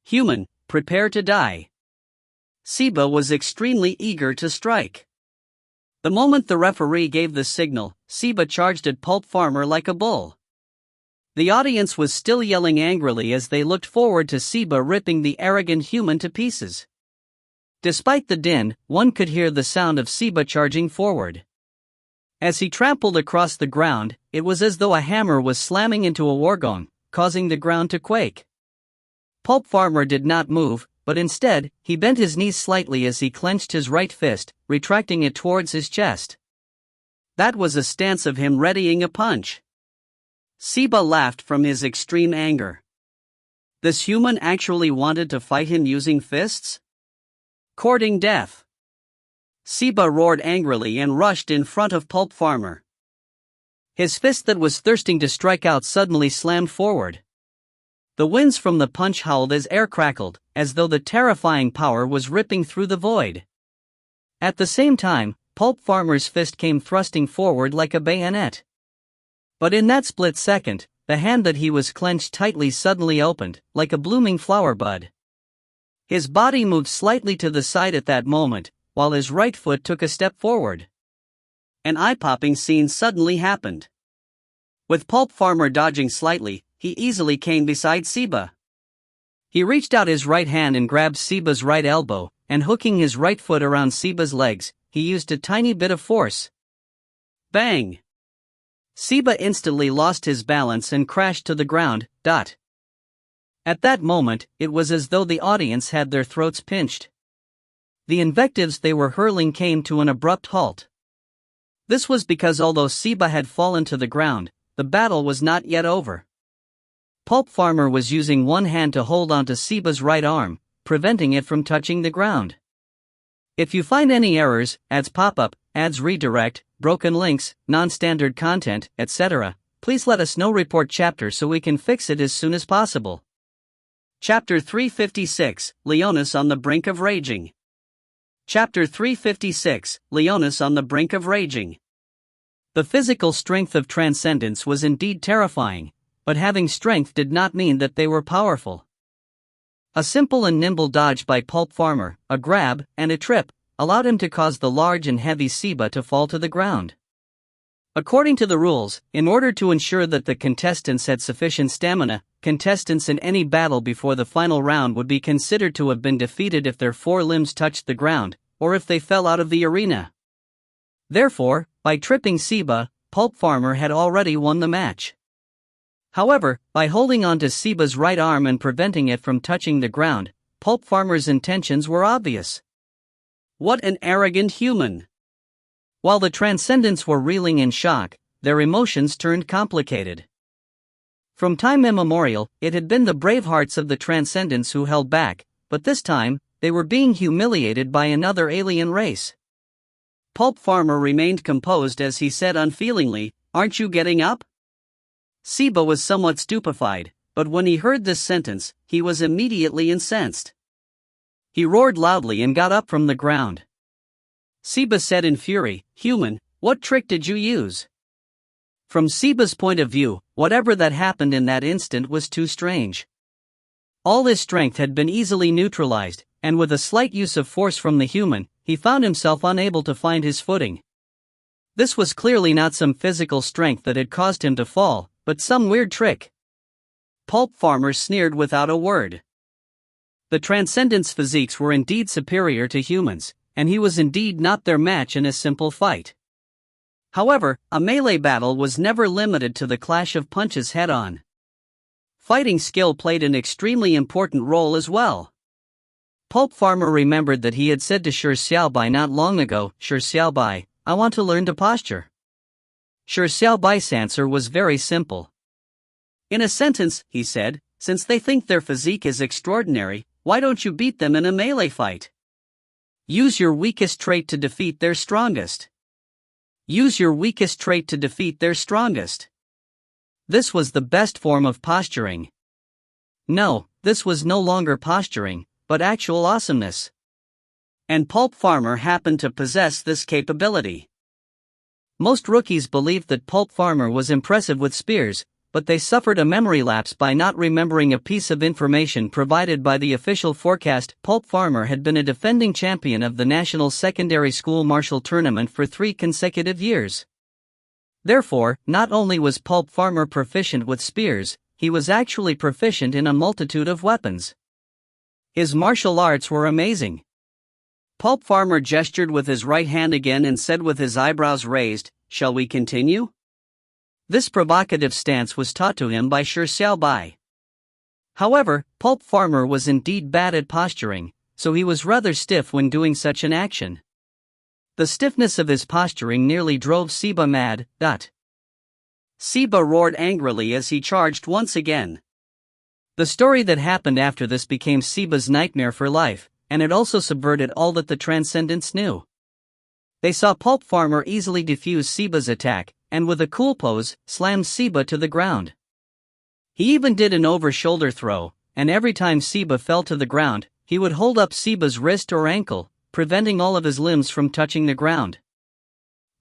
Human, prepare to die. Siba was extremely eager to strike. The moment the referee gave the signal, Siba charged at Pulp Farmer like a bull. The audience was still yelling angrily as they looked forward to Siba ripping the arrogant human to pieces. Despite the din, one could hear the sound of Siba charging forward. As he trampled across the ground, it was as though a hammer was slamming into a wargong, causing the ground to quake. Pulp Farmer did not move, but instead, he bent his knees slightly as he clenched his right fist, retracting it towards his chest. That was a stance of him readying a punch. Siba laughed from his extreme anger. This human actually wanted to fight him using fists? Courting death. Siba roared angrily and rushed in front of Pulp Farmer. His fist that was thirsting to strike out suddenly slammed forward. The winds from the punch howled as air crackled, as though the terrifying power was ripping through the void. At the same time, Pulp Farmer's fist came thrusting forward like a bayonet. But in that split second, the hand that he was clenched tightly suddenly opened, like a blooming flower bud. His body moved slightly to the side at that moment, while his right foot took a step forward. An eye-popping scene suddenly happened. With Pulp Farmer dodging slightly, he easily came beside Siba. He reached out his right hand and grabbed Siba's right elbow, and hooking his right foot around Siba's legs, he used a tiny bit of force. Bang! Siba instantly lost his balance and crashed to the ground. At that moment, it was as though the audience had their throats pinched. The invectives they were hurling came to an abrupt halt. This was because although Siba had fallen to the ground, the battle was not yet over. Pulp Farmer was using one hand to hold onto Siba's right arm, preventing it from touching the ground. If you find any errors, ads pop up, ads redirect, broken links, non-standard content, etc., please let us know. Report chapter so we can fix it as soon as possible. Chapter 356, Leonis on the brink of raging. Chapter 356, Leonis on the brink of raging. The physical strength of Transcendence was indeed terrifying, but having strength did not mean that they were powerful. A simple and nimble dodge by Pulp Farmer, a grab, and a trip, allowed him to cause the large and heavy Siba to fall to the ground. According to the rules, in order to ensure that the contestants had sufficient stamina, contestants in any battle before the final round would be considered to have been defeated if their four limbs touched the ground, or if they fell out of the arena. Therefore, by tripping Siba, Pulp Farmer had already won the match. However, by holding onto Siba's right arm and preventing it from touching the ground, Pulp Farmer's intentions were obvious. What an arrogant human! While the Transcendents were reeling in shock, their emotions turned complicated. From time immemorial, it had been the bravehearts of the Transcendents who held back, but this time, they were being humiliated by another alien race. Pulp Farmer remained composed as he said unfeelingly, "Aren't you getting up?" Siba was somewhat stupefied, but when he heard this sentence, he was immediately incensed. He roared loudly and got up from the ground. Siba said in fury, "Human, what trick did you use?" From Siba's point of view, whatever that happened in that instant was too strange. All his strength had been easily neutralized, and with a slight use of force from the human, he found himself unable to find his footing. This was clearly not some physical strength that had caused him to fall, but some weird trick. Pulp Farmer sneered without a word. The Transcendents' physiques were indeed superior to humans, and he was indeed not their match in a simple fight. However, a melee battle was never limited to the clash of punches head-on. Fighting skill played an extremely important role as well. Pulp Farmer remembered that he had said to Shi Xiaobai not long ago, "Shi Xiaobai, I want to learn to posture." Shi Xiaobai's answer was very simple. In a sentence, he said, "Since they think their physique is extraordinary, why don't you beat them in a melee fight? Use your weakest trait to defeat their strongest. Use your weakest trait to defeat their strongest." This was the best form of posturing. No, this was no longer posturing, but actual awesomeness. And Pulp Farmer happened to possess this capability. Most rookies believed that Pulp Farmer was impressive with spears, but they suffered a memory lapse by not remembering a piece of information provided by the official forecast. Pulp Farmer had been a defending champion of the National Secondary School Martial Tournament for 3 consecutive years. Therefore, not only was Pulp Farmer proficient with spears, he was actually proficient in a multitude of weapons. His martial arts were amazing. Pulp Farmer gestured with his right hand again and said with his eyebrows raised, "Shall we continue?" This provocative stance was taught to him by Shi Xiaobai. However, Pulp Farmer was indeed bad at posturing, so he was rather stiff when doing such an action. The stiffness of his posturing nearly drove Siba mad. Siba roared angrily as he charged once again. The story that happened after this became Siba's nightmare for life, and it also subverted all that the Transcendents knew. They saw Pulp Farmer easily defuse Siba's attack, and with a cool pose, slammed Siba to the ground. He even did an over-shoulder throw, and every time Siba fell to the ground, he would hold up Siba's wrist or ankle, preventing all of his limbs from touching the ground.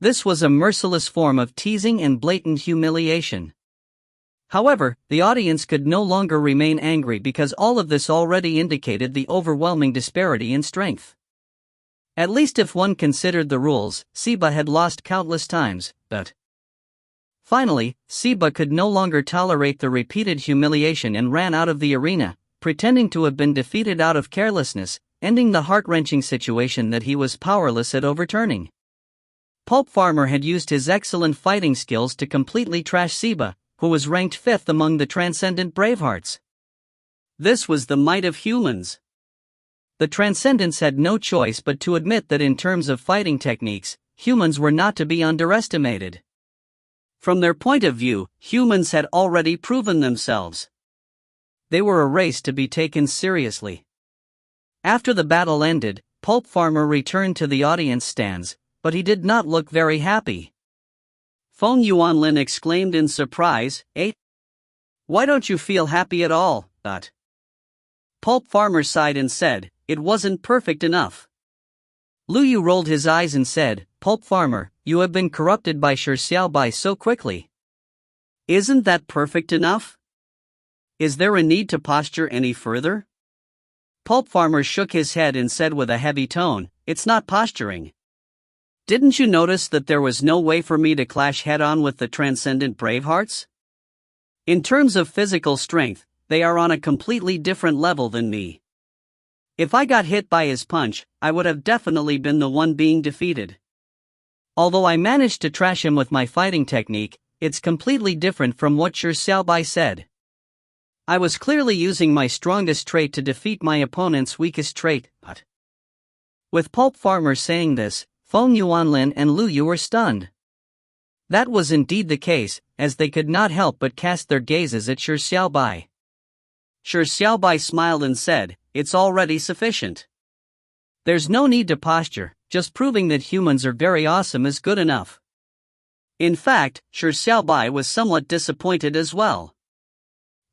This was a merciless form of teasing and blatant humiliation. However, the audience could no longer remain angry because all of this already indicated the overwhelming disparity in strength. At least if one considered the rules, Siba had lost countless times, but finally, Siba could no longer tolerate the repeated humiliation and ran out of the arena, pretending to have been defeated out of carelessness, ending the heart-wrenching situation that he was powerless at overturning. Pulp Farmer had used his excellent fighting skills to completely trash Siba, who was ranked 5th among the Transcendent Bravehearts. This was the might of humans. The Transcendents had no choice but to admit that in terms of fighting techniques, humans were not to be underestimated. From their point of view, humans had already proven themselves. They were a race to be taken seriously. After the battle ended, Pulp Farmer returned to the audience stands, but he did not look very happy. Feng Yuanlin exclaimed in surprise, "Eh? Why don't you feel happy at all?" Pulp Farmer sighed and said, "It wasn't perfect enough." Lu Yu rolled his eyes and said, "Pulp Farmer, you have been corrupted by Shi Xiaobai so quickly. Isn't that perfect enough? Is there a need to posture any further?" Pulp Farmer shook his head and said with a heavy tone, "It's not posturing. Didn't you notice that there was no way for me to clash head-on with the Transcendent Bravehearts? In terms of physical strength, they are on a completely different level than me. If I got hit by his punch, I would have definitely been the one being defeated. Although I managed to trash him with my fighting technique, it's completely different from what Shi Xiaobai said. I was clearly using my strongest trait to defeat my opponent's weakest trait." With Pulp Farmer saying this, Feng Yuanlin and Lu Yu were stunned. That was indeed the case, as they could not help but cast their gazes at Shi Xiaobai. Shi Xiaobai smiled and said, "It's already sufficient. There's no need to posture, just proving that humans are very awesome is good enough." In fact, Shi Xiaobai was somewhat disappointed as well.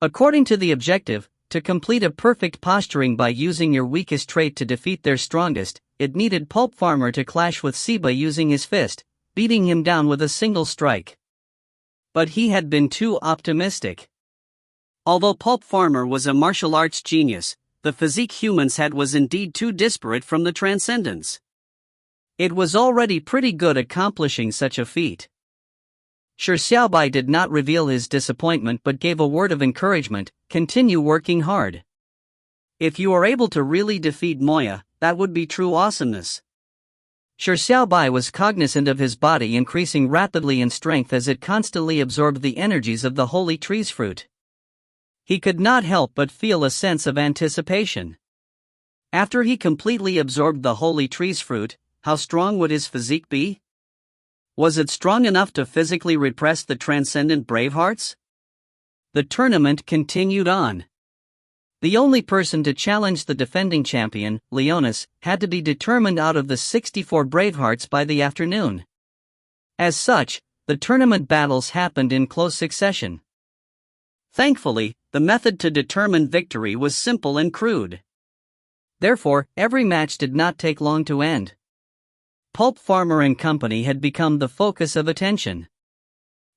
According to the objective, to complete a perfect posturing by using your weakest trait to defeat their strongest, it needed Pulp Farmer to clash with Siba using his fist, beating him down with a single strike. But he had been too optimistic. Although Pulp Farmer was a martial arts genius, the physique humans had was indeed too disparate from the Transcendents. It was already pretty good accomplishing such a feat. Shi Xiaobai did not reveal his disappointment but gave a word of encouragement: "Continue working hard. If you are able to really defeat Moya, that would be true awesomeness." Shi Xiaobai was cognizant of his body increasing rapidly in strength as it constantly absorbed the energies of the holy tree's fruit. He could not help but feel a sense of anticipation. After he completely absorbed the holy tree's fruit, how strong would his physique be? Was it strong enough to physically repress the Transcendent Bravehearts? The tournament continued on. The only person to challenge the defending champion, Leonis, had to be determined out of the 64 Bravehearts by the afternoon. As such, the tournament battles happened in close succession. Thankfully, the method to determine victory was simple and crude. Therefore, every match did not take long to end. Pulp Farmer and company had become the focus of attention.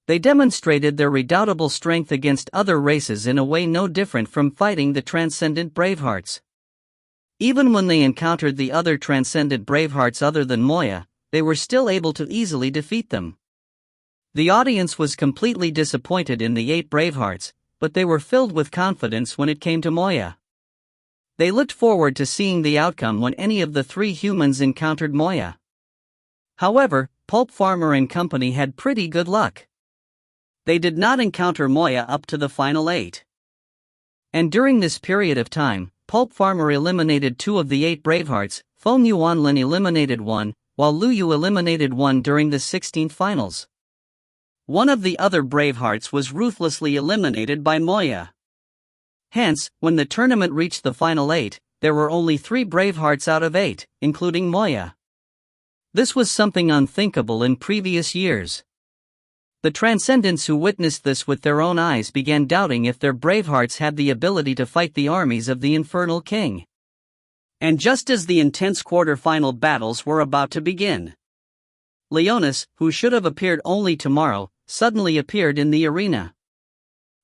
They demonstrated their redoubtable strength against other races in a way no different from fighting the transcendent Bravehearts. Even when they encountered the other transcendent Bravehearts other than Moya, they were still able to easily defeat them. The audience was completely disappointed in the 8 Bravehearts, but they were filled with confidence when it came to Moya. They looked forward to seeing the outcome when any of the 3 humans encountered Moya. However, Pulp Farmer and company had pretty good luck. They did not encounter Moya up to the final 8. And during this period of time, Pulp Farmer eliminated 2 of the 8 Bravehearts, Feng Yuanlin eliminated 1, while Lu Yu eliminated 1 during the 16th finals. One of the other Bravehearts was ruthlessly eliminated by Moya. Hence, when the tournament reached the final 8, there were only 3 Bravehearts out of 8, including Moya. This was something unthinkable in previous years. The Transcendents who witnessed this with their own eyes began doubting if their Bravehearts had the ability to fight the armies of the Infernal King. And just as the intense quarter-final battles were about to begin, Leonis, who should have appeared only tomorrow, suddenly appeared in the arena.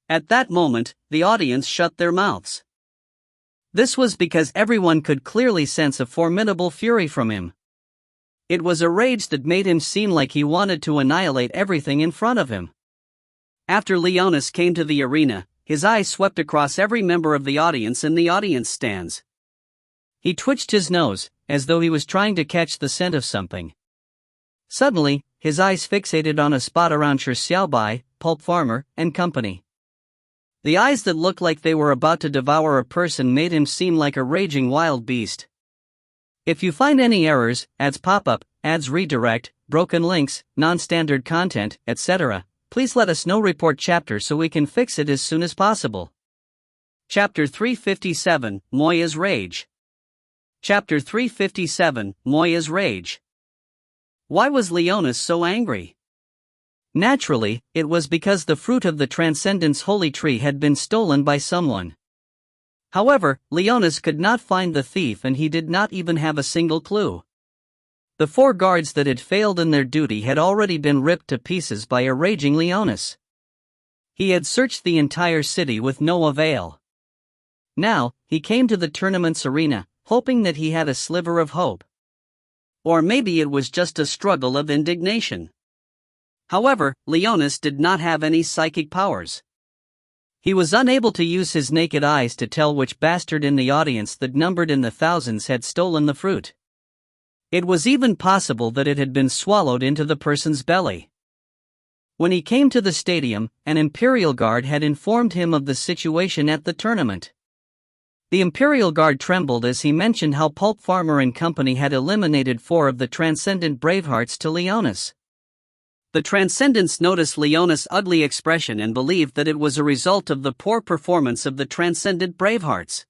At that moment, the audience shut their mouths. This was because everyone could clearly sense a formidable fury from him. It was a rage that made him seem like he wanted to annihilate everything in front of him. After Leonis came to the arena, his eyes swept across every member of the audience in the audience stands. He twitched his nose, as though he was trying to catch the scent of something. Suddenly, his eyes fixated on a spot around Shi Xiaobai, Pulp Farmer, and company. The eyes that looked like they were about to devour a person made him seem like a raging wild beast. If you find any errors, ads pop up, ads redirect, broken links, non-standard content, etc., please let us know. Report chapter so we can fix it as soon as possible. Chapter 357, Moya's Rage. Chapter 357, Moya's Rage. Why was Leonis so angry? Naturally, it was because the fruit of the Transcendence Holy Tree had been stolen by someone. However, Leonis could not find the thief and he did not even have a single clue. The 4 guards that had failed in their duty had already been ripped to pieces by a raging Leonis. He had searched the entire city with no avail. Now, he came to the tournament's arena, hoping that he had a sliver of hope. Or maybe it was just a struggle of indignation. However, Leonis did not have any psychic powers. He was unable to use his naked eyes to tell which bastard in the audience that numbered in the thousands had stolen the fruit. It was even possible that it had been swallowed into the person's belly. When he came to the stadium, an Imperial Guard had informed him of the situation at the tournament. The Imperial Guard trembled as he mentioned how Pulp Farmer and company had eliminated 4 of the Transcendent Bravehearts to Leonis. The Transcendents noticed Leonis' ugly expression and believed that it was a result of the poor performance of the Transcendent Bravehearts.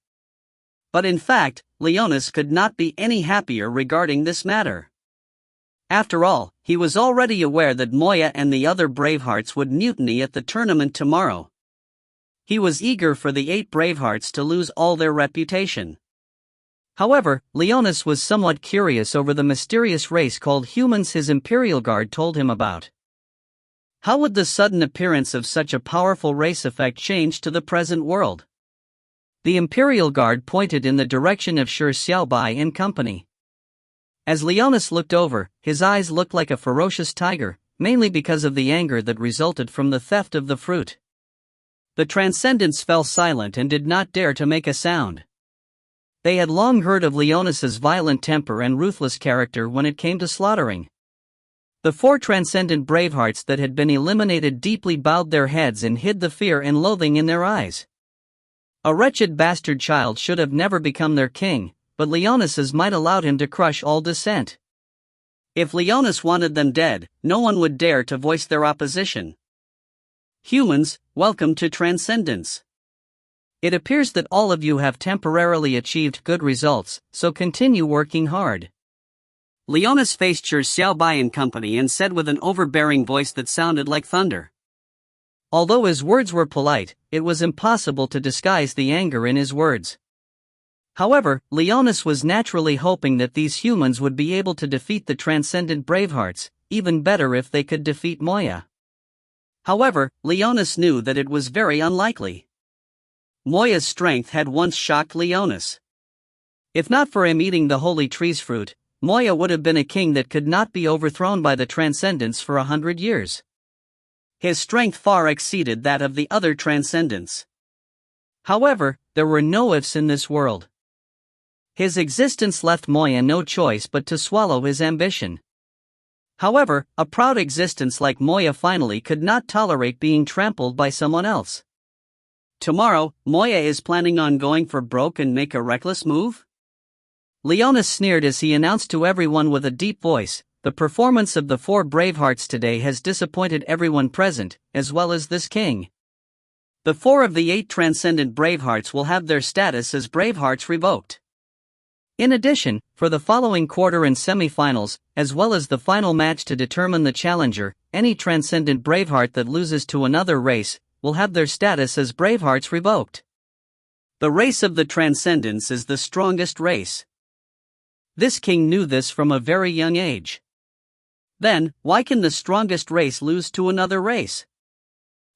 But in fact, Leonis could not be any happier regarding this matter. After all, he was already aware that Moya and the other Bravehearts would mutiny at the tournament tomorrow. He was eager for the 8 Bravehearts to lose all their reputation. However, Leonis was somewhat curious over the mysterious race called humans his Imperial Guard told him about. How would the sudden appearance of such a powerful race affect change to the present world? The Imperial Guard pointed in the direction of Shi Xiaobai and company. As Leonis looked over, his eyes looked like a ferocious tiger, mainly because of the anger that resulted from the theft of the fruit. The Transcendents fell silent and did not dare to make a sound. They had long heard of Leonis's violent temper and ruthless character when it came to slaughtering. The 4 Transcendent Bravehearts that had been eliminated deeply bowed their heads and hid the fear and loathing in their eyes. A wretched bastard child should have never become their king, but Leonis's might allowed him to crush all dissent. If Leonis wanted them dead, no one would dare to voice their opposition. Humans, welcome to Transcendence. It appears that all of you have temporarily achieved good results, so continue working hard. Leonis faced Shi Xiaobai and company and said with an overbearing voice that sounded like thunder. Although his words were polite, it was impossible to disguise the anger in his words. However, Leonis was naturally hoping that these humans would be able to defeat the Transcendent Bravehearts, even better if they could defeat Moya. However, Leonis knew that it was very unlikely. Moya's strength had once shocked Leonis. If not for him eating the holy tree's fruit, Moya would have been a king that could not be overthrown by the Transcendents for 100 years. His strength far exceeded that of the other Transcendents. However, there were no ifs in this world. His existence left Moya no choice but to swallow his ambition. However, a proud existence like Moya finally could not tolerate being trampled by someone else. Tomorrow, Moya is planning on going for broke and make a reckless move? Leonis sneered as he announced to everyone with a deep voice, "The performance of the 4 Bravehearts today has disappointed everyone present, as well as this king. The 4 of the 8 Transcendent Bravehearts will have their status as Bravehearts revoked. In addition, for the following quarter and semi-finals, as well as the final match to determine the challenger, any Transcendent Braveheart that loses to another race will have their status as Bravehearts revoked. The race of the Transcendents is the strongest race." This king knew this from a very young age. Then, why can the strongest race lose to another race?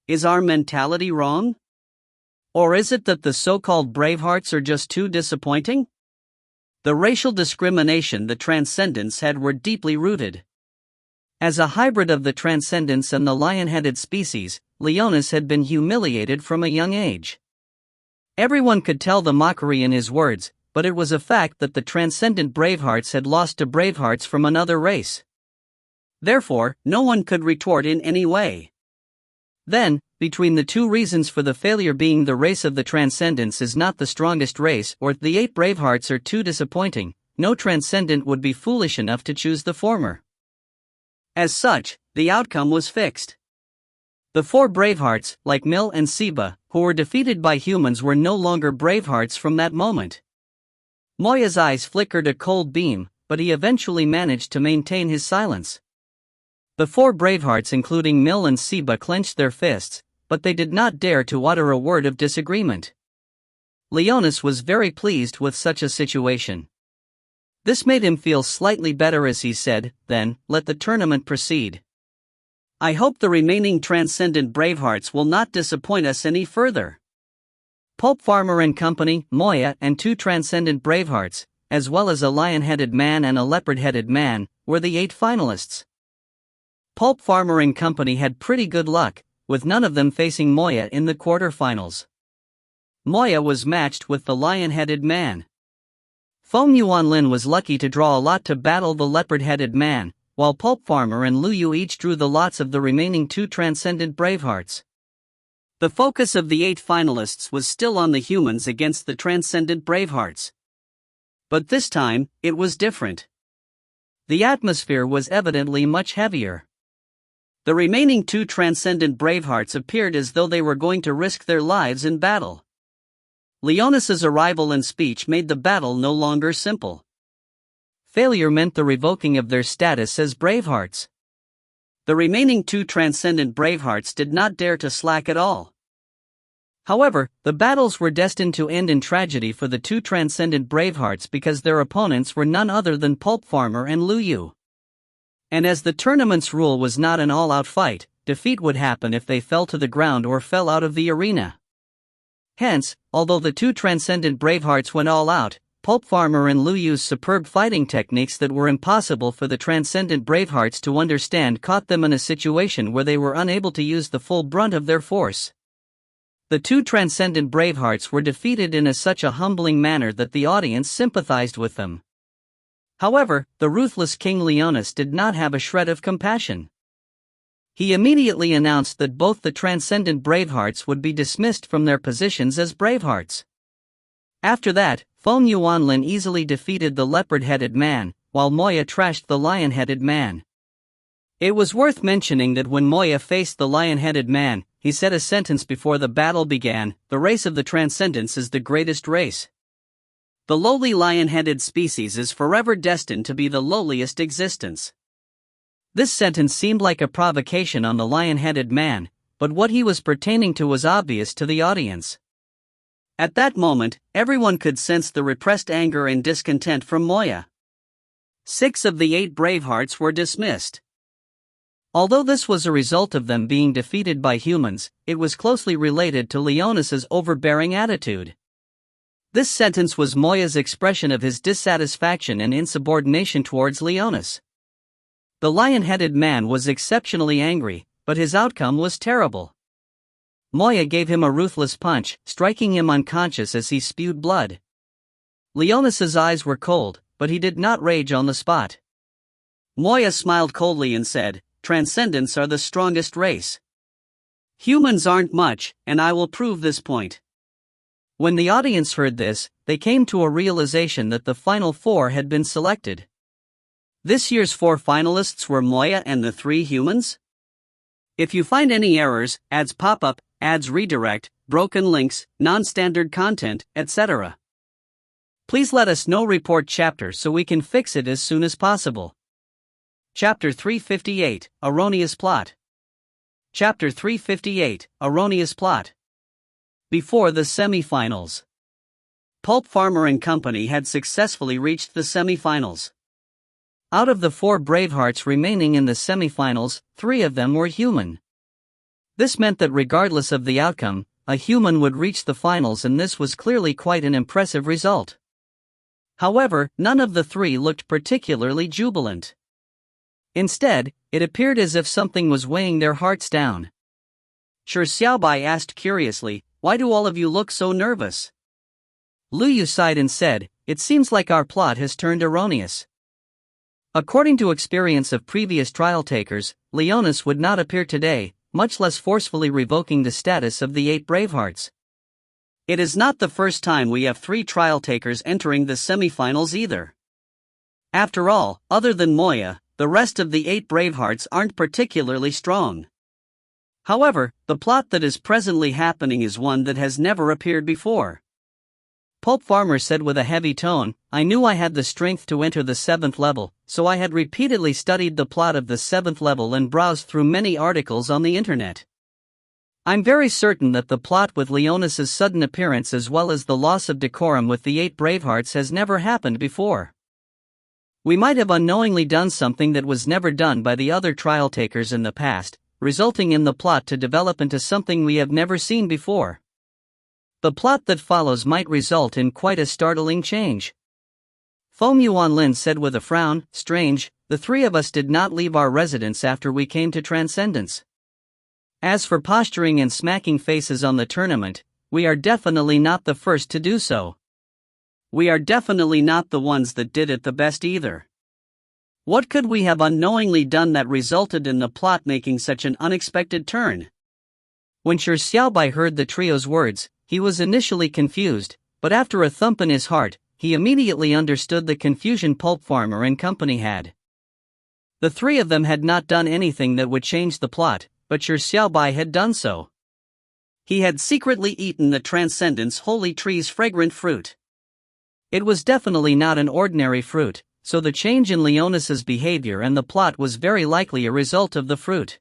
Is our mentality wrong? Or is it that the so-called Bravehearts are just too disappointing? The racial discrimination the Transcendents had were deeply rooted. As a hybrid of the Transcendents and the lion-headed species, Leonis had been humiliated from a young age. Everyone could tell the mockery in his words, but it was a fact that the Transcendent Bravehearts had lost to Bravehearts from another race. Therefore, no one could retort in any way. Then, between the 2 reasons for the failure being the race of the Transcendents is not the strongest race or the 8 Bravehearts are too disappointing, no Transcendent would be foolish enough to choose the former. As such, the outcome was fixed. The 4 Bravehearts, like Mil and Siba, who were defeated by humans were no longer Bravehearts from that moment. Moya's eyes flickered a cold beam, but he eventually managed to maintain his silence. The 4 Bravehearts including Mil and Siba clenched their fists, but they did not dare to utter a word of disagreement. Leonis was very pleased with such a situation. This made him feel slightly better as he said, "Then, let the tournament proceed. I hope the remaining Transcendent Bravehearts will not disappoint us any further." Pulp Farmer and Company, Moya and 2 Transcendent Bravehearts, as well as a lion-headed man and a leopard-headed man, were the 8 finalists. Pulp Farmer and Company had pretty good luck, with none of them facing Moya in the quarter-finals. Moya was matched with the lion-headed man. Feng Yuanlin was lucky to draw a lot to battle the leopard-headed man, while Pulp Farmer and Lu Yu each drew the lots of the remaining 2 Transcendent Bravehearts. The focus of the 8 finalists was still on the humans against the Transcendent Bravehearts. But this time, it was different. The atmosphere was evidently much heavier. The remaining 2 Transcendent Bravehearts appeared as though they were going to risk their lives in battle. Leonis's arrival and speech made the battle no longer simple. Failure meant the revoking of their status as Bravehearts. The remaining 2 Transcendent Bravehearts did not dare to slack at all. However, the battles were destined to end in tragedy for the 2 Transcendent Bravehearts because their opponents were none other than Pulp Farmer and Lu Yu. And as the tournament's rule was not an all-out fight, defeat would happen if they fell to the ground or fell out of the arena. Hence, although the 2 Transcendent Bravehearts went all out, Pulp Farmer and Lu Yu's superb fighting techniques that were impossible for the Transcendent Bravehearts to understand caught them in a situation where they were unable to use the full brunt of their force. The 2 Transcendent Bravehearts were defeated in such a humbling manner that the audience sympathized with them. However, the ruthless King Leonis did not have a shred of compassion. He immediately announced that both the Transcendent Bravehearts would be dismissed from their positions as Bravehearts. After that, Feng Yuanlin easily defeated the leopard-headed man, while Moya trashed the lion-headed man. It was worth mentioning that when Moya faced the lion-headed man, he said a sentence before the battle began: "The race of the Transcendents is the greatest race. The lowly lion-headed species is forever destined to be the lowliest existence." This sentence seemed like a provocation on the lion-headed man, but what he was pertaining to was obvious to the audience. At that moment, everyone could sense the repressed anger and discontent from Moya. 6 of the 8 Bravehearts were dismissed. Although this was a result of them being defeated by humans, it was closely related to Leonas's overbearing attitude. This sentence was Moya's expression of his dissatisfaction and insubordination towards Leonas. The lion-headed man was exceptionally angry, but his outcome was terrible. Moya gave him a ruthless punch, striking him unconscious as he spewed blood. Leonas's eyes were cold, but he did not rage on the spot. Moya smiled coldly and said, "Transcendents are the strongest race. Humans aren't much, and I will prove this point." When the audience heard this, they came to a realization that the final four had been selected. This year's four finalists were Moya and the three humans. If you find any errors, ads pop up, ads redirect, broken links, non-standard content, etc., please let us know. Report chapter so we can fix it as soon as possible. Chapter 358, Erroneous Plot. Chapter 358, Erroneous Plot. Before the semi-finals. Pulp Farmer and Company had successfully reached the semi-finals. Out of the 4 Bravehearts remaining in the semi-finals, 3 of them were human. This meant that regardless of the outcome, a human would reach the finals, and this was clearly quite an impressive result. However, none of the 3 looked particularly jubilant. Instead, it appeared as if something was weighing their hearts down. Shi Xiaobai asked curiously, "Why do all of you look so nervous?" Lu Yu sighed and said, "It seems like our plot has turned erroneous." According to experience of previous trial takers, Leonas would not appear today, much less forcefully revoking the status of the 8 Bravehearts. It is not the first time we have 3 trial takers entering the semifinals either. After all, other than Moya, the rest of the 8 Bravehearts aren't particularly strong. However, the plot that is presently happening is one that has never appeared before. Pulp Farmer said with a heavy tone, "I knew I had the strength to enter the 7th level, so I had repeatedly studied the plot of the 7th level and browsed through many articles on the internet. I'm very certain that the plot with Leonas's sudden appearance as well as the loss of decorum with the 8 Bravehearts has never happened before. We might have unknowingly done something that was never done by the other trial takers in the past, resulting in the plot to develop into something we have never seen before. The plot that follows might result in quite a startling change." Feng Yuanlin said with a frown, "Strange, the 3 of us did not leave our residence after we came to Transcendence. As for posturing and smacking faces on the tournament, we are definitely not the first to do so. We are definitely not the ones that did it the best either. What could we have unknowingly done that resulted in the plot making such an unexpected turn?" When Shi Xiaobai heard the trio's words, he was initially confused, but after a thump in his heart, he immediately understood the confusion Pulp Farmer and Company had. The 3 of them had not done anything that would change the plot, but Shi Xiaobai had done so. He had secretly eaten the Transcendence Holy Tree's fragrant fruit. It was definitely not an ordinary fruit, so the change in Leonas's behavior and the plot was very likely a result of the fruit.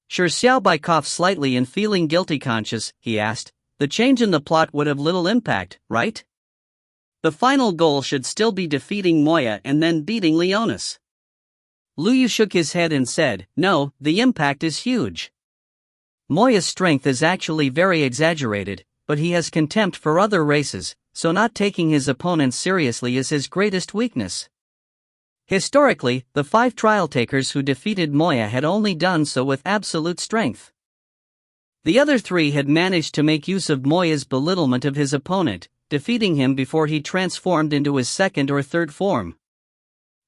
Shi Xiaobai coughed slightly and feeling guilty conscious, he asked, "The change in the plot would have little impact, right? The final goal should still be defeating Moya and then beating Leonas." Lu Yu shook his head and said, "No, the impact is huge. Moya's strength is actually very exaggerated, but he has contempt for other races, so not taking his opponents seriously is his greatest weakness. Historically, the 5 trial takers who defeated Moya had only done so with absolute strength. The other 3 had managed to make use of Moya's belittlement of his opponent, defeating him before he transformed into his 2nd or 3rd form.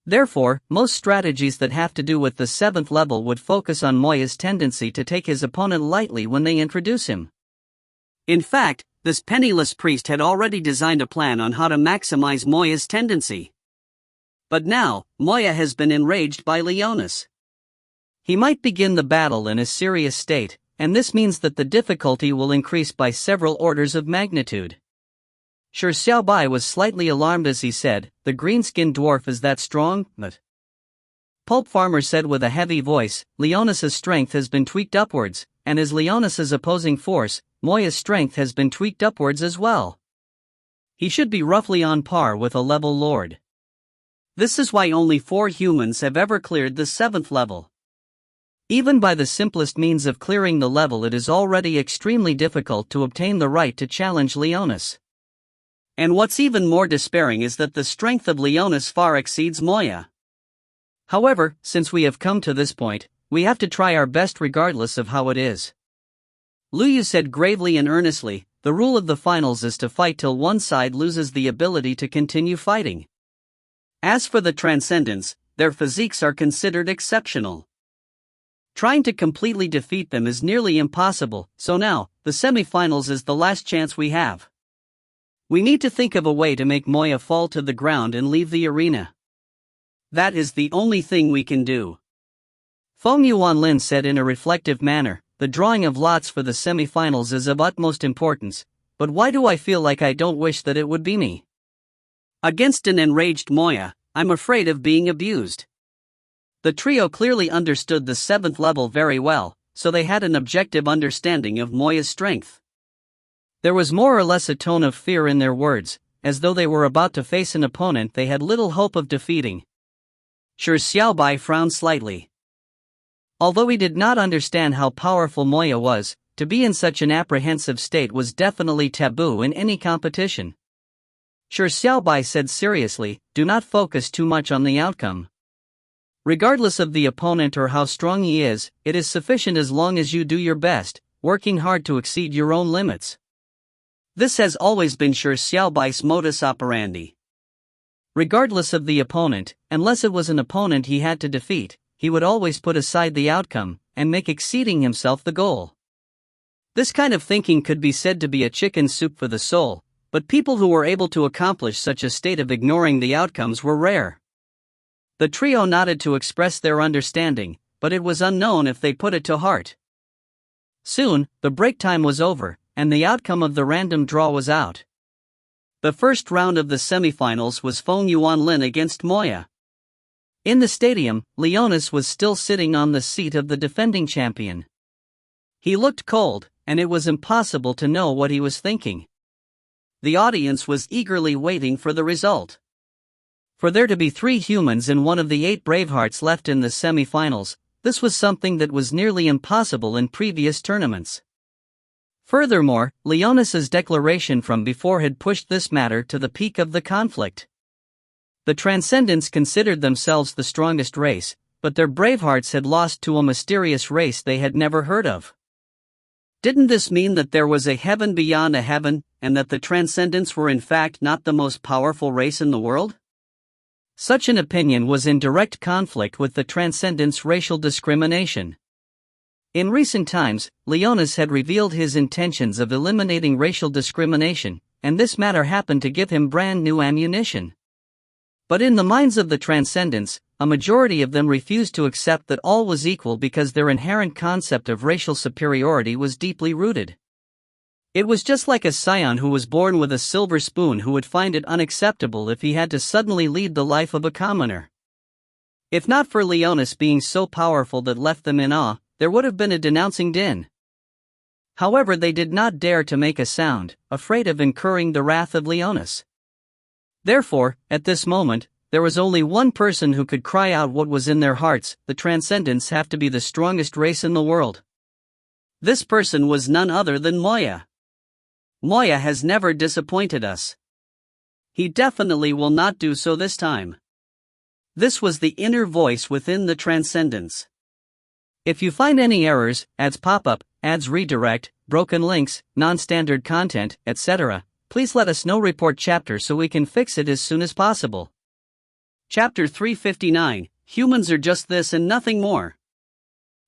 Therefore, most strategies that have to do with the 7th level would focus on Moya's tendency to take his opponent lightly when they introduce him. In fact, this penniless priest had already designed a plan on how to maximize Moya's tendency. But now, Moya has been enraged by Leonas. He might begin the battle in a serious state, and this means that the difficulty will increase by several orders of magnitude. Shi Xiaobai was slightly alarmed as he said, "The green-skinned dwarf is that strong, but..." Pulp Farmer said with a heavy voice, "Leonas's strength has been tweaked upwards, and as Leonas's opposing force, Moya's strength has been tweaked upwards as well. He should be roughly on par with a level lord. This is why only 4 humans have ever cleared the 7th level. Even by the simplest means of clearing the level, it is already extremely difficult to obtain the right to challenge Leonis. And what's even more despairing is that the strength of Leonis far exceeds Moya. However, since we have come to this point, we have to try our best regardless of how it is. Luyu said gravely and earnestly, the rule of the finals is to fight till one side loses the ability to continue fighting. As for the Transcendents, their physiques are considered exceptional. Trying to completely defeat them is nearly impossible, so now, the semifinals is the last chance we have. We need to think of a way to make Moya fall to the ground and leave the arena. That is the only thing we can do. Feng Yuanlin said in a reflective manner, the drawing of lots for the semifinals is of utmost importance, but why do I feel like I don't wish that it would be me? Against an enraged Moya, I'm afraid of being abused. The trio clearly understood the 7th level very well, so they had an objective understanding of Moya's strength. There was more or less a tone of fear in their words, as though they were about to face an opponent they had little hope of defeating. Shi Xiaobai frowned slightly. Although he did not understand how powerful Moya was, to be in such an apprehensive state was definitely taboo in any competition. Shi Xiaobai said seriously, do not focus too much on the outcome. Regardless of the opponent or how strong he is, it is sufficient as long as you do your best, working hard to exceed your own limits. This has always been Shi Xiaobai's modus operandi. Regardless of the opponent, unless it was an opponent he had to defeat, he would always put aside the outcome, and make exceeding himself the goal. This kind of thinking could be said to be a chicken soup for the soul, but people who were able to accomplish such a state of ignoring the outcomes were rare. The trio nodded to express their understanding, but it was unknown if they put it to heart. Soon, the break time was over, and the outcome of the random draw was out. The first round of the semifinals was Feng Yuanlin against Moya. In the stadium, Leonis was still sitting on the seat of the defending champion. He looked cold, and it was impossible to know what he was thinking. The audience was eagerly waiting for the result. For there to be 3 humans and one of the 8 Bravehearts left in the semi-finals, this was something that was nearly impossible in previous tournaments. Furthermore, Leonis's declaration from before had pushed this matter to the peak of the conflict. The Transcendents considered themselves the strongest race, but their Bravehearts had lost to a mysterious race they had never heard of. Didn't this mean that there was a heaven beyond a heaven, and that the Transcendents were in fact not the most powerful race in the world? Such an opinion was in direct conflict with the Transcendents' racial discrimination. In recent times, Leonis had revealed his intentions of eliminating racial discrimination, and this matter happened to give him brand new ammunition. But in the minds of the Transcendents, a majority of them refused to accept that all was equal because their inherent concept of racial superiority was deeply rooted. It was just like a scion who was born with a silver spoon who would find it unacceptable if he had to suddenly lead the life of a commoner. If not for Leonis being so powerful that left them in awe, there would have been a denouncing din. However, they did not dare to make a sound, afraid of incurring the wrath of Leonis. Therefore, at this moment, there was only one person who could cry out what was in their hearts: the Transcendents have to be the strongest race in the world. This person was none other than Moya. Moya has never disappointed us. He definitely will not do so this time. This was the inner voice within the Transcendents. If you find any errors, ads pop up, ads redirect, broken links, non-standard content, etc., please let us know. Report chapter so we can fix it as soon as possible. Chapter 359, Humans are just this and nothing more.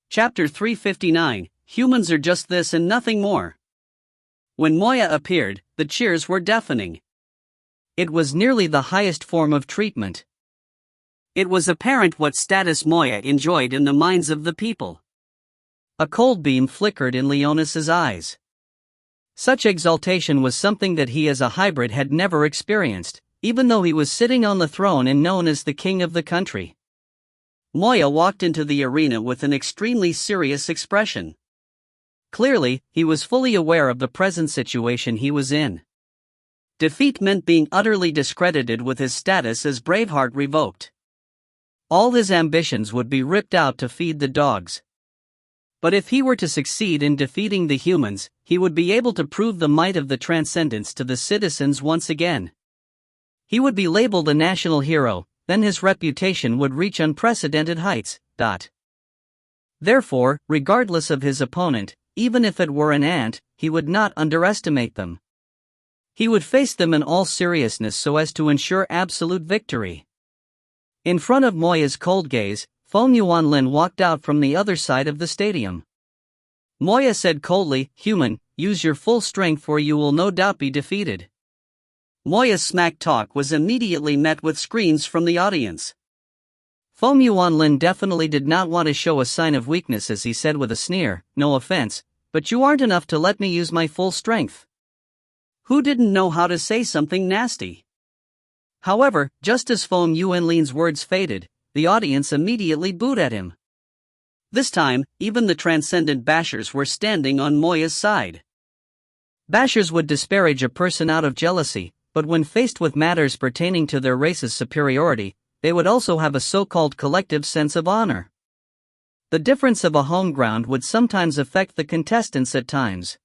Chapter 359, Humans are just this and nothing more. When Moya appeared, the cheers were deafening. It was nearly the highest form of treatment. It was apparent what status Moya enjoyed in the minds of the people. A cold beam flickered in Leonis's eyes. Such exaltation was something that he as a hybrid had never experienced, even though he was sitting on the throne and known as the king of the country. Moya walked into the arena with an extremely serious expression. Clearly, he was fully aware of the present situation he was in. Defeat meant being utterly discredited with his status as Braveheart revoked. All his ambitions would be ripped out to feed the dogs. But if he were to succeed in defeating the humans, he would be able to prove the might of the Transcendence to the citizens once again. He would be labeled a national hero, then his reputation would reach unprecedented heights. Therefore, regardless of his opponent, even if it were an ant, he would not underestimate them. He would face them in all seriousness so as to ensure absolute victory. In front of Moya's cold gaze, Feng Yuanlin walked out from the other side of the stadium. Moya said coldly, "Human, use your full strength or you will no doubt be defeated." Moya's smack talk was immediately met with screams from the audience. Feng Yuanlin definitely did not want to show a sign of weakness as he said with a sneer, "No offense, but you aren't enough to let me use my full strength." Who didn't know how to say something nasty? However, just as Feng Yuanlin's words faded, the audience immediately booed at him. This time, even the transcendent bashers were standing on Moya's side. Bashers would disparage a person out of jealousy, but when faced with matters pertaining to their race's superiority, they would also have a so-called collective sense of honor. The difference of a home ground would sometimes affect the contestants at times.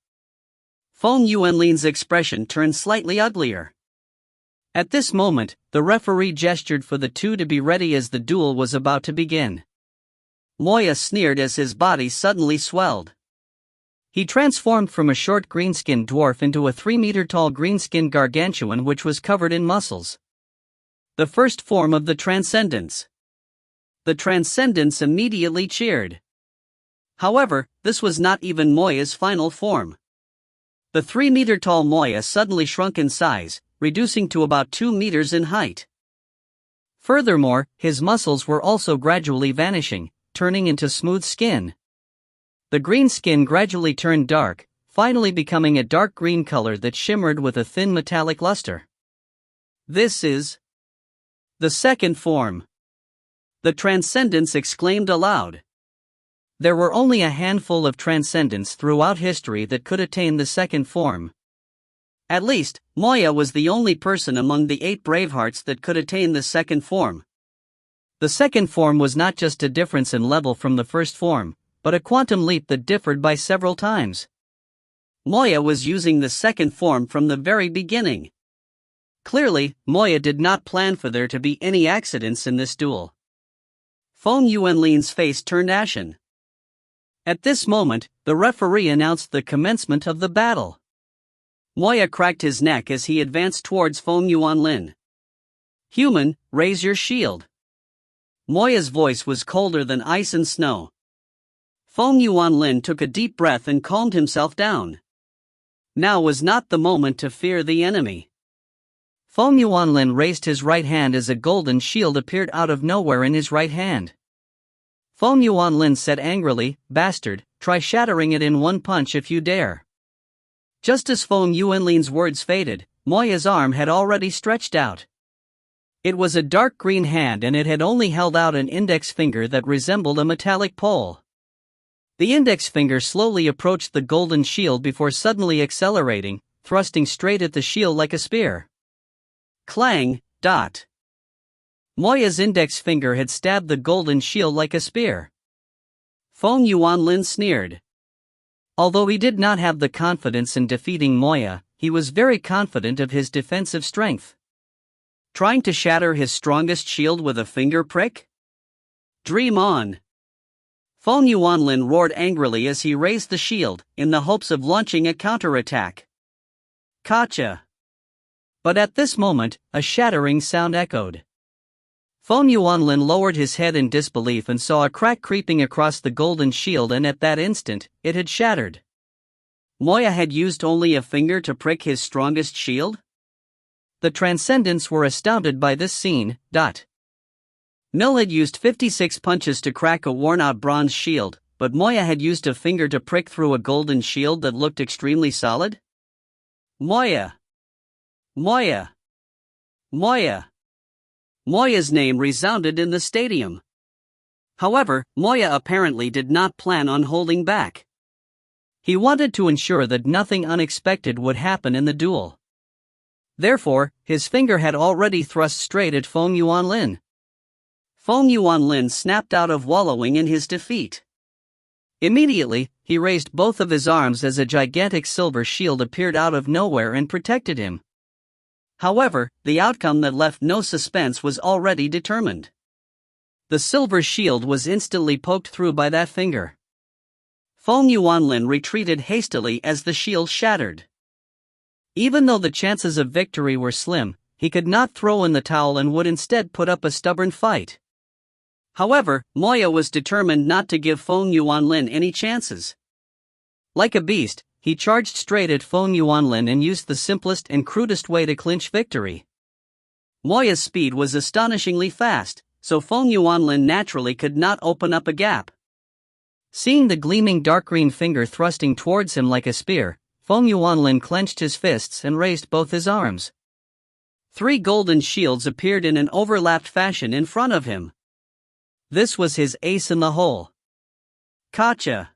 Feng Yuanlin's expression turned slightly uglier. At this moment, the referee gestured for the two to be ready as the duel was about to begin. Moya sneered as his body suddenly swelled. He transformed from a short green-skinned dwarf into a 3-meter-tall green-skinned gargantuan which was covered in muscles. The first form of the Transcendence. The Transcendence immediately cheered. However, this was not even Moya's final form. The 3-meter-tall Moya suddenly shrunk in size, reducing to about 2 meters in height. Furthermore, his muscles were also gradually vanishing, turning into smooth skin. The green skin gradually turned dark, finally becoming a dark green color that shimmered with a thin metallic luster. This is the second form. The Transcendence exclaimed aloud. There were only a handful of Transcendents throughout history that could attain the second form. At least, Moya was the only person among the 8 Bravehearts that could attain the second form. The second form was not just a difference in level from the first form, but a quantum leap that differed by several times. Moya was using the second form from the very beginning. Clearly, Moya did not plan for there to be any accidents in this duel. Feng Yuanlin's face turned ashen. At this moment, the referee announced the commencement of the battle. Moya cracked his neck as he advanced towards Feng Yuanlin. "Human, raise your shield." Moya's voice was colder than ice and snow. Feng Yuanlin took a deep breath and calmed himself down. Now was not the moment to fear the enemy. Feng Yuanlin raised his right hand as a golden shield appeared out of nowhere in his right hand. Feng Yuanlin said angrily, "Bastard, try shattering it in one punch if you dare." Just as Feng Yuanlin's words faded, Moya's arm had already stretched out. It was a dark green hand and it had only held out an index finger that resembled a metallic pole. The index finger slowly approached the golden shield before suddenly accelerating, thrusting straight at the shield like a spear. Clang, dot. Moya's index finger had stabbed the golden shield like a spear. Feng Yuanlin sneered. Although he did not have the confidence in defeating Moya, he was very confident of his defensive strength. Trying to shatter his strongest shield with a finger prick? Dream on. Feng Yuanlin roared angrily as he raised the shield, in the hopes of launching a counterattack. Gotcha! But at this moment, a shattering sound echoed. Feng Yuanlin lowered his head in disbelief and saw a crack creeping across the golden shield, and at that instant, it had shattered. Moya had used only a finger to prick his strongest shield? The Transcendents were astounded by this scene. Mill had used 56 punches to crack a worn-out bronze shield, but Moya had used a finger to prick through a golden shield that looked extremely solid? Moya! Moya! Moya! Moya's name resounded in the stadium. However, Moya apparently did not plan on holding back. He wanted to ensure that nothing unexpected would happen in the duel. Therefore, his finger had already thrust straight at Feng Yuanlin. Feng Yuanlin snapped out of wallowing in his defeat. Immediately, he raised both of his arms as a gigantic silver shield appeared out of nowhere and protected him. However, the outcome that left no suspense was already determined. The silver shield was instantly poked through by that finger. Feng Yuanlin retreated hastily as the shield shattered. Even though the chances of victory were slim, he could not throw in the towel and would instead put up a stubborn fight. However, Moya was determined not to give Feng Yuanlin any chances. Like a beast, he charged straight at Feng Yuanlin and used the simplest and crudest way to clinch victory. Moya's speed was astonishingly fast, so Feng Yuanlin naturally could not open up a gap. Seeing the gleaming dark green finger thrusting towards him like a spear, Feng Yuanlin clenched his fists and raised both his arms. 3 golden shields appeared in an overlapped fashion in front of him. This was his ace in the hole. Gotcha!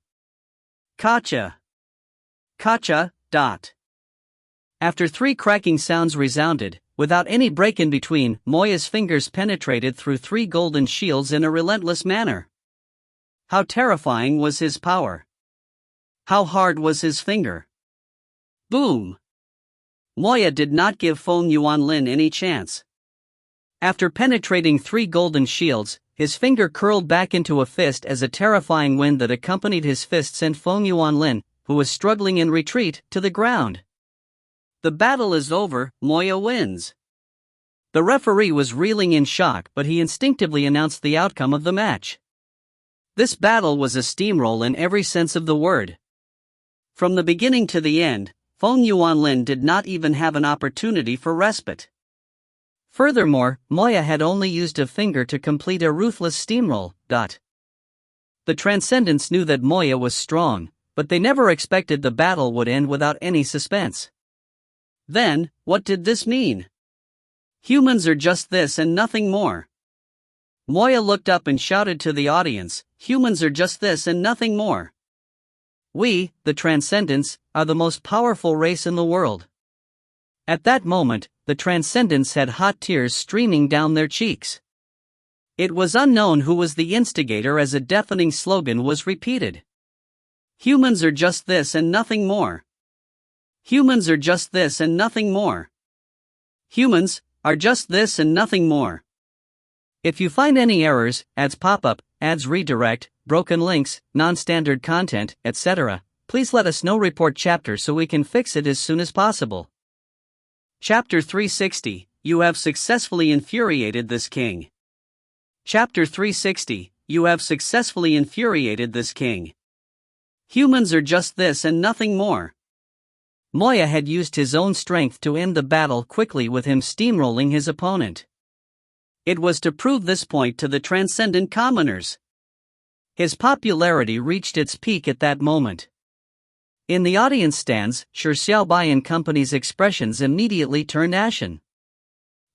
Gotcha! Gotcha! After 3 cracking sounds resounded, without any break in between, Moya's fingers penetrated through 3 golden shields in a relentless manner. How terrifying was his power! How hard was his finger! Boom! Moya did not give Feng Yuanlin any chance. After penetrating 3 golden shields, his finger curled back into a fist as a terrifying wind that accompanied his fist sent Feng Yuanlin, who was struggling in retreat, to the ground. The battle is over, Moya wins. The referee was reeling in shock, but he instinctively announced the outcome of the match. This battle was a steamroll in every sense of the word. From the beginning to the end, Feng Yuanlin did not even have an opportunity for respite. Furthermore, Moya had only used a finger to complete a ruthless steamroll. The Transcendents knew that Moya was strong, but they never expected the battle would end without any suspense. Then, what did this mean? Humans are just this and nothing more. Moya looked up and shouted to the audience, humans are just this and nothing more. We, the Transcendents, are the most powerful race in the world. At that moment, the Transcendents had hot tears streaming down their cheeks. It was unknown who was the instigator as a deafening slogan was repeated. Humans are just this and nothing more. Humans are just this and nothing more. Humans are just this and nothing more. If you find any errors, ads pop up, ads redirect, broken links, non-standard content, etc., please let us know. Report chapter so we can fix it as soon as possible. Chapter 360, You have successfully infuriated this king. Chapter 360, You have successfully infuriated this king. Humans are just this and nothing more. Moya had used his own strength to end the battle quickly with him steamrolling his opponent. It was to prove this point to the transcendent commoners. His popularity reached its peak at that moment. In the audience stands, Shi Xiaobai and company's expressions immediately turned ashen.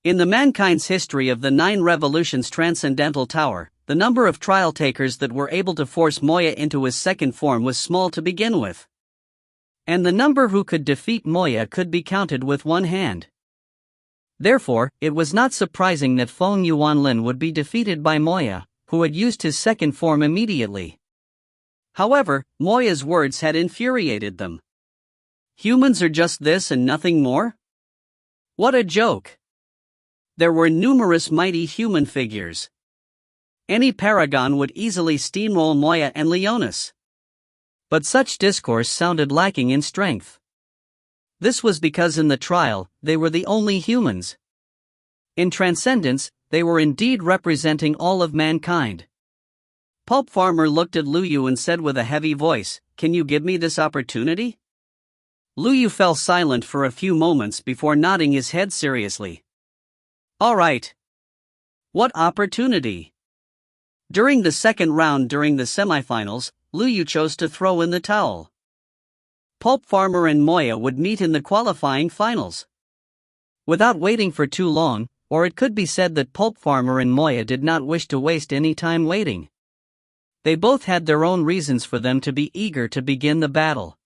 In the mankind's history of the 9 revolutions Transcendental Tower, the number of trial takers that were able to force Moya into his second form was small to begin with. And the number who could defeat Moya could be counted with one hand. Therefore, it was not surprising that Feng Yuanlin would be defeated by Moya, who had used his second form immediately. However, Moya's words had infuriated them. Humans are just this and nothing more? What a joke! There were numerous mighty human figures. Any paragon would easily steamroll Moya and Leonis. But such discourse sounded lacking in strength. This was because in the trial, they were the only humans. In Transcendence, they were indeed representing all of mankind. Pulp Farmer looked at Lu Yu and said with a heavy voice, "Can you give me this opportunity?" Lu Yu fell silent for a few moments before nodding his head seriously. All right. What opportunity? During the second round during the semifinals, Lu Yu chose to throw in the towel. Pulp Farmer and Moya would meet in the qualifying finals. Without waiting for too long, or it could be said that Pulp Farmer and Moya did not wish to waste any time waiting. They both had their own reasons for them to be eager to begin the battle.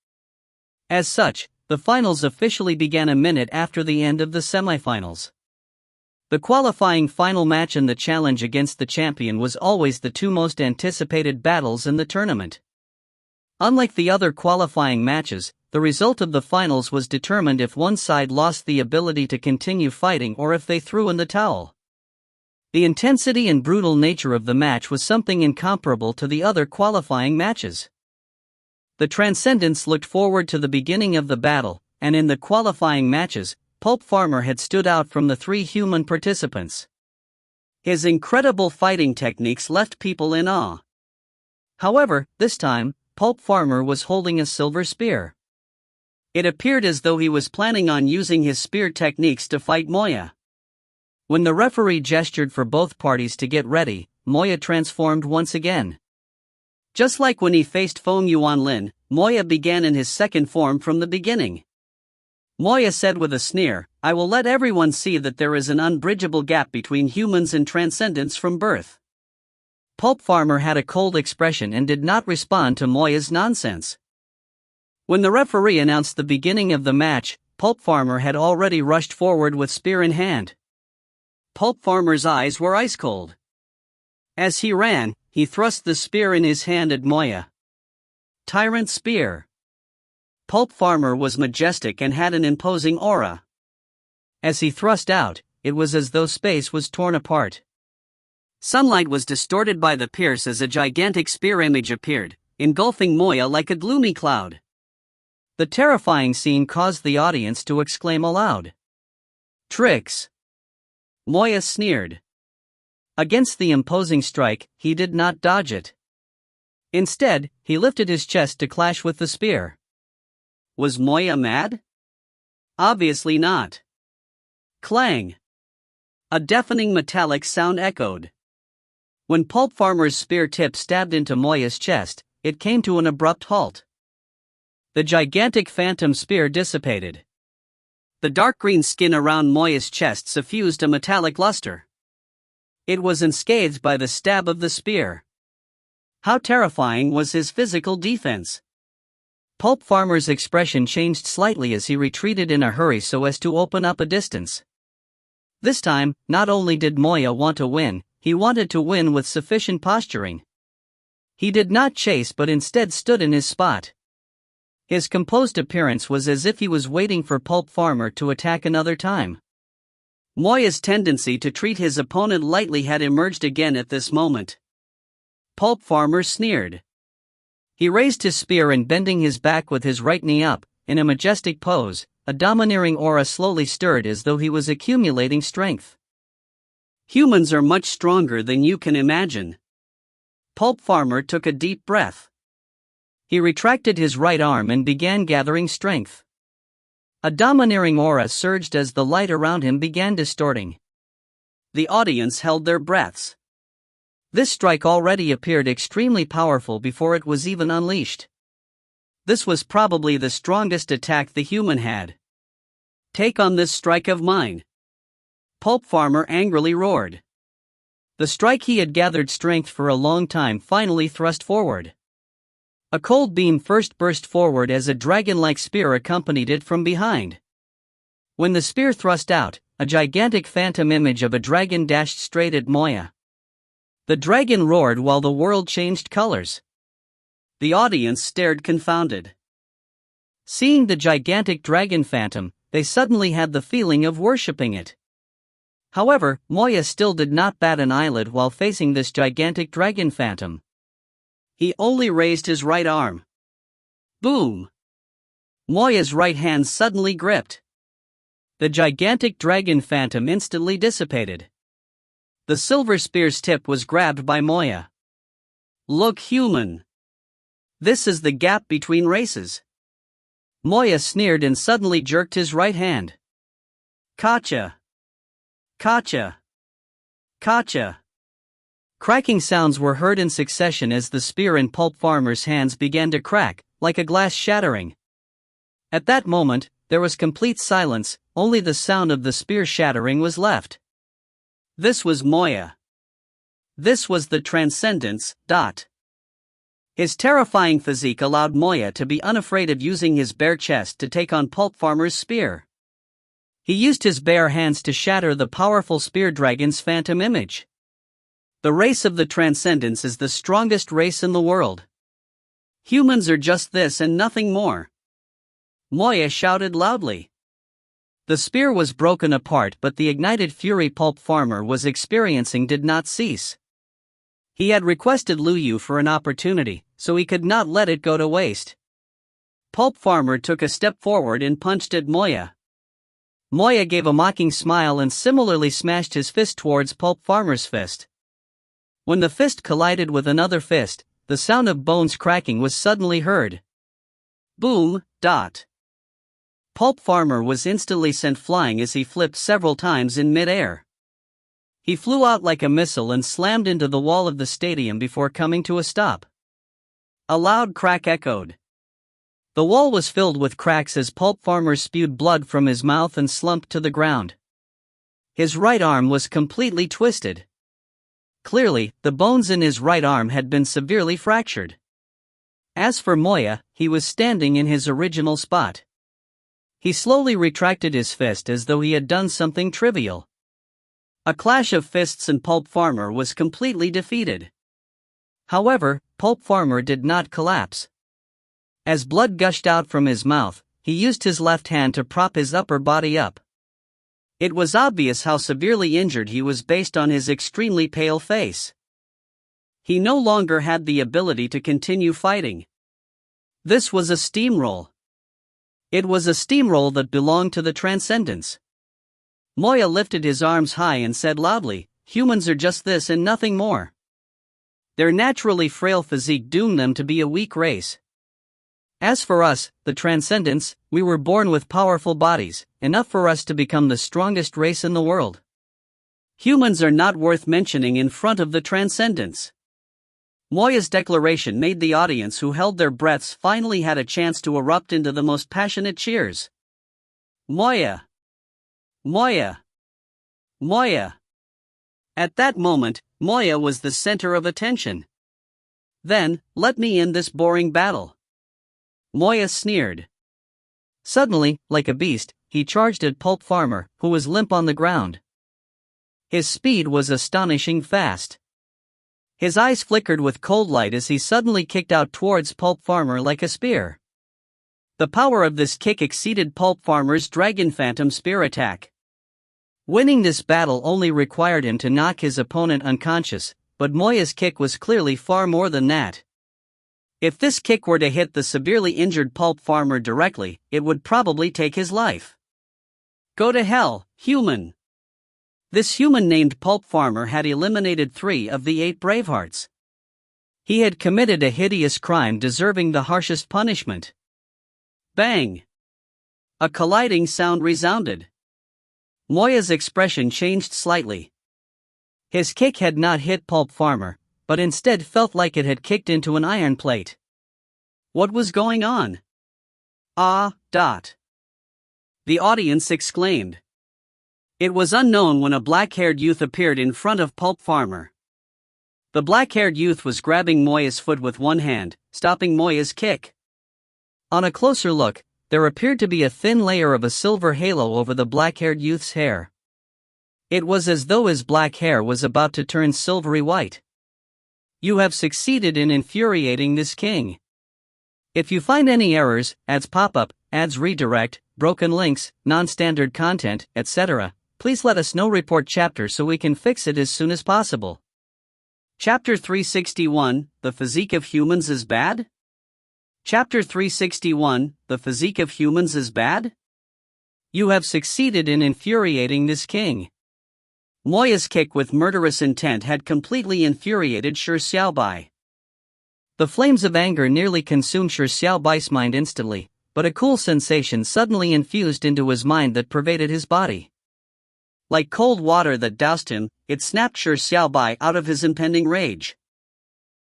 As such, the finals officially began a minute after the end of the semifinals. The qualifying final match and the challenge against the champion was always the two most anticipated battles in the tournament. Unlike the other qualifying matches, the result of the finals was determined if one side lost the ability to continue fighting or if they threw in the towel. The intensity and brutal nature of the match was something incomparable to the other qualifying matches. The Transcendents looked forward to the beginning of the battle, and in the qualifying matches, Pulp Farmer had stood out from the three human participants. His incredible fighting techniques left people in awe. However, this time, Pulp Farmer was holding a silver spear. It appeared as though he was planning on using his spear techniques to fight Moya. When the referee gestured for both parties to get ready, Moya transformed once again. Just like when he faced Feng Yuanlin, Moya began in his second form from the beginning. Moya said with a sneer, "I will let everyone see that there is an unbridgeable gap between humans and transcendents from birth." Pulp Farmer had a cold expression and did not respond to Moya's nonsense. When the referee announced the beginning of the match, Pulp Farmer had already rushed forward with spear in hand. Pulp Farmer's eyes were ice cold. As he ran, he thrust the spear in his hand at Moya. Tyrant Spear. Pulp Farmer was majestic and had an imposing aura. As he thrust out, it was as though space was torn apart. Sunlight was distorted by the pierce as a gigantic spear image appeared, engulfing Moya like a gloomy cloud. The terrifying scene caused the audience to exclaim aloud. "Tricks!" Moya sneered. Against the imposing strike, he did not dodge it. Instead, he lifted his chest to clash with the spear. Was Moya mad? Obviously not. Clang! A deafening metallic sound echoed. When Pulp Farmer's spear tip stabbed into Moya's chest, it came to an abrupt halt. The gigantic phantom spear dissipated. The dark green skin around Moya's chest suffused a metallic luster. It was unscathed by the stab of the spear. How terrifying was his physical defense? Pulp Farmer's expression changed slightly as he retreated in a hurry so as to open up a distance. This time, not only did Moya want to win, he wanted to win with sufficient posturing. He did not chase but instead stood in his spot. His composed appearance was as if he was waiting for Pulp Farmer to attack another time. Moya's tendency to treat his opponent lightly had emerged again at this moment. Pulp Farmer sneered. He raised his spear and bending his back with his right knee up, in a majestic pose, a domineering aura slowly stirred as though he was accumulating strength. Humans are much stronger than you can imagine. Pulp Farmer took a deep breath. He retracted his right arm and began gathering strength. A domineering aura surged as the light around him began distorting. The audience held their breaths. This strike already appeared extremely powerful before it was even unleashed. This was probably the strongest attack the human had. "Take on this strike of mine!" Pulp Farmer angrily roared. The strike he had gathered strength for a long time finally thrust forward. A cold beam first burst forward as a dragon-like spear accompanied it from behind. When the spear thrust out, a gigantic phantom image of a dragon dashed straight at Moya. The dragon roared while the world changed colors. The audience stared confounded. Seeing the gigantic dragon phantom, they suddenly had the feeling of worshipping it. However, Moya still did not bat an eyelid while facing this gigantic dragon phantom. He only raised his right arm. Boom! Moya's right hand suddenly gripped. The gigantic dragon phantom instantly dissipated. The silver spear's tip was grabbed by Moya. "Look human. This is the gap between races." Moya sneered and suddenly jerked his right hand. "Gotcha! Gotcha! Gotcha!" Cracking sounds were heard in succession as the spear in Pulp Farmer's hands began to crack, like a glass shattering. At that moment, there was complete silence, only the sound of the spear shattering was left. This was Moya. This was the Transcendence. His terrifying physique allowed Moya to be unafraid of using his bare chest to take on Pulp Farmer's spear. He used his bare hands to shatter the powerful spear dragon's phantom image. The race of the Transcendents is the strongest race in the world. Humans are just this and nothing more. Moya shouted loudly. The spear was broken apart, but the ignited fury Pulp Farmer was experiencing did not cease. He had requested Lu Yu for an opportunity, so he could not let it go to waste. Pulp Farmer took a step forward and punched at Moya. Moya gave a mocking smile and similarly smashed his fist towards Pulp Farmer's fist. When the fist collided with another fist, the sound of bones cracking was suddenly heard. Boom, dot. Pulp Farmer was instantly sent flying as he flipped several times in mid-air. He flew out like a missile and slammed into the wall of the stadium before coming to a stop. A loud crack echoed. The wall was filled with cracks as Pulp Farmer spewed blood from his mouth and slumped to the ground. His right arm was completely twisted. Clearly, the bones in his right arm had been severely fractured. As for Moya, he was standing in his original spot. He slowly retracted his fist as though he had done something trivial. A clash of fists and Pulp Farmer was completely defeated. However, Pulp Farmer did not collapse. As blood gushed out from his mouth, he used his left hand to prop his upper body up. It was obvious how severely injured he was based on his extremely pale face. He no longer had the ability to continue fighting. This was a steamroll. It was a steamroll that belonged to the Transcendence. Moya lifted his arms high and said loudly, "Humans are just this and nothing more. Their naturally frail physique doomed them to be a weak race. As for us, the Transcendents, we were born with powerful bodies, enough for us to become the strongest race in the world. Humans are not worth mentioning in front of the Transcendents." Moya's declaration made the audience who held their breaths finally had a chance to erupt into the most passionate cheers. Moya! Moya! Moya! At that moment, Moya was the center of attention. Then, let me end this boring battle. Moya sneered. Suddenly, like a beast, he charged at Pulp Farmer, who was limp on the ground. His speed was astonishing fast. His eyes flickered with cold light as he suddenly kicked out towards Pulp Farmer like a spear. The power of this kick exceeded Pulp Farmer's Dragon Phantom spear attack. Winning this battle only required him to knock his opponent unconscious, but Moya's kick was clearly far more than that. If this kick were to hit the severely injured Pulp Farmer directly, it would probably take his life. Go to hell, human! This human named Pulp Farmer had eliminated 3 of the 8 Bravehearts. He had committed a hideous crime deserving the harshest punishment. Bang! A colliding sound resounded. Moya's expression changed slightly. His kick had not hit Pulp Farmer, but instead felt like it had kicked into an iron plate. What was going on? The audience exclaimed. It was unknown when a black-haired youth appeared in front of Pulp Farmer. The black-haired youth was grabbing Moya's foot with one hand, stopping Moya's kick. On a closer look, there appeared to be a thin layer of a silver halo over the black-haired youth's hair. It was as though his black hair was about to turn silvery white. You have succeeded in infuriating this king. If you find any errors, ads pop-up, ads redirect, broken links, non-standard content, etc., please let us know. Report chapter so we can fix it as soon as possible. Chapter 361, The Physique of Humans is Bad? Chapter 361, The Physique of Humans is Bad? You have succeeded in infuriating this king. Moya's kick with murderous intent had completely infuriated Shi Xiaobai. The flames of anger nearly consumed Shi Xiaobai's mind instantly, but a cool sensation suddenly infused into his mind that pervaded his body. Like cold water that doused him, it snapped Shi Xiaobai out of his impending rage.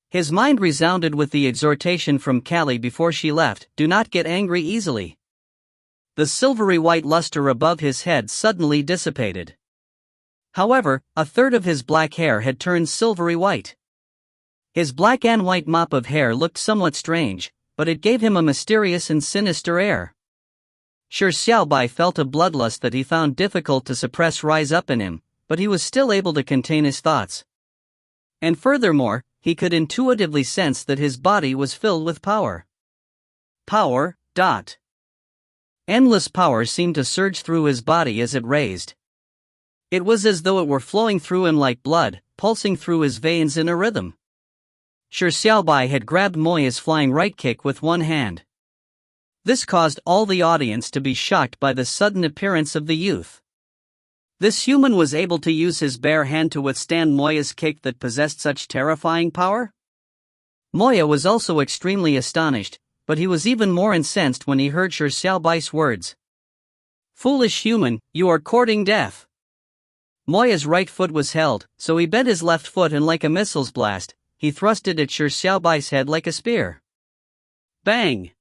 His mind resounded with the exhortation from Callie before she left, "Do not get angry easily." The silvery white luster above his head suddenly dissipated. However, a third of his black hair had turned silvery white. His black and white mop of hair looked somewhat strange, but it gave him a mysterious and sinister air. Shi Xiaobai felt a bloodlust that he found difficult to suppress rise up in him, but he was still able to contain his thoughts. And furthermore, he could intuitively sense that his body was filled with power. Power. Endless power seemed to surge through his body as it raised. It was as though it were flowing through him like blood, pulsing through his veins in a rhythm. Shi Xiaobai had grabbed Moya's flying right kick with one hand. This caused all the audience to be shocked by the sudden appearance of the youth. This human was able to use his bare hand to withstand Moya's kick that possessed such terrifying power? Moya was also extremely astonished, but he was even more incensed when he heard Shi Xiaobai's words. Foolish human, you are courting death. Moya's right foot was held, so he bent his left foot and like a missile's blast, he thrust it at Shi Xiaobai's head like a spear. Bang!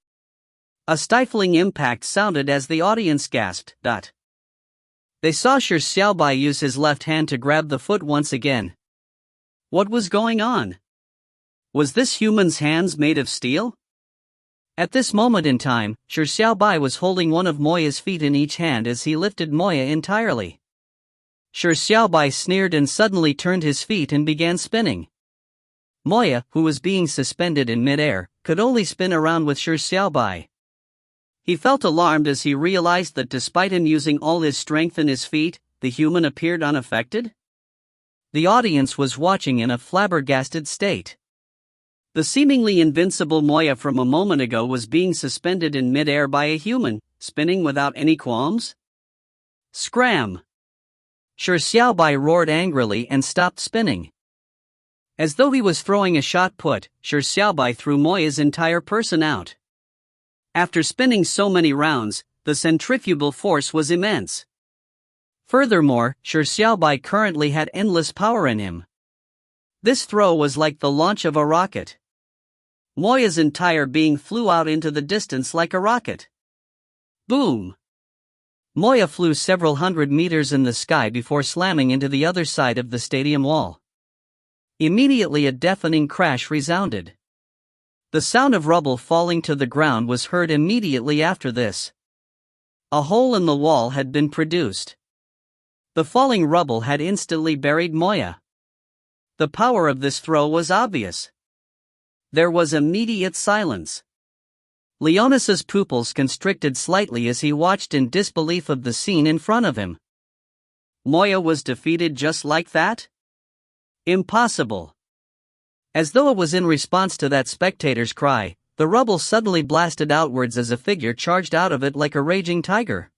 A stifling impact sounded as the audience gasped. They saw Shi Xiaobai use his left hand to grab the foot once again. What was going on? Was this human's hands made of steel? At this moment in time, Shi Xiaobai was holding one of Moya's feet in each hand as he lifted Moya entirely. Shi Xiaobai sneered and suddenly turned his feet and began spinning. Moya, who was being suspended in midair, could only spin around with Shi Xiaobai. He felt alarmed as he realized that despite him using all his strength in his feet, the human appeared unaffected. The audience was watching in a flabbergasted state. The seemingly invincible Moya from a moment ago was being suspended in midair by a human, spinning without any qualms? Scram! Shi Xiaobai roared angrily and stopped spinning. As though he was throwing a shot put, Shi Xiaobai threw Moya's entire person out. After spinning so many rounds, the centrifugal force was immense. Furthermore, Shi Xiaobai currently had endless power in him. This throw was like the launch of a rocket. Moya's entire being flew out into the distance like a rocket. Boom! Moya flew several hundred meters in the sky before slamming into the other side of the stadium wall. Immediately a deafening crash resounded. The sound of rubble falling to the ground was heard immediately after this. A hole in the wall had been produced. The falling rubble had instantly buried Moya. The power of this throw was obvious. There was immediate silence. Leonas's pupils constricted slightly as he watched in disbelief of the scene in front of him. Moya was defeated just like that? Impossible. As though it was in response to that spectator's cry, the rubble suddenly blasted outwards as a figure charged out of it like a raging tiger.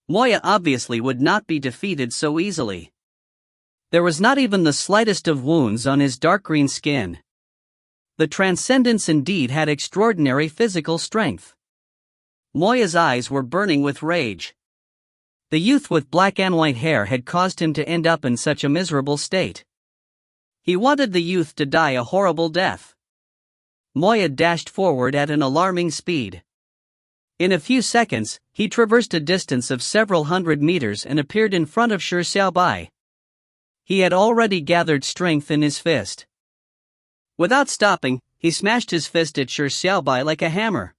Moya obviously would not be defeated so easily. There was not even the slightest of wounds on his dark green skin. The Transcendence indeed had extraordinary physical strength. Moya's eyes were burning with rage. The youth with black and white hair had caused him to end up in such a miserable state. He wanted the youth to die a horrible death. Moya dashed forward at an alarming speed. In a few seconds, he traversed a distance of several hundred meters and appeared in front of Shi Xiaobai. He had already gathered strength in his fist. Without stopping, he smashed his fist at Shi Xiaobai like a hammer.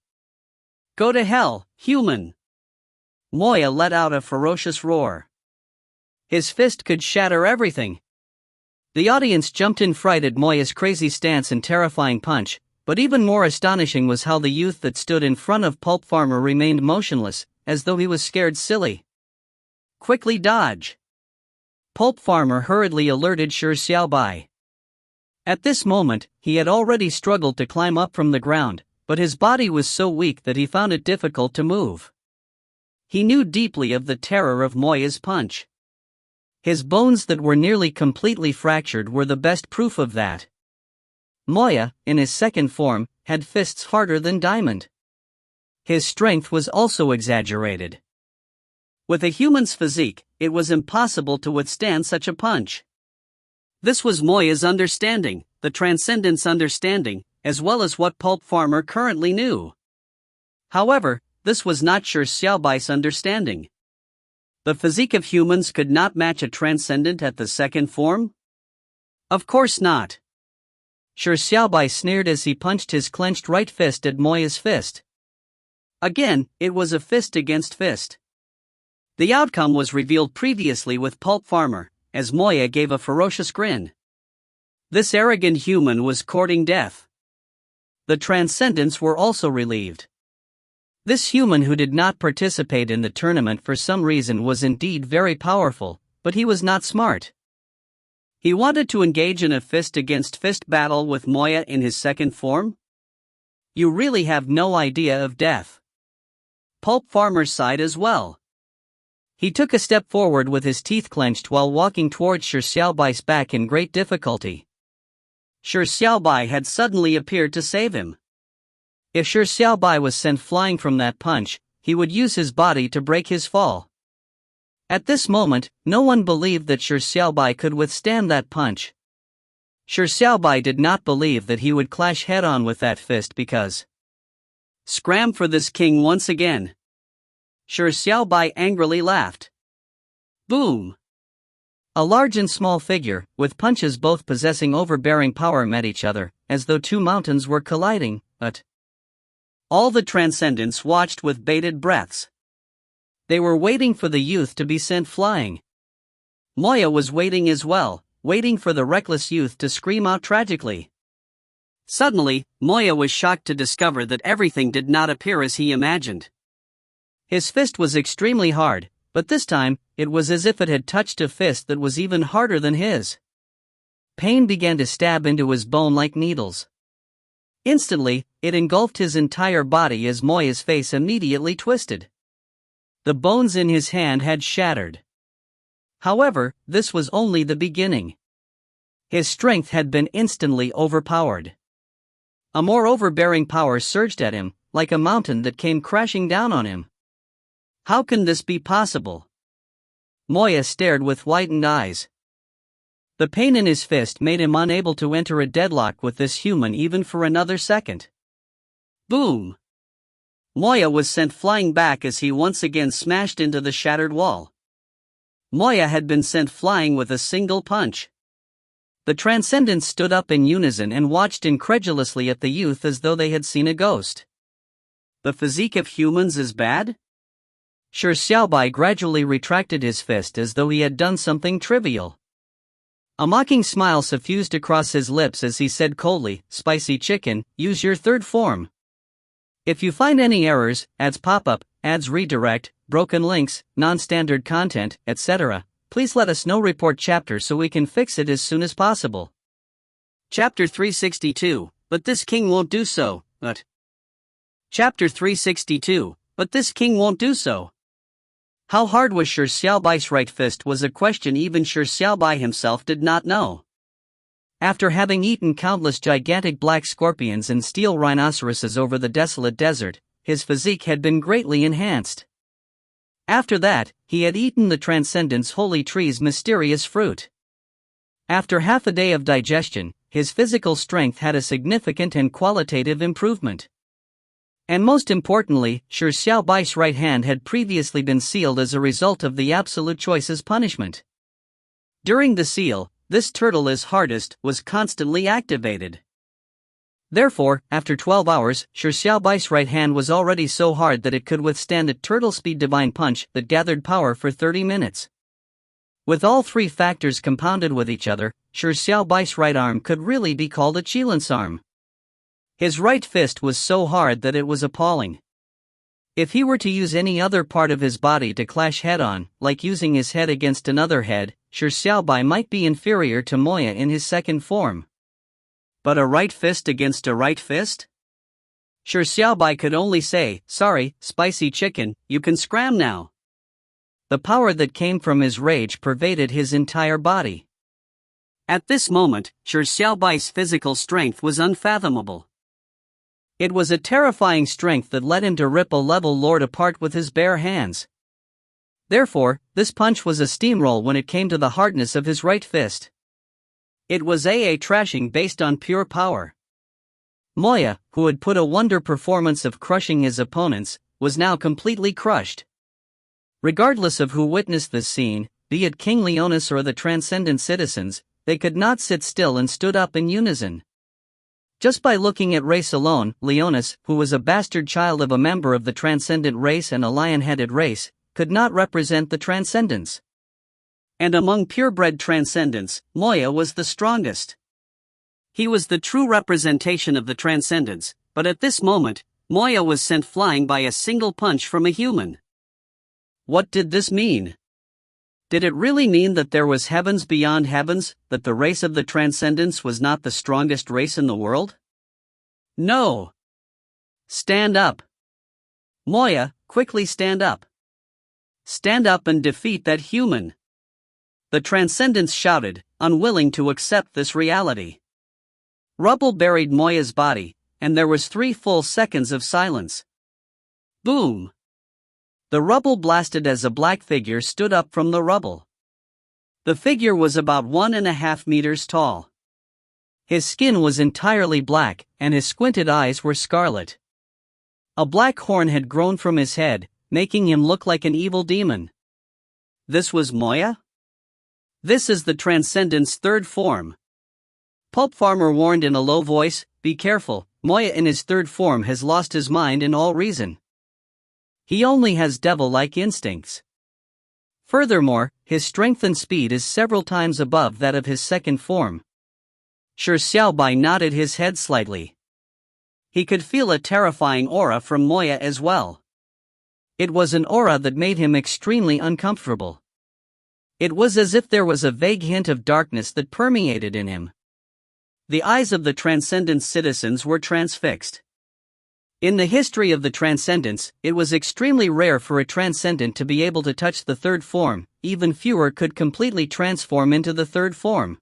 Go to hell, human! Moya let out a ferocious roar. His fist could shatter everything. The audience jumped in fright at Moya's crazy stance and terrifying punch, but even more astonishing was how the youth that stood in front of Pulp Farmer remained motionless, as though he was scared silly. Quickly dodge! Pulp Farmer hurriedly alerted Shi Xiaobai. At this moment, he had already struggled to climb up from the ground, but his body was so weak that he found it difficult to move. He knew deeply of the terror of Moya's punch. His bones that were nearly completely fractured were the best proof of that. Moya, in his second form, had fists harder than diamond. His strength was also exaggerated. With a human's physique, it was impossible to withstand such a punch. This was Moya's understanding, the Transcendence understanding, as well as what Pulp Farmer currently knew. However, this was not Shi Xiaobai's understanding. The physique of humans could not match a Transcendent at the second form? Of course not. Shi Xiaobai sneered as he punched his clenched right fist at Moya's fist. Again, it was a fist against fist. The outcome was revealed previously with Pulp Farmer, as Moya gave a ferocious grin. This arrogant human was courting death. The Transcendents were also relieved. This human who did not participate in the tournament for some reason was indeed very powerful, but he was not smart. He wanted to engage in a fist-against-fist battle with Moya in his second form? You really have no idea of death. Pulp Farmer sighed as well. He took a step forward with his teeth clenched while walking towards Shi Xiaobai's back in great difficulty. Shi Xiaobai had suddenly appeared to save him. If Shi Xiaobai was sent flying from that punch, he would use his body to break his fall. At this moment, no one believed that Shi Xiaobai could withstand that punch. Shi Xiaobai did not believe that he would clash head-on with that fist because scram for this king once again. Shi Xiaobai angrily laughed. Boom! A large and small figure, with punches both possessing overbearing power, met each other, as though two mountains were colliding, but all the Transcendents watched with bated breaths. They were waiting for the youth to be sent flying. Moya was waiting as well, waiting for the reckless youth to scream out tragically. Suddenly, Moya was shocked to discover that everything did not appear as he imagined. His fist was extremely hard, but this time, it was as if it had touched a fist that was even harder than his. Pain began to stab into his bone like needles. Instantly, it engulfed his entire body as Moya's face immediately twisted. The bones in his hand had shattered. However, this was only the beginning. His strength had been instantly overpowered. A more overbearing power surged at him, like a mountain that came crashing down on him. How can this be possible? Moya stared with widened eyes. The pain in his fist made him unable to enter a deadlock with this human even for another second. Boom! Moya was sent flying back as he once again smashed into the shattered wall. Moya had been sent flying with a single punch. The Transcendents stood up in unison and watched incredulously at the youth as though they had seen a ghost. The physique of humans is bad? Shi Xiaobai gradually retracted his fist as though he had done something trivial. A mocking smile suffused across his lips as he said coldly, "Spicy chicken, use your third form. If you find any errors, ads pop up, ads redirect, broken links, non-standard content, etc., please let us know. Report chapter so we can fix it as soon as possible." Chapter 362, but this king won't do so, but. Chapter 362, but this king won't do so. How hard was Shi Xiaobai's right fist was a question even Shi Xiaobai himself did not know. After having eaten countless gigantic black scorpions and steel rhinoceroses over the desolate desert, his physique had been greatly enhanced. After that, he had eaten the Transcendent's holy tree's mysterious fruit. After half a day of digestion, his physical strength had a significant and qualitative improvement. And most importantly, Shi Xiaobai's right hand had previously been sealed as a result of the Absolute Choice's punishment. During the seal, this turtle is hardest was constantly activated. Therefore, after 12 hours, Shi Xiaobai's right hand was already so hard that it could withstand a turtle-speed divine punch that gathered power for 30 minutes. With all three factors compounded with each other, Shi Xiaobai's right arm could really be called a Qilin's arm. His right fist was so hard that it was appalling. If he were to use any other part of his body to clash head-on, like using his head against another head, Shi Xiaobai might be inferior to Moya in his second form. But a right fist against a right fist? Shi Xiaobai could only say, "Sorry, spicy chicken, you can scram now." The power that came from his rage pervaded his entire body. At this moment, Shi Xiaobai's physical strength was unfathomable. It was a terrifying strength that led him to rip a level lord apart with his bare hands. Therefore, this punch was a steamroll when it came to the hardness of his right fist. It was a trashing based on pure power. Moya, who had put a wonder performance of crushing his opponents, was now completely crushed. Regardless of who witnessed this scene, be it King Leonis or the Transcendent citizens, they could not sit still and stood up in unison. Just by looking at race alone, Leonis, who was a bastard child of a member of the Transcendent race and a lion-headed race, could not represent the Transcendents. And among purebred Transcendents, Moya was the strongest. He was the true representation of the transcendence, but at this moment, Moya was sent flying by a single punch from a human. What did this mean? Did it really mean that there was heavens beyond heavens, that the race of the transcendence was not the strongest race in the world? No. Stand up. Moya, quickly stand up. Stand up and defeat that human. The transcendence shouted, unwilling to accept this reality. Rubble buried Moya's body, and there was 3 full seconds of silence. Boom! The rubble blasted as a black figure stood up from the rubble. The figure was about 1.5 meters tall. His skin was entirely black, and his squinted eyes were scarlet. A black horn had grown from his head, making him look like an evil demon. This was Moya? This is the Transcendent's third form. Pulp Farmer warned in a low voice, "Be careful, Moya in his third form has lost his mind and all reason. He only has devil-like instincts. Furthermore, his strength and speed is several times above that of his second form." Shi Xiaobai nodded his head slightly. He could feel a terrifying aura from Moya as well. It was an aura that made him extremely uncomfortable. It was as if there was a vague hint of darkness that permeated in him. The eyes of the Transcendence citizens were transfixed. In the history of the Transcendence, it was extremely rare for a Transcendent to be able to touch the third form, even fewer could completely transform into the third form.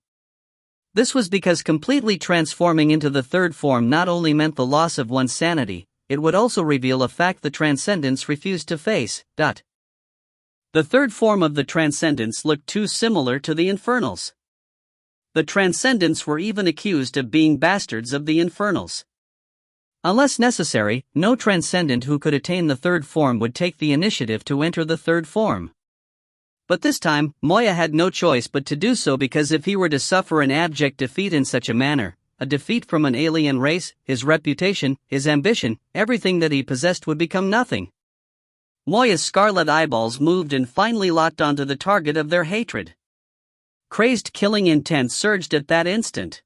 This was because completely transforming into the third form not only meant the loss of one's sanity, it would also reveal a fact the Transcendence refused to face. The third form of the Transcendence looked too similar to the Infernals. The Transcendents were even accused of being bastards of the Infernals. Unless necessary, no Transcendent who could attain the third form would take the initiative to enter the third form. But this time, Moya had no choice but to do so, because if he were to suffer an abject defeat in such a manner, a defeat from an alien race, his reputation, his ambition, everything that he possessed would become nothing. Moya's scarlet eyeballs moved and finally locked onto the target of their hatred. Crazed killing intent surged at that instant.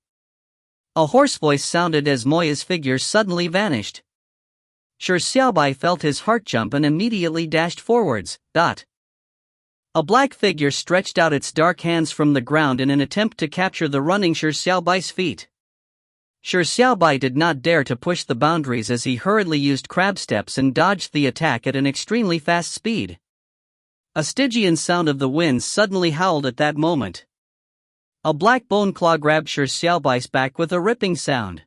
A hoarse voice sounded as Moya's figure suddenly vanished. Shi Xiaobai felt his heart jump and immediately dashed forwards. A black figure stretched out its dark hands from the ground in an attempt to capture the running Shi Xiaobai's feet. Shi Xiaobai did not dare to push the boundaries as he hurriedly used crab steps and dodged the attack at an extremely fast speed. A Stygian sound of the wind suddenly howled at that moment. A black bone claw grabbed Shi Xiaobai's back with a ripping sound.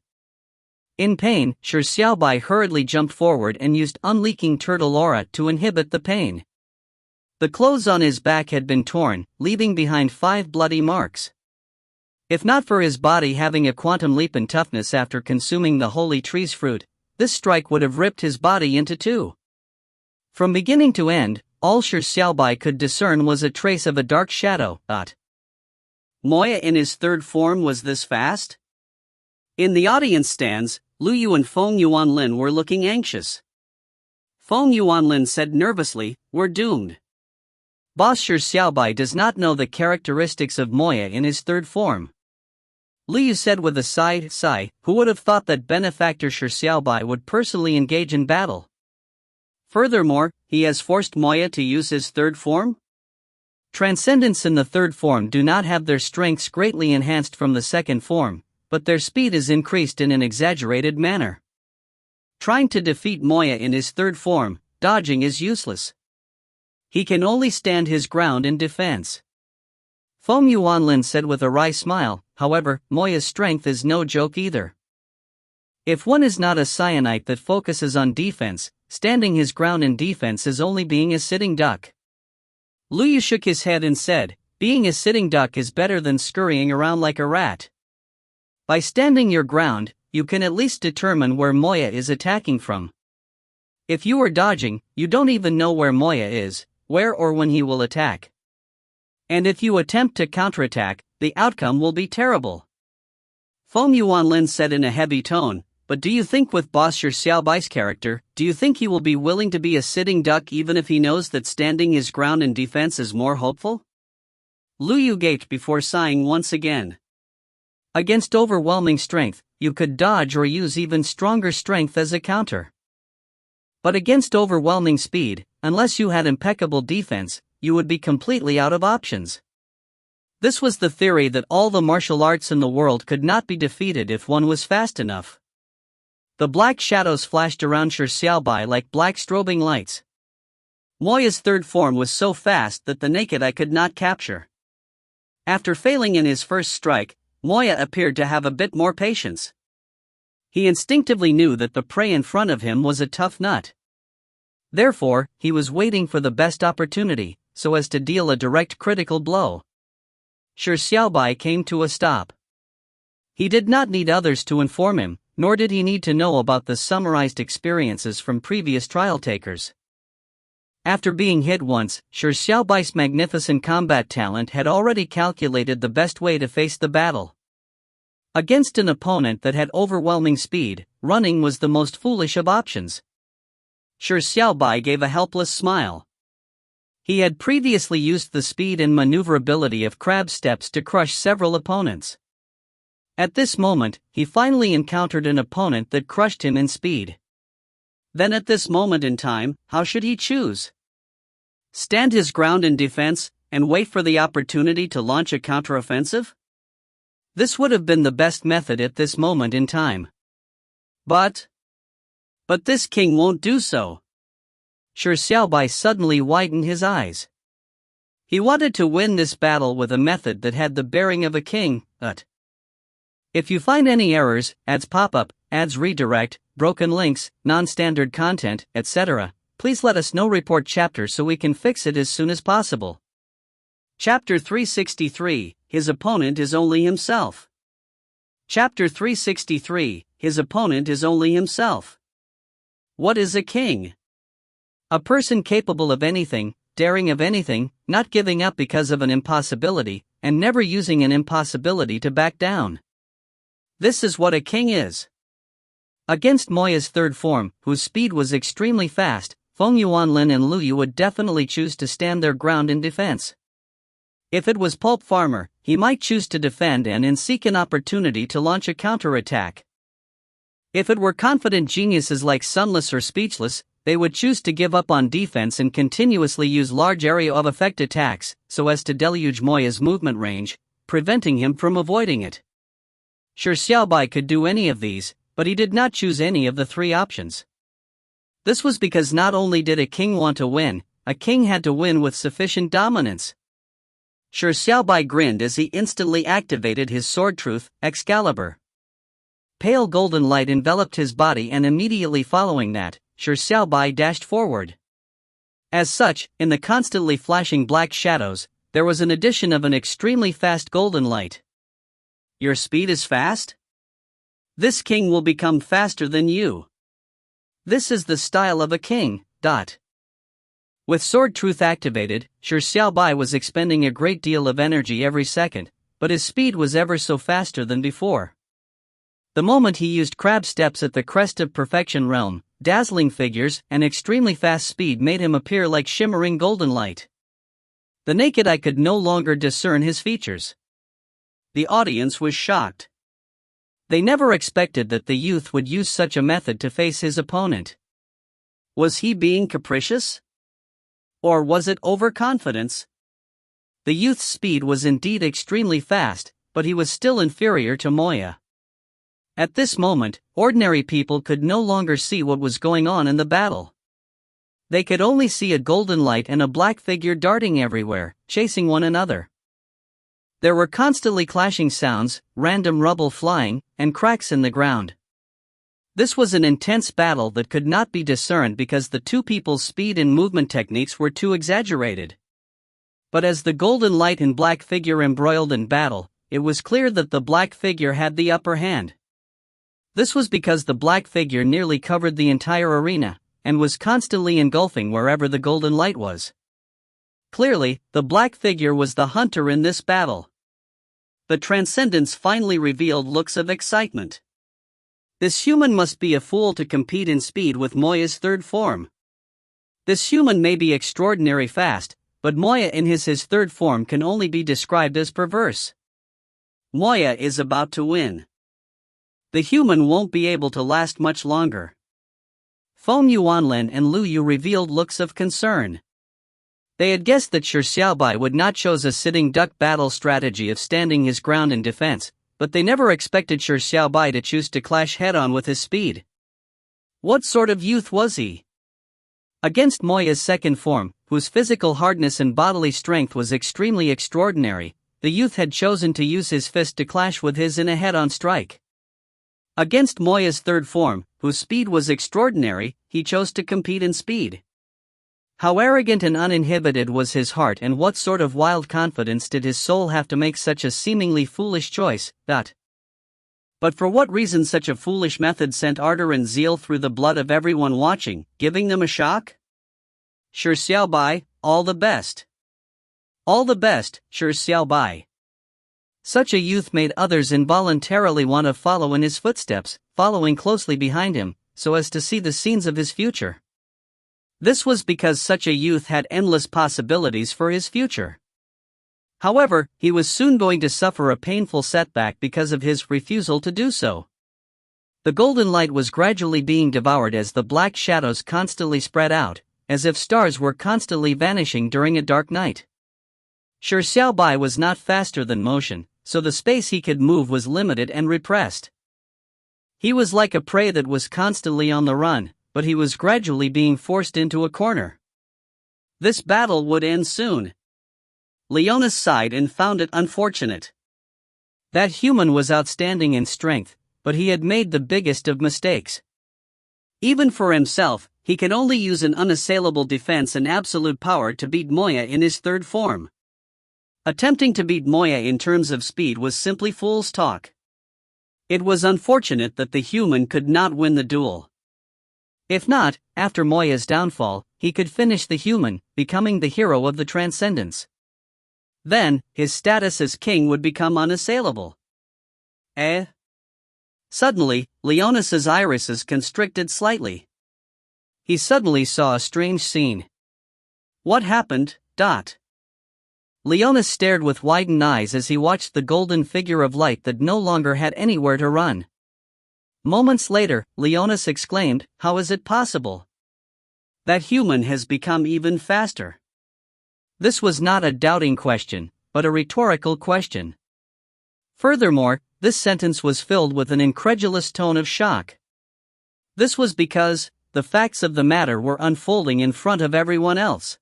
In pain, Shi Xiaobai hurriedly jumped forward and used Unleaking Turtle Aura to inhibit the pain. The clothes on his back had been torn, leaving behind 5 bloody marks. If not for his body having a quantum leap in toughness after consuming the holy tree's fruit, this strike would have ripped his body into 2. From beginning to end, all Shi Xiaobai could discern was a trace of a dark shadow. Moya in his third form was this fast? In the audience stands, Lu Yu and Feng Yuanlin were looking anxious. Feng Yuanlin said nervously, "We're doomed. Boss Shi Xiaobai does not know the characteristics of Moya in his third form." Lu Yu said with a sigh, who would have thought that benefactor Shi Xiaobai would personally engage in battle? Furthermore, he has forced Moya to use his third form? Transcendents in the third form do not have their strengths greatly enhanced from the second form, but their speed is increased in an exaggerated manner. Trying to defeat Moya in his third form, dodging is useless. He can only stand his ground in defense. Feng Yuanlin said with a wry smile, however, Moya's strength is no joke either. If one is not a cyanite that focuses on defense, standing his ground in defense is only being a sitting duck. Lu Yu shook his head and said, "Being a sitting duck is better than scurrying around like a rat. By standing your ground, you can at least determine where Moya is attacking from. If you are dodging, you don't even know where Moya is, where or when he will attack. And if you attempt to counterattack, the outcome will be terrible." Feng Yuanlin said in a heavy tone, "But do you think with Boss Shi Xiaobai's character, do you think he will be willing to be a sitting duck even if he knows that standing his ground in defense is more hopeful?" Lu Yu gaped before sighing once again. Against overwhelming strength, you could dodge or use even stronger strength as a counter. But against overwhelming speed, unless you had impeccable defense, you would be completely out of options. This was the theory that all the martial arts in the world could not be defeated if one was fast enough. The black shadows flashed around Shi Xiaobai like black strobing lights. Moya's third form was so fast that the naked eye could not capture. After failing in his first strike, Moya appeared to have a bit more patience. He instinctively knew that the prey in front of him was a tough nut. Therefore, he was waiting for the best opportunity, so as to deal a direct critical blow. Shi Xiaobai came to a stop. He did not need others to inform him, nor did he need to know about the summarized experiences from previous trial takers. After being hit once, Shi Xiaobai's magnificent combat talent had already calculated the best way to face the battle. Against an opponent that had overwhelming speed, running was the most foolish of options. Shi Xiaobai gave a helpless smile. He had previously used the speed and maneuverability of crab steps to crush several opponents. At this moment, he finally encountered an opponent that crushed him in speed. Then at this moment in time, how should he choose? Stand his ground in defense, and wait for the opportunity to launch a counteroffensive? This would have been the best method at this moment in time. But this king won't do so. Shi Xiaobai suddenly widened his eyes. He wanted to win this battle with a method that had the bearing of a king, but if you find any errors, ads pop up, ads redirect, broken links, non-standard content, etc., please let us know. Report chapter so we can fix it as soon as possible. Chapter 363, His opponent is only himself. Chapter 363, His opponent is only himself. What is a king? A person capable of anything, daring of anything, not giving up because of an impossibility, and never using an impossibility to back down. This is what a king is. Against Moya's third form, whose speed was extremely fast, Feng Yuanlin and Lu Yu would definitely choose to stand their ground in defense. If it was Pulp Farmer, he might choose to defend and seek an opportunity to launch a counterattack. If it were confident geniuses like Sunless or Speechless, they would choose to give up on defense and continuously use large area of effect attacks, so as to deluge Moya's movement range, preventing him from avoiding it. Shi Xiaobai could do any of these, but he did not choose any of the three options. This was because not only did a king want to win, a king had to win with sufficient dominance. Shi Xiaobai grinned as he instantly activated his sword truth, Excalibur. Pale golden light enveloped his body, and immediately following that, Shi Xiaobai dashed forward. As such, in the constantly flashing black shadows, there was an addition of an extremely fast golden light. Your speed is fast? This king will become faster than you. This is the style of a king. With sword truth activated, Shi Xiaobai was expending a great deal of energy every second, but his speed was ever so faster than before. The moment he used crab steps at the crest of perfection realm, dazzling figures and extremely fast speed made him appear like shimmering golden light. The naked eye could no longer discern his features. The audience was shocked. They never expected that the youth would use such a method to face his opponent. Was he being capricious? Or was it overconfidence? The youth's speed was indeed extremely fast, but he was still inferior to Moya. At this moment, ordinary people could no longer see what was going on in the battle. They could only see a golden light and a black figure darting everywhere, chasing one another. There were constantly clashing sounds, random rubble flying, and cracks in the ground. This was an intense battle that could not be discerned because the two people's speed and movement techniques were too exaggerated. But as the golden light and black figure embroiled in battle, it was clear that the black figure had the upper hand. This was because the black figure nearly covered the entire arena, and was constantly engulfing wherever the golden light was. Clearly, the black figure was the hunter in this battle. The transcendence finally revealed looks of excitement. This human must be a fool to compete in speed with Moya's third form. This human may be extraordinary fast, but Moya in his third form can only be described as perverse. Moya is about to win. The human won't be able to last much longer. Feng Yuanlin and Lu Yu revealed looks of concern. They had guessed that Shi Xiaobai would not choose a sitting duck battle strategy of standing his ground in defense, but they never expected Shi Xiaobai to choose to clash head-on with his speed. What sort of youth was he? Against Moya's second form, whose physical hardness and bodily strength was extremely extraordinary, the youth had chosen to use his fist to clash with his in a head-on strike. Against Moya's third form, whose speed was extraordinary, he chose to compete in speed. How arrogant and uninhibited was his heart, and what sort of wild confidence did his soul have to make such a seemingly foolish choice? But for what reason such a foolish method sent ardor and zeal through the blood of everyone watching, giving them a shock? Shi Xiaobai, all the best. All the best, Shi Xiaobai. Such a youth made others involuntarily want to follow in his footsteps, following closely behind him, so as to see the scenes of his future. This was because such a youth had endless possibilities for his future. However, he was soon going to suffer a painful setback because of his refusal to do so. The golden light was gradually being devoured as the black shadows constantly spread out, as if stars were constantly vanishing during a dark night. Shi Xiaobai was not faster than motion, so the space he could move was limited and repressed. He was like a prey that was constantly on the run, but he was gradually being forced into a corner. This battle would end soon. Leonis sighed and found it unfortunate. That human was outstanding in strength, but he had made the biggest of mistakes. Even for himself, he could only use an unassailable defense and absolute power to beat Moya in his third form. Attempting to beat Moya in terms of speed was simply fool's talk. It was unfortunate that the human could not win the duel. If not, after Moya's downfall, he could finish the human, becoming the hero of the transcendence. Then, his status as king would become unassailable. Suddenly, Leonis's irises constricted slightly. He suddenly saw a strange scene. What happened? Leonis stared with widened eyes as he watched the golden figure of light that no longer had anywhere to run. Moments later, Leonis exclaimed, "How is it possible? That human has become even faster." This was not a doubting question, but a rhetorical question. Furthermore, this sentence was filled with an incredulous tone of shock. This was because the facts of the matter were unfolding in front of everyone else.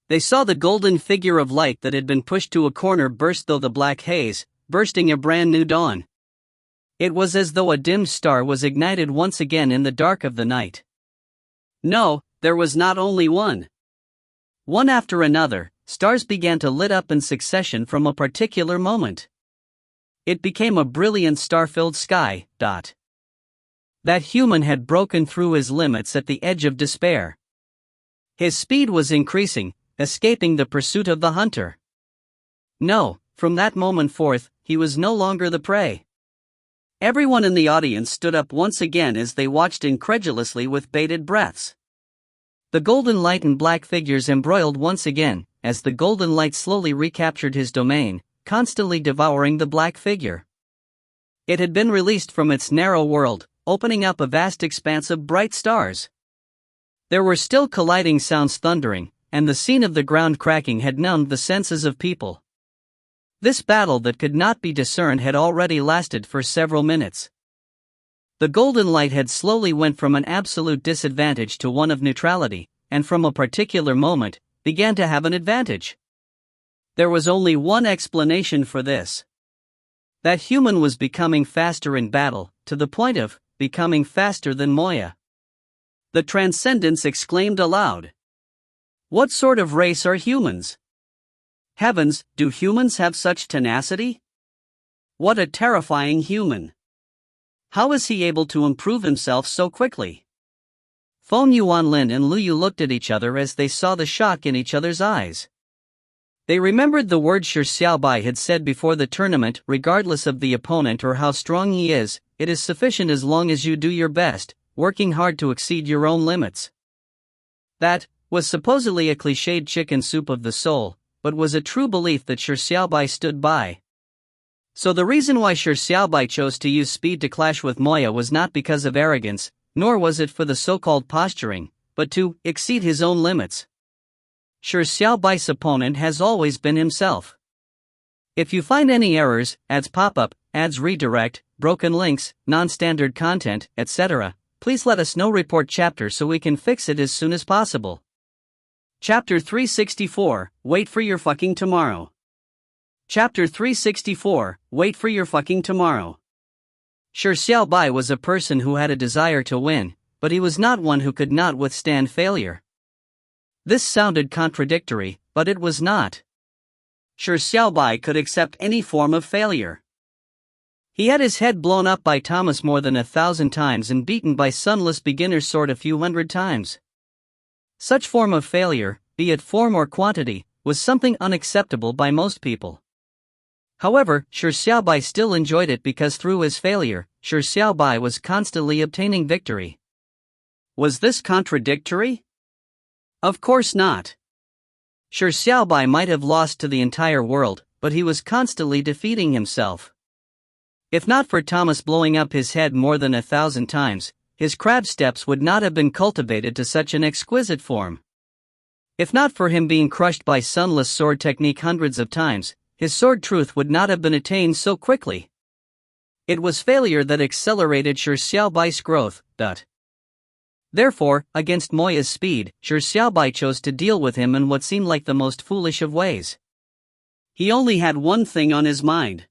They saw the golden figure of light that had been pushed to a corner burst through the black haze, bursting a brand new dawn. It was as though a dimmed star was ignited once again in the dark of the night. No, there was not only one. One after another, stars began to lit up in succession from a particular moment. It became a brilliant star-filled sky. That human had broken through his limits at the edge of despair. His speed was increasing, escaping the pursuit of the hunter. No, from that moment forth, he was no longer the prey. Everyone in the audience stood up once again as they watched incredulously with bated breaths. The golden light and black figures embroiled once again, as the golden light slowly recaptured his domain, constantly devouring the black figure. It had been released from its narrow world, opening up a vast expanse of bright stars. There were still colliding sounds thundering, and the scene of the ground cracking had numbed the senses of people. This battle that could not be discerned had already lasted for several minutes. The golden light had slowly went from an absolute disadvantage to one of neutrality, and from a particular moment, began to have an advantage. There was only one explanation for this. That human was becoming faster in battle, to the point of becoming faster than Moya. The Transcendents exclaimed aloud. What sort of race are humans? Heavens, do humans have such tenacity? What a terrifying human. How is he able to improve himself so quickly? Feng Yuanlin and Lu Yu looked at each other as they saw the shock in each other's eyes. They remembered the words Shi Xiaobai had said before the tournament, regardless of the opponent or how strong he is, it is sufficient as long as you do your best, working hard to exceed your own limits. That was supposedly a cliched chicken soup of the soul, but was a true belief that Shi Xiaobai stood by. So the reason why Shi Xiaobai chose to use speed to clash with Moya was not because of arrogance, nor was it for the so-called posturing, but to exceed his own limits. Shi Xiaobai's opponent has always been himself. If you find any errors, ads pop-up, ads redirect, broken links, non-standard content, etc., please let us know. Report chapter so we can fix it as soon as possible. Chapter 364, Wait for your fucking tomorrow. Chapter 364, Wait for your fucking tomorrow. Shi Xiaobai was a person who had a desire to win, but he was not one who could not withstand failure. This sounded contradictory, but it was not. Shi Xiaobai could accept any form of failure. He had his head blown up by Thomas more than 1,000 times and beaten by Sunless Beginner's sword a few hundred times. Such form of failure, be it form or quantity, was something unacceptable by most people. However, Shi Xiaobai still enjoyed it because through his failure, Shi Xiaobai was constantly obtaining victory. Was this contradictory? Of course not. Shi Xiaobai might have lost to the entire world, but he was constantly defeating himself. If not for Thomas blowing up his head more than 1,000 times, his crab steps would not have been cultivated to such an exquisite form. If not for him being crushed by Sunless sword technique hundreds of times, his sword truth would not have been attained so quickly. It was failure that accelerated Shi Xiaobai's growth. Therefore, against Moya's speed, Shi Xiaobai chose to deal with him in what seemed like the most foolish of ways. He only had one thing on his mind: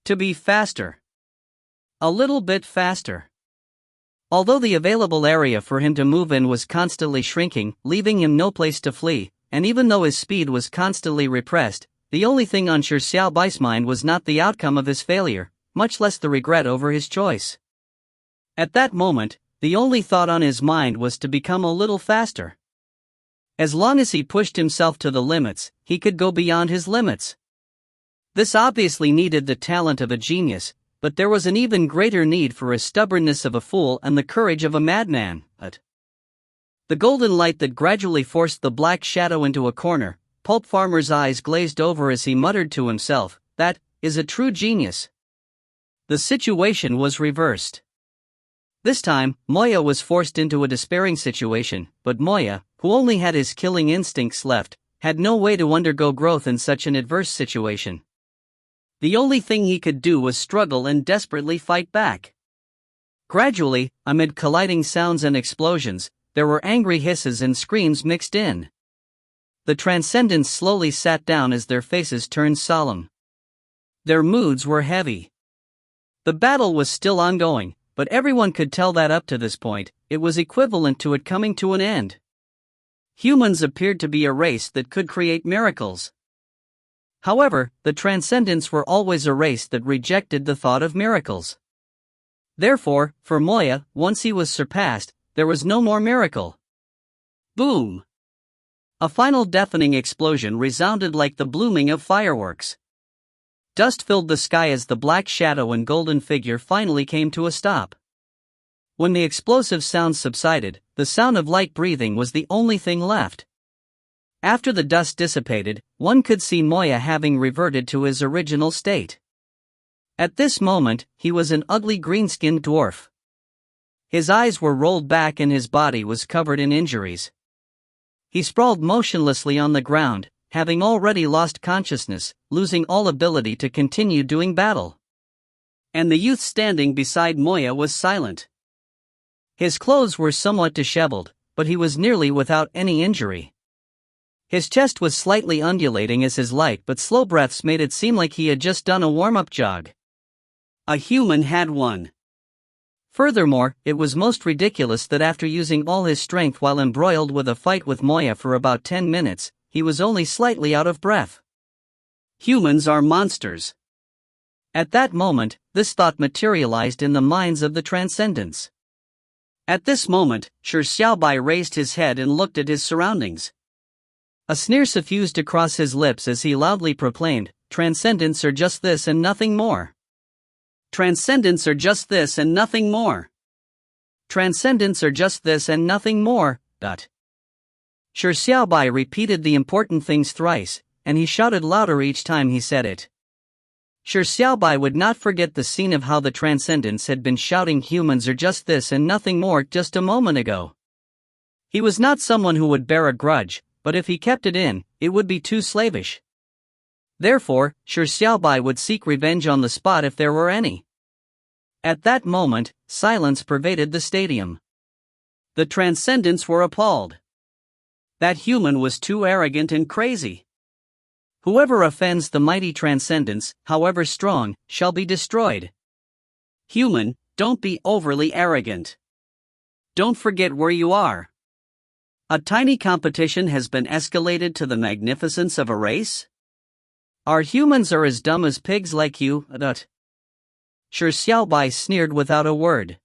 to be faster. A little bit faster. Although the available area for him to move in was constantly shrinking, leaving him no place to flee, and even though his speed was constantly repressed, the only thing on Shi Xiaobai's mind was not the outcome of his failure, much less the regret over his choice. At that moment, the only thought on his mind was to become a little faster. As long as he pushed himself to the limits, he could go beyond his limits. This obviously needed the talent of a genius, but there was an even greater need for a stubbornness of a fool and the courage of a madman. The golden light that gradually forced the black shadow into a corner, Pulp Farmer's eyes glazed over as he muttered to himself, "That is a true genius." The situation was reversed. This time, Moya was forced into a despairing situation, but Moya, who only had his killing instincts left, had no way to undergo growth in such an adverse situation. The only thing he could do was struggle and desperately fight back. Gradually, amid colliding sounds and explosions, there were angry hisses and screams mixed in. The Transcendents slowly sat down as their faces turned solemn. Their moods were heavy. The battle was still ongoing, but everyone could tell that up to this point, it was equivalent to it coming to an end. Humans appeared to be a race that could create miracles. However, the Transcendents were always a race that rejected the thought of miracles. Therefore, for Moya, once he was surpassed, there was no more miracle. Boom! A final deafening explosion resounded like the blooming of fireworks. Dust filled the sky as the black shadow and golden figure finally came to a stop. When the explosive sound subsided, the sound of light breathing was the only thing left. After the dust dissipated, one could see Moya having reverted to his original state. At this moment, he was an ugly green-skinned dwarf. His eyes were rolled back and his body was covered in injuries. He sprawled motionlessly on the ground, having already lost consciousness, losing all ability to continue doing battle. And the youth standing beside Moya was silent. His clothes were somewhat disheveled, but he was nearly without any injury. His chest was slightly undulating as his light but slow breaths made it seem like he had just done a warm-up jog. A human had won. Furthermore, it was most ridiculous that after using all his strength while embroiled with a fight with Moya for about 10 minutes, he was only slightly out of breath. Humans are monsters. At that moment, this thought materialized in the minds of the Transcendents. At this moment, Shi Xiaobai raised his head and looked at his surroundings. A sneer suffused across his lips as he loudly proclaimed, "Transcendents are just this and nothing more. Transcendents are just this and nothing more. Transcendents are just this and nothing more." Shi Xiaobai repeated the important things thrice, and he shouted louder each time he said it. Shi Xiaobai would not forget the scene of how the Transcendents had been shouting humans are just this and nothing more just a moment ago. He was not someone who would bear a grudge, but if he kept it in, it would be too slavish. Therefore, Shi Xiaobai would seek revenge on the spot if there were any. At that moment, silence pervaded the stadium. The Transcendents were appalled. That human was too arrogant and crazy. Whoever offends the mighty Transcendents, however strong, shall be destroyed. Human, don't be overly arrogant. Don't forget where you are. A tiny competition has been escalated to the magnificence of a race? Our humans are as dumb as pigs like you, Shi Xiaobai sneered without a word.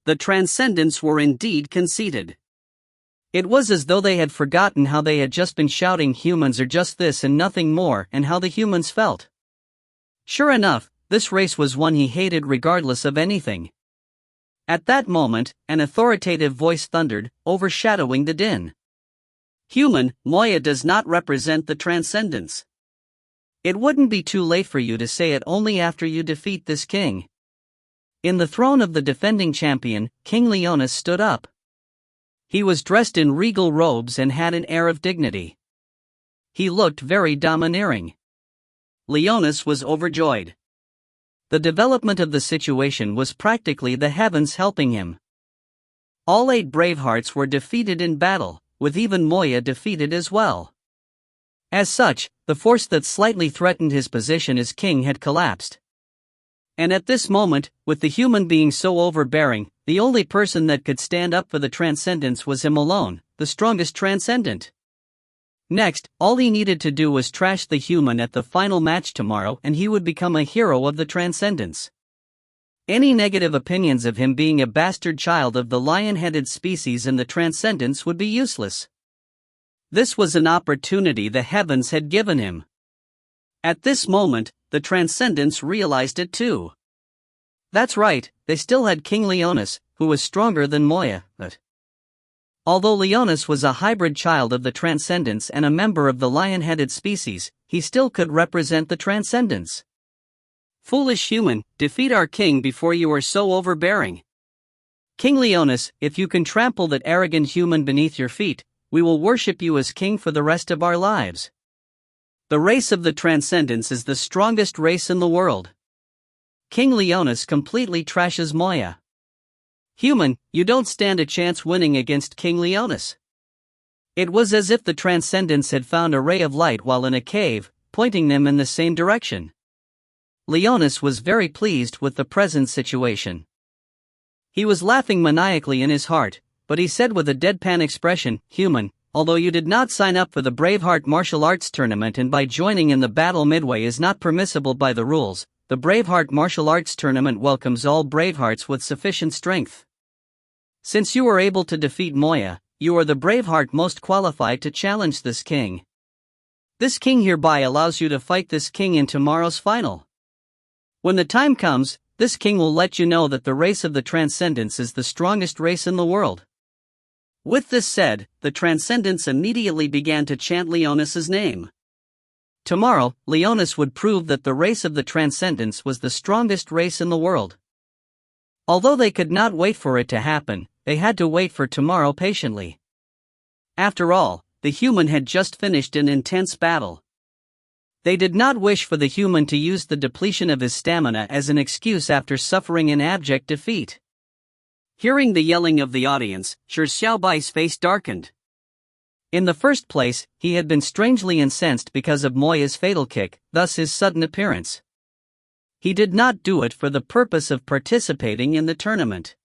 The Transcendents were indeed conceited. It was as though they had forgotten how they had just been shouting humans are just this and nothing more and how the humans felt. Sure enough, this race was one he hated regardless of anything. At that moment, an authoritative voice thundered, overshadowing the din. Human, Moya does not represent the Transcendents. It wouldn't be too late for you to say it only after you defeat this king. In the throne of the defending champion, King Leonis stood up. He was dressed in regal robes and had an air of dignity. He looked very domineering. Leonis was overjoyed. The development of the situation was practically the heavens helping him. All 8 Bravehearts were defeated in battle, with even Moya defeated as well. As such, the force that slightly threatened his position as king had collapsed. And at this moment, with the human being so overbearing, the only person that could stand up for the Transcendents was him alone, the strongest Transcendent. Next, all he needed to do was trash the human at the final match tomorrow and he would become a hero of the Transcendents. Any negative opinions of him being a bastard child of the lion-headed species and the Transcendents would be useless. This was an opportunity the heavens had given him. At this moment, the Transcendents realized it too. That's right, they still had King Leonis, who was stronger than Moya, but although Leonis was a hybrid child of the Transcendents and a member of the lion-headed species, he still could represent the Transcendents. Foolish human, defeat our king before you are so overbearing. King Leonis, if you can trample that arrogant human beneath your feet, we will worship you as king for the rest of our lives. The race of the Transcendents is the strongest race in the world. King Leonis completely trashes Moya. Human, you don't stand a chance winning against King Leonis. It was as if the Transcendents had found a ray of light while in a cave, pointing them in the same direction. Leonis was very pleased with the present situation. He was laughing maniacally in his heart, but he said with a deadpan expression, Human, although you did not sign up for the Braveheart martial arts tournament and by joining in the battle midway is not permissible by the rules, the Braveheart martial arts tournament welcomes all Bravehearts with sufficient strength. Since you were able to defeat Moya, you are the Braveheart most qualified to challenge this king. This king hereby allows you to fight this king in tomorrow's final. When the time comes, this king will let you know that the race of the Transcendents is the strongest race in the world. With this said, the Transcendents immediately began to chant Leonis's name. Tomorrow, Leonis would prove that the race of the Transcendents was the strongest race in the world. Although they could not wait for it to happen, they had to wait for tomorrow patiently. After all, the human had just finished an intense battle. They did not wish for the human to use the depletion of his stamina as an excuse after suffering an abject defeat. Hearing the yelling of the audience, Shi Xiaobai's face darkened. In the first place, he had been strangely incensed because of Moya's fatal kick, thus his sudden appearance. He did not do it for the purpose of participating in the tournament.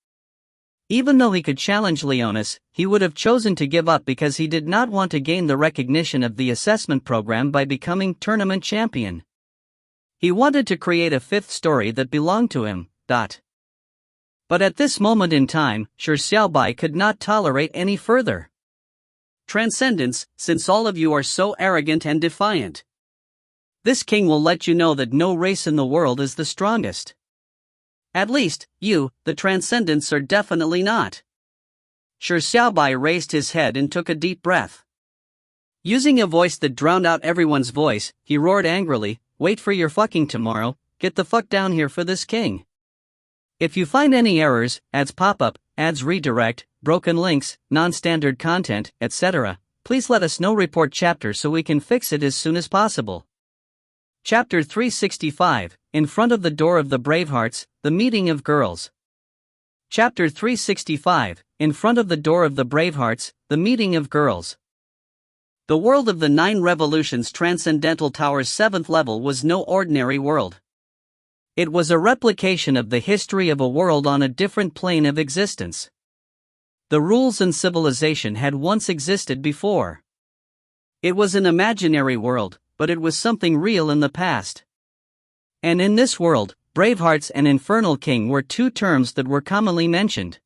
Even though he could challenge Leonis, he would have chosen to give up because he did not want to gain the recognition of the assessment program by becoming tournament champion. He wanted to create a fifth story that belonged to him. But at this moment in time, Shi Xiaobai could not tolerate any further. Transcendents, since all of you are so arrogant and defiant, this king will let you know that no race in the world is the strongest. At least, you, the Transcendents, are definitely not. Shi Xiaobai raised his head and took a deep breath. Using a voice that drowned out everyone's voice, he roared angrily, wait for your fucking tomorrow, get the fuck down here for this king. If you find any errors, ads pop up, ads redirect, broken links, non-standard content, etc., please let us know. Report chapter so we can fix it as soon as possible. Chapter 365, In Front of the Door of the Bravehearts, The Meeting of Girls. Chapter 365, In Front of the Door of the Bravehearts, The Meeting of Girls. The world of the 9 Revolutions Transcendental Tower's 7th level was no ordinary world. It was a replication of the history of a world on a different plane of existence. The rules and civilization had once existed before. It was an imaginary world, but it was something real in the past. And in this world, Bravehearts and Infernal King were 2 terms that were commonly mentioned.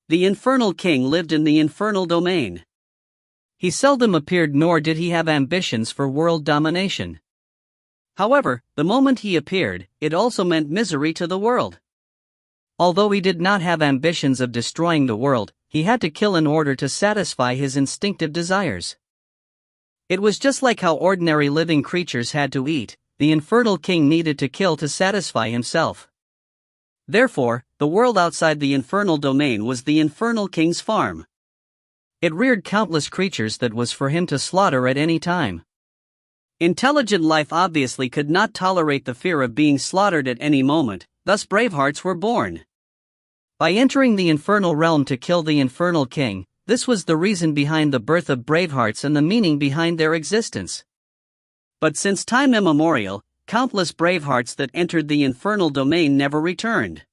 The Infernal King lived in the infernal domain. He seldom appeared, nor did he have ambitions for world domination. However, the moment he appeared, it also meant misery to the world. Although he did not have ambitions of destroying the world, he had to kill in order to satisfy his instinctive desires. It was just like how ordinary living creatures had to eat. The Infernal King needed to kill to satisfy himself. Therefore, the world outside the infernal domain was the Infernal King's farm. It reared countless creatures that was for him to slaughter at any time. Intelligent life obviously could not tolerate the fear of being slaughtered at any moment, thus Bravehearts were born. By entering the infernal realm to kill the Infernal King, this was the reason behind the birth of Bravehearts and the meaning behind their existence. But since time immemorial, countless Bravehearts that entered the infernal domain never returned.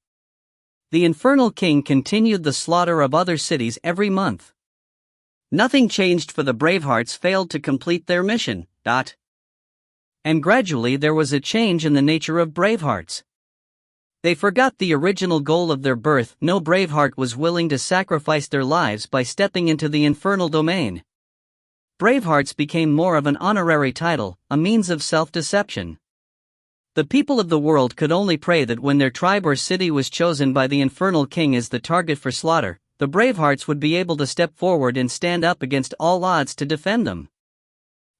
The Infernal King continued the slaughter of other cities every month. Nothing changed, for the Bravehearts failed to complete their mission. And gradually there was a change in the nature of Bravehearts. They forgot the original goal of their birth. No Braveheart was willing to sacrifice their lives by stepping into the infernal domain. Bravehearts became more of an honorary title, a means of self-deception. The people of the world could only pray that when their tribe or city was chosen by the Infernal King as the target for slaughter, the Bravehearts would be able to step forward and stand up against all odds to defend them.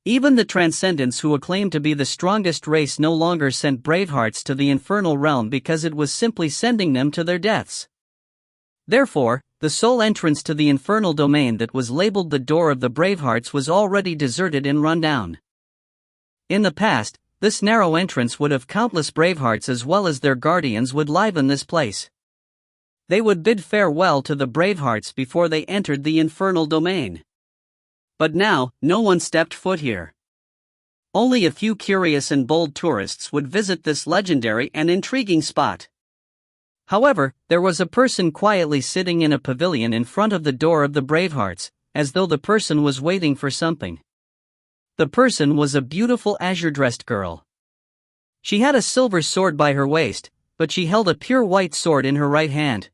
Even the Transcendents, who acclaimed to be the strongest race, no longer sent Bravehearts to the infernal realm because it was simply sending them to their deaths. Therefore, the sole entrance to the infernal domain that was labeled the Door of the Bravehearts was already deserted and run down. In the past, this narrow entrance would have countless Bravehearts as well as their guardians would liven this place. They would bid farewell to the Bravehearts before they entered the infernal domain. But now, no one stepped foot here. Only a few curious and bold tourists would visit this legendary and intriguing spot. However, there was a person quietly sitting in a pavilion in front of the Door of the Bravehearts, as though the person was waiting for something. The person was a beautiful azure-dressed girl. She had a silver sword by her waist, but she held a pure white sword in her right hand.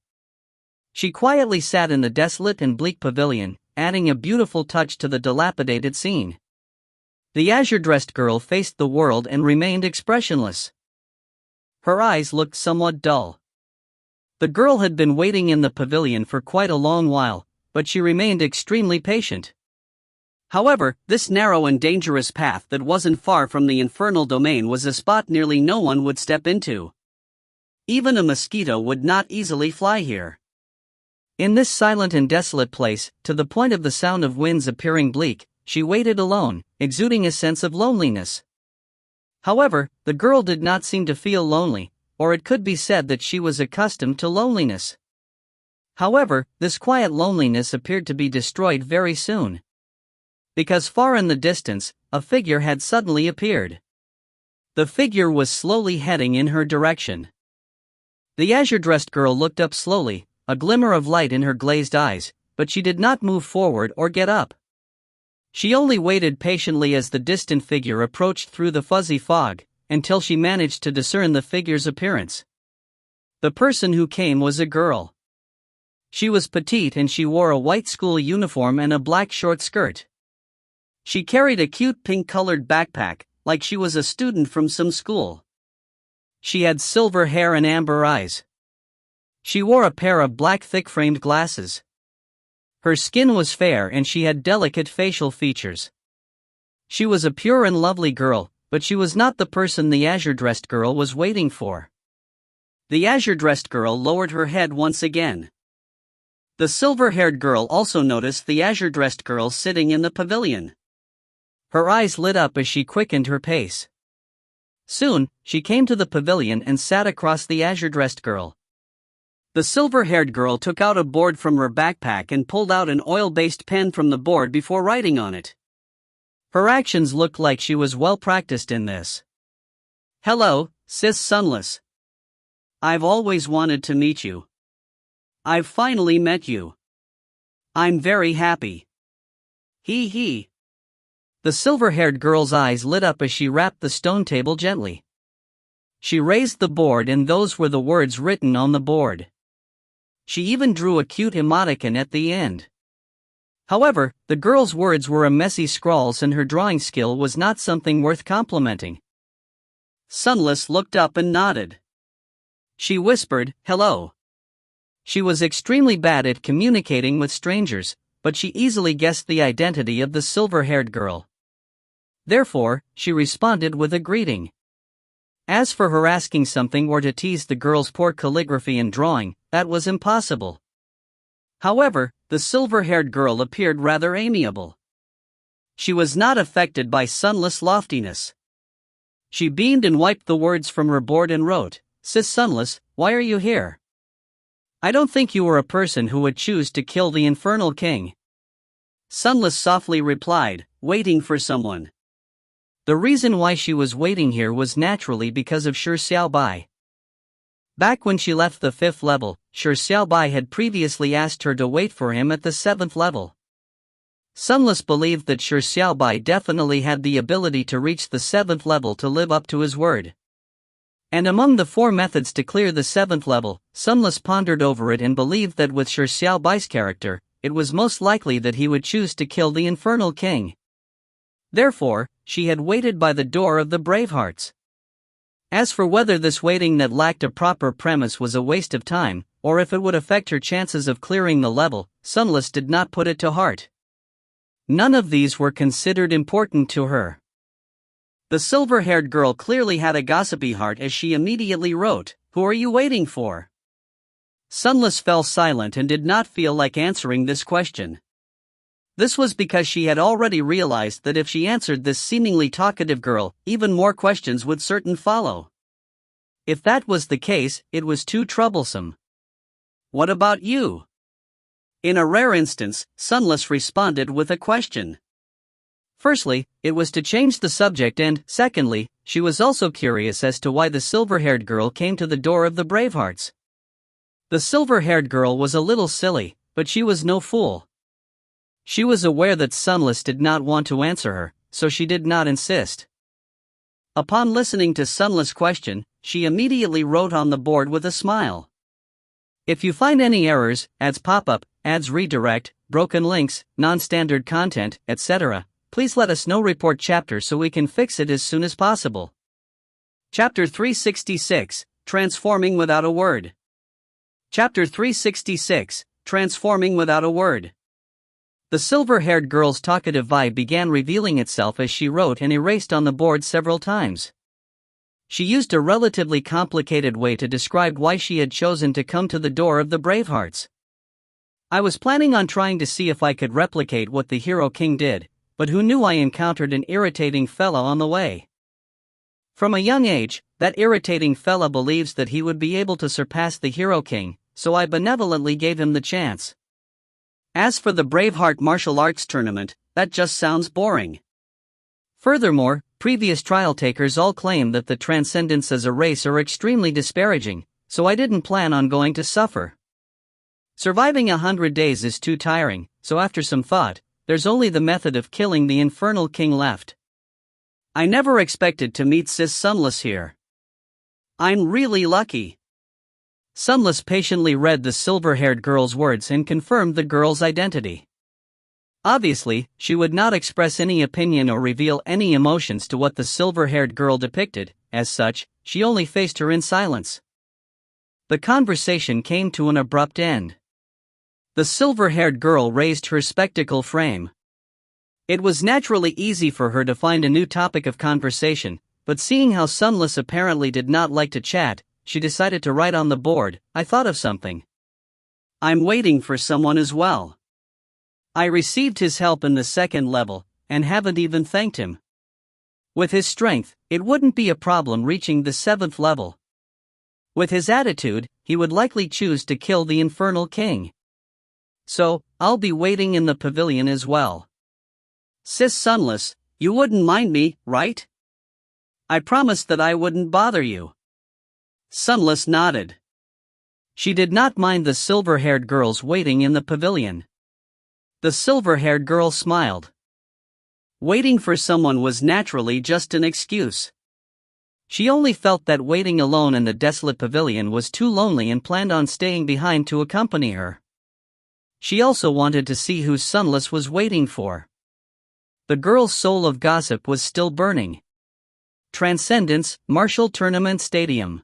She quietly sat in the desolate and bleak pavilion, adding a beautiful touch to the dilapidated scene. The azure-dressed girl faced the world and remained expressionless. Her eyes looked somewhat dull. The girl had been waiting in the pavilion for quite a long while, but she remained extremely patient. However, this narrow and dangerous path that wasn't far from the infernal domain was a spot nearly no one would step into. Even a mosquito would not easily fly here. In this silent and desolate place, to the point of the sound of winds appearing bleak, she waited alone, exuding a sense of loneliness. However, the girl did not seem to feel lonely, or it could be said that she was accustomed to loneliness. However, this quiet loneliness appeared to be destroyed very soon. Because far in the distance, a figure had suddenly appeared. The figure was slowly heading in her direction. The azure-dressed girl looked up slowly, a glimmer of light in her glazed eyes, but she did not move forward or get up. She only waited patiently as the distant figure approached through the fuzzy fog, until she managed to discern the figure's appearance. The person who came was a girl. She was petite and she wore a white school uniform and a black short skirt. She carried a cute pink-colored backpack, like she was a student from some school. She had silver hair and amber eyes. She wore a pair of black thick-framed glasses. Her skin was fair and she had delicate facial features. She was a pure and lovely girl, but she was not the person the azure-dressed girl was waiting for. The azure-dressed girl lowered her head once again. The silver-haired girl also noticed the azure-dressed girl sitting in the pavilion. Her eyes lit up as she quickened her pace. Soon, she came to the pavilion and sat across the azure-dressed girl. The silver-haired girl took out a board from her backpack and pulled out an oil-based pen from the board before writing on it. Her actions looked like she was well practiced in this. "Hello, Sis Sunless. I've always wanted to meet you. I've finally met you. I'm very happy. Hee hee." The silver-haired girl's eyes lit up as she rapped the stone table gently. She raised the board and those were the words written on the board. She even drew a cute emoticon at the end. However, the girl's words were a messy scrawls and her drawing skill was not something worth complimenting. Sunless looked up and nodded. She whispered, "Hello." She was extremely bad at communicating with strangers, but she easily guessed the identity of the silver-haired girl. Therefore, she responded with a greeting. As for her asking something or to tease the girl's poor calligraphy and drawing, that was impossible. However, the silver-haired girl appeared rather amiable. She was not affected by Sunless' loftiness. She beamed and wiped the words from her board and wrote, "Sis Sunless, why are you here? I don't think you are a person who would choose to kill the Infernal King." Sunless softly replied, "Waiting for someone." The reason why she was waiting here was naturally because of Shi Xiaobai. Back when she left the 5th level, Shi Xiaobai had previously asked her to wait for him at the 7th level. Sunless believed that Shi Xiaobai definitely had the ability to reach the 7th level to live up to his word. And among the 4 methods to clear the 7th level, Sunless pondered over it and believed that with Shi Xiaobai's character, it was most likely that he would choose to kill the Infernal King. Therefore, she had waited by the door of the Bravehearts. As for whether this waiting that lacked a proper premise was a waste of time, or if it would affect her chances of clearing the level, Sunless did not put it to heart. None of these were considered important to her. The silver-haired girl clearly had a gossipy heart as she immediately wrote, "Who are you waiting for?" Sunless fell silent and did not feel like answering this question. This was because she had already realized that if she answered this seemingly talkative girl, even more questions would certain follow. If that was the case, it was too troublesome. "What about you?" In a rare instance, Sunless responded with a question. Firstly, it was to change the subject and, secondly, she was also curious as to why the silver-haired girl came to the door of the Bravehearts. The silver-haired girl was a little silly, but she was no fool. She was aware that Sunless did not want to answer her, so she did not insist. Upon listening to Sunless' question, she immediately wrote on the board with a smile. "If you find any errors, ads pop up, ads redirect, broken links, non-standard content, etc., please let us know. Report chapter so we can fix it as soon as possible." Chapter 366, Transforming Without a Word. Chapter 366, Transforming Without a Word. The silver-haired girl's talkative vibe began revealing itself as she wrote and erased on the board several times. She used a relatively complicated way to describe why she had chosen to come to the door of the Bravehearts. "I was planning on trying to see if I could replicate what the Hero King did, but who knew I encountered an irritating fella on the way. From a young age, that irritating fella believes that he would be able to surpass the Hero King, so I benevolently gave him the chance. As for the Braveheart martial arts tournament, that just sounds boring. Furthermore, previous trial takers all claim that the Transcendents as a race are extremely disparaging, so I didn't plan on going to suffer. Surviving 100 days is too tiring, so after some thought, there's only the method of killing the Infernal King left. I never expected to meet Sis Sunless here. I'm really lucky." Sunless patiently read the silver-haired girl's words and confirmed the girl's identity. Obviously, she would not express any opinion or reveal any emotions to what the silver-haired girl depicted. As such, she only faced her in silence. The conversation came to an abrupt end. The silver-haired girl raised her spectacle frame. It was naturally easy for her to find a new topic of conversation, but seeing how Sunless apparently did not like to chat, she decided to write on the board, "I thought of something. I'm waiting for someone as well. I received his help in the second level, and haven't even thanked him. With his strength, it wouldn't be a problem reaching the 7th level. With his attitude, he would likely choose to kill the Infernal King. So, I'll be waiting in the pavilion as well. Sis Sunless, you wouldn't mind me, right? I promised that I wouldn't bother you." Sunless nodded. She did not mind the silver-haired girls waiting in the pavilion. The silver-haired girl smiled. Waiting for someone was naturally just an excuse. She only felt that waiting alone in the desolate pavilion was too lonely and planned on staying behind to accompany her. She also wanted to see who Sunless was waiting for. The girl's soul of gossip was still burning. Transcendence, Martial Tournament Stadium.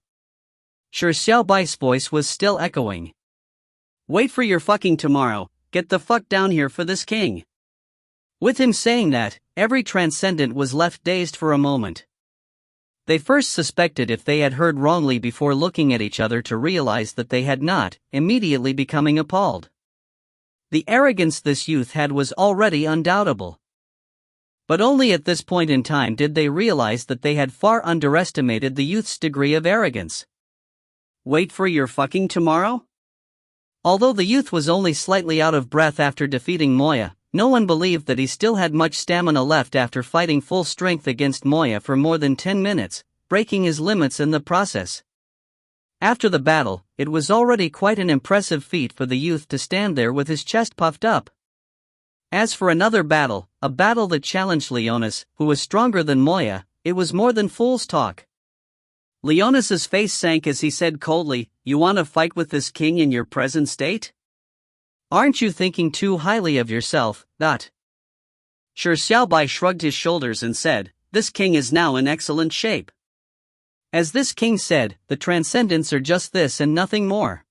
Shi Xiaobai's voice was still echoing. "Wait for your fucking tomorrow, get the fuck down here for this king." With him saying that, every transcendent was left dazed for a moment. They first suspected if they had heard wrongly before looking at each other to realize that they had not, immediately becoming appalled. The arrogance this youth had was already undoubtable. But only at this point in time did they realize that they had far underestimated the youth's degree of arrogance. Wait for your fucking tomorrow? Although the youth was only slightly out of breath after defeating Moya, no one believed that he still had much stamina left after fighting full strength against Moya for more than 10 minutes, breaking his limits in the process. After the battle, it was already quite an impressive feat for the youth to stand there with his chest puffed up. As for another battle, a battle that challenged Leonis, who was stronger than Moya, it was more than fool's talk. Leonis's face sank as he said coldly, "You want to fight with this king in your present state? Aren't you thinking too highly of yourself, that?" Shi Xiaobai shrugged his shoulders and said, "This king is now in excellent shape. As this king said, the transcendents are just this and nothing more.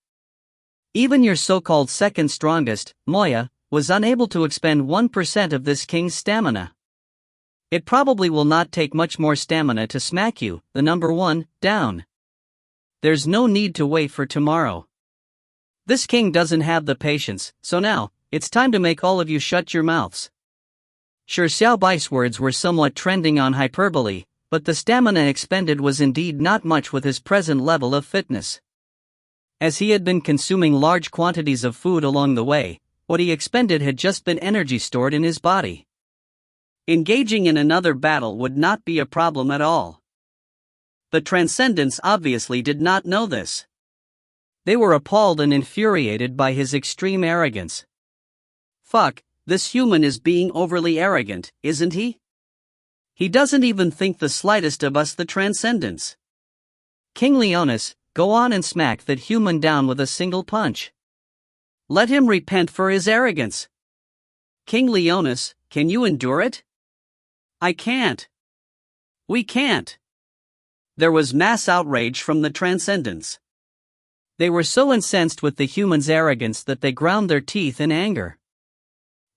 Even your so-called second strongest, Moya, was unable to expend 1% of this king's stamina. It probably will not take much more stamina to smack you, the number one, down. There's no need to wait for tomorrow. This king doesn't have the patience, so now, it's time to make all of you shut your mouths." Shi Xiaobai's words were somewhat trending on hyperbole, but the stamina expended was indeed not much with his present level of fitness. As he had been consuming large quantities of food along the way, what he expended had just been energy stored in his body. Engaging in another battle would not be a problem at all. The Transcendents obviously did not know this. They were appalled and infuriated by his extreme arrogance. Fuck, this human is being overly arrogant, isn't he? He doesn't even think the slightest of us the Transcendents. King Leonis, go on and smack that human down with a single punch. Let him repent for his arrogance. King Leonis, can you endure it? I can't. We can't. There was mass outrage from the Transcendents. They were so incensed with the human's arrogance that they ground their teeth in anger.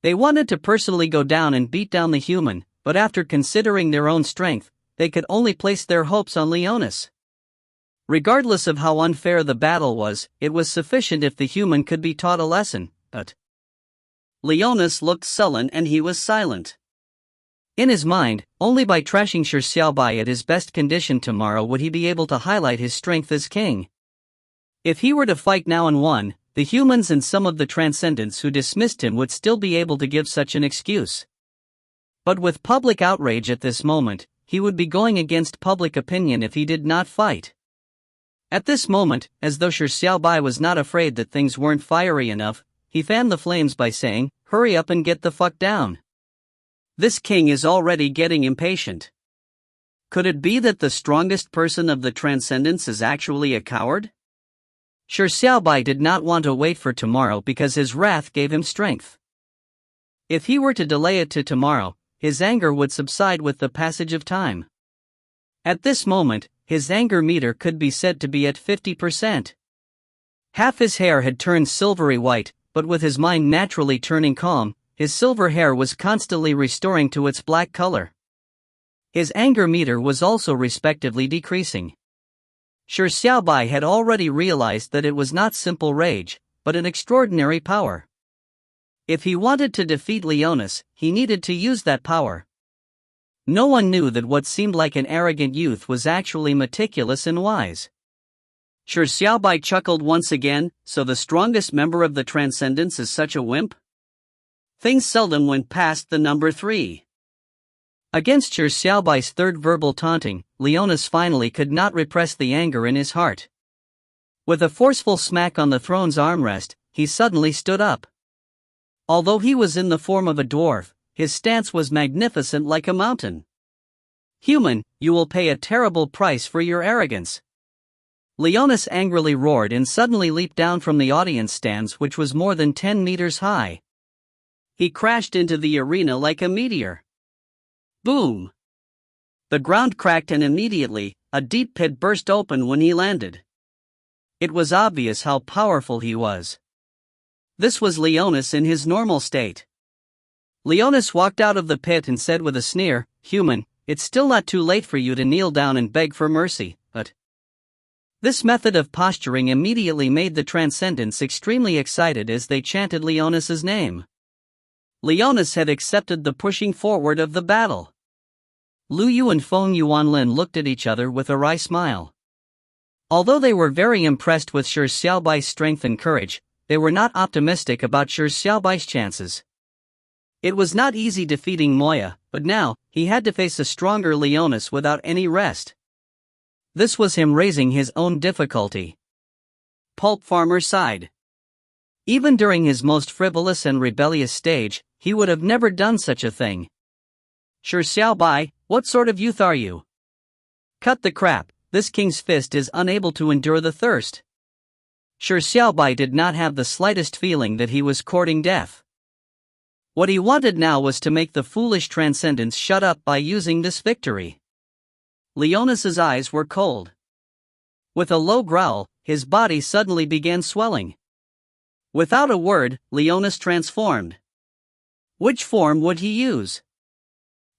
They wanted to personally go down and beat down the human, but after considering their own strength, they could only place their hopes on Leonis. Regardless of how unfair the battle was, it was sufficient if the human could be taught a lesson, but Leonis looked sullen and he was silent. In his mind, only by trashing Shi Xiaobai at his best condition tomorrow would he be able to highlight his strength as king. If he were to fight now and won, the humans and some of the Transcendents who dismissed him would still be able to give such an excuse. But with public outrage at this moment, he would be going against public opinion if he did not fight. At this moment, as though Shi Xiaobai was not afraid that things weren't fiery enough, he fanned the flames by saying, "Hurry up and get the fuck down. This king is already getting impatient. Could it be that the strongest person of the Transcendents is actually a coward?" Shi Xiaobai did not want to wait for tomorrow because his wrath gave him strength. If he were to delay it to tomorrow, his anger would subside with the passage of time. At this moment, his anger meter could be said to be at 50%. Half his hair had turned silvery white, but with his mind naturally turning calm, his silver hair was constantly restoring to its black color. His anger meter was also respectively decreasing. Shi Xiaobai had already realized that it was not simple rage, but an extraordinary power. If he wanted to defeat Leonis, he needed to use that power. No one knew that what seemed like an arrogant youth was actually meticulous and wise. Shi Xiaobai chuckled once again. So the strongest member of the Transcendence is such a wimp? Things seldom went past the number 3. Against Shi Xiaobai's third verbal taunting, Leonis finally could not repress the anger in his heart. With a forceful smack on the throne's armrest, he suddenly stood up. Although he was in the form of a dwarf, his stance was magnificent like a mountain. "Human, you will pay a terrible price for your arrogance." Leonis angrily roared and suddenly leaped down from the audience stands, which was more than 10 meters high. He crashed into the arena like a meteor. Boom! The ground cracked and immediately, a deep pit burst open when he landed. It was obvious how powerful he was. This was Leonis in his normal state. Leonis walked out of the pit and said with a sneer, "Human, it's still not too late for you to kneel down and beg for mercy, but..." This method of posturing immediately made the Transcendents extremely excited as they chanted Leonis's name. Leonis had accepted the pushing forward of the battle. Lu Yu and Feng Yuanlin looked at each other with a wry smile. Although they were very impressed with Shi Xiaobai's strength and courage, they were not optimistic about Shi Xiaobai's chances. It was not easy defeating Moya, but now, he had to face a stronger Leonis without any rest. This was him raising his own difficulty. Pulp Farmer sighed. Even during his most frivolous and rebellious stage, he would have never done such a thing. "Shi Xiaobai, what sort of youth are you? Cut the crap, this king's fist is unable to endure the thirst." Shi Xiaobai did not have the slightest feeling that he was courting death. What he wanted now was to make the foolish Transcendents shut up by using this victory. Leonis's eyes were cold. With a low growl, his body suddenly began swelling. Without a word, Leonis transformed. Which form would he use?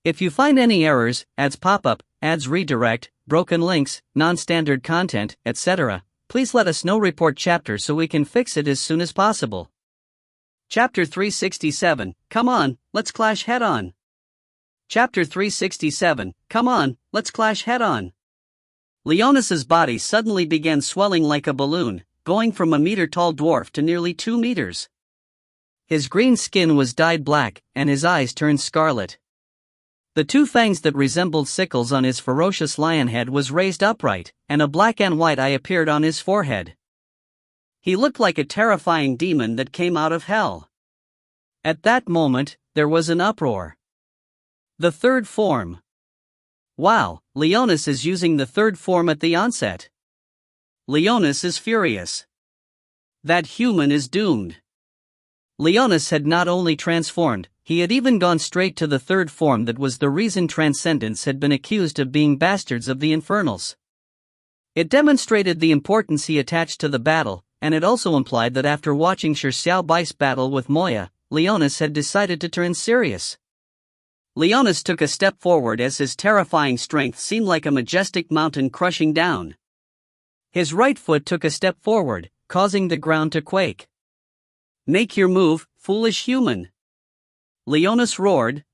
If you find any errors, ads pop up, ads redirect, broken links, non-standard content, etc., please let us know. Report chapter so we can fix it as soon as possible. Chapter 367, come on, let's clash head-on. Chapter 367, come on, let's clash head-on. Leonis's body suddenly began swelling like a balloon, going from a meter-tall dwarf to nearly 2 meters. His green skin was dyed black, and his eyes turned scarlet. The 2 fangs that resembled sickles on his ferocious lion head was raised upright, and a black and white eye appeared on his forehead. He looked like a terrifying demon that came out of hell. At that moment, there was an uproar. The third form. Wow, Leonis is using the third form at the onset. Leonis is furious. That human is doomed. Leonis had not only transformed, he had even gone straight to the third form that was the reason Transcendents had been accused of being bastards of the Infernals. It demonstrated the importance he attached to the battle, and it also implied that after watching Shi Xiaobai's battle with Moya, Leonis had decided to turn serious. Leonis took a step forward as his terrifying strength seemed like a majestic mountain crushing down. His right foot took a step forward, causing the ground to quake. "Make your move, foolish human!" Leonis roared.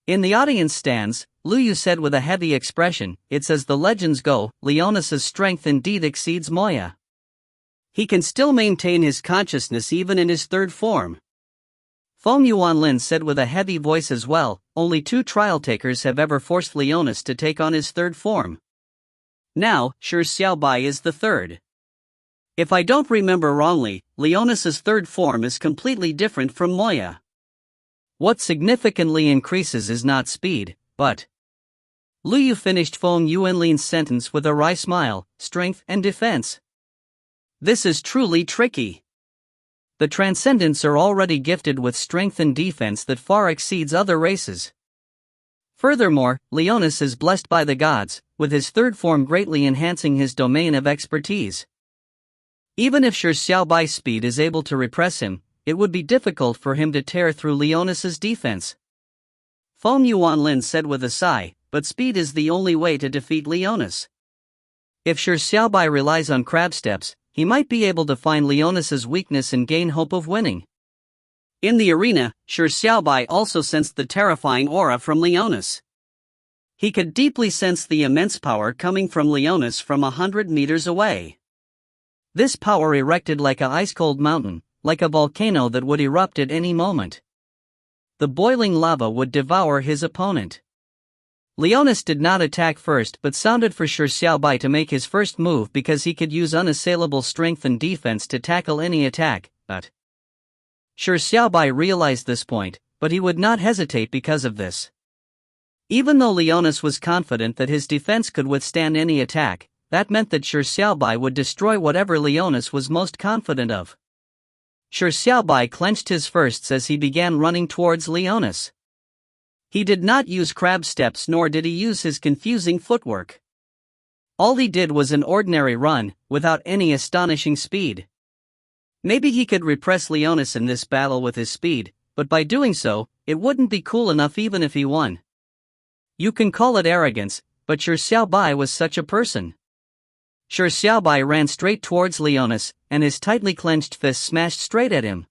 In the audience stands, Lu Yu said with a heavy expression, "It's as the legends go, Leonis's strength indeed exceeds Moya. He can still maintain his consciousness even in his third form." Feng Yuanlin said with a heavy voice as well, "Only 2 trial takers have ever forced Leonis to take on his third form. Now, Shi Xiaobai is the third. If I don't remember wrongly, Leonis's third form is completely different from Moya. What significantly increases is not speed, but..." Lu Yu finished Feng Yuanlin's sentence with a wry smile, "Strength and defense. This is truly tricky. The Transcendents are already gifted with strength and defense that far exceeds other races. Furthermore, Leonis is blessed by the gods, with his third form greatly enhancing his domain of expertise. Even if Shi Xiaobai's speed is able to repress him, it would be difficult for him to tear through Leonas's defense. Feng Yuanlin said with a sigh, but speed is the only way to defeat Leonas. If Shi Xiaobai relies on crab steps, he might be able to find Leonas's weakness and gain hope of winning. In the arena, Shi Xiaobai also sensed the terrifying aura from Leonas. He could deeply sense the immense power coming from Leonas from 100 meters away. This power erected like an ice-cold mountain, like a volcano that would erupt at any moment. The boiling lava would devour his opponent. Leonas did not attack first but sounded for Shi Xiaobai to make his first move because he could use unassailable strength and defense to tackle any attack, but Shi Xiaobai realized this point, but he would not hesitate because of this. Even though Leonas was confident that his defense could withstand any attack, that meant that Shi Xiaobai would destroy whatever Leonas was most confident of. Shi Xiaobai clenched his fists as he began running towards Leonas. He did not use crab steps nor did he use his confusing footwork. All he did was an ordinary run, without any astonishing speed. Maybe he could repress Leonas in this battle with his speed, but by doing so, it wouldn't be cool enough even if he won. You can call it arrogance, but Shi Xiaobai was such a person. Shi Xiaobai ran straight towards Leonas, and his tightly clenched fist smashed straight at him.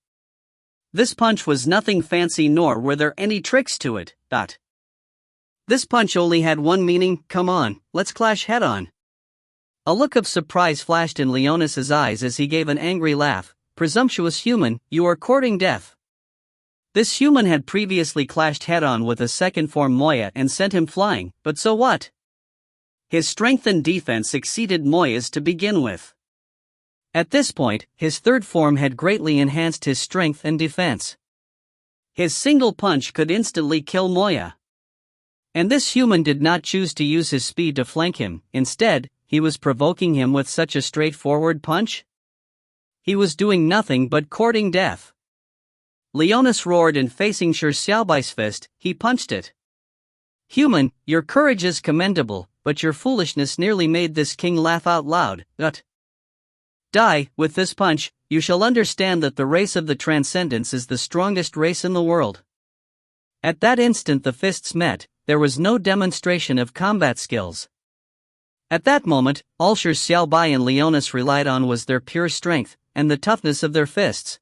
This punch was nothing fancy nor were there any tricks to it. This punch only had one meaning: come on, let's clash head-on. A look of surprise flashed in Leonas's eyes as he gave an angry laugh. Presumptuous human, you are courting death. This human had previously clashed head-on with a second form Moya and sent him flying, but so what? His strength and defense exceeded Moya's to begin with. At this point, his third form had greatly enhanced his strength and defense. His single punch could instantly kill Moya. And this human did not choose to use his speed to flank him, instead, he was provoking him with such a straightforward punch? He was doing nothing but courting death. Leonas roared and facing Shi Xiaobai's fist, he punched it. Human, your courage is commendable, but your foolishness nearly made this king laugh out loud. Die, with this punch, you shall understand that the race of the Transcendents is the strongest race in the world. At that instant the fists met, there was no demonstration of combat skills. At that moment, all Shi Xiaobai and Leonas relied on was their pure strength, and the toughness of their fists.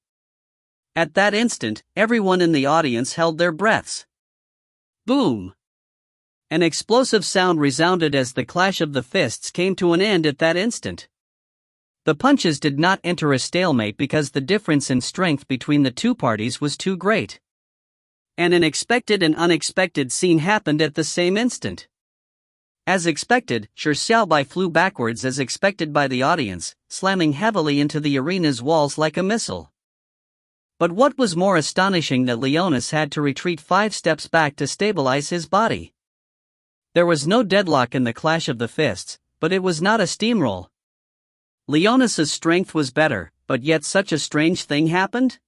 At that instant, everyone in the audience held their breaths. Boom! An explosive sound resounded as the clash of the fists came to an end at that instant. The punches did not enter a stalemate because the difference in strength between the two parties was too great. And an expected and unexpected scene happened at the same instant. As expected, Shi Xiaobai flew backwards as expected by the audience, slamming heavily into the arena's walls like a missile. But what was more astonishing that Leonas had to retreat 5 steps back to stabilize his body. There was no deadlock in the clash of the fists, but it was not a steamroll. Leonas's strength was better, but yet such a strange thing happened?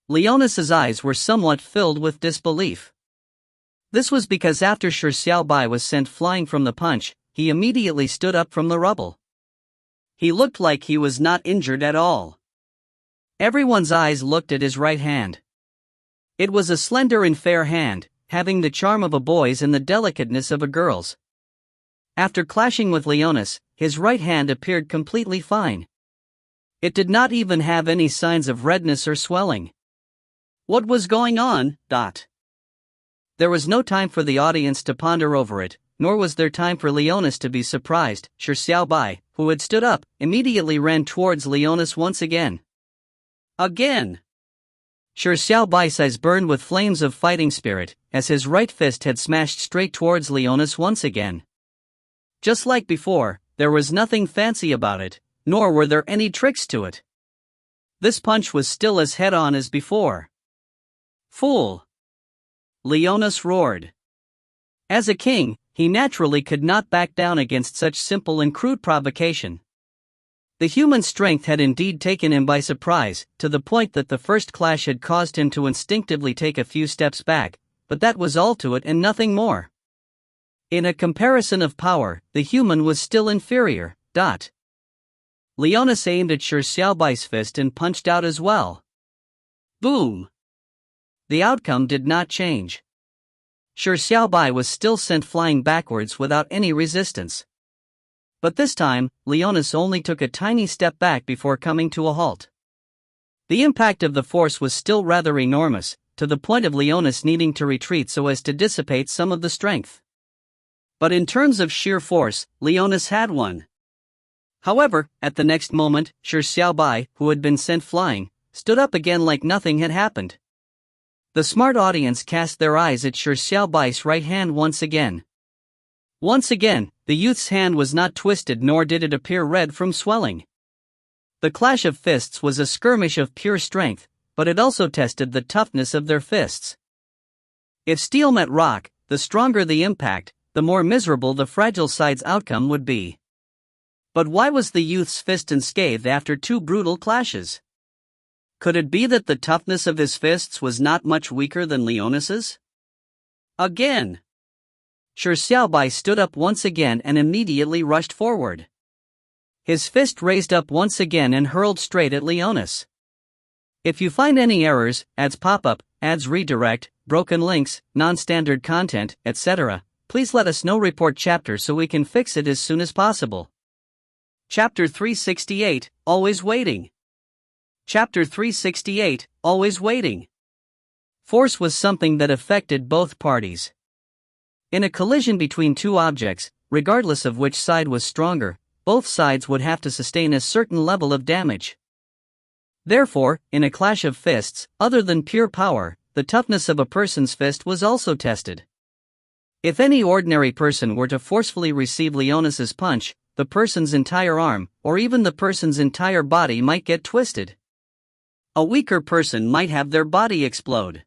Leonas's eyes were somewhat filled with disbelief. This was because after Shi Xiaobai was sent flying from the punch, he immediately stood up from the rubble. He looked like he was not injured at all. Everyone's eyes looked at his right hand. It was a slender and fair hand, having the charm of a boy's and the delicateness of a girl's. After clashing with Leonas, his right hand appeared completely fine. It did not even have any signs of redness or swelling. What was going on? There was no time for the audience to ponder over it, nor was there time for Leonas to be surprised. Shi Xiaobai, who had stood up, immediately ran towards Leonas once again. Again! Shi Xiaobai's eyes burned with flames of fighting spirit, as his right fist had smashed straight towards Leonas once again. Just like before, there was nothing fancy about it, nor were there any tricks to it. This punch was still as head-on as before. Fool! Leonas roared. As a king, he naturally could not back down against such simple and crude provocation. The human strength had indeed taken him by surprise, to the point that the first clash had caused him to instinctively take a few steps back, but that was all to it and nothing more. In a comparison of power, the human was still inferior. Leonas aimed at Shi Xiaobai's fist and punched out as well. Boom! The outcome did not change. Shi Xiaobai was still sent flying backwards without any resistance. But this time, Leonis only took a tiny step back before coming to a halt. The impact of the force was still rather enormous, to the point of Leonis needing to retreat so as to dissipate some of the strength. But in terms of sheer force, Leonis had won. However, at the next moment, Shi Xiaobai, who had been sent flying, stood up again like nothing had happened. The smart audience cast their eyes at Shi Xiaobai's right hand once again. Once again, the youth's hand was not twisted nor did it appear red from swelling. The clash of fists was a skirmish of pure strength, but it also tested the toughness of their fists. If steel met rock, the stronger the impact, the more miserable the fragile side's outcome would be. But why was the youth's fist unscathed after two brutal clashes? Could it be that the toughness of his fists was not much weaker than Leonis's? Again! Shi Xiaobai stood up once again and immediately rushed forward. His fist raised up once again and hurled straight at Leonis. If you find any errors, ads pop up, ads redirect, broken links, non-standard content, etc., please let us know. Report chapter so we can fix it as soon as possible. Chapter 368, Always Waiting. Chapter 368, Always Waiting. Force was something that affected both parties. In a collision between two objects, regardless of which side was stronger, both sides would have to sustain a certain level of damage. Therefore, in a clash of fists, other than pure power, the toughness of a person's fist was also tested. If any ordinary person were to forcefully receive Leonis's punch, the person's entire arm, or even the person's entire body might get twisted. A weaker person might have their body explode.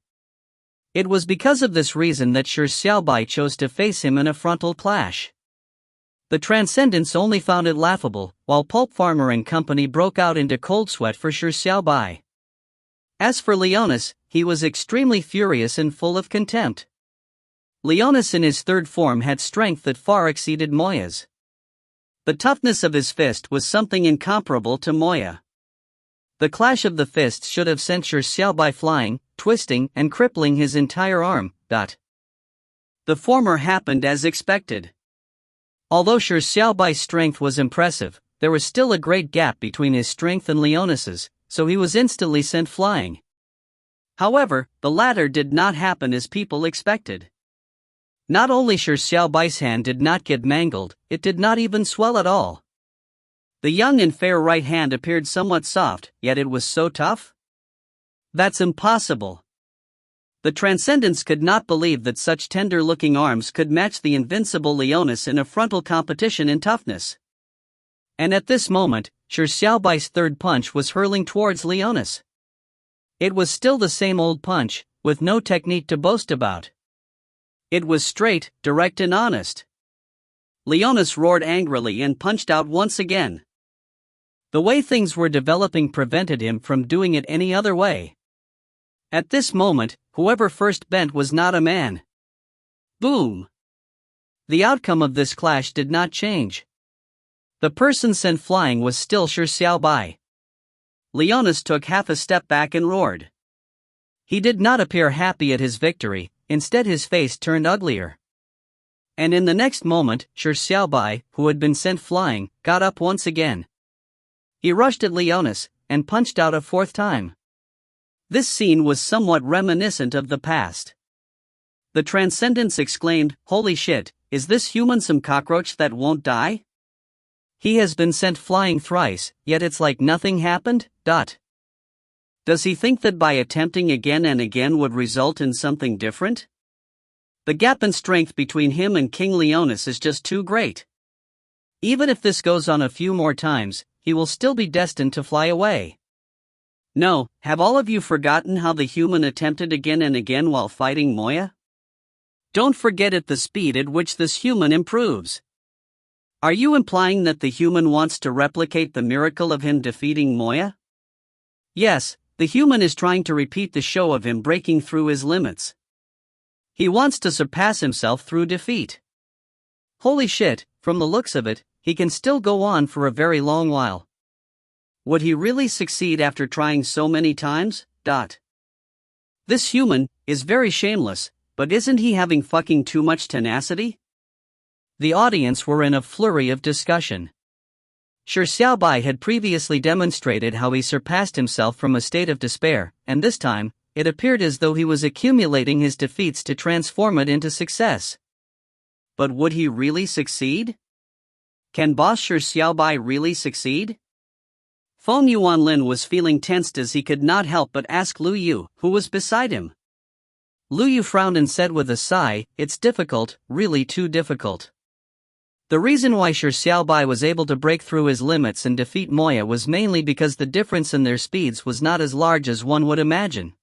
It was because of this reason that Shi Xiaobai chose to face him in a frontal clash. The Transcendents only found it laughable, while Pulp Farmer and company broke out into cold sweat for Shi Xiaobai. As for Leonis, he was extremely furious and full of contempt. Leonis in his third form had strength that far exceeded Moya's. The toughness of his fist was something incomparable to Moya. The clash of the fists should have sent Shi Xiaobai flying, twisting, and crippling his entire arm. The former happened as expected. Although Shi Xiaobai's strength was impressive, there was still a great gap between his strength and Leonis's, so he was instantly sent flying. However, the latter did not happen as people expected. Not only Shi Xiaobai's hand did not get mangled, it did not even swell at all. The young and fair right hand appeared somewhat soft, yet it was so tough? That's impossible. The Transcendents could not believe that such tender-looking arms could match the invincible Leonis in a frontal competition in toughness. And at this moment, Shi Xiaobai's third punch was hurling towards Leonis. It was still the same old punch, with no technique to boast about. It was straight, direct and honest. Leonis roared angrily and punched out once again. The way things were developing prevented him from doing it any other way. At this moment, whoever first bent was not a man. Boom! The outcome of this clash did not change. The person sent flying was still Shi Xiaobai. Leonis took half a step back and roared. He did not appear happy at his victory, instead his face turned uglier. And in the next moment, Shi Xiaobai, who had been sent flying, got up once again. He rushed at Leonis, and punched out a fourth time. This scene was somewhat reminiscent of the past. The Transcendents exclaimed, "Holy shit, is this human some cockroach that won't die? He has been sent flying thrice, yet it's like nothing happened." Does he think that by attempting again and again would result in something different? The gap in strength between him and King Leonis is just too great. Even if this goes on a few more times, he will still be destined to fly away. No, have all of you forgotten how the human attempted again and again while fighting Moya? Don't forget at the speed at which this human improves. Are you implying that the human wants to replicate the miracle of him defeating Moya? Yes, the human is trying to repeat the show of him breaking through his limits. He wants to surpass himself through defeat. Holy shit, from the looks of it, he can still go on for a very long while. Would he really succeed after trying so many times? This human is very shameless, but isn't he having fucking too much tenacity? The audience were in a flurry of discussion. Shi Xiaobai had previously demonstrated how he surpassed himself from a state of despair, and this time, it appeared as though he was accumulating his defeats to transform it into success. But would he really succeed? Can boss Shi Xiaobai really succeed? Feng Yuanlin was feeling tensed as he could not help but ask Lu Yu, who was beside him. Lu Yu frowned and said with a sigh, "It's difficult, really too difficult." The reason why Shi Xiaobai was able to break through his limits and defeat Moya was mainly because the difference in their speeds was not as large as one would imagine.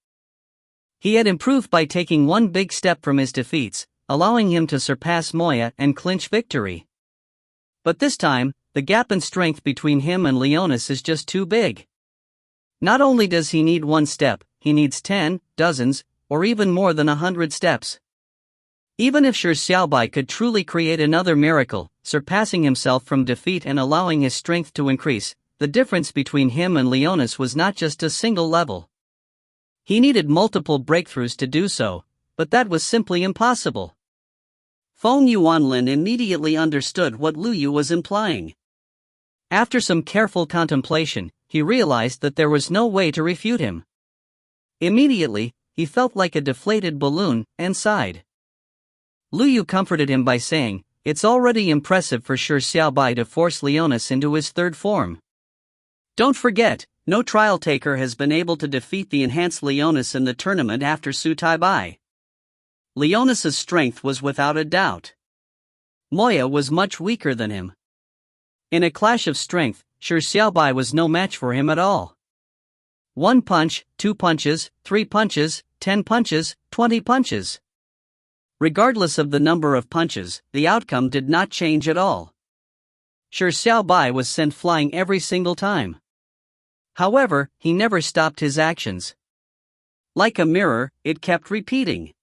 He had improved by taking one big step from his defeats, allowing him to surpass Moya and clinch victory. But this time, the gap in strength between him and Leonis is just too big. Not only does he need one step, he needs 10, dozens, or even more than 100 steps. Even if Shi Xiaobai could truly create another miracle, surpassing himself from defeat and allowing his strength to increase, the difference between him and Leonis was not just a single level. He needed multiple breakthroughs to do so, but that was simply impossible. Feng Yuanlin immediately understood what Lu Yu was implying. After some careful contemplation, he realized that there was no way to refute him. Immediately, he felt like a deflated balloon, and sighed. Lu Yu comforted him by saying, "It's already impressive for Shi Xiaobai to force Leonis into his third form. Don't forget, no trial taker has been able to defeat the enhanced Leonis in the tournament after Su Taibai. Leonis's strength was without a doubt. Moya was much weaker than him. In a clash of strength, Shi Xiaobai was no match for him at all. 1 punch, 2 punches, 3 punches, 10 punches, 20 punches. Regardless of the number of punches, the outcome did not change at all. Shi Xiaobai was sent flying every single time. However, he never stopped his actions. Like a mirror, it kept repeating.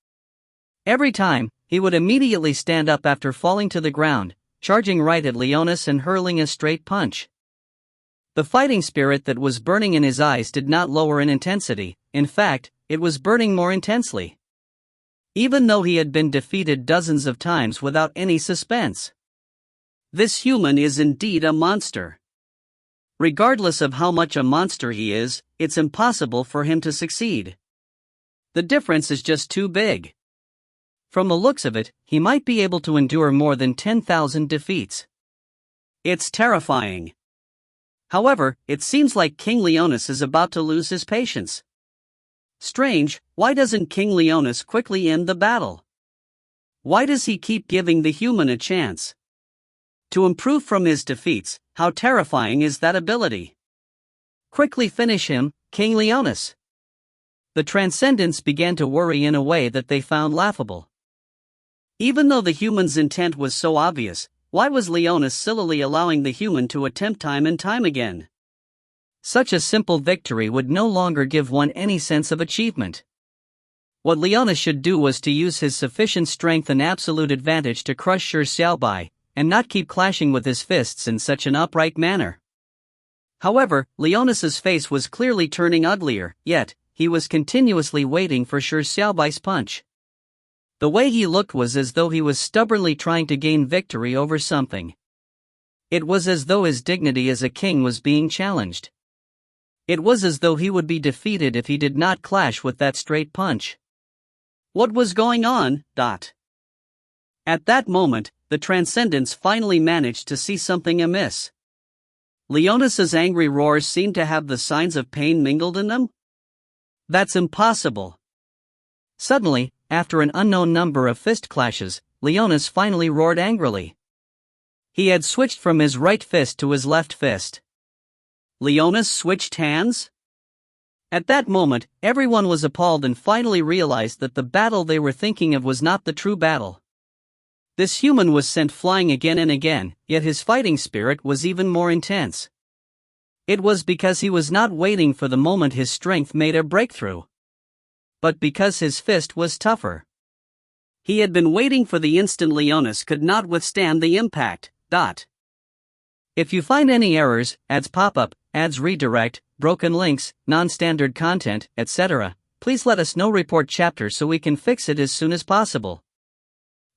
Every time, he would immediately stand up after falling to the ground, charging right at Leonis and hurling a straight punch. The fighting spirit that was burning in his eyes did not lower in intensity, in fact, it was burning more intensely. Even though he had been defeated dozens of times without any suspense. This human is indeed a monster. Regardless of how much a monster he is, it's impossible for him to succeed. The difference is just too big. From the looks of it, he might be able to endure more than 10,000 defeats. It's terrifying. However, it seems like King Leonis is about to lose his patience. Strange, why doesn't King Leonis quickly end the battle? Why does he keep giving the human a chance to improve from his defeats? How terrifying is that ability? Quickly finish him, King Leonis. The Transcendents began to worry in a way that they found laughable. Even though the human's intent was so obvious, why was Leonis sillily allowing the human to attempt time and time again? Such a simple victory would no longer give one any sense of achievement. What Leonis should do was to use his sufficient strength and absolute advantage to crush Shi Xiaobai, and not keep clashing with his fists in such an upright manner. However, Leonis's face was clearly turning uglier, yet, he was continuously waiting for Shi Xiaobai's punch. The way he looked was as though he was stubbornly trying to gain victory over something. It was as though his dignity as a king was being challenged. It was as though he would be defeated if he did not clash with that straight punch. What was going on? At that moment, the Transcendents finally managed to see something amiss. Leonis's angry roars seemed to have the signs of pain mingled in them? That's impossible. Suddenly, after an unknown number of fist clashes, Leonis finally roared angrily. He had switched from his right fist to his left fist. Leonis switched hands? At that moment, everyone was appalled and finally realized that the battle they were thinking of was not the true battle. This human was sent flying again and again, yet his fighting spirit was even more intense. It was because he was not waiting for the moment his strength made a breakthrough, but because his fist was tougher. He had been waiting for the instant Leonis could not withstand the impact. If you find any errors, ads pop up, ads redirect, broken links, non-standard content, etc., please let us know report chapter so we can fix it as soon as possible.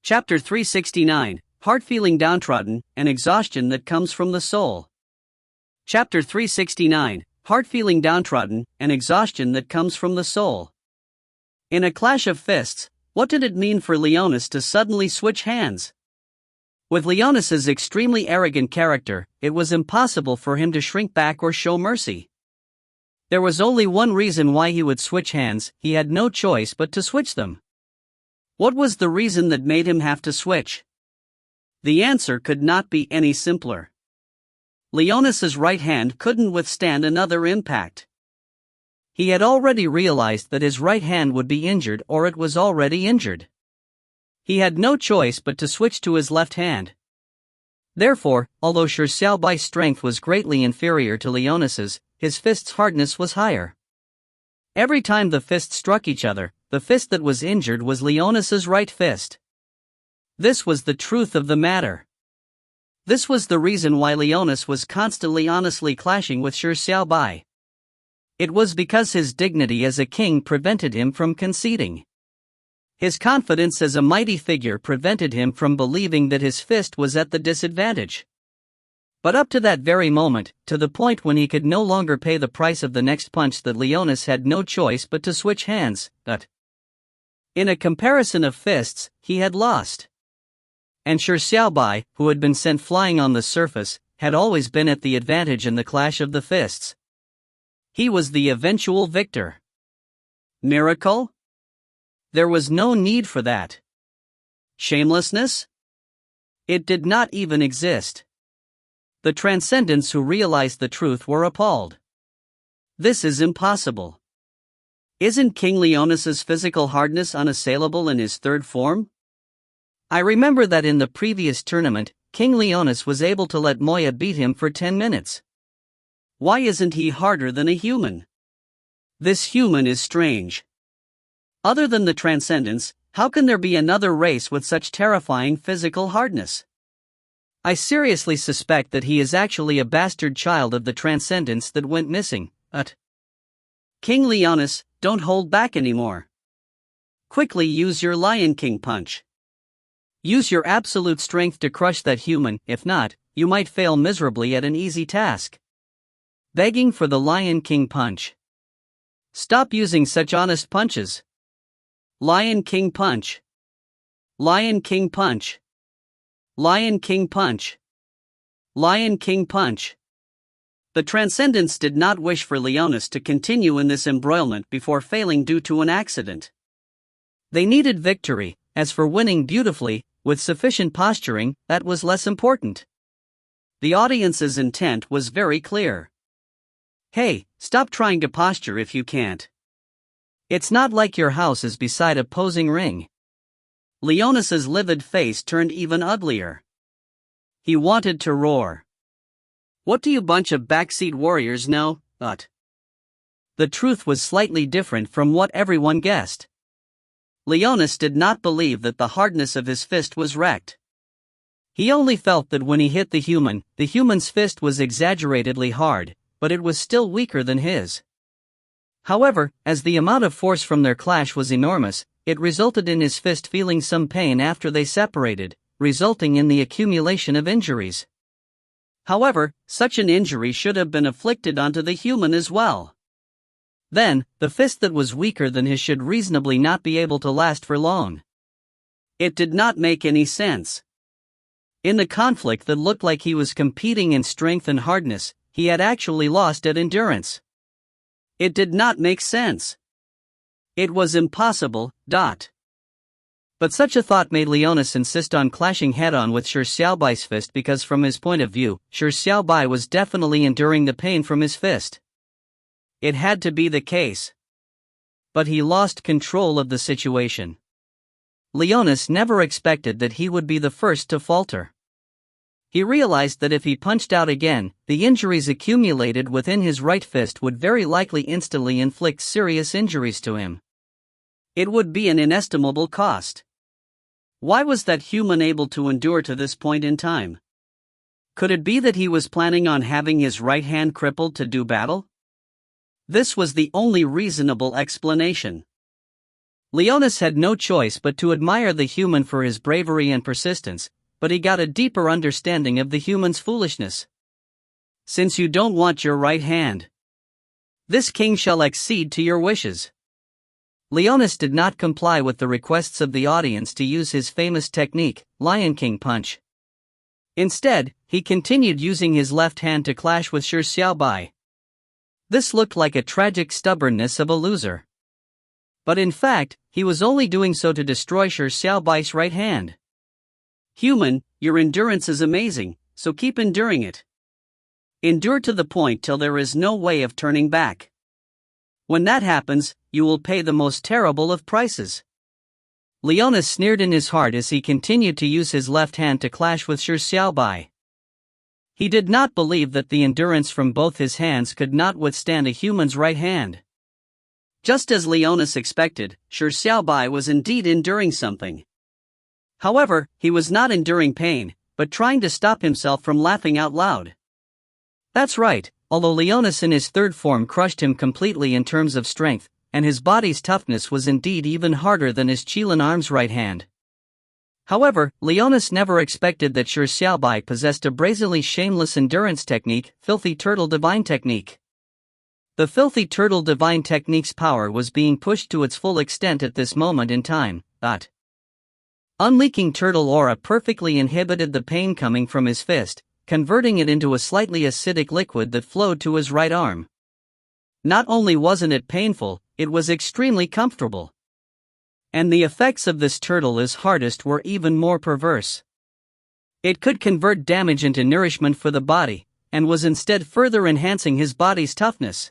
Chapter 369, Heart Feeling Downtrodden, and Exhaustion That Comes from the Soul. Chapter 369, Heart Feeling Downtrodden, and Exhaustion That Comes from the Soul. In a clash of fists, what did it mean for Leonis to suddenly switch hands? With Leonis's extremely arrogant character, it was impossible for him to shrink back or show mercy. There was only one reason why he would switch hands, he had no choice but to switch them. What was the reason that made him have to switch? The answer could not be any simpler. Leonis's right hand couldn't withstand another impact. He had already realized that his right hand would be injured or it was already injured. He had no choice but to switch to his left hand. Therefore, although Shi Xiaobai's strength was greatly inferior to Leonis's, his fist's hardness was higher. Every time the fists struck each other, the fist that was injured was Leonis's right fist. This was the truth of the matter. This was the reason why Leonis was constantly honestly clashing with Shi Xiaobai. It was because his dignity as a king prevented him from conceding. His confidence as a mighty figure prevented him from believing that his fist was at the disadvantage. But up to that very moment, to the point when he could no longer pay the price of the next punch, that Leonis had no choice but to switch hands, but in a comparison of fists, he had lost. And Shi Xiaobai, who had been sent flying on the surface, had always been at the advantage in the clash of the fists. He was the eventual victor. Miracle? There was no need for that. Shamelessness? It did not even exist. The transcendents who realized the truth were appalled. This is impossible. Isn't King Leonis's physical hardness unassailable in his third form? I remember that in the previous tournament, King Leonis was able to let Moya beat him for 10 minutes. Why isn't he harder than a human? This human is strange. Other than the Transcendents, how can there be another race with such terrifying physical hardness? I seriously suspect that he is actually a bastard child of the Transcendents that went missing, King Leonis, don't hold back anymore. Quickly use your Lion King punch. Use your absolute strength to crush that human, if not, you might fail miserably at an easy task. Begging for the Lion King punch. Stop using such honest punches. Lion King punch. Lion King punch. Lion King punch. Lion King punch. The Transcendents did not wish for Leonis to continue in this embroilment before failing due to an accident. They needed victory. As for winning beautifully, with sufficient posturing, that was less important. The audience's intent was very clear. Hey, stop trying to posture if you can't. It's not like your house is beside a posing ring. Leonis's livid face turned even uglier. He wanted to roar. What do you bunch of backseat warriors know, The truth was slightly different from what everyone guessed. Leonis did not believe that the hardness of his fist was wrecked. He only felt that when he hit the human's fist was exaggeratedly hard, but it was still weaker than his. However, as the amount of force from their clash was enormous, it resulted in his fist feeling some pain after they separated, resulting in the accumulation of injuries. However, such an injury should have been inflicted onto the human as well. Then, the fist that was weaker than his should reasonably not be able to last for long. It did not make any sense. In the conflict that looked like he was competing in strength and hardness, he had actually lost at endurance. It did not make sense. It was impossible, But such a thought made Leonis insist on clashing head-on with Shi Xiaobai's fist because from his point of view, Shi Xiaobai was definitely enduring the pain from his fist. It had to be the case. But he lost control of the situation. Leonis never expected that he would be the first to falter. He realized that if he punched out again, the injuries accumulated within his right fist would very likely instantly inflict serious injuries to him. It would be an inestimable cost. Why was that human able to endure to this point in time? Could it be that he was planning on having his right hand crippled to do battle? This was the only reasonable explanation. Leonis had no choice but to admire the human for his bravery and persistence, but he got a deeper understanding of the human's foolishness. Since you don't want your right hand, this king shall accede to your wishes. Leonis did not comply with the requests of the audience to use his famous technique, Lion King Punch. Instead, he continued using his left hand to clash with Shi Xiaobai. This looked like a tragic stubbornness of a loser. But in fact, he was only doing so to destroy Shi Xiaobai's right hand. Human, your endurance is amazing, so keep enduring it. Endure to the point till there is no way of turning back. When that happens, you will pay the most terrible of prices. Leonis sneered in his heart as he continued to use his left hand to clash with Shi Xiaobai. He did not believe that the endurance from both his hands could not withstand a human's right hand. Just as Leonis expected, Shi Xiaobai was indeed enduring something. However, he was not enduring pain, but trying to stop himself from laughing out loud. That's right, although Leonis in his third form crushed him completely in terms of strength, and his body's toughness was indeed even harder than his Qilin arm's right hand. However, Leonis never expected that Shi Xiaobai possessed a brazenly shameless endurance technique, Filthy Turtle Divine Technique. The Filthy Turtle Divine Technique's power was being pushed to its full extent at this moment in time. Unleaking turtle aura perfectly inhibited the pain coming from his fist, converting it into a slightly acidic liquid that flowed to his right arm. Not only wasn't it painful, it was extremely comfortable. And the effects of this turtle is hardest were even more perverse. It could convert damage into nourishment for the body, and was instead further enhancing his body's toughness.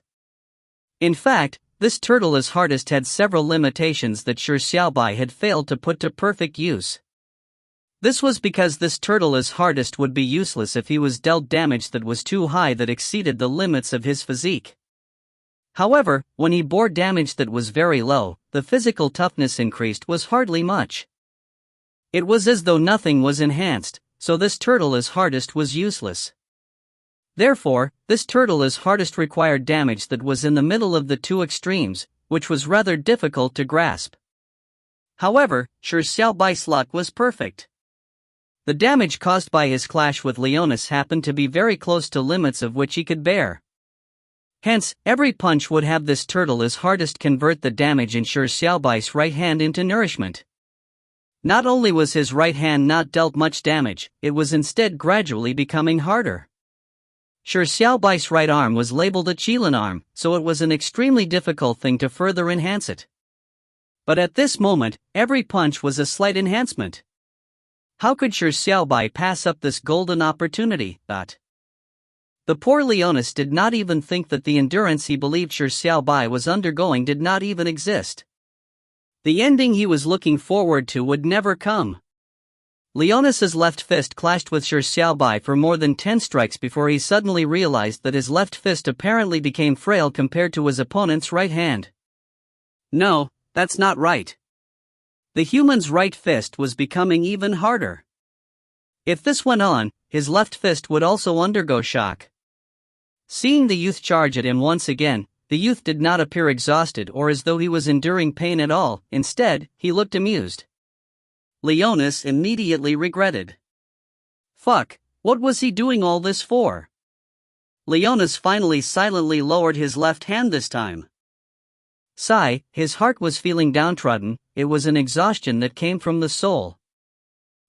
In fact, this turtle is hardest had several limitations that Shi Xiaobai had failed to put to perfect use. This was because this turtle is hardest would be useless if he was dealt damage that was too high that exceeded the limits of his physique. However, when he bore damage that was very low, the physical toughness increased was hardly much. It was as though nothing was enhanced, so this turtle is hardest was useless. Therefore, this turtle is hardest required damage that was in the middle of the two extremes, which was rather difficult to grasp. However, Shi Xiaobai's luck was perfect. The damage caused by his clash with Leonis happened to be very close to limits of which he could bear. Hence, every punch would have this turtle as hardest convert the damage in Shi Xiaobai's right hand into nourishment. Not only was his right hand not dealt much damage, it was instead gradually becoming harder. Shi Xiaobai's right arm was labeled a Qilin arm, so it was an extremely difficult thing to further enhance it. But at this moment, every punch was a slight enhancement. How could Shi Xiaobai pass up this golden opportunity? The poor Leonis did not even think that the endurance he believed Shi Xiaobai was undergoing did not even exist. The ending he was looking forward to would never come. Leonis's left fist clashed with Shi Xiaobai for more than 10 strikes before he suddenly realized that his left fist apparently became frail compared to his opponent's right hand. No, that's not right. The human's right fist was becoming even harder. If this went on, his left fist would also undergo shock. Seeing the youth charge at him once again, the youth did not appear exhausted or as though he was enduring pain at all. Instead, he looked amused. Leonis immediately regretted. Fuck, what was he doing all this for? Leonis finally silently lowered his left hand this time. Sigh, his heart was feeling downtrodden, it was an exhaustion that came from the soul.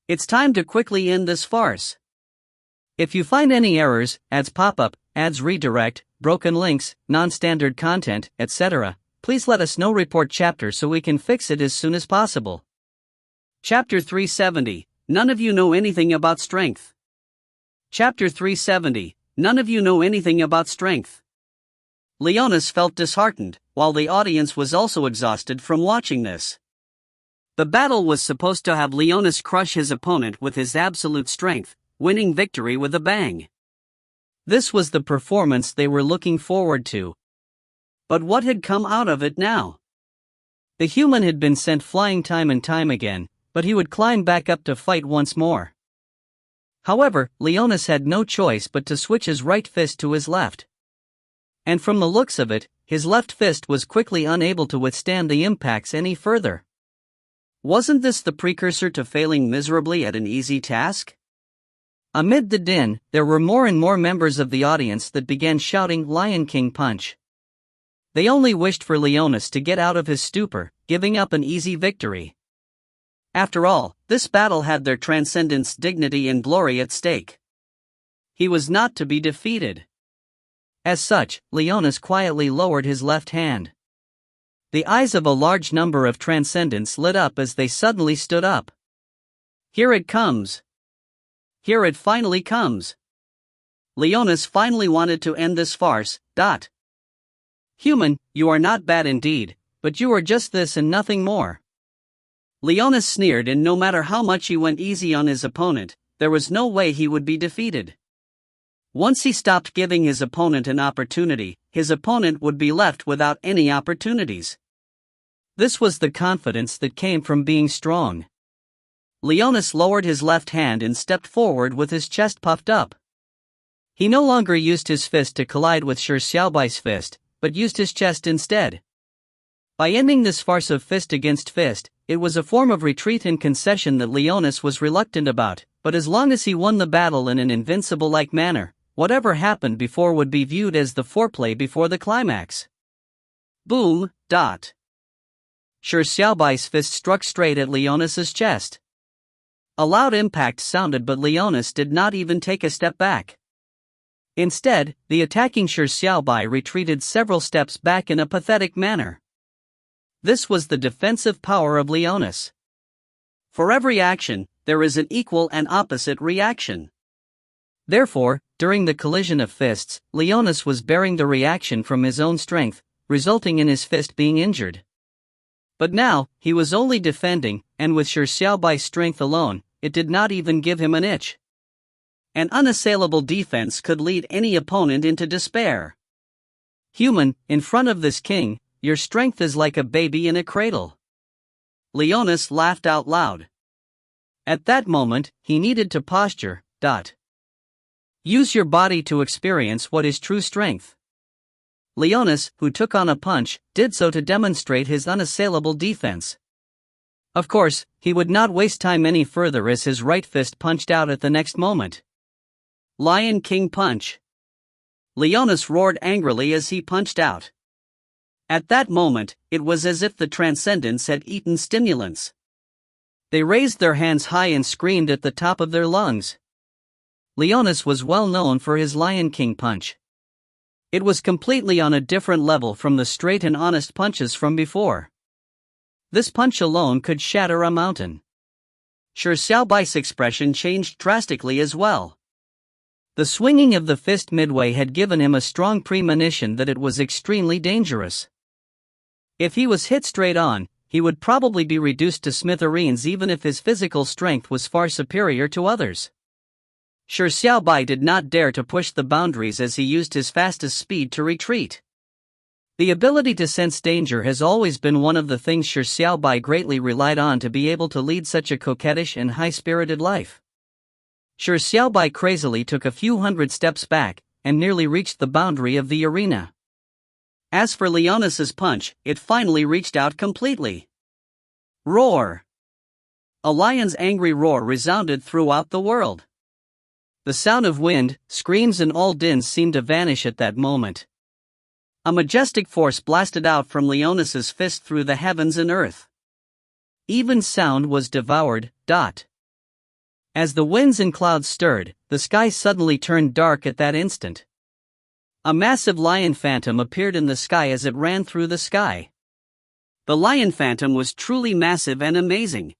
It's time to quickly end this farce. If you find any errors, ads pop up, ads redirect, broken links, non-standard content, etc., please let us know. Report chapter so we can fix it as soon as possible. Chapter 370, None of you know anything about strength. Chapter 370, None of you know anything about strength. Leonis felt disheartened, while the audience was also exhausted from watching this. The battle was supposed to have Leonis crush his opponent with his absolute strength, winning victory with a bang. This was the performance they were looking forward to. But what had come out of it now? The human had been sent flying time and time again, but he would climb back up to fight once more. However, Leonis had no choice but to switch his right fist to his left. And from the looks of it, his left fist was quickly unable to withstand the impacts any further. Wasn't this the precursor to failing miserably at an easy task? Amid the din, there were more and more members of the audience that began shouting Lion King punch. They only wished for Leonis to get out of his stupor, giving up an easy victory. After all, this battle had their transcendence, dignity and glory at stake. He was not to be defeated. As such, Leonis quietly lowered his left hand. The eyes of a large number of transcendents lit up as they suddenly stood up. Here it comes. Here it finally comes. Leonis finally wanted to end this farce. Human, you are not bad indeed, but you are just this and nothing more. Leonis sneered, and no matter how much he went easy on his opponent, there was no way he would be defeated. Once he stopped giving his opponent an opportunity, his opponent would be left without any opportunities. This was the confidence that came from being strong. Leonis lowered his left hand and stepped forward with his chest puffed up. He no longer used his fist to collide with Shi Xiaobai's fist, but used his chest instead. By ending this farce of fist against fist, it was a form of retreat and concession that Leonis was reluctant about, but as long as he won the battle in an invincible-like manner, whatever happened before would be viewed as the foreplay before the climax. Boom. Shi Xiaobai's fist struck straight at Leonis's chest. A loud impact sounded, but Leonis did not even take a step back. Instead, the attacking Shi Xiaobai retreated several steps back in a pathetic manner. This was the defensive power of Leonis. For every action, there is an equal and opposite reaction. Therefore, during the collision of fists, Leonis was bearing the reaction from his own strength, resulting in his fist being injured. But now, he was only defending, and with Shi Xiaobai's strength alone, it did not even give him an itch. An unassailable defense could lead any opponent into despair. Human, in front of this king, your strength is like a baby in a cradle. Leonis laughed out loud. At that moment, he needed to posture. Use your body to experience what is true strength. Leonis, who took on a punch, did so to demonstrate his unassailable defense. Of course, he would not waste time any further as his right fist punched out at the next moment. Lion King punch. Leonis roared angrily as he punched out. At that moment, it was as if the transcendents had eaten stimulants. They raised their hands high and screamed at the top of their lungs. Leonis was well known for his Lion King punch. It was completely on a different level from the straight and honest punches from before. This punch alone could shatter a mountain. Shi Xiaobai's expression changed drastically as well. The swinging of the fist midway had given him a strong premonition that it was extremely dangerous. If he was hit straight on, he would probably be reduced to smithereens even if his physical strength was far superior to others. Shi Xiaobai did not dare to push the boundaries as he used his fastest speed to retreat. The ability to sense danger has always been one of the things Shi Xiaobai greatly relied on to be able to lead such a coquettish and high-spirited life. Shi Xiaobai crazily took a few hundred steps back, and nearly reached the boundary of the arena. As for Leonis's punch, it finally reached out completely. Roar! A lion's angry roar resounded throughout the world. The sound of wind, screams and all dins seemed to vanish at that moment. A majestic force blasted out from Leonis's fist through the heavens and earth. Even sound was devoured. As the winds and clouds stirred, the sky suddenly turned dark at that instant. A massive lion phantom appeared in the sky as it ran through the sky. The lion phantom was truly massive and amazing.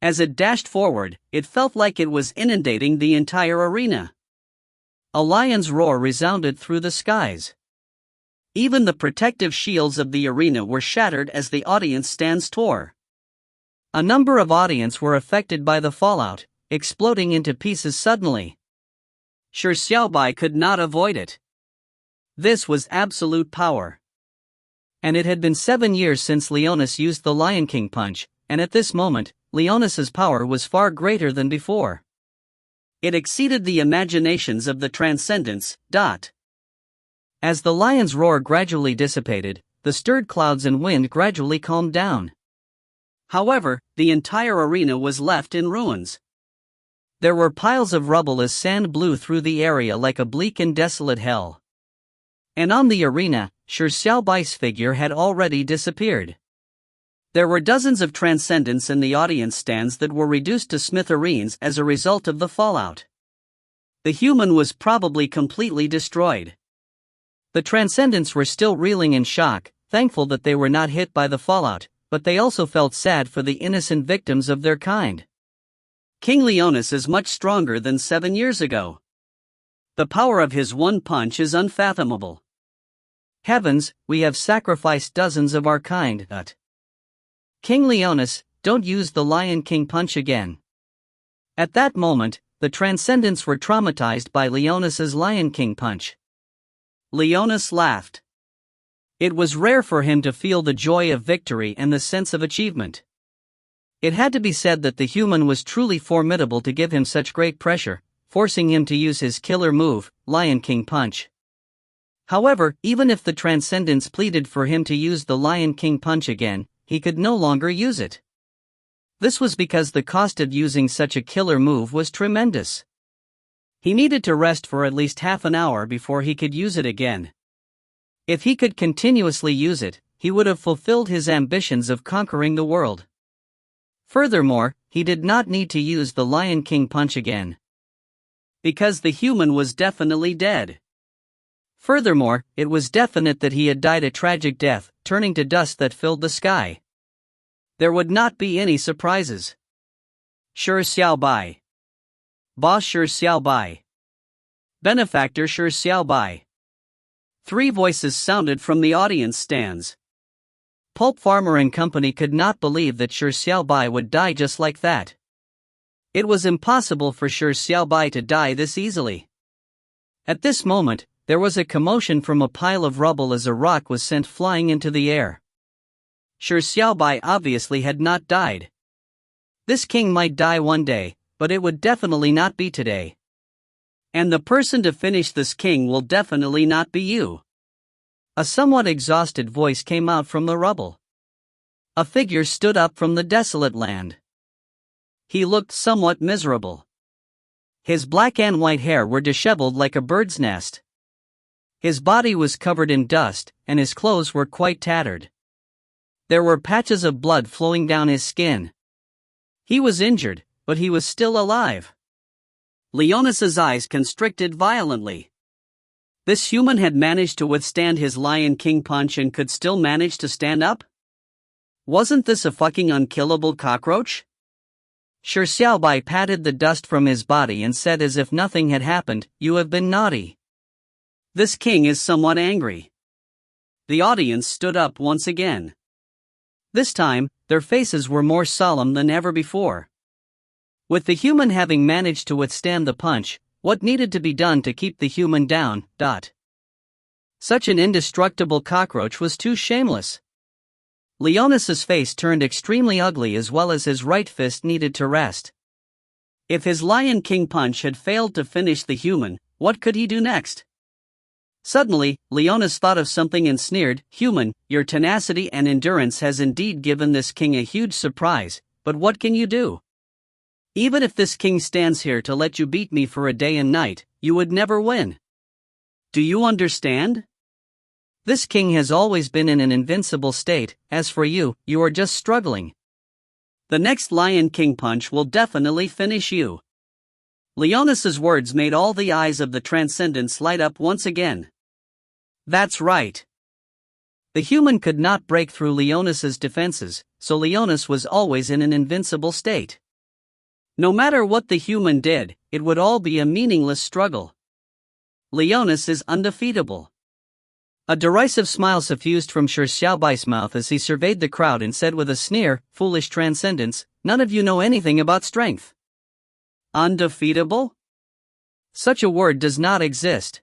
As it dashed forward, it felt like it was inundating the entire arena. A lion's roar resounded through the skies. Even the protective shields of the arena were shattered as the audience stands tore. A number of audience were affected by the fallout, exploding into pieces suddenly. Shi Xiaobai could not avoid it. This was absolute power. And it had been 7 years since Leonis used the Lion King punch, and at this moment, Leonis's power was far greater than before. It exceeded the imaginations of the transcendents. As the lion's roar gradually dissipated, the stirred clouds and wind gradually calmed down. However, the entire arena was left in ruins. There were piles of rubble as sand blew through the area like a bleak and desolate hell. And on the arena, Shi Xiaobai's figure had already disappeared. There were dozens of transcendents in the audience stands that were reduced to smithereens as a result of the fallout. The human was probably completely destroyed. The transcendents were still reeling in shock, thankful that they were not hit by the fallout, but they also felt sad for the innocent victims of their kind. King Leonis is much stronger than 7 years ago. The power of his one punch is unfathomable. Heavens, we have sacrificed dozens of our kind. King Leonis, don't use the Lion King punch again. At that moment, the transcendents were traumatized by Leonis's Lion King punch. Leonis laughed. It was rare for him to feel the joy of victory and the sense of achievement. It had to be said that the human was truly formidable to give him such great pressure, forcing him to use his killer move, Lion King punch. However, even if the transcendents pleaded for him to use the Lion King punch again, he could no longer use it. This was because the cost of using such a killer move was tremendous. He needed to rest for at least half an hour before he could use it again. If he could continuously use it, he would have fulfilled his ambitions of conquering the world. Furthermore, he did not need to use the Lion King punch again, because the human was definitely dead. Furthermore, it was definite that he had died a tragic death, turning to dust that filled the sky. There would not be any surprises. Shi Xiaobai. Boss Shi Xiaobai. Benefactor Shi Xiaobai. 3 voices sounded from the audience stands. Pulp Farmer and company could not believe that Shi Xiaobai would die just like that. It was impossible for Shi Xiaobai to die this easily. At this moment, there was a commotion from a pile of rubble as a rock was sent flying into the air. Shi Xiaobai obviously had not died. This king might die one day, but it would definitely not be today. And the person to finish this king will definitely not be you. A somewhat exhausted voice came out from the rubble. A figure stood up from the desolate land. He looked somewhat miserable. His black and white hair were disheveled like a bird's nest. His body was covered in dust, and his clothes were quite tattered. There were patches of blood flowing down his skin. He was injured, but he was still alive. Leonis's eyes constricted violently. This human had managed to withstand his Lion King punch and could still manage to stand up? Wasn't this a fucking unkillable cockroach? Shi Xiaobai patted the dust from his body and said as if nothing had happened, "You have been naughty." This king is somewhat angry. The audience stood up once again. This time, their faces were more solemn than ever before. With the human having managed to withstand the punch, what needed to be done to keep the human down? Such an indestructible cockroach was too shameless. Leonis's face turned extremely ugly as well as his right fist needed to rest. If his Lion King punch had failed to finish the human, what could he do next? Suddenly, Leonis thought of something and sneered, "Human, your tenacity and endurance has indeed given this king a huge surprise, but what can you do? Even if this king stands here to let you beat me for a day and night, you would never win. Do you understand? This king has always been in an invincible state, as for you, you are just struggling. The next Lion King punch will definitely finish you." Leonis's words made all the eyes of the transcendents light up once again. That's right. The human could not break through Leonis's defenses, so Leonis was always in an invincible state. No matter what the human did, it would all be a meaningless struggle. Leonis is undefeatable. A derisive smile suffused from Shi Xiaobai's mouth as he surveyed the crowd and said with a sneer, "Foolish transcendents, none of you know anything about strength." Undefeatable? Such a word does not exist.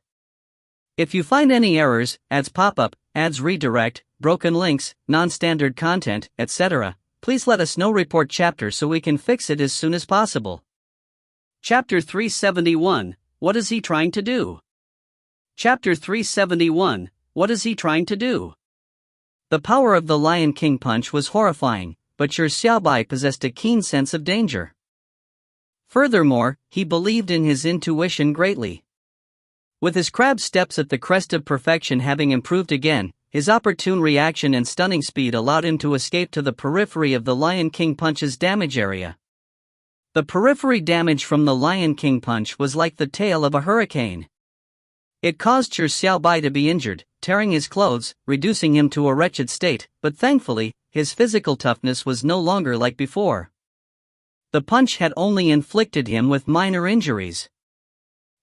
If you find any errors, ads pop up, ads redirect, broken links, non-standard content, etc., please let us know. Report chapter so we can fix it as soon as possible. Chapter 371, What is he trying to do? Chapter 371, What is he trying to do? The power of the Lion King punch was horrifying, but Shi Xiaobai possessed a keen sense of danger. Furthermore, he believed in his intuition greatly. With his crab steps at the crest of perfection having improved again, his opportune reaction and stunning speed allowed him to escape to the periphery of the Lion King punch's damage area. The periphery damage from the Lion King punch was like the tail of a hurricane. It caused Shi Xiaobai to be injured, tearing his clothes, reducing him to a wretched state, but thankfully, his physical toughness was no longer like before. The punch had only inflicted him with minor injuries.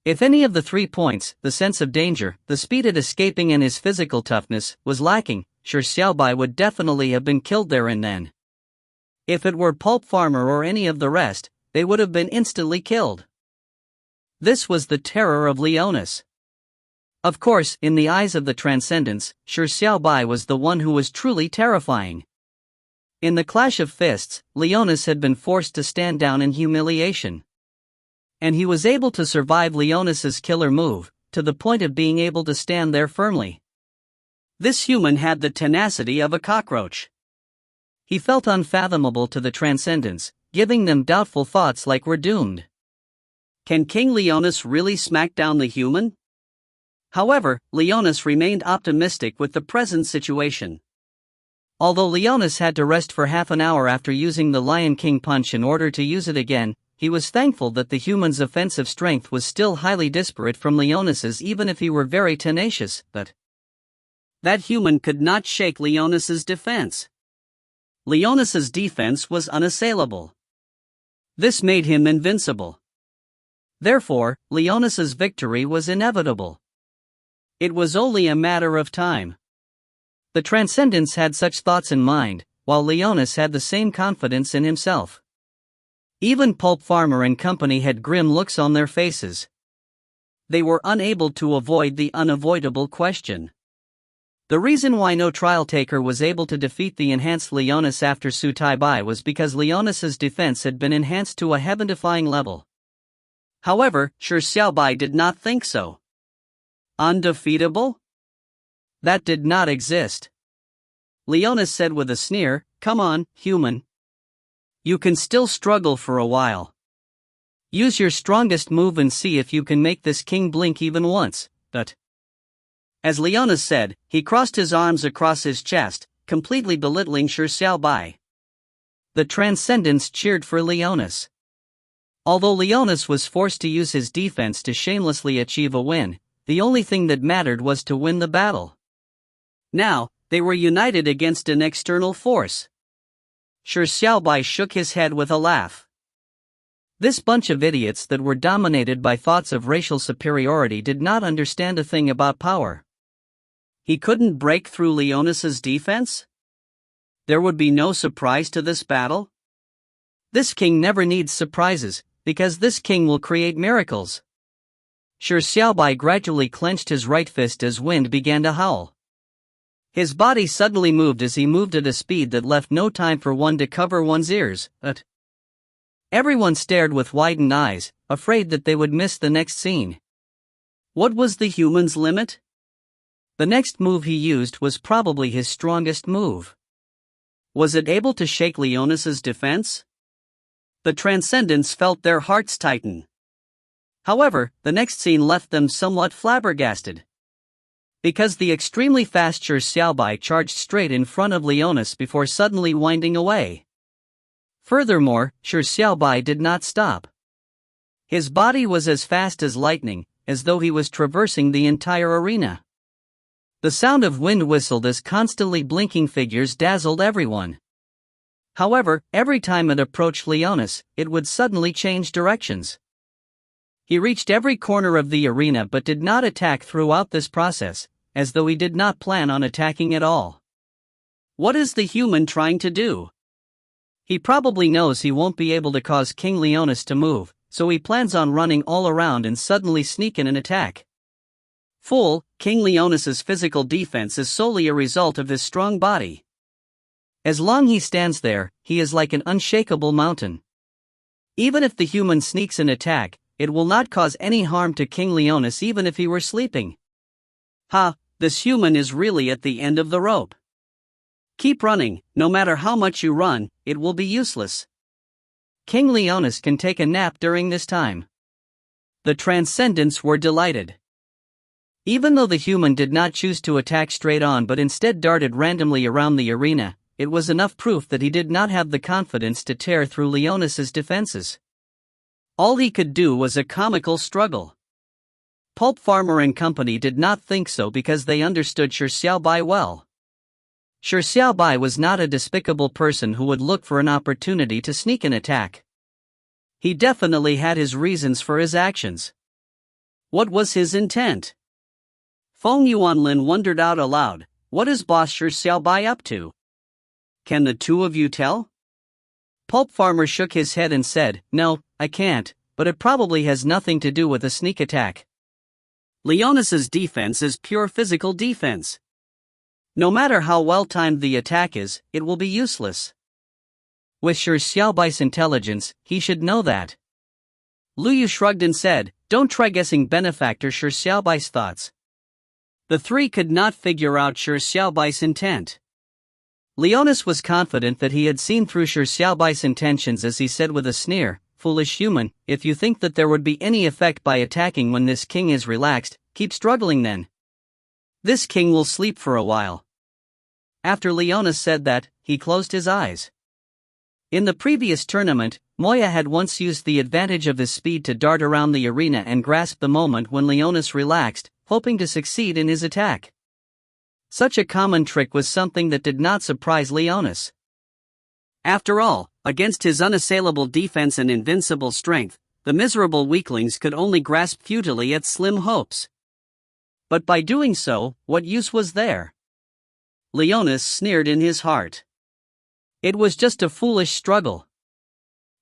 If any of the 3 points, the sense of danger, the speed at escaping and his physical toughness, was lacking, Shi Xiaobai would definitely have been killed there and then. If it were Pulp Farmer or any of the rest, they would have been instantly killed. This was the terror of Leonis. Of course, in the eyes of the Transcendents, Shi Xiaobai was the one who was truly terrifying. In the clash of fists, Leonis had been forced to stand down in humiliation. And he was able to survive Leonis's killer move, to the point of being able to stand there firmly. This human had the tenacity of a cockroach. He felt unfathomable to the Transcendents, giving them doubtful thoughts like we're doomed. Can King Leonis really smack down the human? However, Leonis remained optimistic with the present situation. Although Leonis had to rest for half an hour after using the Lion King punch in order to use it again, he was thankful that the human's offensive strength was still highly disparate from Leonis's even if he were very tenacious, but that human could not shake Leonis's defense. Leonis's defense was unassailable. This made him invincible. Therefore, Leonis's victory was inevitable. It was only a matter of time. The Transcendents had such thoughts in mind, while Leonis had the same confidence in himself. Even Pulp Farmer and company had grim looks on their faces. They were unable to avoid the unavoidable question. The reason why no trial taker was able to defeat the enhanced Leonis after Su Tai Bai was because Leonis's defense had been enhanced to a heaven-defying level. However, Shi Xiaobai did not think so. Undefeatable? That did not exist. Leonis said with a sneer, "Come on, human. You can still struggle for a while. Use your strongest move and see if you can make this king blink even once." But as Leonis said, he crossed his arms across his chest, completely belittling Shi Xiaobai. The Transcendents cheered for Leonis. Although Leonis was forced to use his defense to shamelessly achieve a win, the only thing that mattered was to win the battle. Now, they were united against an external force. Shi Xiaobai shook his head with a laugh. This bunch of idiots that were dominated by thoughts of racial superiority did not understand a thing about power. He couldn't break through Leonis's defense? There would be no surprise to this battle? This king never needs surprises, because this king will create miracles. Shi Xiaobai gradually clenched his right fist as wind began to howl. His body suddenly moved as he moved at a speed that left no time for one to cover one's ears, but everyone stared with widened eyes, afraid that they would miss the next scene. What was the human's limit? The next move he used was probably his strongest move. Was it able to shake Leonis's defense? The Transcendents felt their hearts tighten. However, the next scene left them somewhat flabbergasted. Because the extremely fast Shi Xiaobai charged straight in front of Leonis before suddenly winding away. Furthermore, Shi Xiaobai did not stop. His body was as fast as lightning, as though he was traversing the entire arena. The sound of wind whistled as constantly blinking figures dazzled everyone. However, every time it approached Leonis, it would suddenly change directions. He reached every corner of the arena but did not attack throughout this process, as though he did not plan on attacking at all. What is the human trying to do? He probably knows he won't be able to cause King Leonis to move, so he plans on running all around and suddenly sneak in an attack. Fool, King Leonis's physical defense is solely a result of his strong body. As long as he stands there, he is like an unshakable mountain. Even if the human sneaks an attack, it will not cause any harm to King Leonis even if he were sleeping. Ha, this human is really at the end of the rope. Keep running, no matter how much you run, it will be useless. King Leonis can take a nap during this time. The Transcendents were delighted. Even though the human did not choose to attack straight on but instead darted randomly around the arena, it was enough proof that he did not have the confidence to tear through Leonis's defenses. All he could do was a comical struggle. Pulp Farmer and company did not think so because they understood Shi Xiaobai well. Shi Xiaobai was not a despicable person who would look for an opportunity to sneak an attack. He definitely had his reasons for his actions. What was his intent? Feng Yuanlin wondered out aloud, what is boss Shi Xiaobai up to? Can the two of you tell? Pulp Farmer shook his head and said, no, I can't, but it probably has nothing to do with a sneak attack. Leonis's defense is pure physical defense. No matter how well-timed the attack is, it will be useless. With Shi Xiaobai's intelligence, he should know that. Lu Yu shrugged and said, don't try guessing benefactor Shi Xiaobai's thoughts. The three could not figure out Shi Xiaobai's intent. Leonis was confident that he had seen through Shi Xiaobai's intentions as he said with a sneer, foolish human, if you think that there would be any effect by attacking when this king is relaxed, keep struggling then. This king will sleep for a while. After Leonis said that, he closed his eyes. In the previous tournament, Moya had once used the advantage of his speed to dart around the arena and grasp the moment when Leonis relaxed, hoping to succeed in his attack. Such a common trick was something that did not surprise Leonis. After all, against his unassailable defense and invincible strength, the miserable weaklings could only grasp futilely at slim hopes. But by doing so, what use was there? Leonis sneered in his heart. It was just a foolish struggle.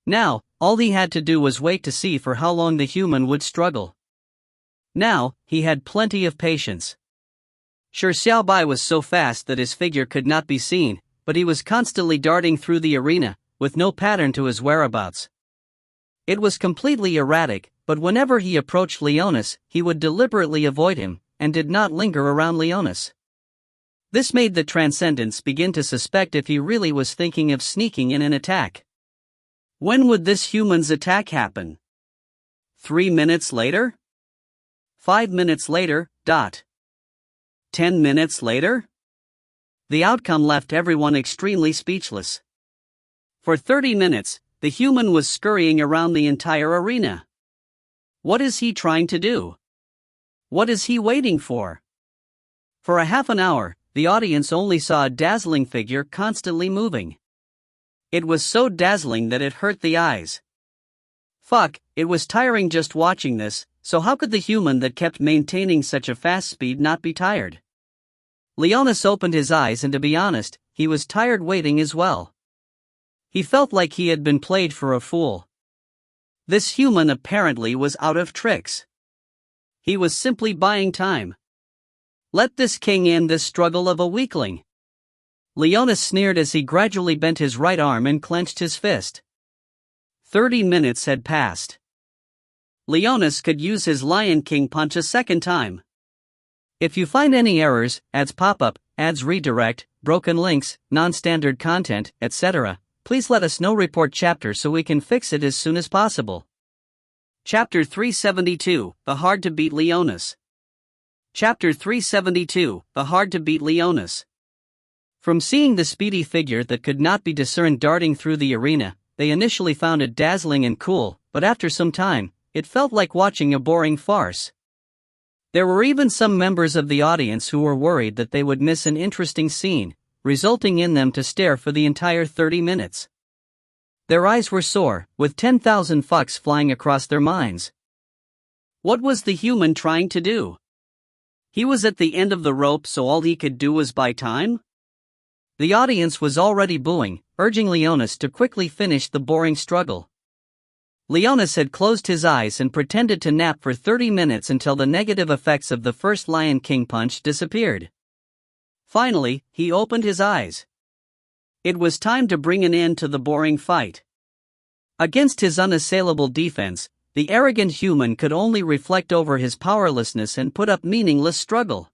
Now, all he had to do was wait to see for how long the human would struggle. Now, he had plenty of patience. Shi Xiaobai was so fast that his figure could not be seen, but he was constantly darting through the arena, with no pattern to his whereabouts. It was completely erratic, but whenever he approached Leonis, he would deliberately avoid him, and did not linger around Leonis. This made the Transcendents begin to suspect if he really was thinking of sneaking in an attack. When would this human's attack happen? 3 minutes later? 5 minutes later, 10 minutes later? The outcome left everyone extremely speechless. For 30 minutes, the human was scurrying around the entire arena. What is he trying to do? What is he waiting for? For a half an hour, the audience only saw a dazzling figure constantly moving. It was so dazzling that it hurt the eyes. Fuck, it was tiring just watching this, so how could the human that kept maintaining such a fast speed not be tired? Leonis opened his eyes and to be honest, he was tired waiting as well. He felt like he had been played for a fool. This human apparently was out of tricks. He was simply buying time. Let this king end this struggle of a weakling. Leonis sneered as he gradually bent his right arm and clenched his fist. 30 minutes had passed. Leonis could use his Lion King punch a second time. If you find any errors, ads pop up, ads redirect, broken links, non-standard content, etc., please let us know. Report chapter so we can fix it as soon as possible. Chapter 372, The Hard to Beat Leonis. Chapter 372, The Hard to Beat Leonis. From seeing the speedy figure that could not be discerned darting through the arena, they initially found it dazzling and cool, but after some time, it felt like watching a boring farce. There were even some members of the audience who were worried that they would miss an interesting scene, resulting in them to stare for the entire 30 minutes. Their eyes were sore, with 10,000 fucks flying across their minds. What was the human trying to do? He was at the end of the rope, so all he could do was buy time? The audience was already booing, urging Leonis to quickly finish the boring struggle. Leonis had closed his eyes and pretended to nap for 30 minutes until the negative effects of the first Lion King punch disappeared. Finally, he opened his eyes. It was time to bring an end to the boring fight. Against his unassailable defense, the arrogant human could only reflect over his powerlessness and put up meaningless struggle.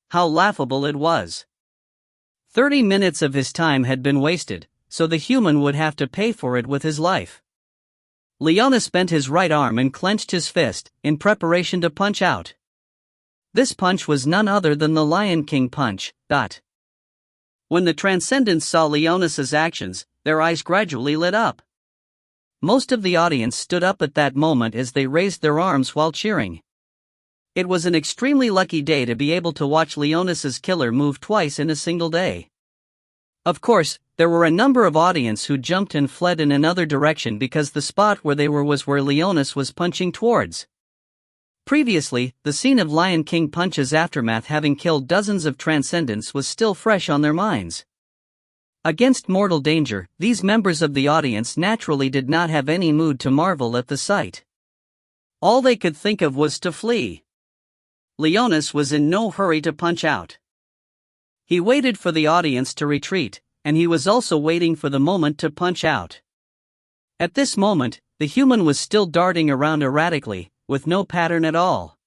How laughable it was. 30 minutes of his time had been wasted, so the human would have to pay for it with his life. Leonis bent his right arm and clenched his fist, in preparation to punch out. This punch was none other than the Lion King punch. When the Transcendents saw Leonis's actions, their eyes gradually lit up. Most of the audience stood up at that moment as they raised their arms while cheering. It was an extremely lucky day to be able to watch Leonis's killer move twice in a single day. Of course, there were a number of audience who jumped and fled in another direction because the spot where they were was where Leonis was punching towards. Previously, the scene of Lion King punch's aftermath having killed dozens of Transcendents was still fresh on their minds. Against mortal danger, these members of the audience naturally did not have any mood to marvel at the sight. All they could think of was to flee. Leonis was in no hurry to punch out. He waited for the audience to retreat, and he was also waiting for the moment to punch out. At this moment, the human was still darting around erratically, with no pattern at all.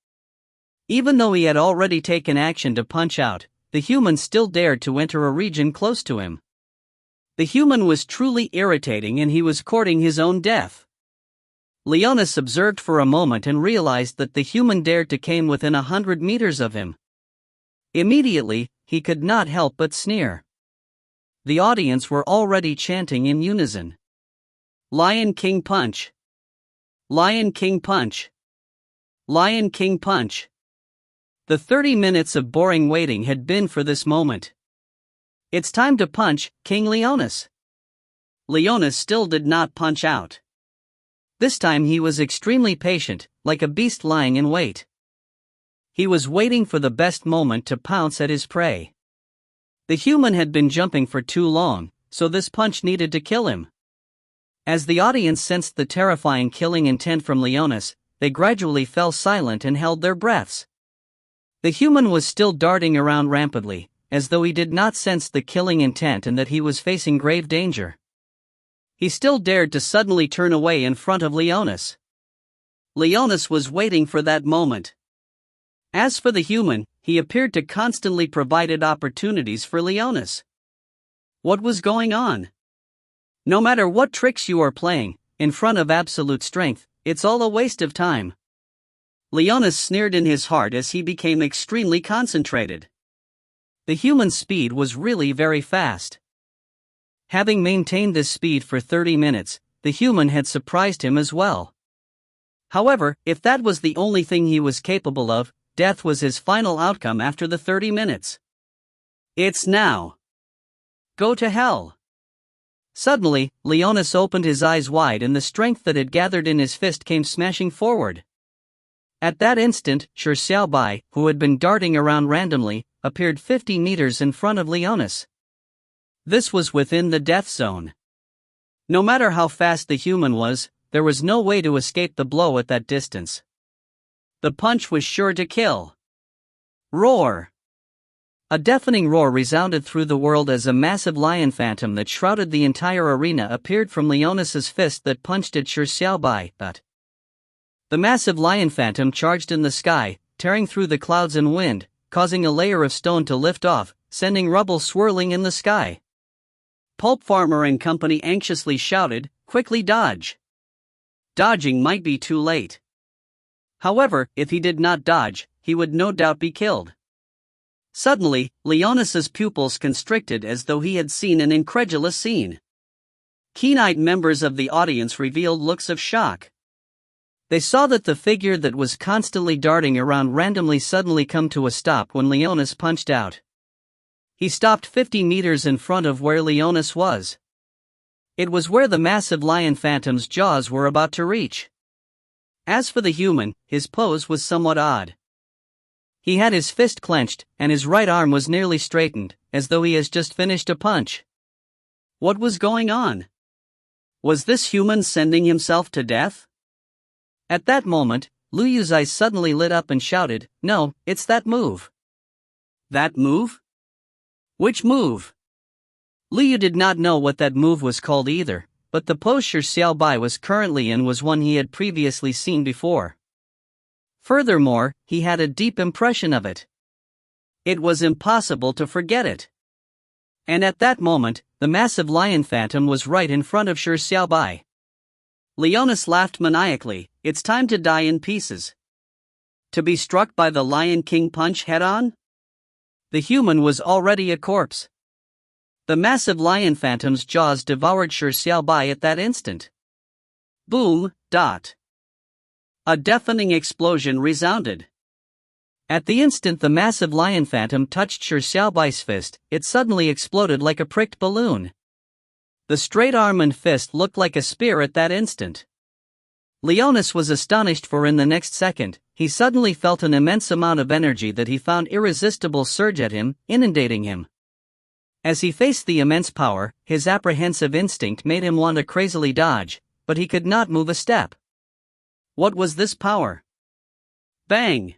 Even though he had already taken action to punch out, the human still dared to enter a region close to him. The human was truly irritating and he was courting his own death. Leonis observed for a moment and realized that the human dared to come within 100 meters of him. Immediately, he could not help but sneer. The audience were already chanting in unison. Lion King punch! Lion King punch! Lion King punch! The 30 minutes of boring waiting had been for this moment. It's time to punch, King Leonis! Leonis still did not punch out. This time he was extremely patient, like a beast lying in wait. He was waiting for the best moment to pounce at his prey. The human had been jumping for too long, so this punch needed to kill him. As the audience sensed the terrifying killing intent from Leonis, they gradually fell silent and held their breaths. The human was still darting around rampantly, as though he did not sense the killing intent and that he was facing grave danger. He still dared to suddenly turn away in front of Leonis. Leonis was waiting for that moment. As for the human, he appeared to constantly provide opportunities for Leonis. What was going on? No matter what tricks you are playing, in front of absolute strength, it's all a waste of time. Leonis sneered in his heart as he became extremely concentrated. The human's speed was really very fast. Having maintained this speed for 30 minutes, the human had surprised him as well. However, if that was the only thing he was capable of, death was his final outcome after the 30 minutes. It's now. Go to hell. Suddenly, Leonis opened his eyes wide and the strength that had gathered in his fist came smashing forward. At that instant, Shi Xiaobai, who had been darting around randomly, appeared 50 meters in front of Leonis. This was within the death zone. No matter how fast the human was, there was no way to escape the blow at that distance. The punch was sure to kill. Roar! A deafening roar resounded through the world as a massive lion phantom that shrouded the entire arena appeared from Leonis's fist that punched at Shi Xiaobai. The massive lion phantom charged in the sky, tearing through the clouds and wind, causing a layer of stone to lift off, sending rubble swirling in the sky. Pulp Farmer and company anxiously shouted, "Quickly dodge!" Dodging might be too late. However, if he did not dodge, he would no doubt be killed. Suddenly, Leonis's pupils constricted as though he had seen an incredulous scene. Keen-eyed members of the audience revealed looks of shock. They saw that the figure that was constantly darting around randomly suddenly come to a stop when Leonis punched out. He stopped 50 meters in front of where Leonis was. It was where the massive lion phantom's jaws were about to reach. As for the human, his pose was somewhat odd. He had his fist clenched, and his right arm was nearly straightened, as though he has just finished a punch. What was going on? Was this human sending himself to death? At that moment, Lu Yu's eyes suddenly lit up and shouted, "No, it's that move." That move? Which move? Lu Yu did not know what that move was called either, but the pose Shi Xiaobai was currently in was one he had previously seen before. Furthermore, he had a deep impression of it. It was impossible to forget it. And at that moment, the massive lion phantom was right in front of Shi Xiaobai. Leonis laughed maniacally. It's time to die in pieces. To be struck by the Lion King punch head-on? The human was already a corpse. The massive lion phantom's jaws devoured Shi Xiaobai at that instant. Boom, dot. A deafening explosion resounded. At the instant the massive lion phantom touched Shi Xiaobai's fist, it suddenly exploded like a pricked balloon. The straight arm and fist looked like a spear at that instant. Leonis was astonished, for in the next second, he suddenly felt an immense amount of energy that he found irresistible surge at him, inundating him. As he faced the immense power, his apprehensive instinct made him want to crazily dodge, but he could not move a step. What was this power? Bang!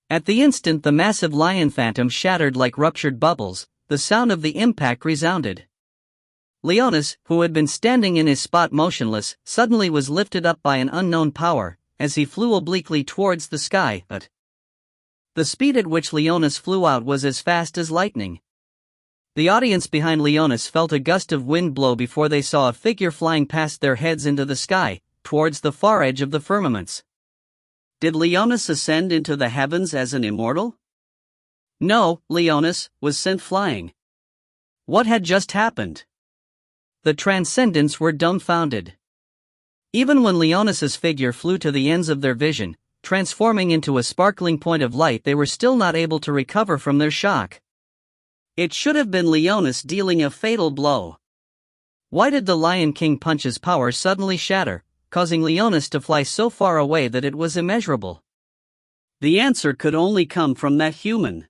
At the instant the massive lion phantom shattered like ruptured bubbles, the sound of the impact resounded. Leonis, who had been standing in his spot motionless, suddenly was lifted up by an unknown power, as he flew obliquely towards the sky, but the speed at which Leonis flew out was as fast as lightning. The audience behind Leonis felt a gust of wind blow before they saw a figure flying past their heads into the sky, towards the far edge of the firmaments. Did Leonis ascend into the heavens as an immortal? No, Leonis was sent flying. What had just happened? The transcendents were dumbfounded. Even when Leonis's figure flew to the ends of their vision, transforming into a sparkling point of light, they were still not able to recover from their shock. It should have been Leonis dealing a fatal blow. Why did the Lion King punch's power suddenly shatter, causing Leonis to fly so far away that it was immeasurable? The answer could only come from that human.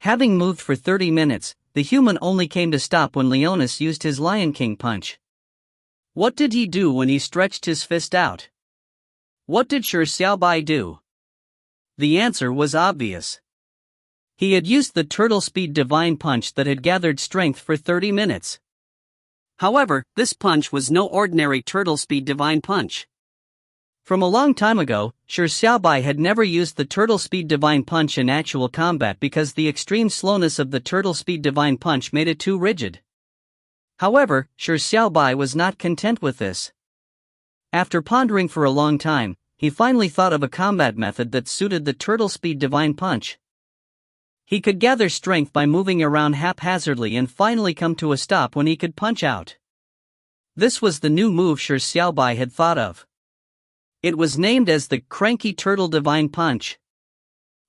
Having moved for 30 minutes, the human only came to stop when Leonis used his Lion King punch. What did he do when he stretched his fist out? What did Shi Xiaobai do? The answer was obvious. He had used the turtle speed divine punch that had gathered strength for 30 minutes. However, this punch was no ordinary turtle speed divine punch. From a long time ago, Shi Xiaobai had never used the turtle speed divine punch in actual combat because the extreme slowness of the turtle speed divine punch made it too rigid. However, Shi Xiaobai was not content with this. After pondering for a long time, he finally thought of a combat method that suited the turtle speed divine punch. He could gather strength by moving around haphazardly and finally come to a stop when he could punch out. This was the new move Shi Xiaobai had thought of. It was named as the Cranky Turtle Divine Punch.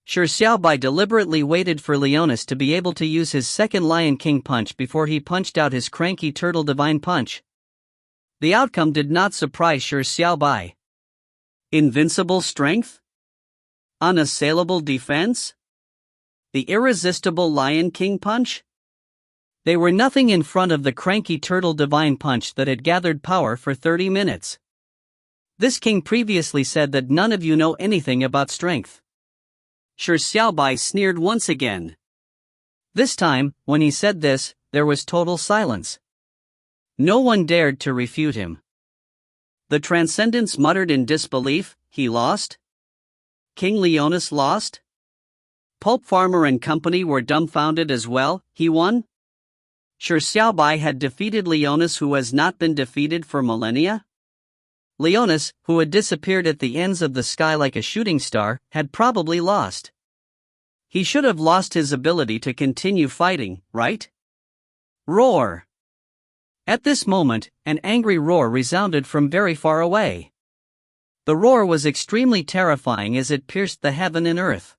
Shi Xiaobai deliberately waited for Leonis to be able to use his second Lion King punch before he punched out his Cranky Turtle Divine Punch. The outcome did not surprise Shi Xiaobai. Invincible strength? Unassailable defense? The irresistible Lion King punch? They were nothing in front of the Cranky Turtle Divine Punch that had gathered power for 30 minutes. This king previously said that none of you know anything about strength. Shi Xiaobai sneered once again. This time, when he said this, there was total silence. No one dared to refute him. The Transcendents muttered in disbelief. He lost? King Leonis lost? Pulp Farmer and company were dumbfounded as well. He won? Shi Xiaobai had defeated Leonis, who has not been defeated for millennia? Leonis, who had disappeared at the ends of the sky like a shooting star, had probably lost. He should have lost his ability to continue fighting, right? Roar! At this moment, an angry roar resounded from very far away. The roar was extremely terrifying as it pierced the heaven and earth.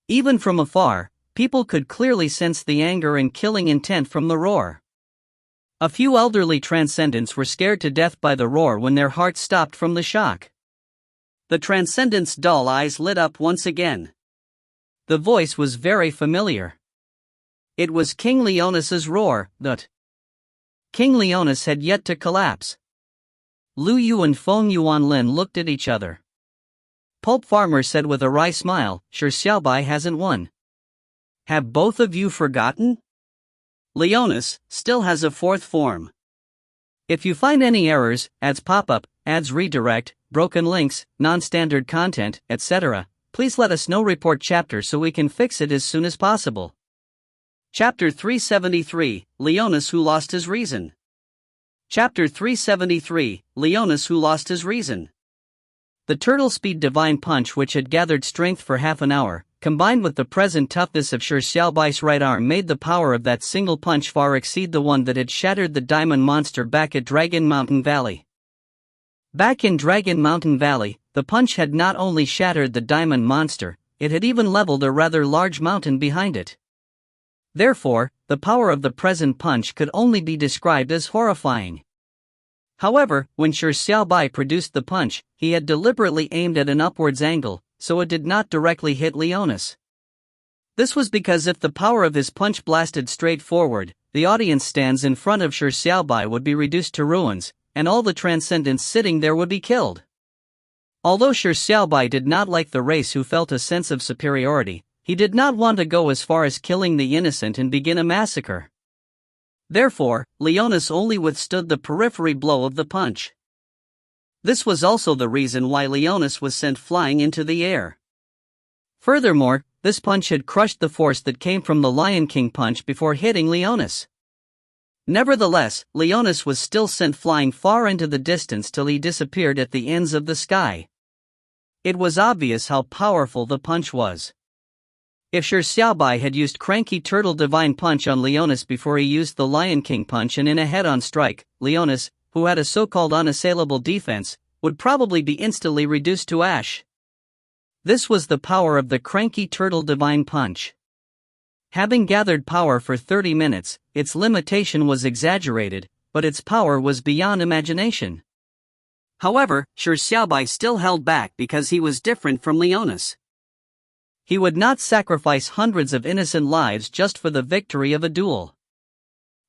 Even from afar, people could clearly sense the anger and killing intent from the roar. A few elderly transcendents were scared to death by the roar when their hearts stopped from the shock. The transcendents' dull eyes lit up once again. The voice was very familiar. It was King Leonis's roar, that King Leonis had yet to collapse. Lu Yu and Feng Yuanlin looked at each other. Pulp Farmer said with a wry smile, Shi Xiaobai hasn't won. Have both of you forgotten? Leonis still has a fourth form. If you find any errors, ads pop up, ads redirect, broken links, non-standard content, etc., Please let us know report chapter so we can fix it as soon as possible. Chapter 373, Leonis Who Lost His Reason. Chapter 373, Leonis Who Lost His Reason. The turtle speed divine punch, which had gathered strength for half an hour, combined with the present toughness of Shi Xiaobai's right arm, made the power of that single punch far exceed the one that had shattered the diamond monster back at Dragon Mountain Valley. Back in Dragon Mountain Valley, the punch had not only shattered the diamond monster, it had even leveled a rather large mountain behind it. Therefore, the power of the present punch could only be described as horrifying. However, when Shi Xiaobai produced the punch, he had deliberately aimed at an upwards angle, so it did not directly hit Leonis. This was because if the power of his punch blasted straight forward, the audience stands in front of Shi Xiaobai would be reduced to ruins, and all the transcendents sitting there would be killed. Although Shi Xiaobai did not like the race who felt a sense of superiority, he did not want to go as far as killing the innocent and begin a massacre. Therefore, Leonis only withstood the periphery blow of the punch. This was also the reason why Leonis was sent flying into the air. Furthermore, this punch had crushed the force that came from the Lion King punch before hitting Leonis. Nevertheless, Leonis was still sent flying far into the distance till he disappeared at the ends of the sky. It was obvious how powerful the punch was. If Shi Xiaobai had used Cranky Turtle Divine Punch on Leonis before he used the Lion King Punch and in a head-on strike, Leonis, who had a so-called unassailable defense, would probably be instantly reduced to ash. This was the power of the Cranky Turtle Divine Punch. Having gathered power for 30 minutes, its limitation was exaggerated, but its power was beyond imagination. However, Shi Xiaobai still held back because he was different from Leonis. He would not sacrifice hundreds of innocent lives just for the victory of a duel.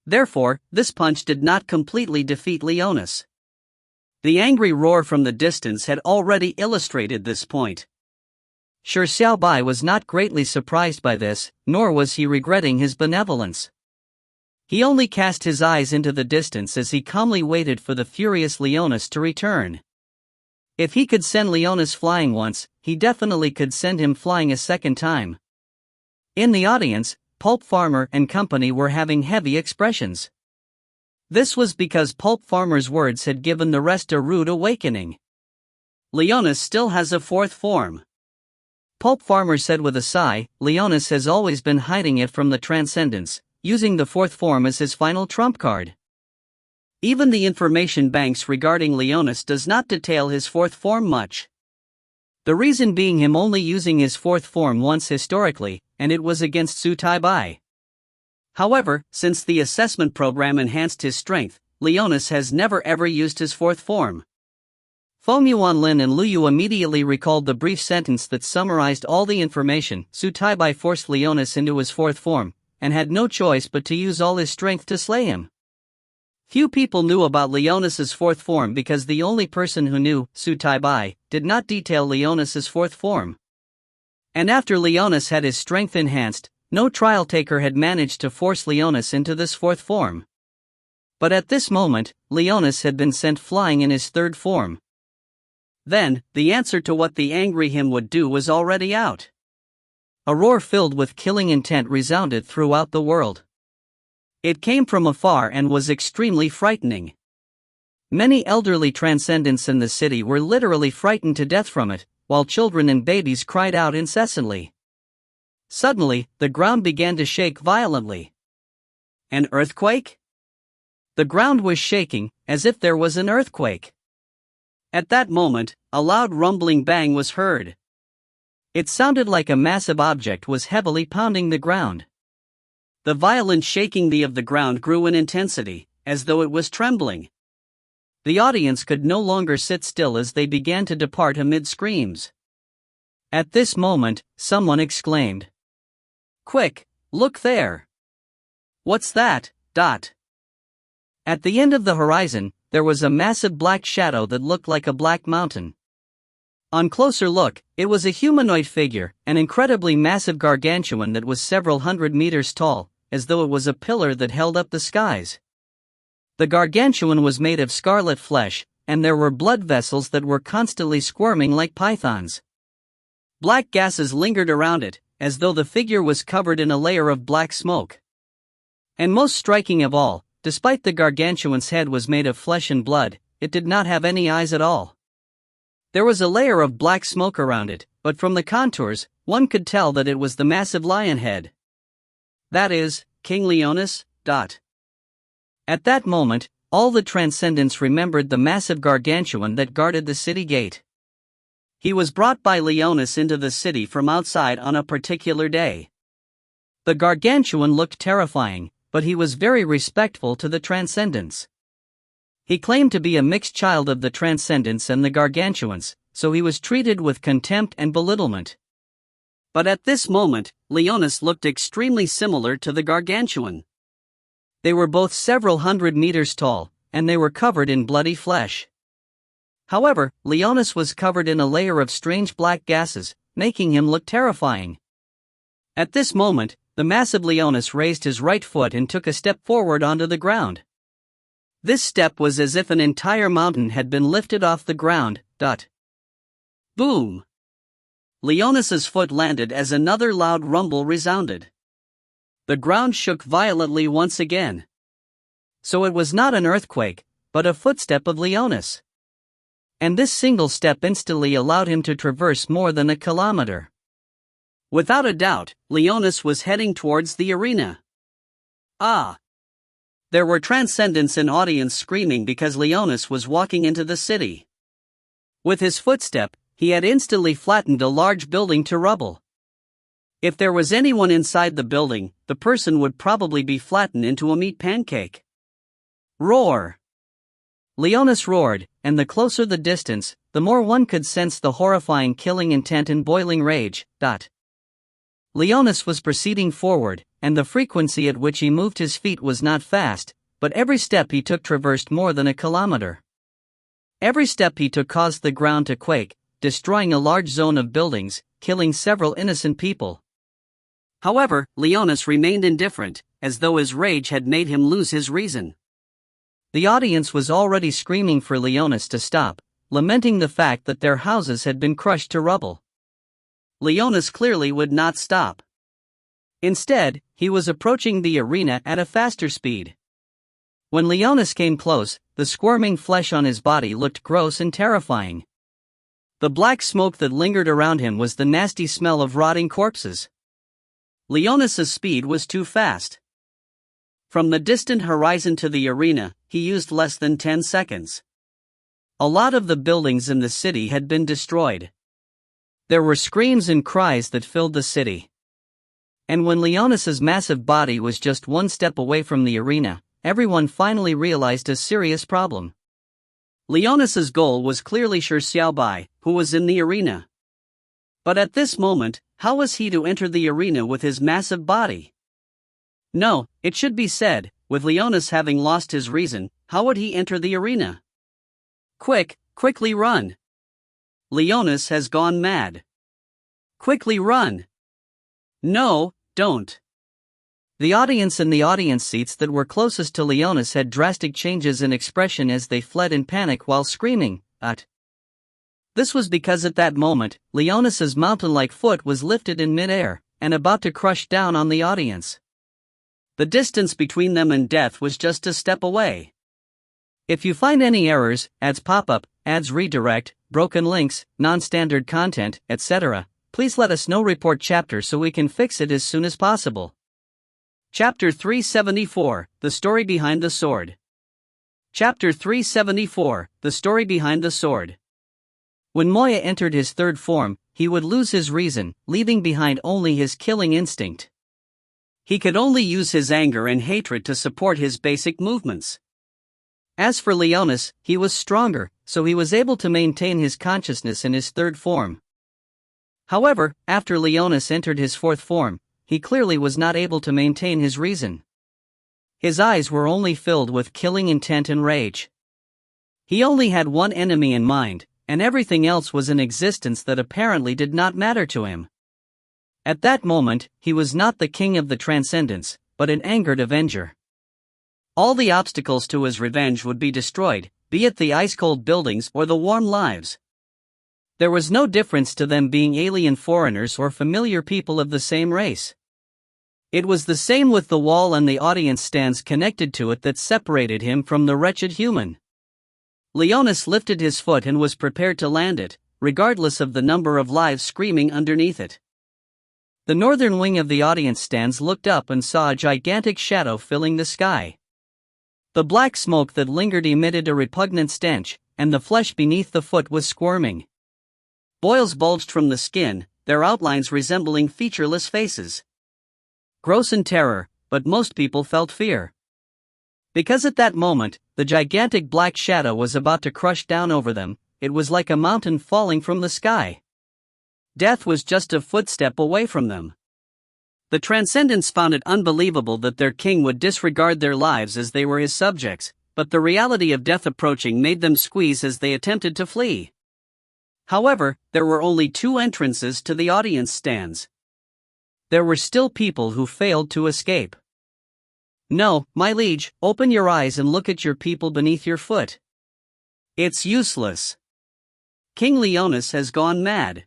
Therefore, this punch did not completely defeat Leonis. The angry roar from the distance had already illustrated this point. Shi Xiaobai was not greatly surprised by this, nor was he regretting his benevolence. He only cast his eyes into the distance as he calmly waited for the furious Leonis to return. If he could send Leonis flying once, he definitely could send him flying a second time. In the audience, Pulp Farmer and company were having heavy expressions. This was because Pulp Farmer's words had given the rest a rude awakening. Leonis still has a fourth form. Pulp Farmer said with a sigh, Leonis has always been hiding it from the Transcendents, using the fourth form as his final trump card. Even the information banks regarding Leonis does not detail his fourth form much. The reason being him only using his fourth form once historically, and it was against Su Taibai. However, since the assessment program enhanced his strength, Leonis has never ever used his fourth form. Feng Yuanlin and Lu Yu immediately recalled the brief sentence that summarized all the information. Su Taibai forced Leonis into his fourth form, and had no choice but to use all his strength to slay him. Few people knew about Leonis's fourth form because the only person who knew, Su Taibai, did not detail Leonis's fourth form. And after Leonis had his strength enhanced, no trial taker had managed to force Leonis into this fourth form. But at this moment, Leonis had been sent flying in his third form. Then, the answer to what the angry him would do was already out. A roar filled with killing intent resounded throughout the world. It came from afar and was extremely frightening. Many elderly transcendents in the city were literally frightened to death from it, while children and babies cried out incessantly. Suddenly, the ground began to shake violently. An earthquake? The ground was shaking, as if there was an earthquake. At that moment, a loud rumbling bang was heard. It sounded like a massive object was heavily pounding the ground. The violent shaking of the ground grew in intensity, as though it was trembling. The audience could no longer sit still as they began to depart amid screams. At this moment, someone exclaimed, "Quick, look there! What's that?" At the end of the horizon, there was a massive black shadow that looked like a black mountain. On closer look, it was a humanoid figure, an incredibly massive gargantuan that was several hundred meters tall, as though it was a pillar that held up the skies. The gargantuan was made of scarlet flesh, and there were blood vessels that were constantly squirming like pythons. Black gases lingered around it, as though the figure was covered in a layer of black smoke. And most striking of all, despite the gargantuan's head was made of flesh and blood, it did not have any eyes at all. There was a layer of black smoke around it, but from the contours, one could tell that it was the massive lion head. That is, King Leonis. At that moment, all the Transcendents remembered the massive gargantuan that guarded the city gate. He was brought by Leonis into the city from outside on a particular day. The gargantuan looked terrifying, but he was very respectful to the Transcendents. He claimed to be a mixed child of the Transcendents and the Gargantuans, so he was treated with contempt and belittlement. But at this moment, Leonis looked extremely similar to the Gargantuan. They were both several hundred meters tall, and they were covered in bloody flesh. However, Leonis was covered in a layer of strange black gases, making him look terrifying. At this moment, the massive Leonis raised his right foot and took a step forward onto the ground. This step was as if an entire mountain had been lifted off the ground. Boom! Leonis's foot landed as another loud rumble resounded. The ground shook violently once again. So it was not an earthquake, but a footstep of Leonis. And this single step instantly allowed him to traverse more than a kilometer. Without a doubt, Leonis was heading towards the arena. Ah! There were Transcendents in audience screaming because Leonis was walking into the city. With his footstep, he had instantly flattened a large building to rubble. If there was anyone inside the building, the person would probably be flattened into a meat pancake. Roar! Leonis roared, and the closer the distance, the more one could sense the horrifying killing intent and boiling rage. Leonis was proceeding forward, and the frequency at which he moved his feet was not fast, but every step he took traversed more than a kilometer. Every step he took caused the ground to quake, destroying a large zone of buildings, killing several innocent people. However, Leonis remained indifferent, as though his rage had made him lose his reason. The audience was already screaming for Leonis to stop, lamenting the fact that their houses had been crushed to rubble. Leonis clearly would not stop. Instead, he was approaching the arena at a faster speed. When Leonis came close, the squirming flesh on his body looked gross and terrifying. The black smoke that lingered around him was the nasty smell of rotting corpses. Leonis's speed was too fast. From the distant horizon to the arena, he used less than 10 seconds. A lot of the buildings in the city had been destroyed. There were screams and cries that filled the city. And when Leonis's massive body was just one step away from the arena, everyone finally realized a serious problem. Leonis's goal was clearly Shi Xiaobai, who was in the arena. But at this moment, how was he to enter the arena with his massive body? No, it should be said, with Leonis having lost his reason, how would he enter the arena? Quickly run! Leonis has gone mad. Quickly run! No, don't. The audience in the audience seats that were closest to Leonis had drastic changes in expression as they fled in panic while screaming, "At!" This was because at that moment, Leonis's mountain-like foot was lifted in mid-air, and about to crush down on the audience. The distance between them and death was just a step away. If you find any errors, ads pop up, ads redirect, broken links, non-standard content, etc., please let us know. Report chapter so we can fix it as soon as possible. Chapter 374, The Story Behind the Sword. Chapter 374, The Story Behind the Sword. When Moya entered his third form, he would lose his reason, leaving behind only his killing instinct. He could only use his anger and hatred to support his basic movements. As for Leonis, he was stronger, so he was able to maintain his consciousness in his third form. However, after Leonis entered his fourth form, he clearly was not able to maintain his reason. His eyes were only filled with killing intent and rage. He only had one enemy in mind, and everything else was in existence that apparently did not matter to him. At that moment, he was not the king of the Transcendents, but an angered avenger. All the obstacles to his revenge would be destroyed, be it the ice-cold buildings or the warm lives. There was no difference to them being alien foreigners or familiar people of the same race. It was the same with the wall and the audience stands connected to it that separated him from the wretched human. Leonis lifted his foot and was prepared to land it, regardless of the number of lives screaming underneath it. The northern wing of the audience stands looked up and saw a gigantic shadow filling the sky. The black smoke that lingered emitted a repugnant stench, and the flesh beneath the foot was squirming. Boils bulged from the skin, their outlines resembling featureless faces. Gross in terror, but most people felt fear. Because at that moment, the gigantic black shadow was about to crush down over them. It was like a mountain falling from the sky. Death was just a footstep away from them. The Transcendents found it unbelievable that their king would disregard their lives as they were his subjects, but the reality of death approaching made them squeeze as they attempted to flee. However, there were only 2 entrances to the audience stands. There were still people who failed to escape. No, my liege, open your eyes and look at your people beneath your foot. It's useless. King Leonis has gone mad.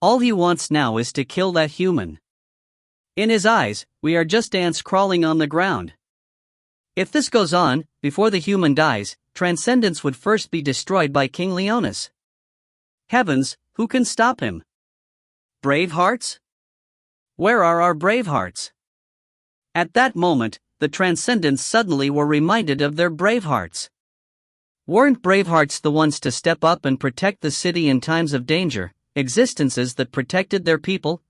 All he wants now is to kill that human. In his eyes, we are just ants crawling on the ground. If this goes on, before the human dies, Transcendence would first be destroyed by King Leonis. Heavens, who can stop him? Brave hearts? Where are our brave hearts? At that moment, the Transcendents suddenly were reminded of their brave hearts. Weren't brave hearts the ones to step up and protect the city in times of danger, existences that protected their people?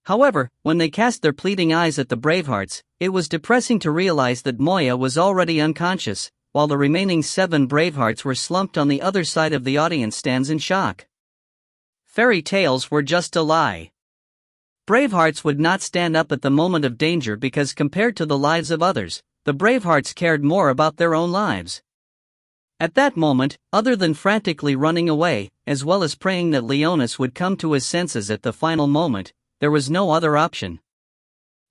However, when they cast their pleading eyes at the Bravehearts, it was depressing to realize that Moya was already unconscious, while the remaining 7 Bravehearts were slumped on the other side of the audience stands in shock. Fairy tales were just a lie. Bravehearts would not stand up at the moment of danger because compared to the lives of others, the Bravehearts cared more about their own lives. At that moment, other than frantically running away, as well as praying that Leonis would come to his senses at the final moment, there was no other option.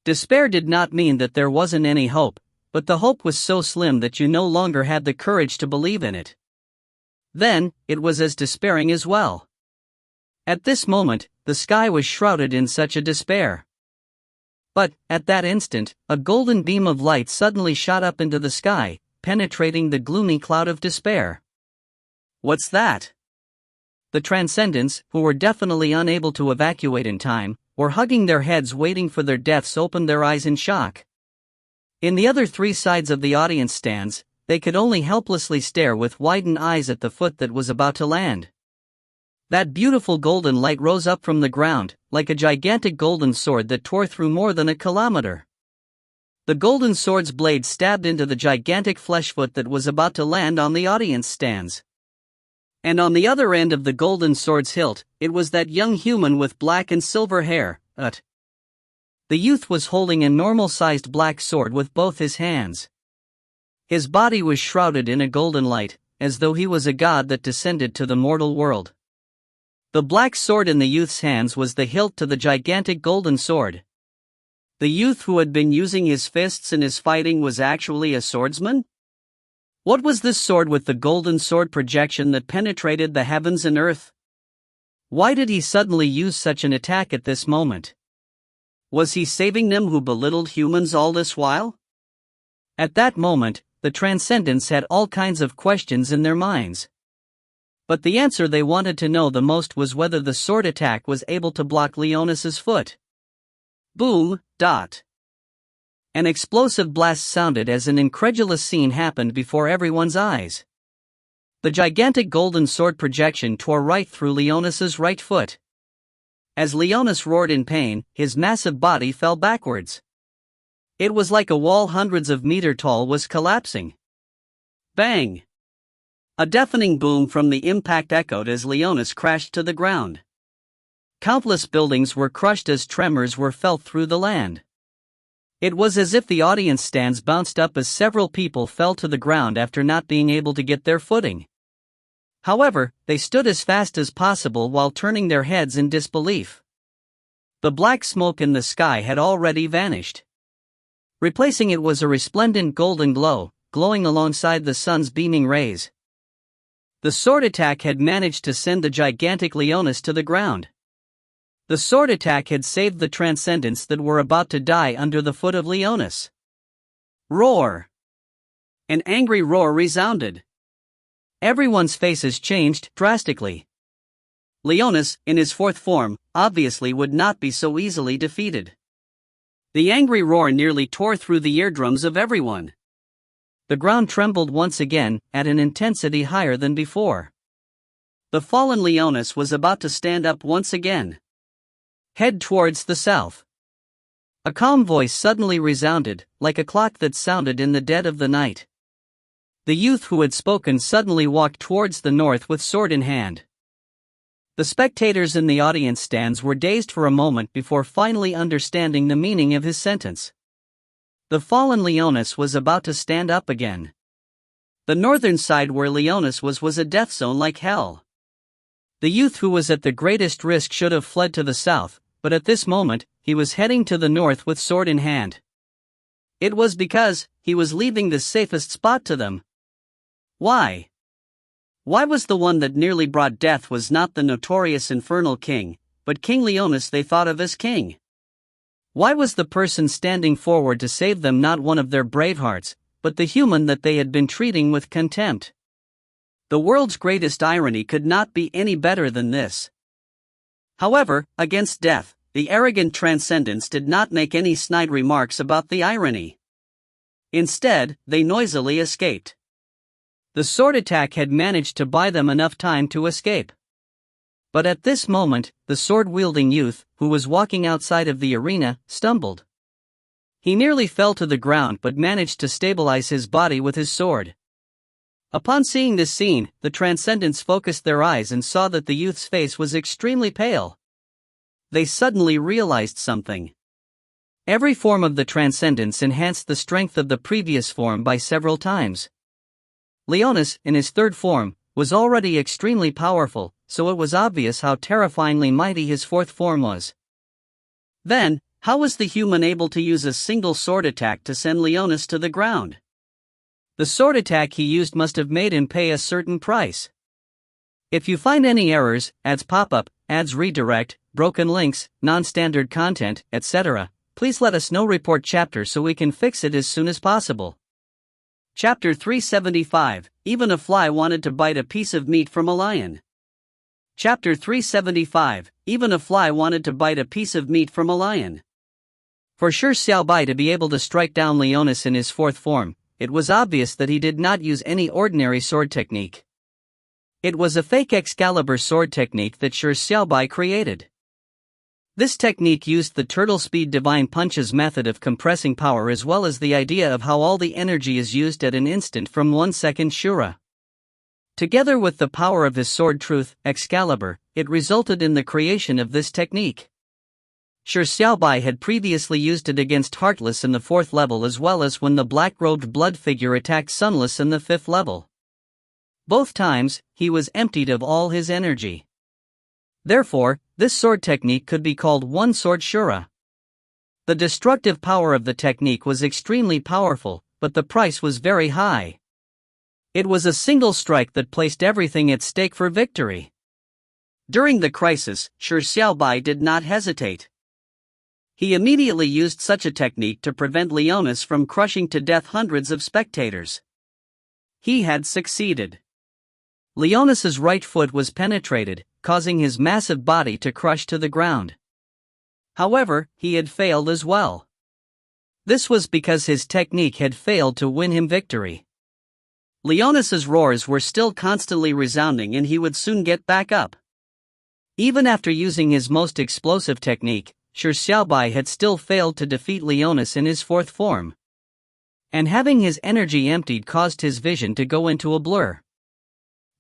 Despair did not mean that there wasn't any hope, but the hope was so slim that you no longer had the courage to believe in it. Then, it was as despairing as well. At this moment, the sky was shrouded in such a despair. But, at that instant, a golden beam of light suddenly shot up into the sky, penetrating the gloomy cloud of despair. What's that? The Transcendents, who were definitely unable to evacuate in time, were hugging their heads waiting for their deaths, opened their eyes in shock. In the other 3 sides of the audience stands, they could only helplessly stare with widened eyes at the foot that was about to land. That beautiful golden light rose up from the ground, like a gigantic golden sword that tore through more than a kilometer. The golden sword's blade stabbed into the gigantic flesh foot that was about to land on the audience stands. And on the other end of the golden sword's hilt, it was that young human with black and silver hair. The youth was holding a normal-sized black sword with both his hands. His body was shrouded in a golden light, as though he was a god that descended to the mortal world. The black sword in the youth's hands was the hilt to the gigantic golden sword. The youth who had been using his fists in his fighting was actually a swordsman? What was this sword with the golden sword projection that penetrated the heavens and earth? Why did he suddenly use such an attack at this moment? Was he saving them who belittled humans all this while? At that moment, the Transcendents had all kinds of questions in their minds. But the answer they wanted to know the most was whether the sword attack was able to block Leonis's foot. Boom, dot. An explosive blast sounded as an incredulous scene happened before everyone's eyes. The gigantic golden sword projection tore right through Leonis's right foot. As Leonis roared in pain, his massive body fell backwards. It was like a wall hundreds of meters tall was collapsing. Bang! A deafening boom from the impact echoed as Leonis crashed to the ground. Countless buildings were crushed as tremors were felt through the land. It was as if the audience stands bounced up as several people fell to the ground after not being able to get their footing. However, they stood as fast as possible while turning their heads in disbelief. The black smoke in the sky had already vanished. Replacing it was a resplendent golden glow, glowing alongside the sun's beaming rays. The sword attack had managed to send the gigantic Leonis to the ground. The sword attack had saved the transcendents that were about to die under the foot of Leonis. Roar! An angry roar resounded. Everyone's faces changed drastically. Leonis, in his fourth form, obviously would not be so easily defeated. The angry roar nearly tore through the eardrums of everyone. The ground trembled once again, at an intensity higher than before. The fallen Leonis was about to stand up once again. Head towards the south. A calm voice suddenly resounded, like a clock that sounded in the dead of the night. The youth who had spoken suddenly walked towards the north with sword in hand. The spectators in the audience stands were dazed for a moment before finally understanding the meaning of his sentence. The fallen Leonis was about to stand up again. The northern side where Leonis was a death zone like hell. The youth who was at the greatest risk should have fled to the south, but at this moment, he was heading to the north with sword in hand. It was because he was leaving the safest spot to them. Why? Why was the one that nearly brought death was not the notorious infernal king, but King Leonis they thought of as king? Why was the person standing forward to save them not one of their bravehearts, but the human that they had been treating with contempt? The world's greatest irony could not be any better than this. However, against death, the arrogant transcendents did not make any snide remarks about the irony. Instead, they noisily escaped. The sword attack had managed to buy them enough time to escape. But at this moment, the sword-wielding youth, who was walking outside of the arena, stumbled. He nearly fell to the ground but managed to stabilize his body with his sword. Upon seeing this scene, the transcendents focused their eyes and saw that the youth's face was extremely pale. They suddenly realized something. Every form of the transcendents enhanced the strength of the previous form by several times. Leonis, in his third form, was already extremely powerful, so it was obvious how terrifyingly mighty his fourth form was. Then, how was the human able to use a single sword attack to send Leonis to the ground? The sword attack he used must have made him pay a certain price. If you find any errors, ads pop up, ads redirect, broken links, non-standard content, etc., please let us know. Report chapter so we can fix it as soon as possible. Chapter 375, Even a fly wanted to bite a piece of meat from a lion. Chapter 375, Even a fly wanted to bite a piece of meat from a lion. For Shi Xiaobai to be able to strike down Leonis in his fourth form, it was obvious that he did not use any ordinary sword technique. It was a fake Excalibur sword technique that Shi Xiaobai created. This technique used the turtle speed divine punches method of compressing power as well as the idea of how all the energy is used at an instant from 1 second Shura. Together with the power of his sword truth, Excalibur, it resulted in the creation of this technique. Shi Xiaobai had previously used it against Heartless in the 4th level as well as when the black-robed blood figure attacked Sunless in the 5th level. Both times, he was emptied of all his energy. Therefore, this sword technique could be called One Sword Shura. The destructive power of the technique was extremely powerful, but the price was very high. It was a single strike that placed everything at stake for victory. During the crisis, Shi Xiaobai did not hesitate. He immediately used such a technique to prevent Leonis from crushing to death hundreds of spectators. He had succeeded. Leonis's right foot was penetrated, causing his massive body to crush to the ground. However, he had failed as well. This was because his technique had failed to win him victory. Leonis's roars were still constantly resounding and he would soon get back up. Even after using his most explosive technique, Shi Xiaobai had still failed to defeat Leonis in his 4th form. And having his energy emptied caused his vision to go into a blur.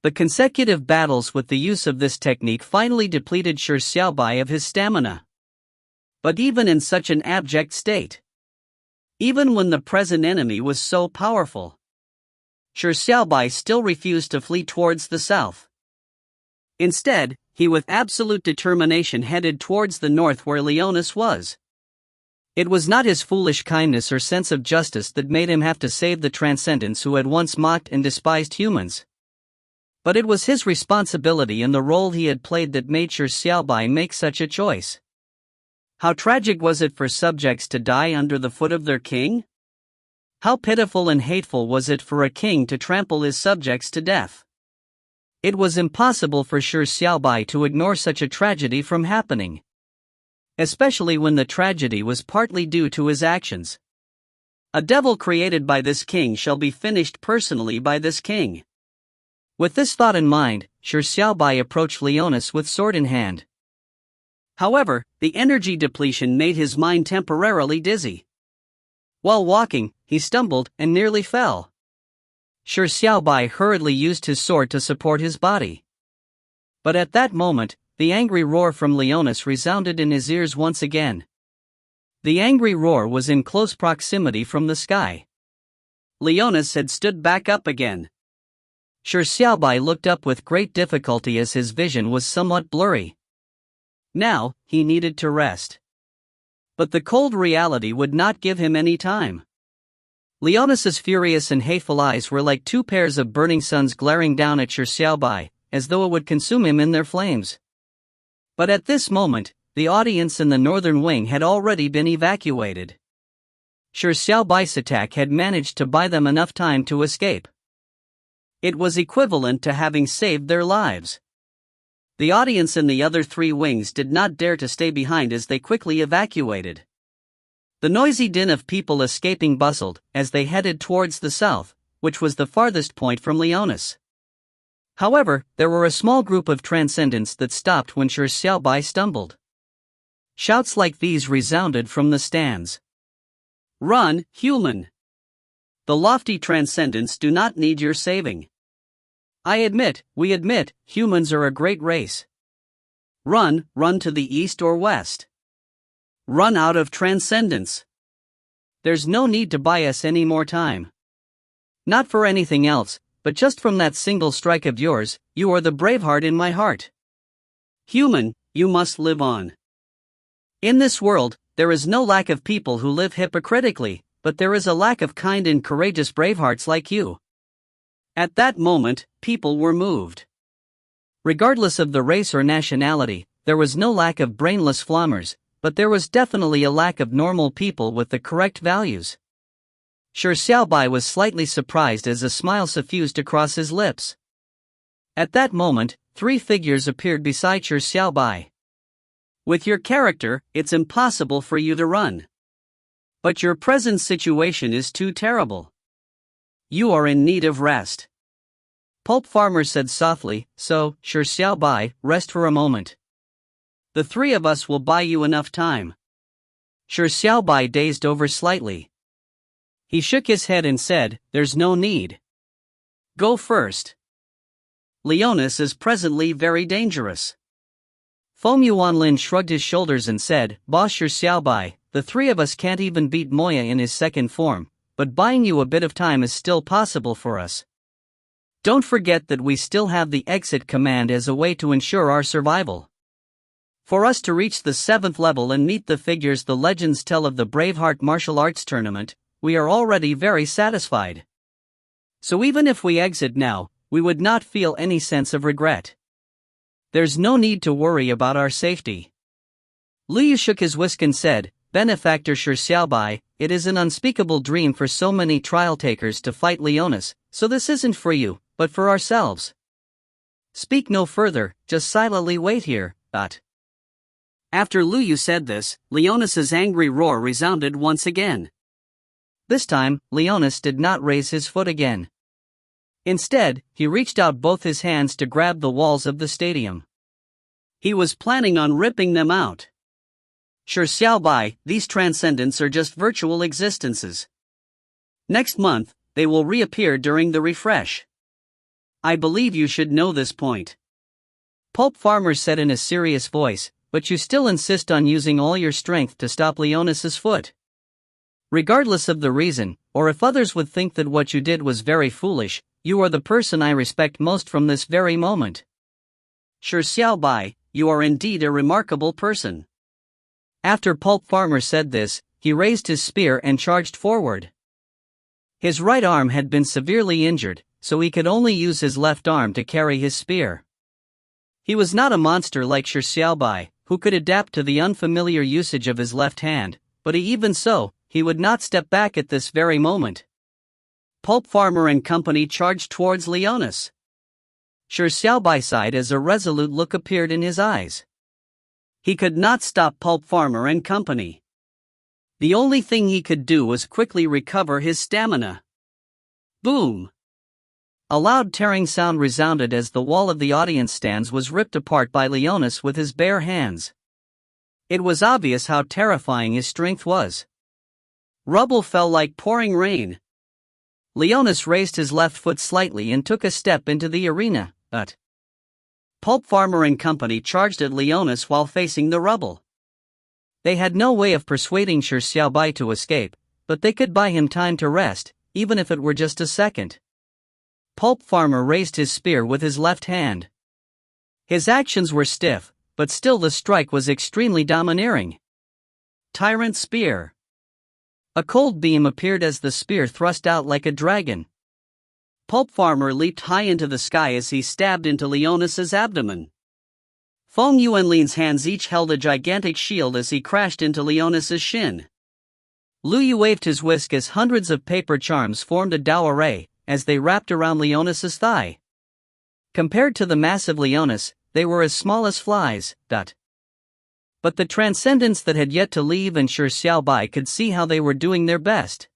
The consecutive battles with the use of this technique finally depleted Shi Xiaobai of his stamina. But even in such an abject state, even when the present enemy was so powerful, Shi Xiaobai still refused to flee towards the south. Instead, he with absolute determination headed towards the north where Leonis was. It was not his foolish kindness or sense of justice that made him have to save the transcendents who had once mocked and despised humans. But it was his responsibility and the role he had played that made Shi Xiaobai make such a choice. How tragic was it for subjects to die under the foot of their king? How pitiful and hateful was it for a king to trample his subjects to death? It was impossible for Shi Xiaobai to ignore such a tragedy from happening. Especially when the tragedy was partly due to his actions. A devil created by this king shall be finished personally by this king. With this thought in mind, Shi Xiaobai approached Leonis with sword in hand. However, the energy depletion made his mind temporarily dizzy. While walking, he stumbled and nearly fell. Shi Xiaobai hurriedly used his sword to support his body. But at that moment, the angry roar from Leonis resounded in his ears once again. The angry roar was in close proximity from the sky. Leonis had stood back up again. Shi Xiaobai looked up with great difficulty as his vision was somewhat blurry. Now, he needed to rest. But the cold reality would not give him any time. Leonis's furious and hateful eyes were like two pairs of burning suns glaring down at Shi Xiaobai, as though it would consume him in their flames. But at this moment, the audience in the northern wing had already been evacuated. Shi Xiaobai's attack had managed to buy them enough time to escape. It was equivalent to having saved their lives. The audience in the other three wings did not dare to stay behind as they quickly evacuated. The noisy din of people escaping bustled as they headed towards the south, which was the farthest point from Leonis. However, there were a small group of transcendents that stopped when Shi Xiaobai stumbled. Shouts like these resounded from the stands. "Run, human! The lofty transcendents do not need your saving. We admit, humans are a great race. Run to the east or west. Run out of transcendence. There's no need to buy us any more time. Not for anything else, but just from that single strike of yours, you are the braveheart in my heart. Human, you must live on. In this world, there is no lack of people who live hypocritically, but there is a lack of kind and courageous bravehearts like you." At that moment, people were moved. Regardless of the race or nationality, there was no lack of brainless flommers, but there was definitely a lack of normal people with the correct values. Shi Xiaobai was slightly surprised as a smile suffused across his lips. At that moment, three figures appeared beside Shi Xiaobai. "With your character, it's impossible for you to run. But your present situation is too terrible. You are in need of rest." Pulp Farmer said softly, "So, Shi Xiaobai, rest for a moment. The three of us will buy you enough time." Shi Xiaobai dazed over slightly. He shook his head and said, "There's no need. Go first. Leonis is presently very dangerous." Feng Yuanlin shrugged his shoulders and said, "Boss Shi Xiaobai, the three of us can't even beat Moya in his second form, but buying you a bit of time is still possible for us. Don't forget that we still have the exit command as a way to ensure our survival. For us to reach the 7th level and meet the figures the legends tell of the Braveheart martial arts tournament, we are already very satisfied. So even if we exit now, we would not feel any sense of regret. There's no need to worry about our safety." Liu shook his whisk and said, "Benefactor Shi Xiaobai, it is an unspeakable dream for so many trial takers to fight Leonis, so this isn't for you, but for ourselves. Speak no further, just silently wait here." After Liu said this, Leonis's angry roar resounded once again. This time, Leonis did not raise his foot again. Instead, he reached out both his hands to grab the walls of the stadium. He was planning on ripping them out. "Shi Xiaobai, these transcendents are just virtual existences. Next month, they will reappear during the refresh. I believe you should know this point." Pulp Farmer said in a serious voice, "But you still insist on using all your strength to stop Leonis's foot. Regardless of the reason, or if others would think that what you did was very foolish, you are the person I respect most from this very moment. Shi Xiaobai, you are indeed a remarkable person." After Pulp Farmer said this, he raised his spear and charged forward. His right arm had been severely injured, so he could only use his left arm to carry his spear. He was not a monster like Shi Xiaobai, who could adapt to the unfamiliar usage of his left hand, but even so, he would not step back at this very moment. Pulp Farmer and company charged towards Leonis. Shi Xiaobai sighed as a resolute look appeared in his eyes. He could not stop Pulp Farmer and company. The only thing he could do was quickly recover his stamina. Boom! A loud tearing sound resounded as the wall of the audience stands was ripped apart by Leonis with his bare hands. It was obvious how terrifying his strength was. Rubble fell like pouring rain. Leonis raised his left foot slightly and took a step into the arena, but Pulp Farmer and company charged at Leonis while facing the rubble. They had no way of persuading Shi Xiaobai to escape, but they could buy him time to rest, even if it were just a second. Pulp Farmer raised his spear with his left hand. His actions were stiff, but still the strike was extremely domineering. Tyrant Spear. A cold beam appeared as the spear thrust out like a dragon. Pulp Farmer leaped high into the sky as he stabbed into Leonis's abdomen. Feng Yuanlin's hands each held a gigantic shield as he crashed into Leonis's shin. Lu Yu waved his whisk as hundreds of paper charms formed a Dao array, as they wrapped around Leonis's thigh. Compared to the massive Leonis, they were as small as flies. But the transcendence that had yet to leave and Shi Xiaobai could see how they were doing their best.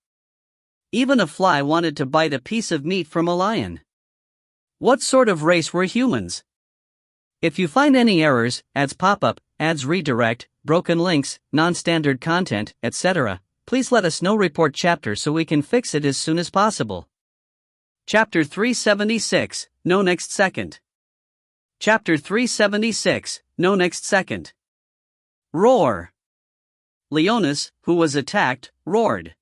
Even a fly wanted to bite a piece of meat from a lion. What sort of race were humans? If you find any errors, ads pop up, ads redirect, broken links, non-standard content, etc., please let us know. Report chapter so we can fix it as soon as possible. Chapter 376, No Next Second. Chapter 376, No Next Second. Roar. Leonis, who was attacked, roared.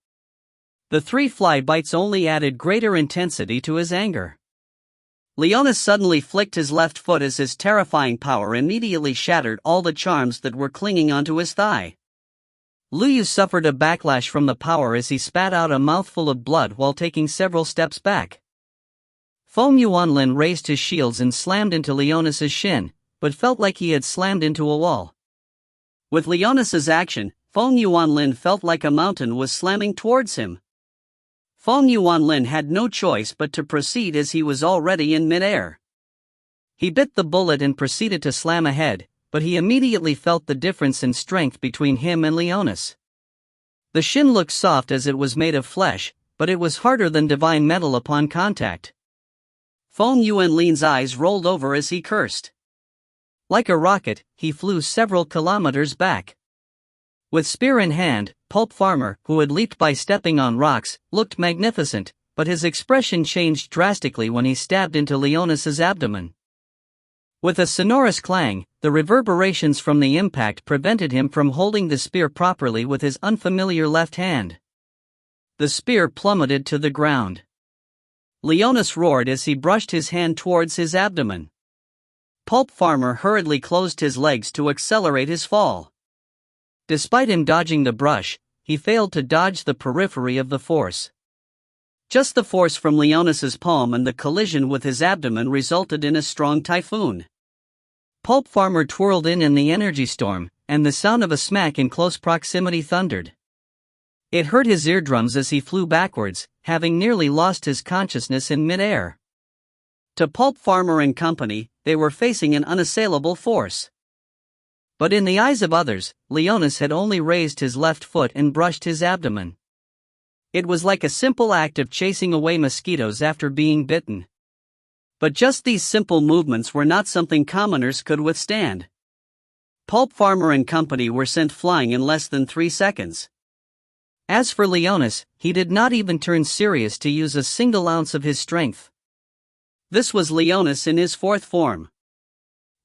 The 3 fly bites only added greater intensity to his anger. Leonis suddenly flicked his left foot as his terrifying power immediately shattered all the charms that were clinging onto his thigh. Lu Yu suffered a backlash from the power as he spat out a mouthful of blood while taking several steps back. Feng Yuanlin raised his shields and slammed into Leonis's shin, but felt like he had slammed into a wall. With Leonis's action, Feng Yuanlin felt like a mountain was slamming towards him. Feng Yuanlin had no choice but to proceed as he was already in midair. He bit the bullet and proceeded to slam ahead, but he immediately felt the difference in strength between him and Leonis. The shin looked soft as it was made of flesh, but it was harder than divine metal upon contact. Feng Yuanlin's eyes rolled over as he cursed. Like a rocket, he flew several kilometers back. With spear in hand, Pulp Farmer, who had leaped by stepping on rocks, looked magnificent, but his expression changed drastically when he stabbed into Leonis's abdomen. With a sonorous clang, the reverberations from the impact prevented him from holding the spear properly with his unfamiliar left hand. The spear plummeted to the ground. Leonis roared as he brushed his hand towards his abdomen. Pulp Farmer hurriedly closed his legs to accelerate his fall. Despite him dodging the brush, he failed to dodge the periphery of the force. Just the force from Leonis's palm and the collision with his abdomen resulted in a strong typhoon. Pulp Farmer twirled in the energy storm, and the sound of a smack in close proximity thundered. It hurt his eardrums as he flew backwards, having nearly lost his consciousness in midair. To Pulp Farmer and company, they were facing an unassailable force. But in the eyes of others, Leonis had only raised his left foot and brushed his abdomen. It was like a simple act of chasing away mosquitoes after being bitten. But just these simple movements were not something commoners could withstand. Pulp Farmer and company were sent flying in less than 3 seconds. As for Leonis, he did not even turn serious to use a single ounce of his strength. This was Leonis in his 4th form.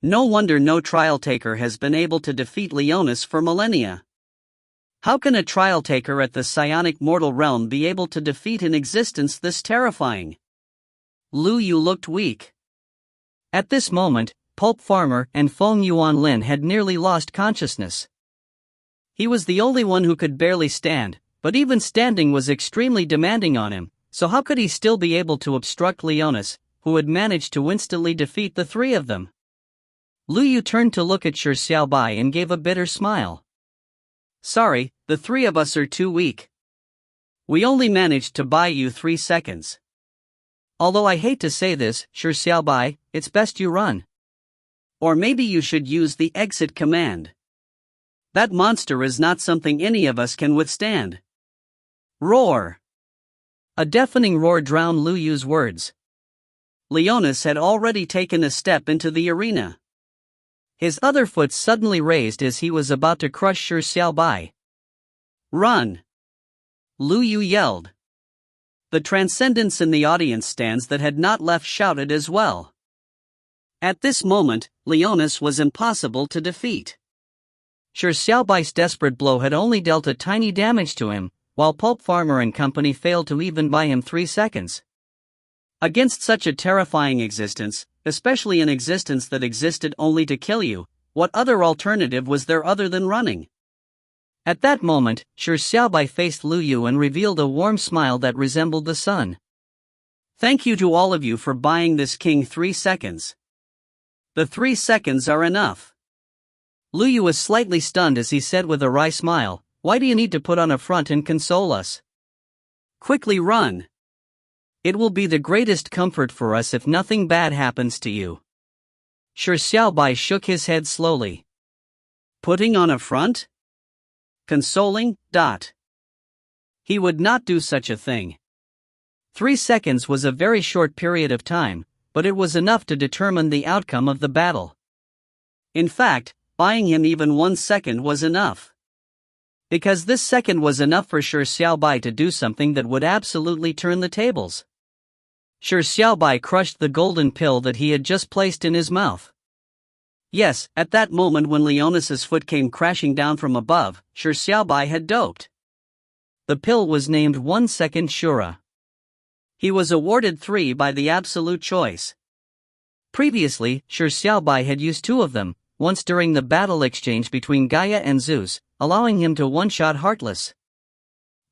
No wonder no trial taker has been able to defeat Leonis for millennia. How can a trial taker at the psionic mortal realm be able to defeat an existence this terrifying? Lu Yu looked weak. At this moment, Pulp Farmer and Feng Yuanlin had nearly lost consciousness. He was the only one who could barely stand, but even standing was extremely demanding on him, So how could he still be able to obstruct Leonis, who had managed to instantly defeat the three of them? Lu Yu turned to look at Shi Xiaobai and gave a bitter smile. Sorry, the three of us are too weak. We only managed to buy you 3 seconds. Although I hate to say this, Shi Xiaobai, it's best you run. Or maybe you should use the exit command. That monster is not something any of us can withstand. Roar! A deafening roar drowned Lu Yu's words. Leonis had already taken a step into the arena. His other foot suddenly raised as he was about to crush Shi Xiaobai. Run! Lu Yu yelled. The transcendents in the audience stands that had not left shouted as well. At this moment, Leonis was impossible to defeat. Shi Xiaobai's desperate blow had only dealt a tiny damage to him, while Pulp Farmer and company failed to even buy him 3 seconds. Against such a terrifying existence, especially an existence that existed only to kill you, what other alternative was there other than running? At that moment, Shi Xiaobai faced Lu Yu and revealed a warm smile that resembled the sun. Thank you to all of you for buying this king 3 seconds. The 3 seconds are enough. Lu Yu was slightly stunned as he said with a wry smile, why do you need to put on a front and console us? Quickly run. It will be the greatest comfort for us if nothing bad happens to you. Shi Xiaobai shook his head slowly. Putting on a front? Consoling? He would not do such a thing. 3 seconds was a very short period of time, but it was enough to determine the outcome of the battle. In fact, buying him even 1 second was enough. Because this second was enough for Shi Xiaobai to do something that would absolutely turn the tables. Shi Xiaobai crushed the golden pill that he had just placed in his mouth. Yes, at that moment when Leonis's foot came crashing down from above, Shi Xiaobai had doped. The pill was named 1 second Shura. He was awarded 3 by the absolute choice. Previously, Shi Xiaobai had used 2 of them, once during the battle exchange between Gaia and Zeus, allowing him to one-shot Heartless.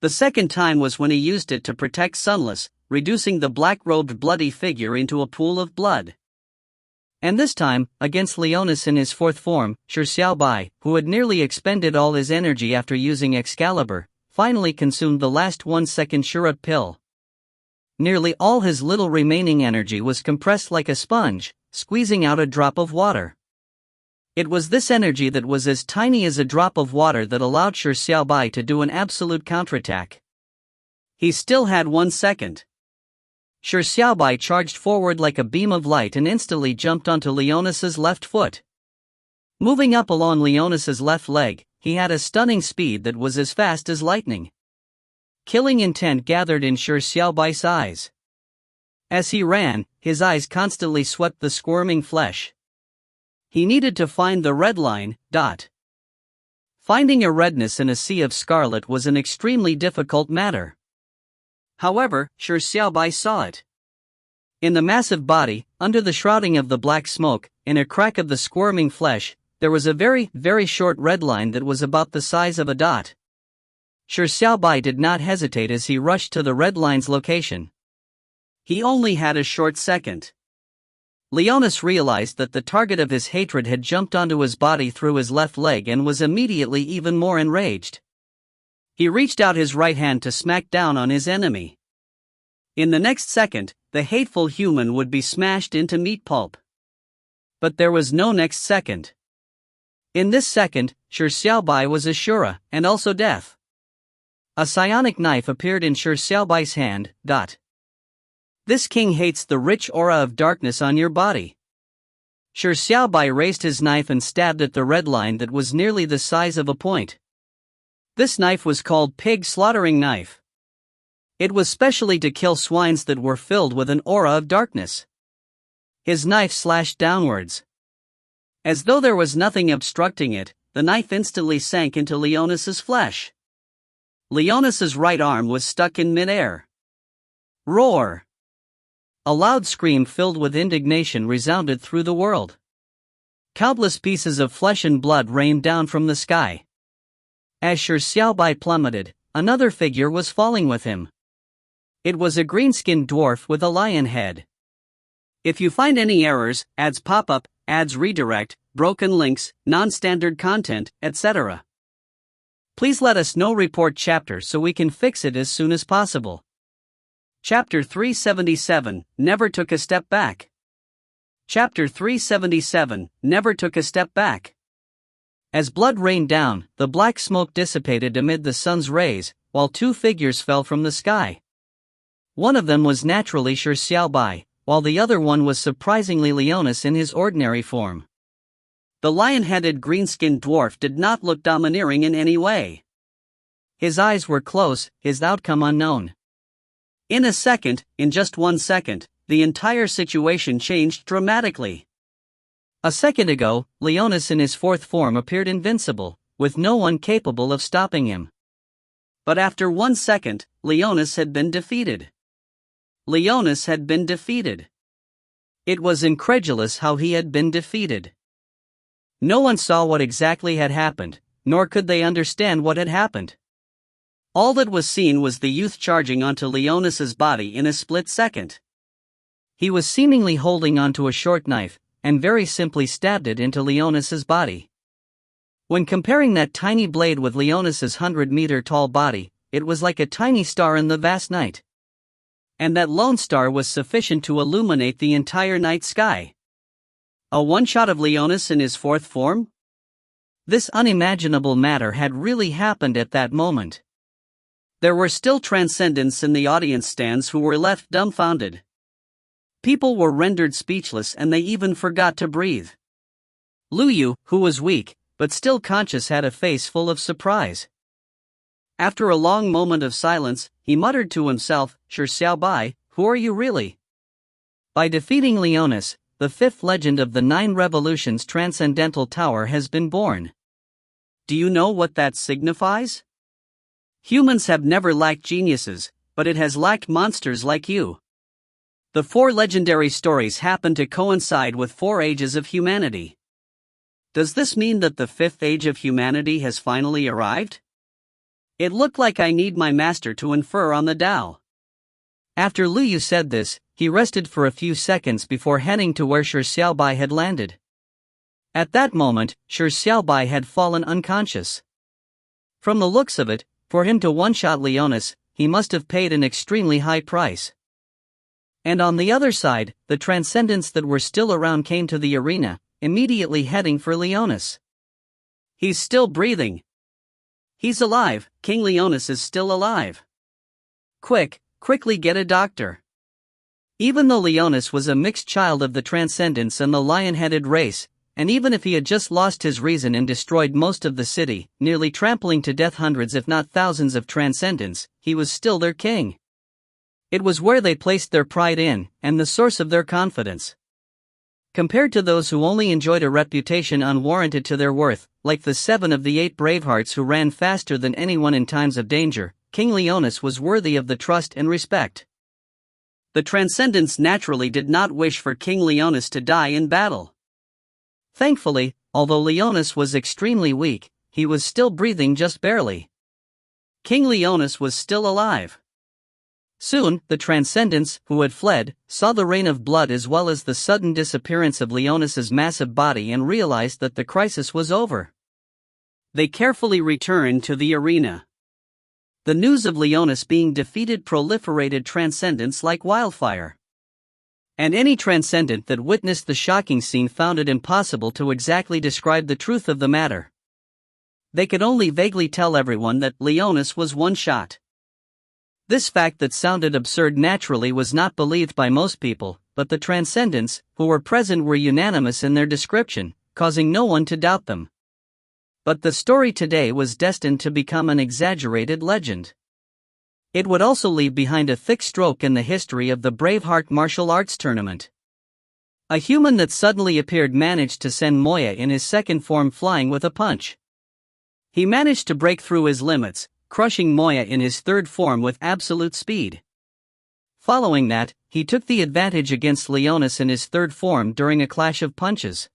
The second time was when he used it to protect Sunless, reducing the black-robed bloody figure into a pool of blood. And this time, against Leonis in his 4th form, Shi Xiaobai, who had nearly expended all his energy after using Excalibur, finally consumed the last 1 second Shura pill. Nearly all his little remaining energy was compressed like a sponge, squeezing out a drop of water. It was this energy that was as tiny as a drop of water that allowed Shi Xiaobai to do an absolute counterattack. He still had 1 second. Shi Xiaobai charged forward like a beam of light and instantly jumped onto Leonis's left foot. Moving up along Leonis's left leg, he had a stunning speed that was as fast as lightning. Killing intent gathered in Shi Xiaobai's eyes. As he ran, his eyes constantly swept the squirming flesh. He needed to find the red line. Finding a redness in a sea of scarlet was an extremely difficult matter. However, Shi Xiaobai saw it. In the massive body, under the shrouding of the black smoke, in a crack of the squirming flesh, there was a very, very short red line that was about the size of a dot. Shi Xiaobai did not hesitate as he rushed to the red line's location. He only had a short second. Leonis realized that the target of his hatred had jumped onto his body through his left leg and was immediately even more enraged. He reached out his right hand to smack down on his enemy. In the next second, the hateful human would be smashed into meat pulp. But there was no next second. In this second, Shi Xiaobai was Ashura, and also death. A psionic knife appeared in Shi Xiaobai's hand. This king hates the rich aura of darkness on your body. Shi Xiaobai raised his knife and stabbed at the red line that was nearly the size of a point. This knife was called Pig Slaughtering Knife. It was specially to kill swines that were filled with an aura of darkness. His knife slashed downwards. As though there was nothing obstructing it, the knife instantly sank into Leonis's flesh. Leonis's right arm was stuck in midair. Roar! A loud scream filled with indignation resounded through the world. Countless pieces of flesh and blood rained down from the sky. As Shi Xiaobai plummeted, another figure was falling with him. It was a green-skinned dwarf with a lion head. If you find any errors, ads pop up, ads redirect, broken links, non-standard content, etc., please let us know. Report chapter so we can fix it as soon as possible. Chapter 377, Never Took a Step Back. Chapter 377, Never Took a Step Back. As blood rained down, the black smoke dissipated amid the sun's rays, while two figures fell from the sky. One of them was naturally Shi Xiaobai, while the other one was surprisingly Leonis in his ordinary form. The lion-headed green-skinned dwarf did not look domineering in any way. His eyes were close, his outcome unknown. In just 1 second, the entire situation changed dramatically. A second ago, Leonis in his fourth form appeared invincible, with no one capable of stopping him. But after 1 second, Leonis had been defeated. Leonis had been defeated. It was incredulous how he had been defeated. No one saw what exactly had happened, nor could they understand what had happened. All that was seen was the youth charging onto Leonis's body in a split second. He was seemingly holding onto a short knife, and very simply stabbed it into Leonis's body. When comparing that tiny blade with Leonis's 100-meter-tall body, it was like a tiny star in the vast night. And that lone star was sufficient to illuminate the entire night sky. A one-shot of Leonis in his fourth form? This unimaginable matter had really happened at that moment. There were still transcendents in the audience stands who were left dumbfounded. People were rendered speechless and they even forgot to breathe. Lu Yu, who was weak, but still conscious, had a face full of surprise. After a long moment of silence, he muttered to himself, "Shi Xiaobai, who are you really?" By defeating Leonis, the fifth legend of the 9 revolutions transcendental tower has been born. Do you know what that signifies? Humans have never lacked geniuses, but it has lacked monsters like you. The 4 legendary stories happen to coincide with 4 ages of humanity. Does this mean that the 5th age of humanity has finally arrived? It looked like I need my master to infer on the Tao. After Lu Yu said this, he rested for a few seconds before heading to where Shi Xiaobai had landed. At that moment, Shi Xiaobai had fallen unconscious. From the looks of it, for him to one-shot Leonis, he must have paid an extremely high price. And on the other side, the transcendents that were still around came to the arena, immediately heading for Leonis. He's still breathing. He's alive, King Leonis is still alive. Quickly get a doctor. Even though Leonis was a mixed child of the transcendents and the lion-headed race, and even if he had just lost his reason and destroyed most of the city, nearly trampling to death hundreds if not thousands of transcendents, he was still their king. It was where they placed their pride in, and the source of their confidence. Compared to those who only enjoyed a reputation unwarranted to their worth, like the 7 of the 8 bravehearts who ran faster than anyone in times of danger, King Leonis was worthy of the trust and respect. The transcendents naturally did not wish for King Leonis to die in battle. Thankfully, although Leonis was extremely weak, he was still breathing just barely. King Leonis was still alive. Soon, the transcendents, who had fled, saw the rain of blood as well as the sudden disappearance of Leonis's massive body and realized that the crisis was over. They carefully returned to the arena. The news of Leonis being defeated proliferated transcendents like wildfire. And any transcendent that witnessed the shocking scene found it impossible to exactly describe the truth of the matter. They could only vaguely tell everyone that Leonis was one shot. This fact that sounded absurd naturally was not believed by most people, but the transcendents who were present were unanimous in their description, causing no one to doubt them. But the story today was destined to become an exaggerated legend. It would also leave behind a thick stroke in the history of the Braveheart martial arts tournament. A human that suddenly appeared managed to send Moya in his second form flying with a punch. He managed to break through his limits, crushing Moya in his third form with absolute speed. Following that, he took the advantage against Leonis in his third form during a clash of punches.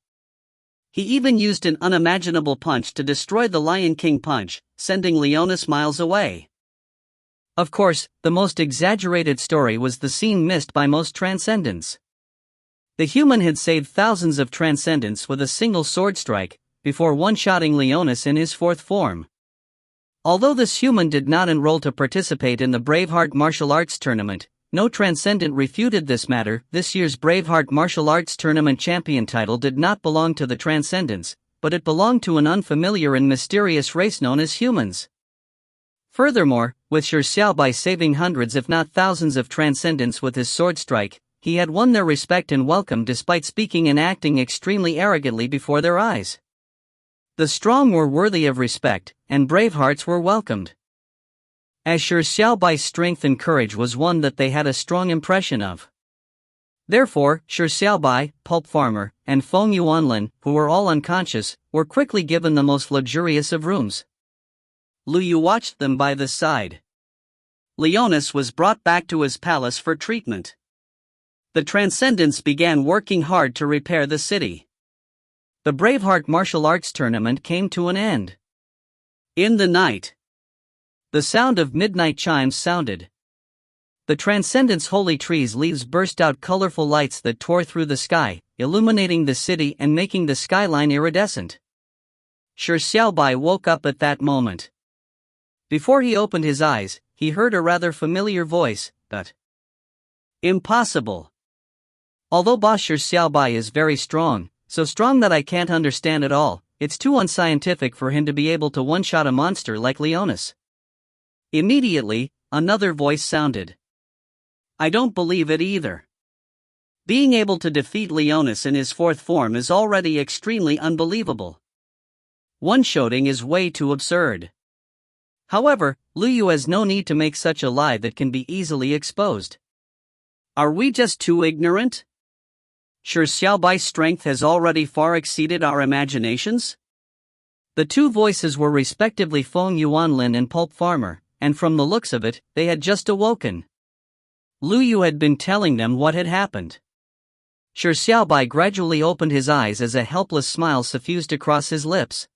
He even used an unimaginable punch to destroy the Lion King punch, sending Leonis miles away. Of course, the most exaggerated story was the scene missed by most transcendents. The human had saved thousands of transcendents with a single sword strike, before one-shotting Leonis in his fourth form. Although this human did not enroll to participate in the Braveheart martial arts tournament, no transcendent refuted this matter. This year's Braveheart martial arts tournament champion title did not belong to the transcendents, but it belonged to an unfamiliar and mysterious race known as humans. Furthermore, with Shi Xiaobai saving hundreds if not thousands of transcendents with his sword strike, he had won their respect and welcome despite speaking and acting extremely arrogantly before their eyes. The strong were worthy of respect, and brave hearts were welcomed. As Shi Xiaobai's strength and courage was one that they had a strong impression of. Therefore, Shi Xiaobai, Pulp Farmer, and Feng Yuanlin, who were all unconscious, were quickly given the most luxurious of rooms. Lu Yu watched them by the side. Leonis was brought back to his palace for treatment. The Transcendents began working hard to repair the city. The Braveheart martial arts tournament came to an end. In the night, the sound of midnight chimes sounded. The Transcendents' holy trees' leaves burst out colorful lights that tore through the sky, illuminating the city and making the skyline iridescent. Shi Xiaobai woke up at that moment. Before he opened his eyes, he heard a rather familiar voice, but impossible. Although Boss Shi Xiaobai is very strong, so strong that I can't understand it all, it's too unscientific for him to be able to one-shot a monster like Leonis. Immediately, another voice sounded. I don't believe it either. Being able to defeat Leonis in his fourth form is already extremely unbelievable. One-shotting is way too absurd. However, Lu Yu has no need to make such a lie that can be easily exposed. Are we just too ignorant? Shi Xiaobai's strength has already far exceeded our imaginations? The two voices were respectively Feng Yuanlin and Pulp Farmer, and from the looks of it, they had just awoken. Lu Yu had been telling them what had happened. Shi Xiaobai gradually opened his eyes as a helpless smile suffused across his lips.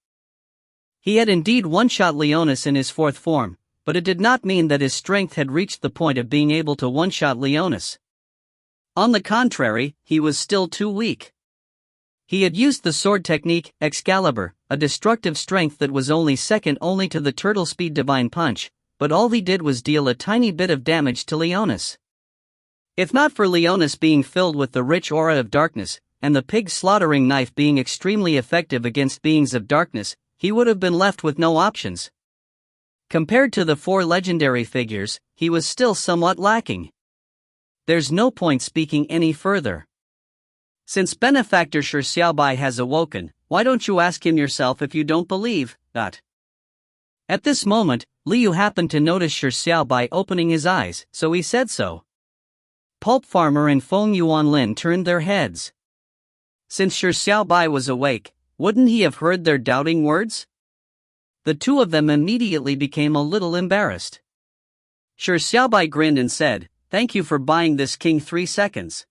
He had indeed one-shot Leonis in his fourth form, but it did not mean that his strength had reached the point of being able to one-shot Leonis. On the contrary, he was still too weak. He had used the sword technique, Excalibur, a destructive strength that was only second only to the turtle speed divine punch, but all he did was deal a tiny bit of damage to Leonis. If not for Leonis being filled with the rich aura of darkness, and the pig slaughtering knife being extremely effective against beings of darkness, he would have been left with no options. Compared to the four legendary figures, he was still somewhat lacking. There's no point speaking any further. Since Benefactor Shi Xiaobai has awoken, why don't you ask him yourself if you don't believe? At this moment, Lu Yu happened to notice Shi Xiaobai opening his eyes, so he said so. Pulp Farmer and Feng Yuanlin turned their heads. Since Shi Xiaobai was awake, wouldn't he have heard their doubting words? The two of them immediately became a little embarrassed. Shi Xiaobai grinned and said, "Thank you for buying this king 3 seconds.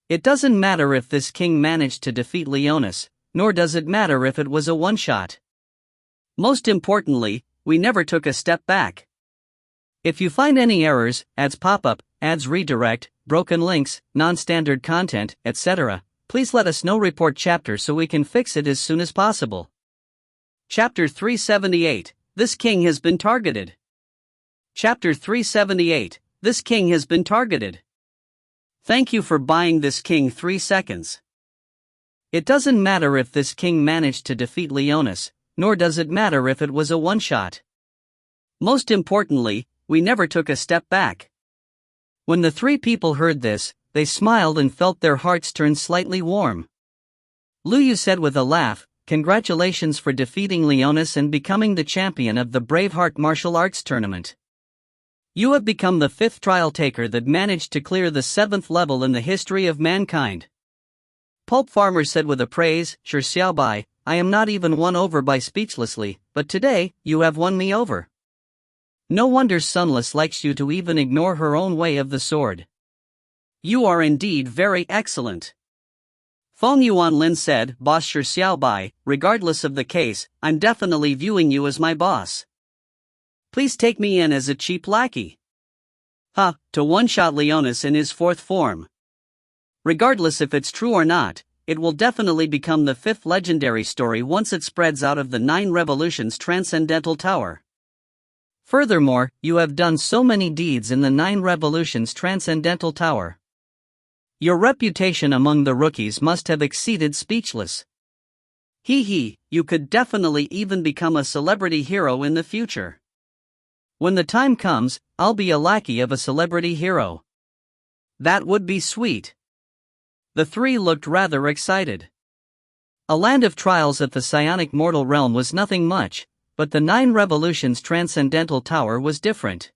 It doesn't matter if this king managed to defeat Leonis, nor does it matter if it was a one-shot. Most importantly, we never took a step back. If you find any errors, ads pop-up, ads redirect, broken links, non-standard content, etc., please let us know. Report chapter so we can fix it as soon as possible." Chapter 378, This King Has Been Targeted. Chapter 378, This King Has Been Targeted. Thank you for buying this king 3 seconds. It doesn't matter if this king managed to defeat Leonis, nor does it matter if it was a one-shot. Most importantly, we never took a step back. When the three people heard this, they smiled and felt their hearts turn slightly warm. Lu Yu said with a laugh, "Congratulations for defeating Leonis and becoming the champion of the Braveheart martial arts tournament. You have become the 5th trial taker that managed to clear the 7th level in the history of mankind." Pulp Farmer said with a praise, "Shi Xiaobai, I am not even won over by speechlessly, but today, you have won me over. No wonder Sunless likes you to even ignore her own way of the sword. You are indeed very excellent." Feng Yuanlin said, "Boss Shi Xiaobai, regardless of the case, I'm definitely viewing you as my boss. Please take me in as a cheap lackey. Ha, to one-shot Leonis in his fourth form. Regardless if it's true or not, it will definitely become the fifth legendary story once it spreads out of the 9 Revolutions Transcendental Tower. Furthermore, you have done so many deeds in the 9 Revolutions Transcendental Tower. Your reputation among the rookies must have exceeded speechless. Hee, you could definitely even become a celebrity hero in the future. When the time comes, I'll be a lackey of a celebrity hero. That would be sweet. The three looked rather excited. A land of trials at the psionic mortal realm was nothing much, but the 9 Revolutions Transcendental Tower was different.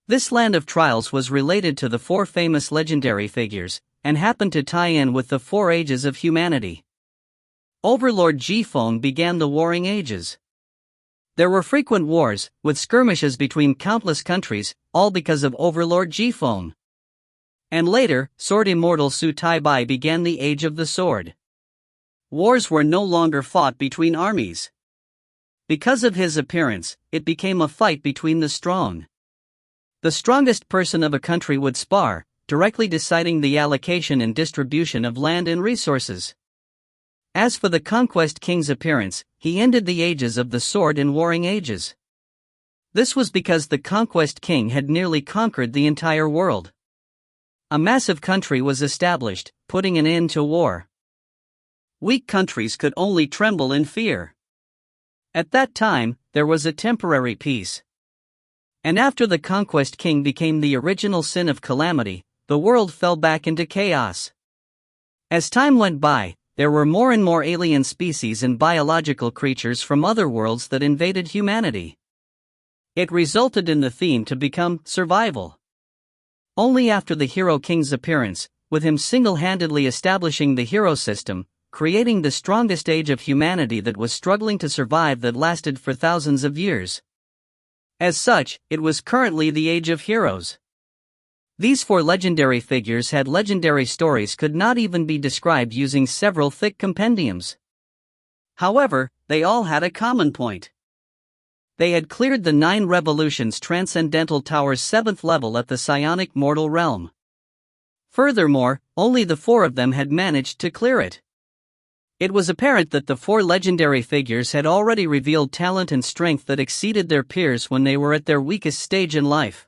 This land of trials was related to the 4 famous legendary figures, and happened to tie in with the 4 ages of humanity. Overlord Jifeng began the Warring Ages. There were frequent wars, with skirmishes between countless countries, all because of Overlord Jifeng. And later, Sword Immortal Su Taibai began the Age of the Sword. Wars were no longer fought between armies. Because of his appearance, it became a fight between the strong. The strongest person of a country would spar, directly deciding the allocation and distribution of land and resources. As for the Conquest King's appearance, he ended the ages of the Sword and Warring Ages. This was because the Conquest King had nearly conquered the entire world. A massive country was established, putting an end to war. Weak countries could only tremble in fear. At that time, there was a temporary peace. And after the Conquest King became the original sin of calamity, the world fell back into chaos. As time went by, there were more and more alien species and biological creatures from other worlds that invaded humanity. It resulted in the theme to become survival. Only after the Hero King's appearance, with him single-handedly establishing the hero system, creating the strongest age of humanity that was struggling to survive that lasted for thousands of years. As such, it was currently the Age of Heroes. These 4 legendary figures had legendary stories could not even be described using several thick compendiums. However, they all had a common point. They had cleared the 9 Revolutions Transcendental Tower's 7th level at the psionic mortal realm. Furthermore, only the 4 of them had managed to clear it. It was apparent that the 4 legendary figures had already revealed talent and strength that exceeded their peers when they were at their weakest stage in life.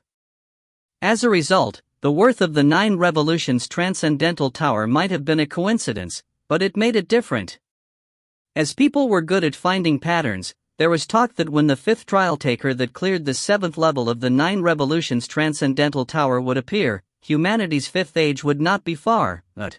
As a result, the worth of the 9 Revolutions Transcendental Tower might have been a coincidence, but it made it different. As people were good at finding patterns, there was talk that when the 5th trial taker that cleared the 7th level of the 9 Revolutions Transcendental Tower would appear, humanity's 5th age would not be far, but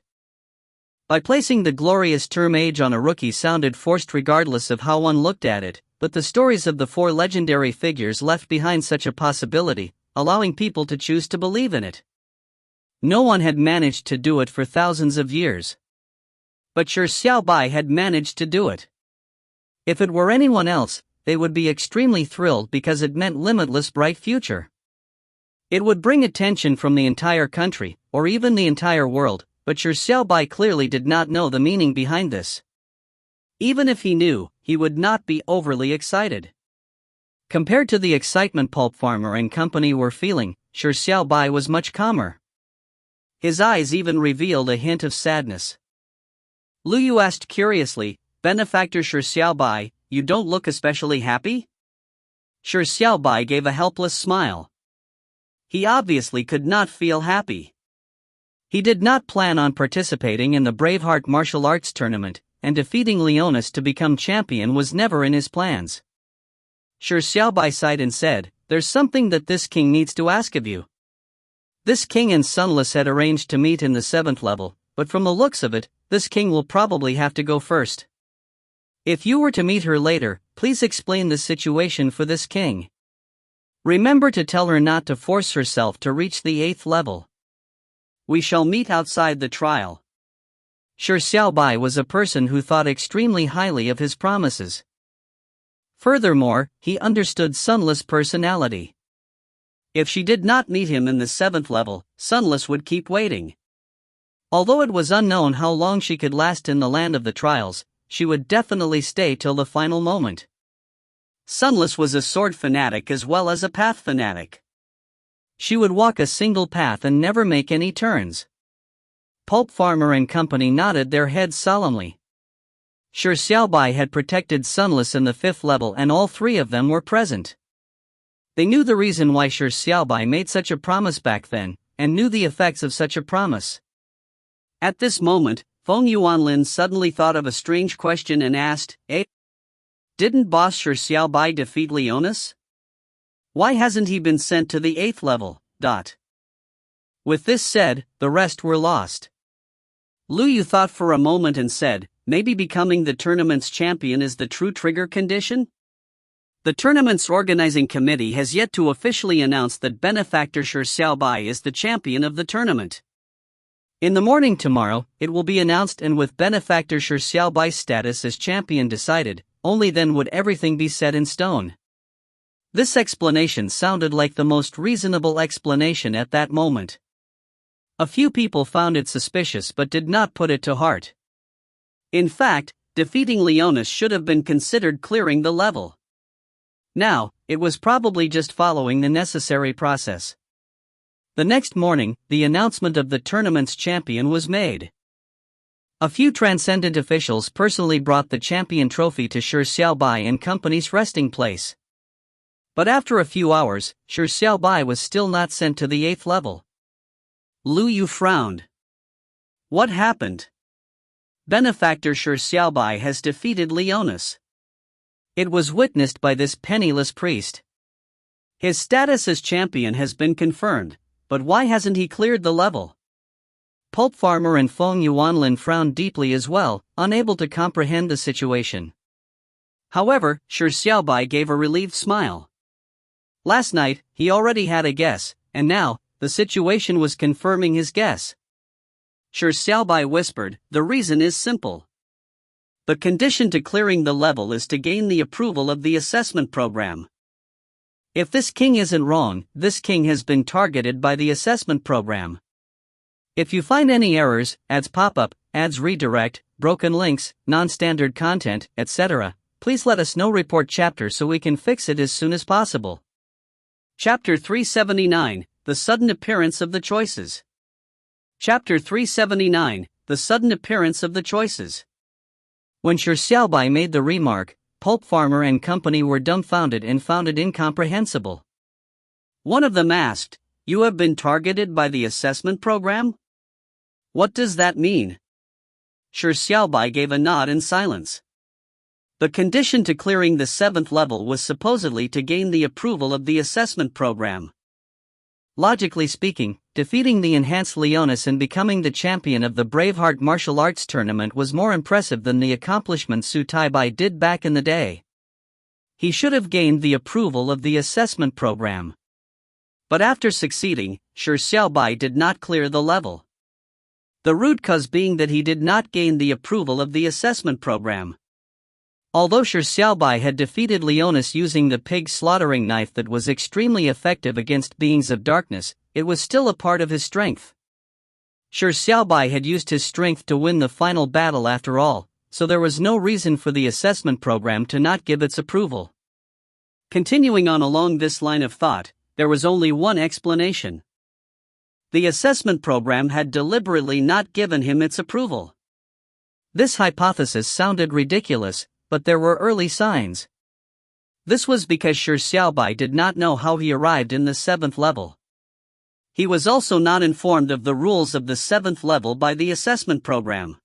by placing the glorious term age on a rookie sounded forced regardless of how one looked at it, but the stories of the 4 legendary figures left behind such a possibility, allowing people to choose to believe in it. No one had managed to do it for thousands of years. But Shi Xiaobai had managed to do it. If it were anyone else, they would be extremely thrilled because it meant limitless bright future. It would bring attention from the entire country, or even the entire world, but Shi Xiaobai clearly did not know the meaning behind this. Even if he knew, he would not be overly excited. Compared to the excitement Pulp Farmer and company were feeling, Shi Xiaobai was much calmer. His eyes even revealed a hint of sadness. Lu Yu asked curiously, "Benefactor Shi Xiaobai, you don't look especially happy?" Shi Xiaobai gave a helpless smile. He obviously could not feel happy. He did not plan on participating in the Braveheart martial arts tournament, and defeating Leonis to become champion was never in his plans. Shi Xiaobai sighed and said, "There's something that this king needs to ask of you." This king and Sunless had arranged to meet in the 7th level, but from the looks of it, this king will probably have to go first. If you were to meet her later, please explain the situation for this king. Remember to tell her not to force herself to reach the 8th level. We shall meet outside the trial. Shi Xiaobai was a person who thought extremely highly of his promises. Furthermore, he understood Sunless' personality. If she did not meet him in the 7th level, Sunless would keep waiting. Although it was unknown how long she could last in the land of the trials, she would definitely stay till the final moment. Sunless was a sword fanatic as well as a path fanatic. She would walk a single path and never make any turns. Pulp Farmer and company nodded their heads solemnly. Shi Xiaobai had protected Sunless in the 5th level and all 3 of them were present. They knew the reason why Shi Xiaobai made such a promise back then, and knew the effects of such a promise. At this moment, Feng Yuanlin suddenly thought of a strange question and asked, didn't boss Shi Xiaobai defeat Leonis? Why hasn't he been sent to the 8th level? With this said, the rest were lost. Lu Yu thought for a moment and said, maybe becoming the tournament's champion is the true trigger condition? The tournament's organizing committee has yet to officially announce that benefactor Shi Xiaobai is the champion of the tournament. In the morning tomorrow, it will be announced, and with benefactor Shi Xiaobai's status as champion decided, only then would everything be set in stone. This explanation sounded like the most reasonable explanation at that moment. A few people found it suspicious but did not put it to heart. In fact, defeating Leonis should have been considered clearing the level. Now, it was probably just following the necessary process. The next morning, the announcement of the tournament's champion was made. A few transcendent officials personally brought the champion trophy to Shi Xiaobai and company's resting place. But after a few hours, Shi Xiaobai was still not sent to the 8th level. Lu Yu frowned. What happened? Benefactor Shi Xiaobai has defeated Leonis. It was witnessed by this penniless priest. His status as champion has been confirmed, but why hasn't he cleared the level? Pulp Farmer and Feng Yuanlin frowned deeply as well, unable to comprehend the situation. However, Shi Xiaobai gave a relieved smile. Last night, he already had a guess, and now, the situation was confirming his guess. Shi Xiaobai whispered, the reason is simple. The condition to clearing the level is to gain the approval of the assessment program. If this king isn't wrong, this king has been targeted by the assessment program. If you find any errors, ads pop up, ads redirect, broken links, non-standard content, etc., please let us know. Report chapter so we can fix it as soon as possible. Chapter 379, The Sudden Appearance of the Choices. Chapter 379, The Sudden Appearance of the Choices. When Shi Xiaobai made the remark, Pulp Farmer and company were dumbfounded and found it incomprehensible. One of them asked, you have been targeted by the assessment program? What does that mean? Shi Xiaobai gave a nod in silence. The condition to clearing the 7th level was supposedly to gain the approval of the assessment program. Logically speaking, defeating the enhanced Leonis and becoming the champion of the Braveheart martial arts tournament was more impressive than the accomplishment Su Taibai did back in the day. He should have gained the approval of the assessment program. But after succeeding, Shi Xiaobai did not clear the level. The root cause being that he did not gain the approval of the assessment program. Although Shi Xiaobai had defeated Leonis using the pig slaughtering knife that was extremely effective against beings of darkness, it was still a part of his strength. Shi Xiaobai had used his strength to win the final battle after all, so there was no reason for the assessment program to not give its approval. Continuing on along this line of thought, there was only one explanation. The assessment program had deliberately not given him its approval. This hypothesis sounded ridiculous, but there were early signs. This was because Shi Xiaobai did not know how he arrived in the 7th level. He was also not informed of the rules of the 7th level by the assessment program.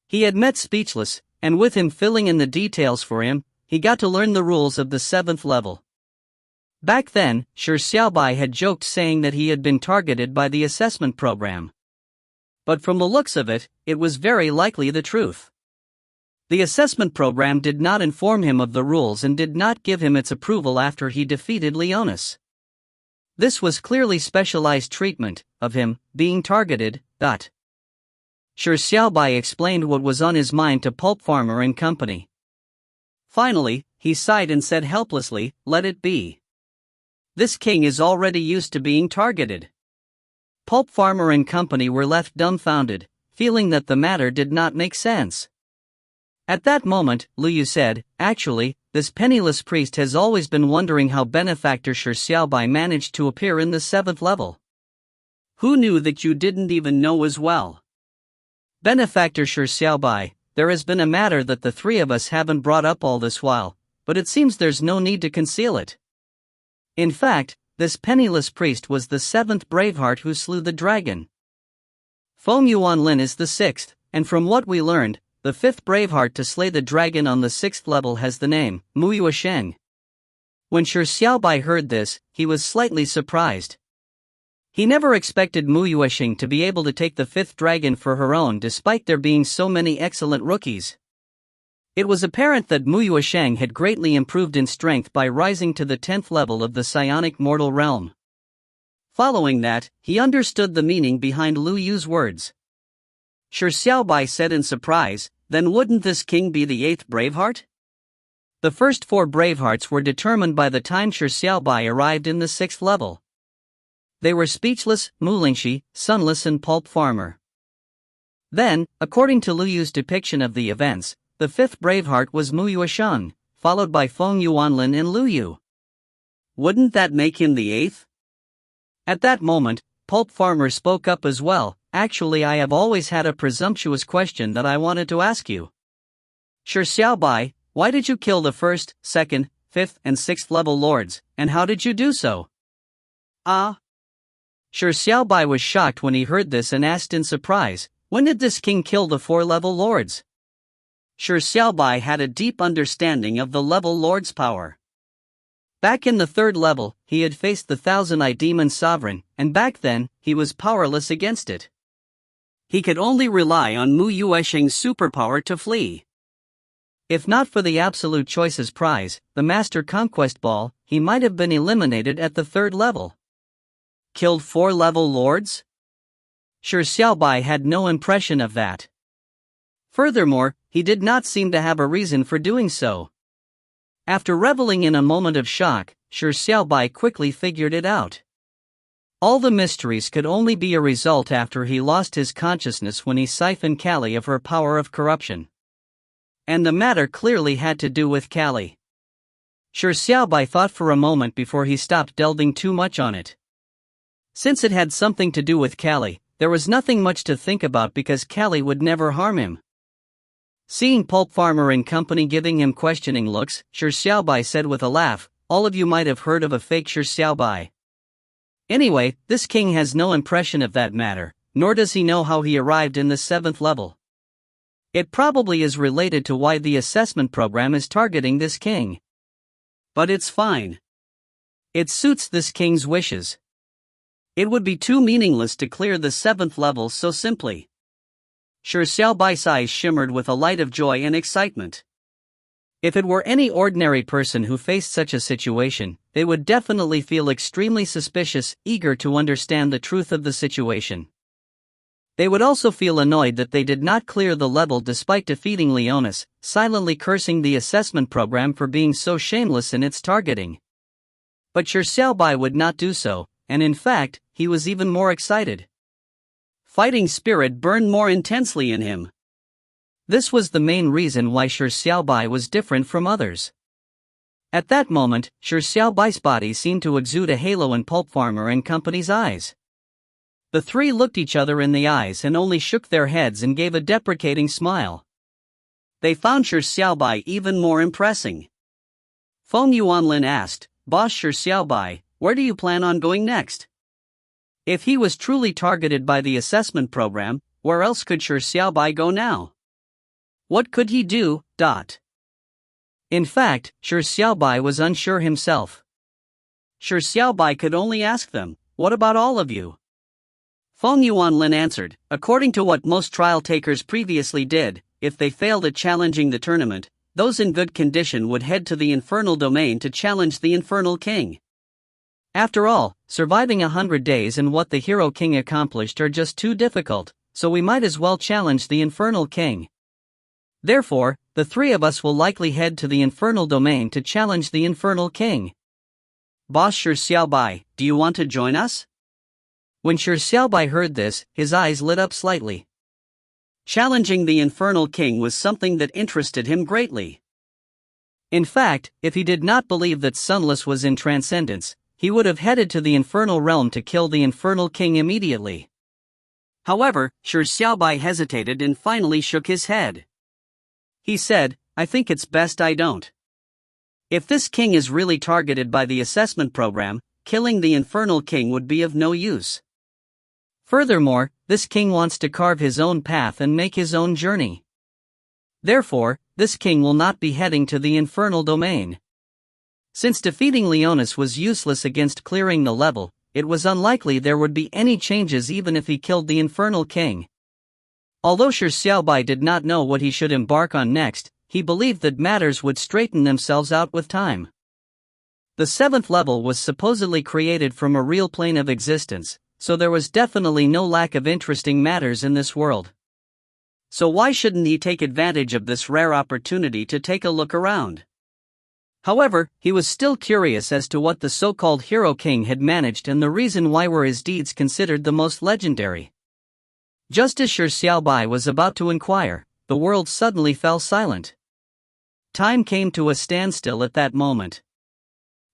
He had met speechless, and with him filling in the details for him, he got to learn the rules of the 7th level. Back then, Shi Xiaobai had joked saying that he had been targeted by the assessment program. But from the looks of it, it was very likely the truth. The assessment program did not inform him of the rules and did not give him its approval after he defeated Leonis. This was clearly specialized treatment of him being targeted. Shi Xiaobai explained what was on his mind to Pulp Farmer and company. Finally, he sighed and said helplessly, let it be. This king is already used to being targeted. Pulp Farmer and company were left dumbfounded, feeling that the matter did not make sense. At that moment, Lu Yu said, "Actually, this penniless priest has always been wondering how benefactor Shi Xiaobai managed to appear in the 7th level. Who knew that you didn't even know as well? Benefactor Shi Xiaobai, there has been a matter that the three of us haven't brought up all this while, but it seems there's no need to conceal it. In fact, this penniless priest was the 7th Braveheart who slew the dragon. Feng Yuanlin is the 6th, and from what we learned, the 5th Braveheart to slay the dragon on the 6th level has the name, Mu Yuesheng." When Shi Xiaobai heard this, he was slightly surprised. He never expected Mu Yuesheng to be able to take the 5th dragon for her own despite there being so many excellent rookies. It was apparent that Mu Yuesheng had greatly improved in strength by rising to the 10th level of the psionic mortal realm. Following that, he understood the meaning behind Lu Yu's words. Shi Xiaobai said in surprise, "Then wouldn't this king be the 8th Braveheart?" The first 4 Bravehearts were determined by the time Shi Xiaobai arrived in the 6th level. They were Speechless, Mulingshi, Sunless and Pulp Farmer. Then, according to Lu Yu's depiction of the events, the 5th Braveheart was Mu Yuesheng, followed by Feng Yuanlin and Lu Yu. Wouldn't that make him the 8th? At that moment, Pulp Farmer spoke up as well. "Actually, I have always had a presumptuous question that I wanted to ask you. Shi Xiaobai, why did you kill the 1st, 2nd, 5th and 6th level lords, and how did you do so?" Shi Xiaobai was shocked when he heard this and asked in surprise, "When did this king kill the 4 level lords?" Shi Xiaobai had a deep understanding of the level lord's power. Back in the 3rd level, he had faced the Thousand-Eye Demon Sovereign, and back then, he was powerless against it. He could only rely on Mu Yuesheng's superpower to flee. If not for the Absolute Choices prize, the Master Conquest Ball, he might have been eliminated at the 3rd level. Killed 4 level lords? Shi Xiaobai had no impression of that. Furthermore, he did not seem to have a reason for doing so. After reveling in a moment of shock, Shi Xiaobai quickly figured it out. All the mysteries could only be a result after he lost his consciousness when he siphoned Kali of her power of corruption. And the matter clearly had to do with Kali. Shi Xiaobai thought for a moment before he stopped delving too much on it. Since it had something to do with Kali, there was nothing much to think about because Kali would never harm him. Seeing Pulp Farmer and company giving him questioning looks, Shi Xiaobai said with a laugh, "All of you might have heard of a fake Shi Xiaobai. Anyway, this king has no impression of that matter, nor does he know how he arrived in the 7th level. It probably is related to why the assessment program is targeting this king. But it's fine. It suits this king's wishes. It would be too meaningless to clear the 7th level so simply." Shi Xiaobai's eyes shimmered with a light of joy and excitement. If it were any ordinary person who faced such a situation, they would definitely feel extremely suspicious, eager to understand the truth of the situation. They would also feel annoyed that they did not clear the level despite defeating Leonis, silently cursing the assessment program for being so shameless in its targeting. But Shi Xiaobai would not do so, and in fact, he was even more excited. Fighting spirit burned more intensely in him. This was the main reason why Shi Xiaobai was different from others. At that moment, Shi Xiaobai's body seemed to exude a halo in Pulp Farmer and company's eyes. The three looked each other in the eyes and only shook their heads and gave a deprecating smile. They found Shi Xiaobai even more impressing. Feng Yuanlin asked, "Boss Shi Xiaobai, where do you plan on going next?" If he was truly targeted by the assessment program, where else could Shi Xiaobai go now? What could he do? In fact, Shi Xiaobai was unsure himself. Shi Xiaobai could only ask them, "What about all of you?" Feng Yuanlin answered, "According to what most trial takers previously did, if they failed at challenging the tournament, those in good condition would head to the infernal domain to challenge the infernal king. After all, surviving 100 days and what the hero king accomplished are just too difficult, so we might as well challenge the infernal king. Therefore, the three of us will likely head to the infernal domain to challenge the infernal king. Boss Shi Xiaobai, do you want to join us?" When Shi Xiaobai heard this, his eyes lit up slightly. Challenging the Infernal King was something that interested him greatly. In fact, if he did not believe that Sunless was in transcendence, he would have headed to the Infernal Realm to kill the Infernal King immediately. However, Shi Xiaobai hesitated and finally shook his head. He said, "I think it's best I don't. If this king is really targeted by the assessment program, killing the Infernal King would be of no use. Furthermore, this king wants to carve his own path and make his own journey. Therefore, this king will not be heading to the infernal domain. Since defeating Leonis was useless against clearing the level, it was unlikely there would be any changes even if he killed the Infernal King." Although Shi Xiaobai did not know what he should embark on next, he believed that matters would straighten themselves out with time. The seventh level was supposedly created from a real plane of existence, so there was definitely no lack of interesting matters in this world. So why shouldn't he take advantage of this rare opportunity to take a look around? However, he was still curious as to what the so-called Hero King had managed and the reason why were his deeds considered the most legendary. Just as Shi Xiaobai was about to inquire, the world suddenly fell silent. Time came to a standstill at that moment.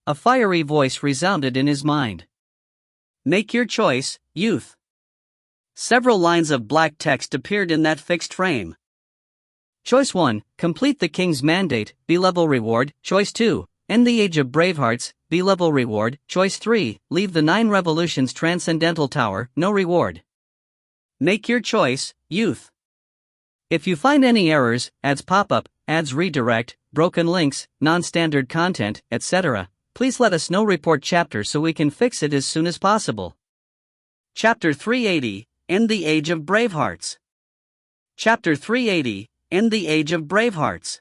A fiery voice resounded in his mind. "Make your choice, youth." Several lines of black text appeared in that fixed frame. Choice 1, complete the king's mandate, B-level reward. Choice 2, end the age of Bravehearts, B-level reward. Choice 3, leave the 9 revolutions transcendental tower, no reward. Make your choice, youth. If you find any errors, ads pop up, ads redirect, broken links, non-standard content, etc., please let us know. Report chapter so we can fix it as soon as possible. Chapter 380, End the Age of Bravehearts. Chapter 380, End the Age of Bravehearts.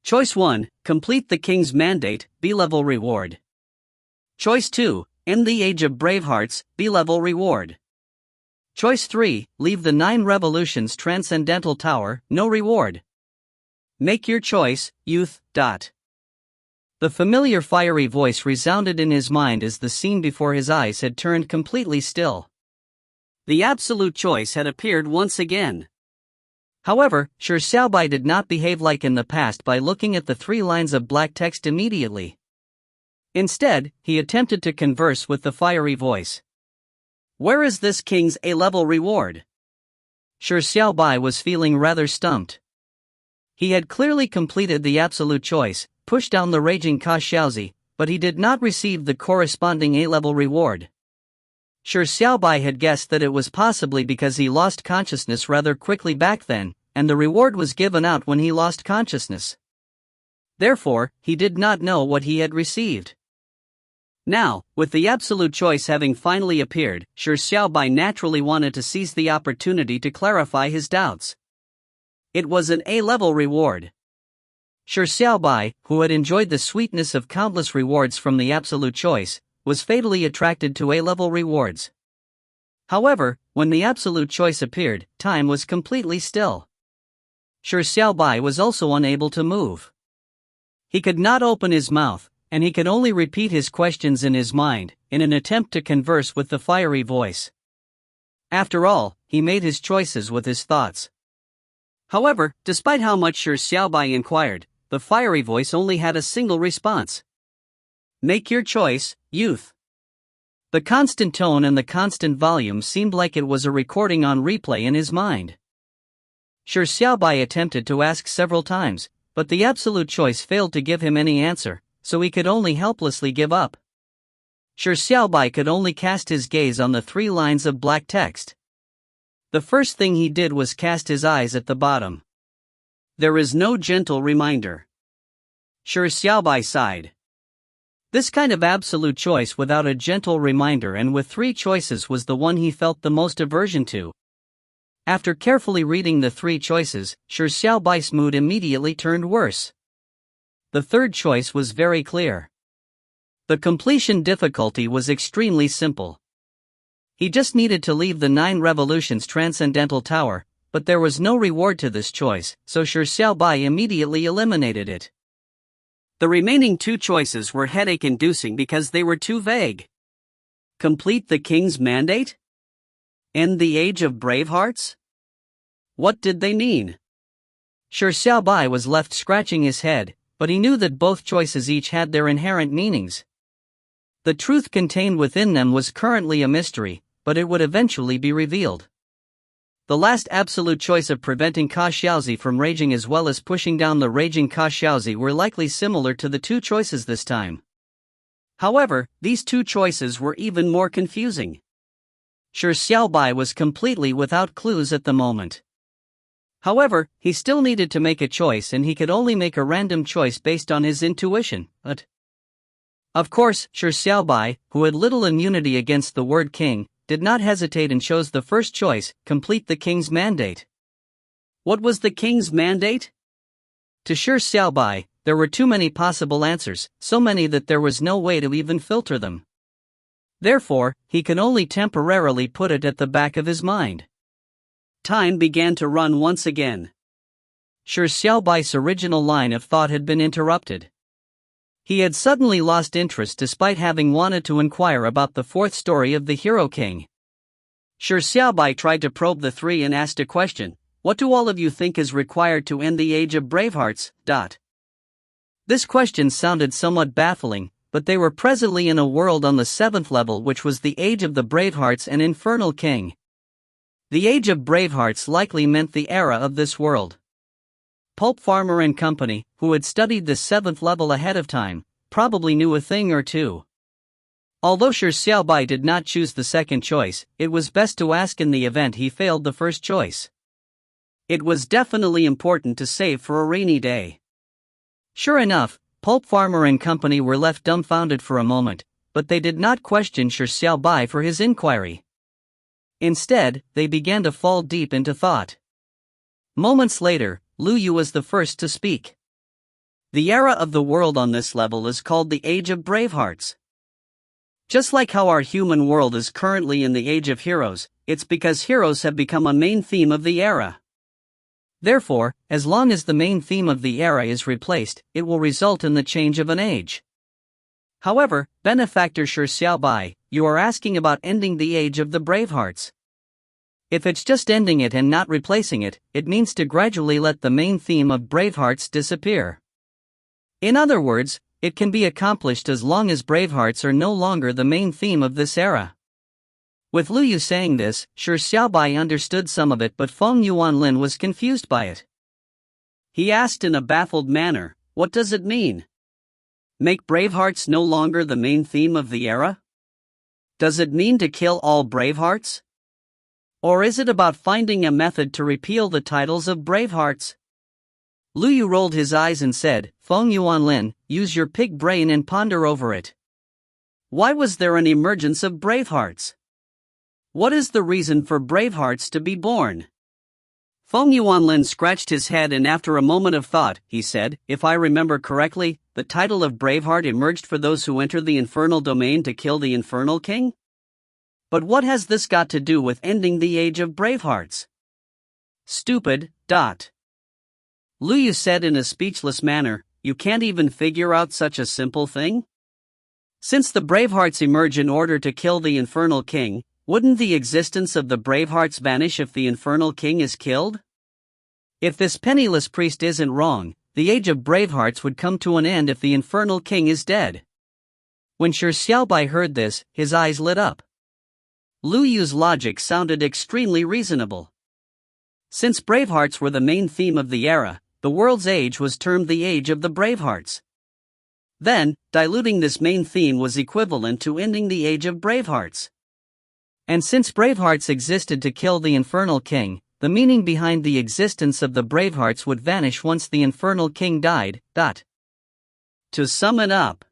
Choice 1, complete the king's mandate, B-level reward. Choice 2, end the age of Bravehearts, B-level reward. Choice 3, leave the 9 revolutions transcendental tower, no reward. Make your choice, youth. The familiar fiery voice resounded in his mind as the scene before his eyes had turned completely still. The absolute choice had appeared once again. However, Shi Xiaobai did not behave like in the past by looking at the 3 lines of black text immediately. Instead, he attempted to converse with the fiery voice. "Where is this king's A-level reward?" Shi Xiaobai was feeling rather stumped. He had clearly completed the absolute choice, pushed down the raging Xiaozi, but he did not receive the corresponding A-level reward. Shi Xiaobai had guessed that it was possibly because he lost consciousness rather quickly back then, and the reward was given out when he lost consciousness. Therefore, he did not know what he had received. Now, with the absolute choice having finally appeared, Shi Xiaobai naturally wanted to seize the opportunity to clarify his doubts. It was an A-level reward. Shi Xiaobai, who had enjoyed the sweetness of countless rewards from the absolute choice, was fatally attracted to A-level rewards. However, when the absolute choice appeared, time was completely still. Shi Xiaobai was also unable to move. He could not open his mouth, and he could only repeat his questions in his mind, in an attempt to converse with the fiery voice. After all, he made his choices with his thoughts. However, despite how much Shi Xiaobai inquired, the fiery voice only had a single response. "Make your choice, youth." The constant tone and the constant volume seemed like it was a recording on replay in his mind. Shi Xiaobai attempted to ask several times, but the absolute choice failed to give him any answer, so he could only helplessly give up. Shi Xiaobai could only cast his gaze on the 3 lines of black text. The first thing he did was cast his eyes at the bottom. There is no gentle reminder. Shi Xiaobai sighed. This kind of absolute choice without a gentle reminder and with 3 choices was the one he felt the most aversion to. After carefully reading the 3 choices, Shi Xiaobai's mood immediately turned worse. The third choice was very clear. The completion difficulty was extremely simple. He just needed to leave the 9 revolutions transcendental tower, but there was no reward to this choice, so Shi Xiaobai immediately eliminated it. The remaining 2 choices were headache-inducing because they were too vague. Complete the king's mandate? End the age of Bravehearts? What did they mean? Shi Xiaobai was left scratching his head, but he knew that both choices each had their inherent meanings. The truth contained within them was currently a mystery, but it would eventually be revealed. The last absolute choice of preventing Xiao Xiao from raging as well as pushing down the raging Xiao Xiao were likely similar to the two choices this time. However, these two choices were even more confusing. Shi Xiaobai was completely without clues at the moment. However, he still needed to make a choice, and he could only make a random choice based on his intuition. Of course, Shi Xiaobai, who had little immunity against the word king, did not hesitate and chose the first choice: complete the king's mandate. What was the king's mandate? To Shi Xiaobai, there were too many possible answers, so many that there was no way to even filter them. Therefore, he can only temporarily put it at the back of his mind. Time began to run once again. Shi Xiaobai's original line of thought had been interrupted. He had suddenly lost interest despite having wanted to inquire about the fourth story of the Hero King. Shi Xiaobai tried to probe the three and asked a question: what do all of you think is required to end the age of Bravehearts? This question sounded somewhat baffling, but they were presently in a world on the 7th level, which was the age of the Bravehearts and Infernal King. The age of Bravehearts likely meant the era of this world. Pulp Farmer and Company, who had studied the 7th level ahead of time, probably knew a thing or two. Although Shi Xiaobai did not choose the second choice, it was best to ask in the event he failed the first choice. It was definitely important to save for a rainy day. Sure enough, Pulp Farmer and Company were left dumbfounded for a moment, but they did not question Shi Xiaobai for his inquiry. Instead, they began to fall deep into thought. Moments later, Lu Yu was the first to speak. The era of the world on this level is called the Age of Bravehearts. Just like how our human world is currently in the Age of Heroes, it's because heroes have become a main theme of the era. Therefore, as long as the main theme of the era is replaced, it will result in the change of an age. However, Benefactor Shi Xiaobai, you are asking about ending the Age of the Bravehearts. If it's just ending it and not replacing it, it means to gradually let the main theme of Bravehearts disappear. In other words, it can be accomplished as long as Bravehearts are no longer the main theme of this era. With Lu Yu saying this, Shi Xiaobai understood some of it, but Feng Yuanlin was confused by it. He asked in a baffled manner, what does it mean? Make Bravehearts no longer the main theme of the era? Does it mean to kill all Bravehearts? Or is it about finding a method to repeal the titles of Bravehearts? Lu Yu rolled his eyes and said, Feng Yuanlin, use your pig brain and ponder over it. Why was there an emergence of Bravehearts? What is the reason for Bravehearts to be born? Feng Yuanlin scratched his head, and after a moment of thought, he said, if I remember correctly, the title of Braveheart emerged for those who enter the infernal domain to kill the Infernal King? But what has this got to do with ending the Age of Bravehearts? Stupid. Lu Yu said in a speechless manner, you can't even figure out such a simple thing? Since the Bravehearts emerge in order to kill the Infernal King, wouldn't the existence of the Bravehearts vanish if the Infernal King is killed? If this penniless priest isn't wrong, the Age of Bravehearts would come to an end if the Infernal King is dead. When Shi Xiaobai heard this, his eyes lit up. Lu Yu's logic sounded extremely reasonable. Since Bravehearts were the main theme of the era, the world's age was termed the Age of the Bravehearts. Then, diluting this main theme was equivalent to ending the Age of Bravehearts. And since Bravehearts existed to kill the Infernal King, the meaning behind the existence of the Bravehearts would vanish once the Infernal King died. To sum it up,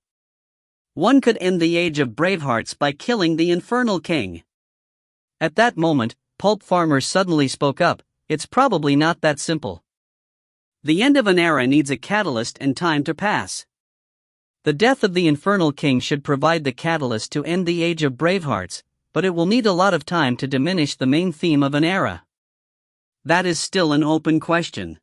one could end the Age of Bravehearts by killing the Infernal King. At that moment, Pulp Farmer suddenly spoke up, it's probably not that simple. The end of an era needs a catalyst and time to pass. The death of the Infernal King should provide the catalyst to end the Age of Bravehearts, but it will need a lot of time to diminish the main theme of an era. That is still an open question.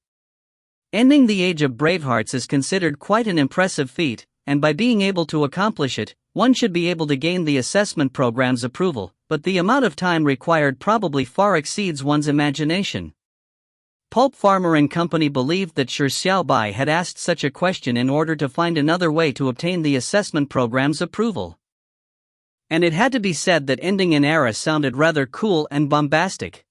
Ending the Age of Bravehearts is considered quite an impressive feat, and by being able to accomplish it, one should be able to gain the assessment program's approval, but the amount of time required probably far exceeds one's imagination. Pulp Farmer and Company believed that Shi Xiaobai had asked such a question in order to find another way to obtain the assessment program's approval. And it had to be said that ending an era sounded rather cool and bombastic.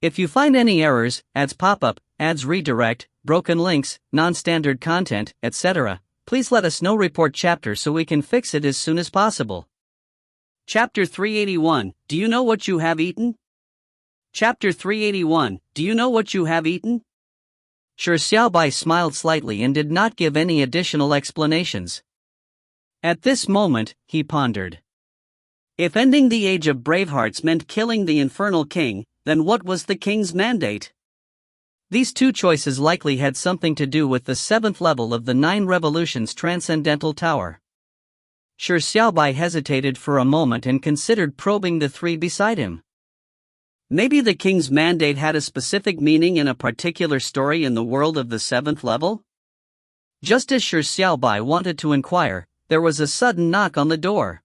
If you find any errors, ads pop up, ads redirect, broken links, non-standard content, etc., please let us know. Report chapter so we can fix it as soon as possible. Chapter 381, Do you know what you have eaten? Chapter 381, Do you know what you have eaten? Shi Xiaobai smiled slightly and did not give any additional explanations. At this moment, he pondered. If ending the age of Bravehearts meant killing the Infernal King, then what was the king's mandate? These two choices likely had something to do with the 7th level of the 9 Revolutions Transcendental Tower. Shi Xiaobai hesitated for a moment and considered probing the 3 beside him. Maybe the king's mandate had a specific meaning in a particular story in the world of the 7th level? Just as Shi Xiaobai wanted to inquire, there was a sudden knock on the door.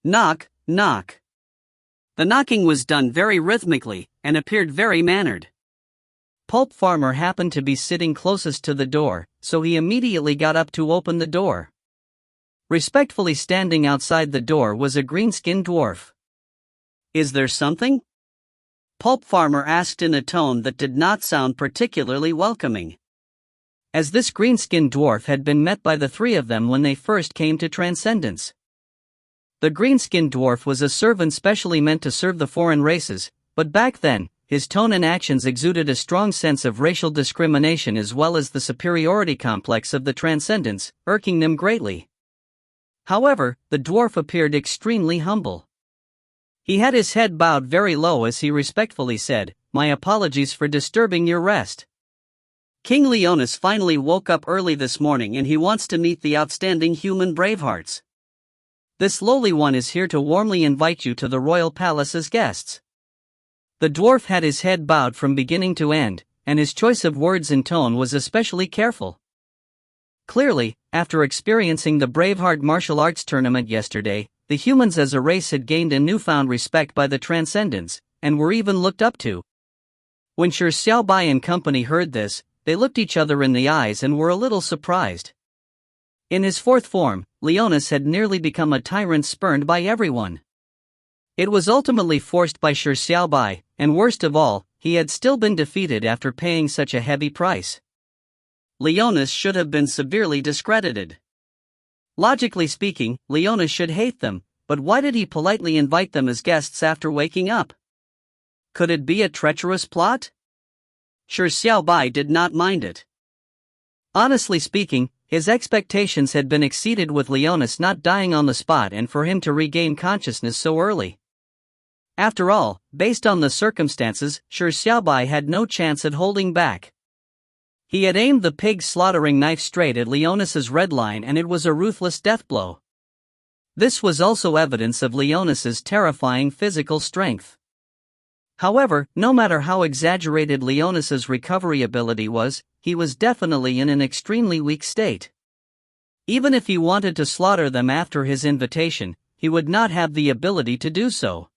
Knock, knock. The knocking was done very rhythmically, and appeared very mannered. Pulp Farmer happened to be sitting closest to the door, so he immediately got up to open the door. Respectfully standing outside the door was a green-skinned dwarf. Is there something? Pulp Farmer asked in a tone that did not sound particularly welcoming. As this green-skinned dwarf had been met by the 3 of them when they first came to Transcendence. The green-skinned dwarf was a servant specially meant to serve the foreign races, but back then, his tone and actions exuded a strong sense of racial discrimination as well as the superiority complex of the Transcendents, irking them greatly. However, the dwarf appeared extremely humble. He had his head bowed very low as he respectfully said, "My apologies for disturbing your rest. King Leonis finally woke up early this morning and he wants to meet the outstanding human Bravehearts. This lowly one is here to warmly invite you to the royal palace as guests." The dwarf had his head bowed from beginning to end, and his choice of words and tone was especially careful. Clearly, after experiencing the Braveheart martial arts tournament yesterday, the humans as a race had gained a newfound respect by the Transcendents, and were even looked up to. When Shi Xiaobai and Company heard this, they looked each other in the eyes and were a little surprised. In his 4th form, Leonis had nearly become a tyrant spurned by everyone. It was ultimately forced by Shi Xiaobai, and worst of all, he had still been defeated after paying such a heavy price. Leonis should have been severely discredited. Logically speaking, Leonis should hate them, but why did he politely invite them as guests after waking up? Could it be a treacherous plot? Shi Xiaobai did not mind it. Honestly speaking, his expectations had been exceeded with Leonis not dying on the spot and for him to regain consciousness so early. After all, based on the circumstances, Shi Xiaobai had no chance at holding back. He had aimed the pig-slaughtering knife straight at Leonis's red line and it was a ruthless death blow. This was also evidence of Leonis's terrifying physical strength. However, no matter how exaggerated Leonis's recovery ability was, he was definitely in an extremely weak state. Even if he wanted to slaughter them after his invitation, he would not have the ability to do so.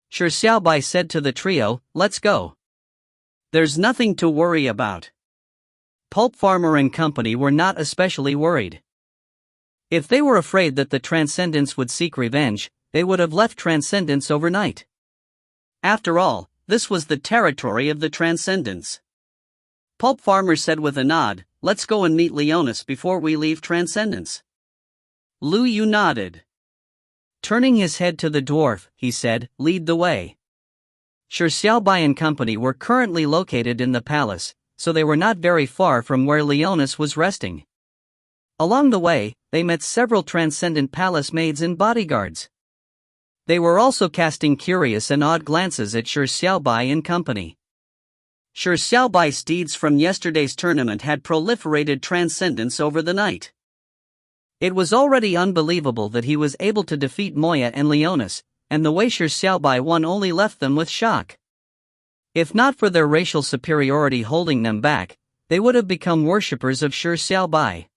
Shi Xiaobai said to the trio, "Let's go. There's nothing to worry about." Pulp Farmer and Company were not especially worried. If they were afraid that the Transcendents would seek revenge, they would have left Transcendence overnight. After all, this was the territory of the Transcendents. Pulp Farmer said with a nod, "Let's go and meet Leonis before we leave Transcendence." Lu Yu nodded. Turning his head to the dwarf, he said, "Lead the way." Shi Xiaobai and Company were currently located in the palace, so they were not very far from where Leonis was resting. Along the way, they met several Transcendent Palace maids and bodyguards. They were also casting curious and odd glances at Shi Xiaobai and Company. Shi Xiaobai's steeds from yesterday's tournament had proliferated Transcendence over the night. It was already unbelievable that he was able to defeat Moya and Leonis, and the way Shi Xiaobai won only left them with shock. If not for their racial superiority holding them back, they would have become worshippers of Shi Xiaobai.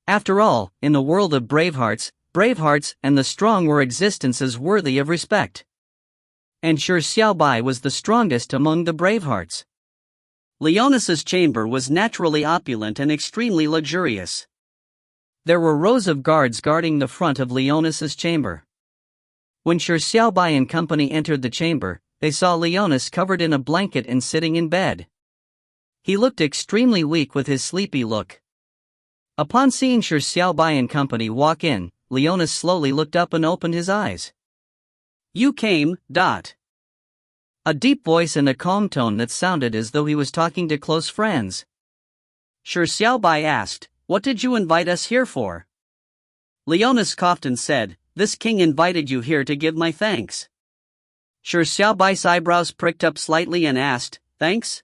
After all, in the world of Bravehearts and the strong were existences worthy of respect. And Shi Xiaobai was the strongest among the Bravehearts. Leonas's chamber was naturally opulent and extremely luxurious. There were rows of guards guarding the front of Leonas's chamber. When Shi Xiaobai and company entered the chamber, they saw Leonas covered in a blanket and sitting in bed. He looked extremely weak with his sleepy look. Upon seeing Shi Xiaobai and company walk in, Leonas slowly looked up and opened his eyes. "You came, dot." A deep voice and a calm tone that sounded as though he was talking to close friends. Shi Xiaobai asked, "What did you invite us here for?" Leonas coughed and said, "This king invited you here to give my thanks." Shi Xiaobai's eyebrows pricked up slightly and asked, "Thanks?"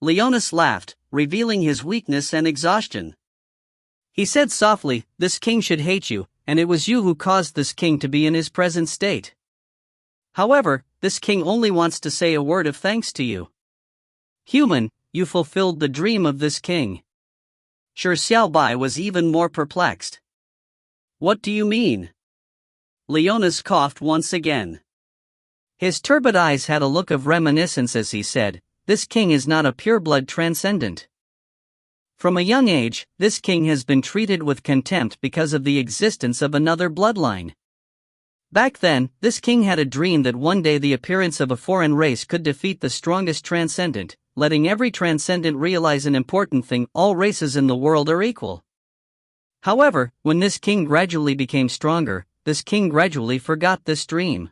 Leonas laughed, revealing his weakness and exhaustion. He said softly, "This king should hate you, and it was you who caused this king to be in his present state. However, this king only wants to say a word of thanks to you. Human, you fulfilled the dream of this king." Shi Xiaobai was even more perplexed. "What do you mean?" Leonas coughed once again. His turbid eyes had a look of reminiscence as he said, "This king is not a pureblood transcendent. From a young age, this king has been treated with contempt because of the existence of another bloodline. Back then, this king had a dream that one day the appearance of a foreign race could defeat the strongest transcendent, letting every transcendent realize an important thing: all races in the world are equal. However, when this king gradually became stronger, this king gradually forgot this dream.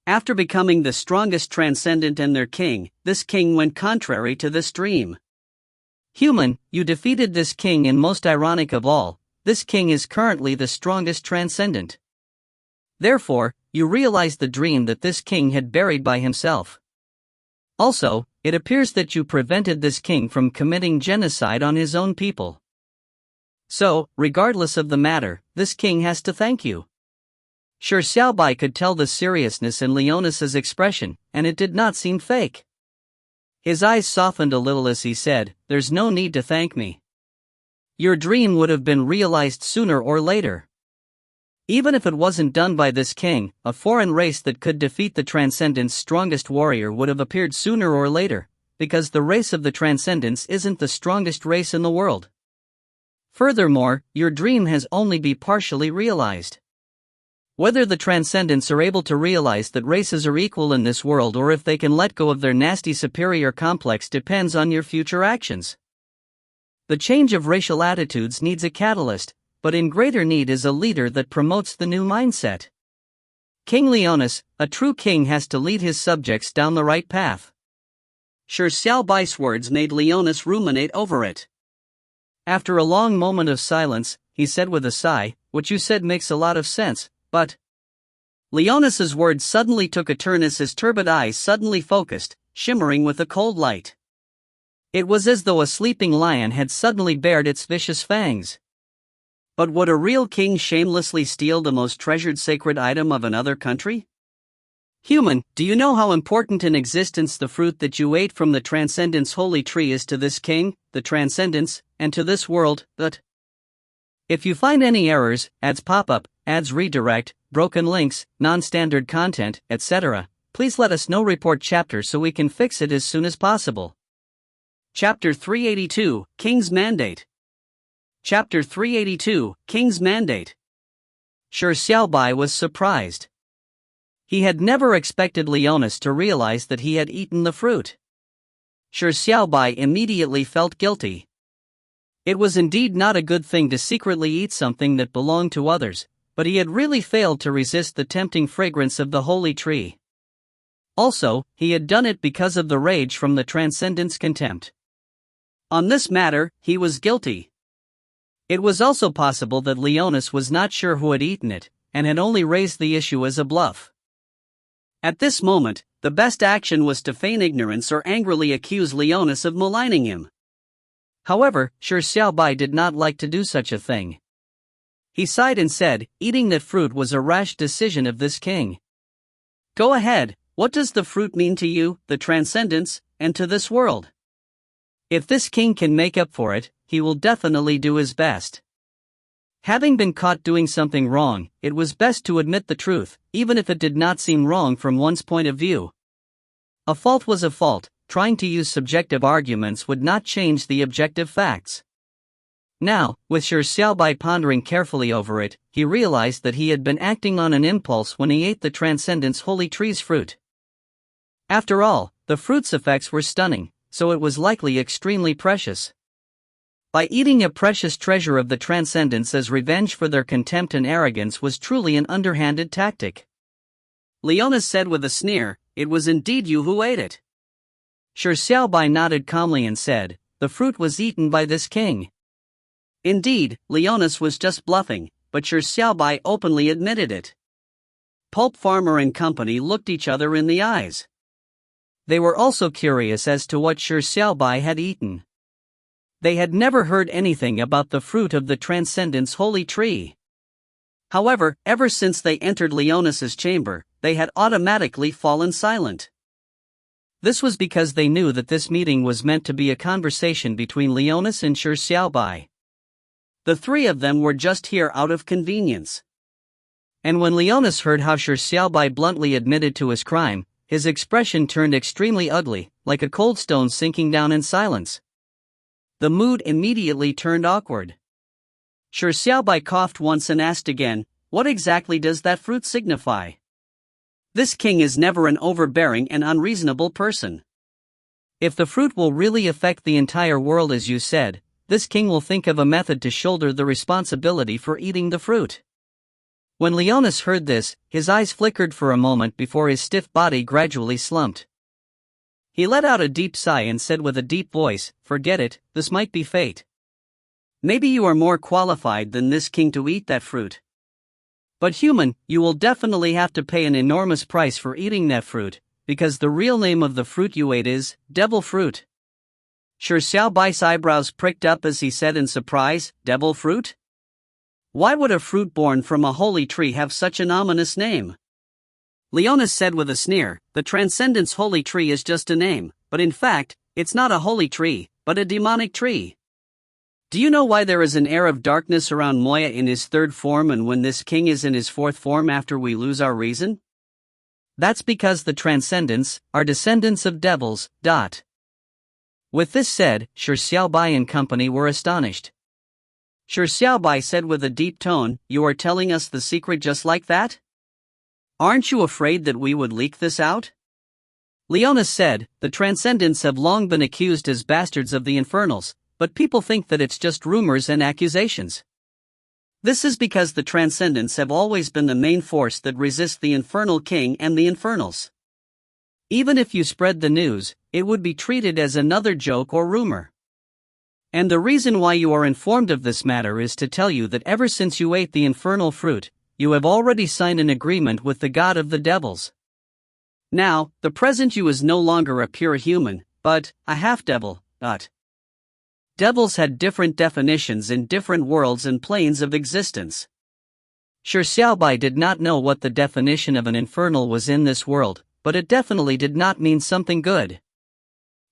After becoming the strongest transcendent and their king, this king went contrary to this dream. Human, you defeated this king, and most ironic of all, this king is currently the strongest transcendent. Therefore, you realize the dream that this king had buried by himself. Also, it appears that you prevented this king from committing genocide on his own people. So, regardless of the matter, this king has to thank you." Shi Xiaobai could tell the seriousness in Leonas's expression, and it did not seem fake. His eyes softened a little as he said, "There's no need to thank me. Your dream would have been realized sooner or later. Even if it wasn't done by this king, a foreign race that could defeat the Transcendent's strongest warrior would have appeared sooner or later, because the race of the Transcendents isn't the strongest race in the world. Furthermore, your dream has only been partially realized. Whether the Transcendents are able to realize that races are equal in this world or if they can let go of their nasty superior complex depends on your future actions. The change of racial attitudes needs a catalyst, but in greater need is a leader that promotes the new mindset. King Leonas, a true king has to lead his subjects down the right path." Shi Xiaobai's words made Leonas ruminate over it. After a long moment of silence, he said with a sigh, "What you said makes a lot of sense, but..." Leonas's words suddenly took a turn as his turbid eyes suddenly focused, shimmering with a cold light. It was as though a sleeping lion had suddenly bared its vicious fangs. "But would a real king shamelessly steal the most treasured sacred item of another country? Human, do you know how important in existence the fruit that you ate from the Transcendent's holy tree is to this king, the Transcendents, and to this world, that? If you find any errors, ads pop up, ads redirect, broken links, non-standard content, etc., please let us know. Report chapter so we can fix it as soon as possible." Chapter 382, King's Mandate. Chapter 382, King's Mandate. Shi Xiaobai was surprised. He had never expected Leonas to realize that he had eaten the fruit. Shi Xiaobai immediately felt guilty. It was indeed not a good thing to secretly eat something that belonged to others, but he had really failed to resist the tempting fragrance of the holy tree. Also, he had done it because of the rage from the Transcendent's contempt. On this matter, he was guilty. It was also possible that Leonas was not sure who had eaten it, and had only raised the issue as a bluff. At this moment, the best action was to feign ignorance or angrily accuse Leonas of maligning him. However, Shi Xiaobai did not like to do such a thing. He sighed and said, "Eating that fruit was a rash decision of this king. Go ahead, what does the fruit mean to you, the Transcendents, and to this world? If this king can make up for it, he will definitely do his best." Having been caught doing something wrong, it was best to admit the truth, even if it did not seem wrong from one's point of view. A fault was a fault, trying to use subjective arguments would not change the objective facts. Now, with Shi Xiaobai pondering carefully over it, he realized that he had been acting on an impulse when he ate the Transcendence Holy Tree's fruit. After all, the fruit's effects were stunning, so it was likely extremely precious. By eating a precious treasure of the Transcendence as revenge for their contempt and arrogance was truly an underhanded tactic. Leonis said with a sneer, "It was indeed you who ate it." Shi Xiaobai nodded calmly and said, "The fruit was eaten by this king." Indeed, Leonis was just bluffing, but Shi Xiaobai openly admitted it. Pulp Farmer and company looked each other in the eyes. They were also curious as to what Shi Xiaobai had eaten. They had never heard anything about the fruit of the Transcendence Holy Tree. However, ever since they entered Leonis's chamber, they had automatically fallen silent. This was because they knew that this meeting was meant to be a conversation between Leonis and Shi Xiaobai. The three of them were just here out of convenience. And when Leonis heard how Shi Xiaobai bluntly admitted to his crime, his expression turned extremely ugly, like a cold stone sinking down in silence. The mood immediately turned awkward. Shi Xiaobai coughed once and asked again, "What exactly does that fruit signify? This king is never an overbearing and unreasonable person. If the fruit will really affect the entire world as you said, this king will think of a method to shoulder the responsibility for eating the fruit." When Leonis heard this, his eyes flickered for a moment before his stiff body gradually slumped. He let out a deep sigh and said with a deep voice, "Forget it, this might be fate. Maybe you are more qualified than this king to eat that fruit. But human, you will definitely have to pay an enormous price for eating that fruit, because the real name of the fruit you ate is devil fruit." Shi Xiaobai's eyebrows pricked up as he said in surprise, "Devil fruit? Why would a fruit born from a holy tree have such an ominous name?" Leonis said with a sneer, "The Transcendence Holy Tree is just a name, but in fact, it's not a holy tree, but a demonic tree. Do you know why there is an air of darkness around Moya in his third form and when this king is in his fourth form after we lose our reason? That's because the Transcendents are descendants of devils. With this said, Shi Xiaobai and company were astonished. Shi Xiaobai said with a deep tone, "You are telling us the secret just like that? Aren't you afraid that we would leak this out?" Leonis said, "The Transcendents have long been accused as bastards of the Infernals, but people think that it's just rumors and accusations. This is because the Transcendents have always been the main force that resists the Infernal King and the Infernals. Even if you spread the news, it would be treated as another joke or rumor. And the reason why you are informed of this matter is to tell you that ever since you ate the infernal fruit, you have already signed an agreement with the god of the devils. Now, the present you is no longer a pure human, but a half-devil. Devils had different definitions in different worlds and planes of existence. Shi Xiaobai did not know what the definition of an infernal was in this world, but it definitely did not mean something good.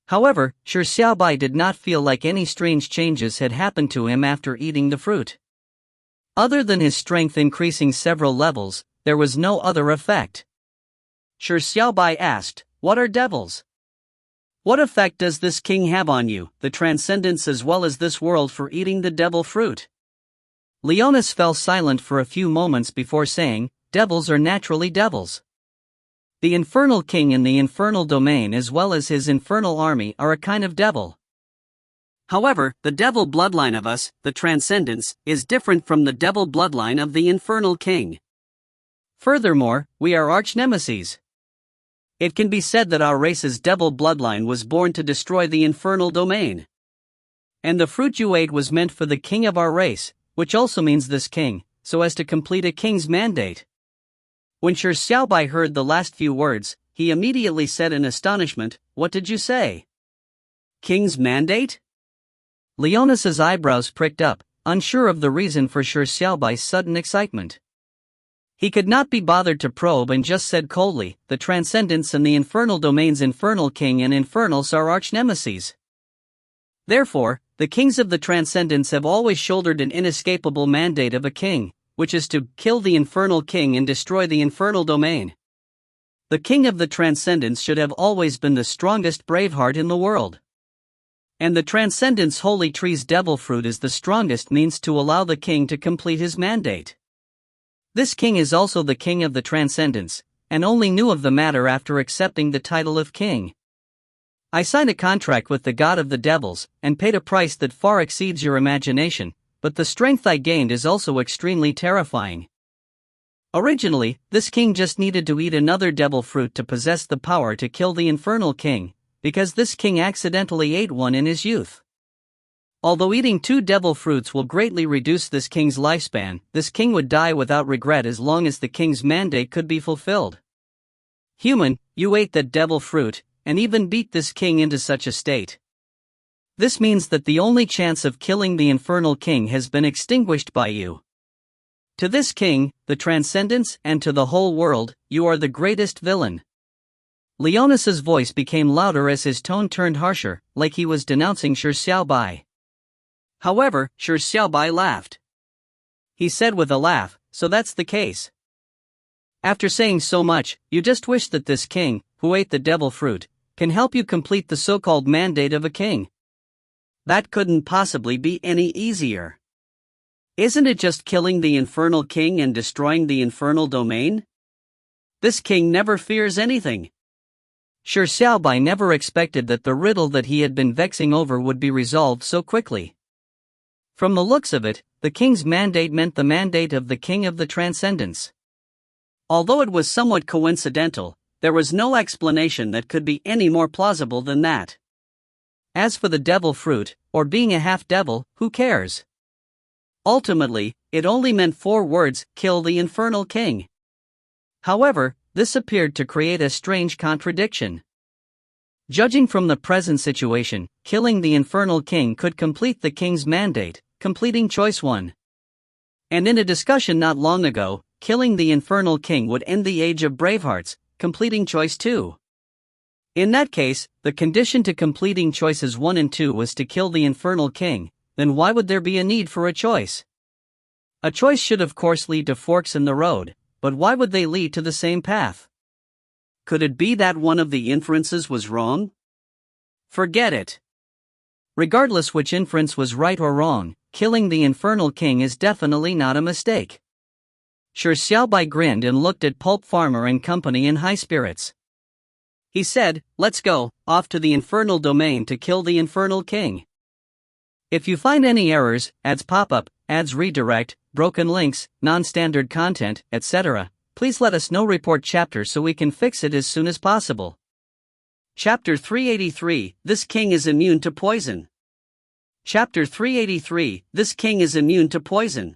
However, Shi Xiaobai did not feel like any strange changes had happened to him after eating the fruit. Other than his strength increasing several levels, there was no other effect. Shi Xiaobai asked, "What are devils? What effect does this king have on you, the Transcendence as well as this world for eating the devil fruit?" Leonis fell silent for a few moments before saying, "Devils are naturally devils. The Infernal King in the Infernal Domain as well as his Infernal Army are a kind of devil. However, the devil bloodline of us, the Transcendents, is different from the devil bloodline of the Infernal King. Furthermore, we are arch-nemeses. It can be said that our race's devil bloodline was born to destroy the Infernal Domain. And the fruit you ate was meant for the king of our race, which also means this king, so as to complete a king's mandate." When Shi Xiaobai heard the last few words, he immediately said in astonishment, "What did you say? King's mandate?" Leonis's eyebrows pricked up, unsure of the reason for Shi Xiaobai's sudden excitement. He could not be bothered to probe and just said coldly, "The Transcendence and the Infernal Domain's Infernal King and Infernals are arch-nemeses. Therefore, the kings of the Transcendence have always shouldered an inescapable mandate of a king, which is to kill the Infernal King and destroy the Infernal Domain. The king of the Transcendence should have always been the strongest braveheart in the world. And the Transcendence Holy Tree's devil fruit is the strongest means to allow the king to complete his mandate. This king is also the king of the Transcendence, and only knew of the matter after accepting the title of king. I signed a contract with the god of the devils, and paid a price that far exceeds your imagination, but the strength I gained is also extremely terrifying. Originally, this king just needed to eat another devil fruit to possess the power to kill the infernal king, because this king accidentally ate one in his youth. Although eating 2 devil fruits will greatly reduce this king's lifespan, this king would die without regret as long as the king's mandate could be fulfilled. Human, you ate that devil fruit, and even beat this king into such a state. This means that the only chance of killing the infernal king has been extinguished by you. To this king, the Transcendence, and to the whole world, you are the greatest villain. Leonas's voice became louder as his tone turned harsher, like he was denouncing Shi Xiaobai. However, Shi Xiaobai laughed. He said with a laugh, "So that's the case. After saying so much, you just wish that this king, who ate the devil fruit, can help you complete the so-called mandate of a king. That couldn't possibly be any easier. Isn't it just killing the infernal king and destroying the infernal domain? This king never fears anything." Shi Xiaobai never expected that the riddle that he had been vexing over would be resolved so quickly. From the looks of it, the king's mandate meant the mandate of the king of the Transcendence. Although it was somewhat coincidental, there was no explanation that could be any more plausible than that. As for the devil fruit, or being a half-devil, who cares? Ultimately, it only meant 4 words: kill the infernal king. However, this appeared to create a strange contradiction. Judging from the present situation, killing the infernal king could complete the king's mandate, completing choice 1. And in a discussion not long ago, killing the infernal king would end the age of bravehearts, completing choice 2. In that case, the condition to completing choices 1 and 2 was to kill the infernal king, then why would there be a need for a choice? A choice should of course lead to forks in the road, but why would they lead to the same path? Could it be that one of the inferences was wrong? Forget it. Regardless which inference was right or wrong, killing the infernal king is definitely not a mistake. Shi Xiaobai grinned and looked at Pulp Farmer and company in high spirits. He said, "Let's go, off to the infernal domain to kill the infernal king. If you find any errors, ads pop up, ads redirect, broken links, non-standard content, etc., please let us know. Report chapter so we can fix it as soon as possible." Chapter 383, This King is Immune to Poison. Chapter 383, This King is Immune to Poison.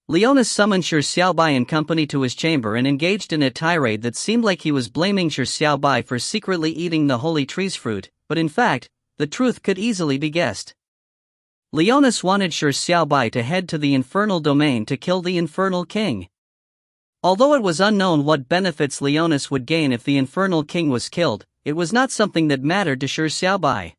Leonas summoned Shi Xiaobai and company to his chamber and engaged in a tirade that seemed like he was blaming Shi Xiaobai for secretly eating the holy tree's fruit, but in fact, the truth could easily be guessed. Leonas wanted Shi Xiaobai to head to the infernal domain to kill the infernal king. Although it was unknown what benefits Leonas would gain if the infernal king was killed, it was not something that mattered to Shi Xiaobai.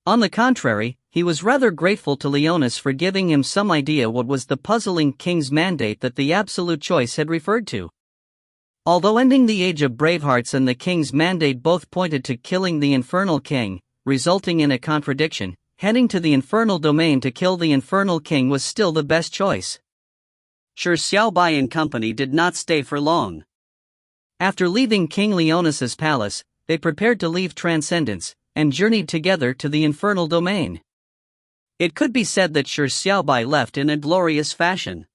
On the contrary, he was rather grateful to Leonas for giving him some idea what was the puzzling king's mandate that the absolute choice had referred to. Although ending the age of bravehearts and the king's mandate both pointed to killing the infernal king, resulting in a contradiction, heading to the infernal domain to kill the infernal king was still the best choice. Shi Xiaobai and company did not stay for long. After leaving King Leonas's palace, they prepared to leave Transcendence, and journeyed together to the infernal domain. It could be said that Shi Xiaobai left in a glorious fashion.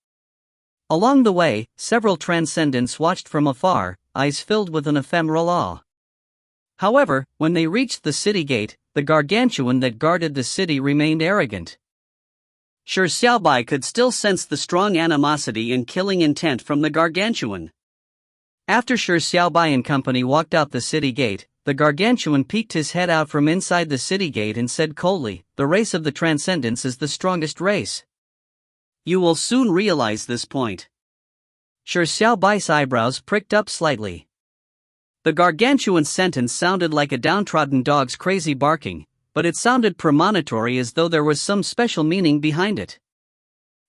Along the way, several Transcendents watched from afar, eyes filled with an ephemeral awe. However, when they reached the city gate, the gargantuan that guarded the city remained arrogant. Shi Xiaobai could still sense the strong animosity and killing intent from the gargantuan. After Shi Xiaobai and company walked out the city gate, the gargantuan peeked his head out from inside the city gate and said coldly, "The race of the Transcendence is the strongest race. You will soon realize this point." Shi Xiaobai's eyebrows pricked up slightly. The gargantuan's sentence sounded like a downtrodden dog's crazy barking, but it sounded premonitory as though there was some special meaning behind it.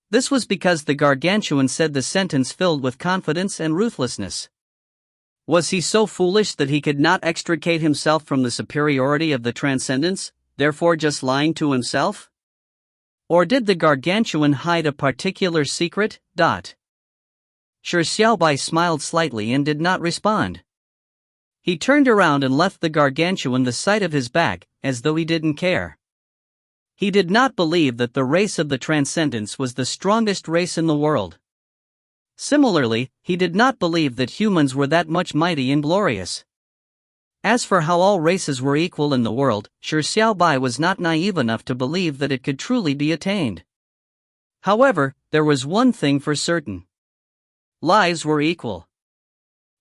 This was because the gargantuan said the sentence filled with confidence and ruthlessness. Was he so foolish that he could not extricate himself from the superiority of the transcendence, therefore just lying to himself? Or did the gargantuan hide a particular secret? Shi Xiaobai smiled slightly and did not respond. He turned around and left the gargantuan the sight of his back, as though he didn't care. He did not believe that the race of the transcendence was the strongest race in the world. Similarly, he did not believe that humans were that much mighty and glorious. As for how all races were equal in the world, Shi Xiaobai was not naive enough to believe that it could truly be attained. However, there was one thing for certain. Lives were equal.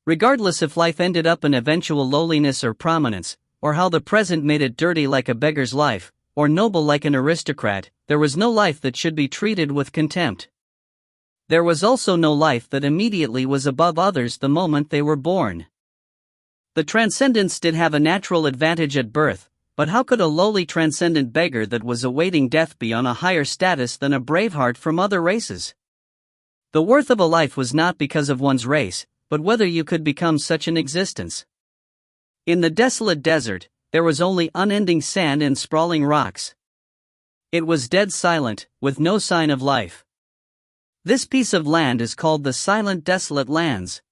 Regardless if life ended up in eventual lowliness or prominence, or how the present made it dirty like a beggar's life, or noble like an aristocrat, there was no life that should be treated with contempt. There was also no life that immediately was above others the moment they were born. The transcendents did have a natural advantage at birth, but how could a lowly transcendent beggar that was awaiting death be on a higher status than a braveheart from other races? The worth of a life was not because of one's race, but whether you could become such an existence. In the desolate desert, there was only unending sand and sprawling rocks. It was dead silent, with no sign of life. This piece of land is called the Silent Desolate Lands.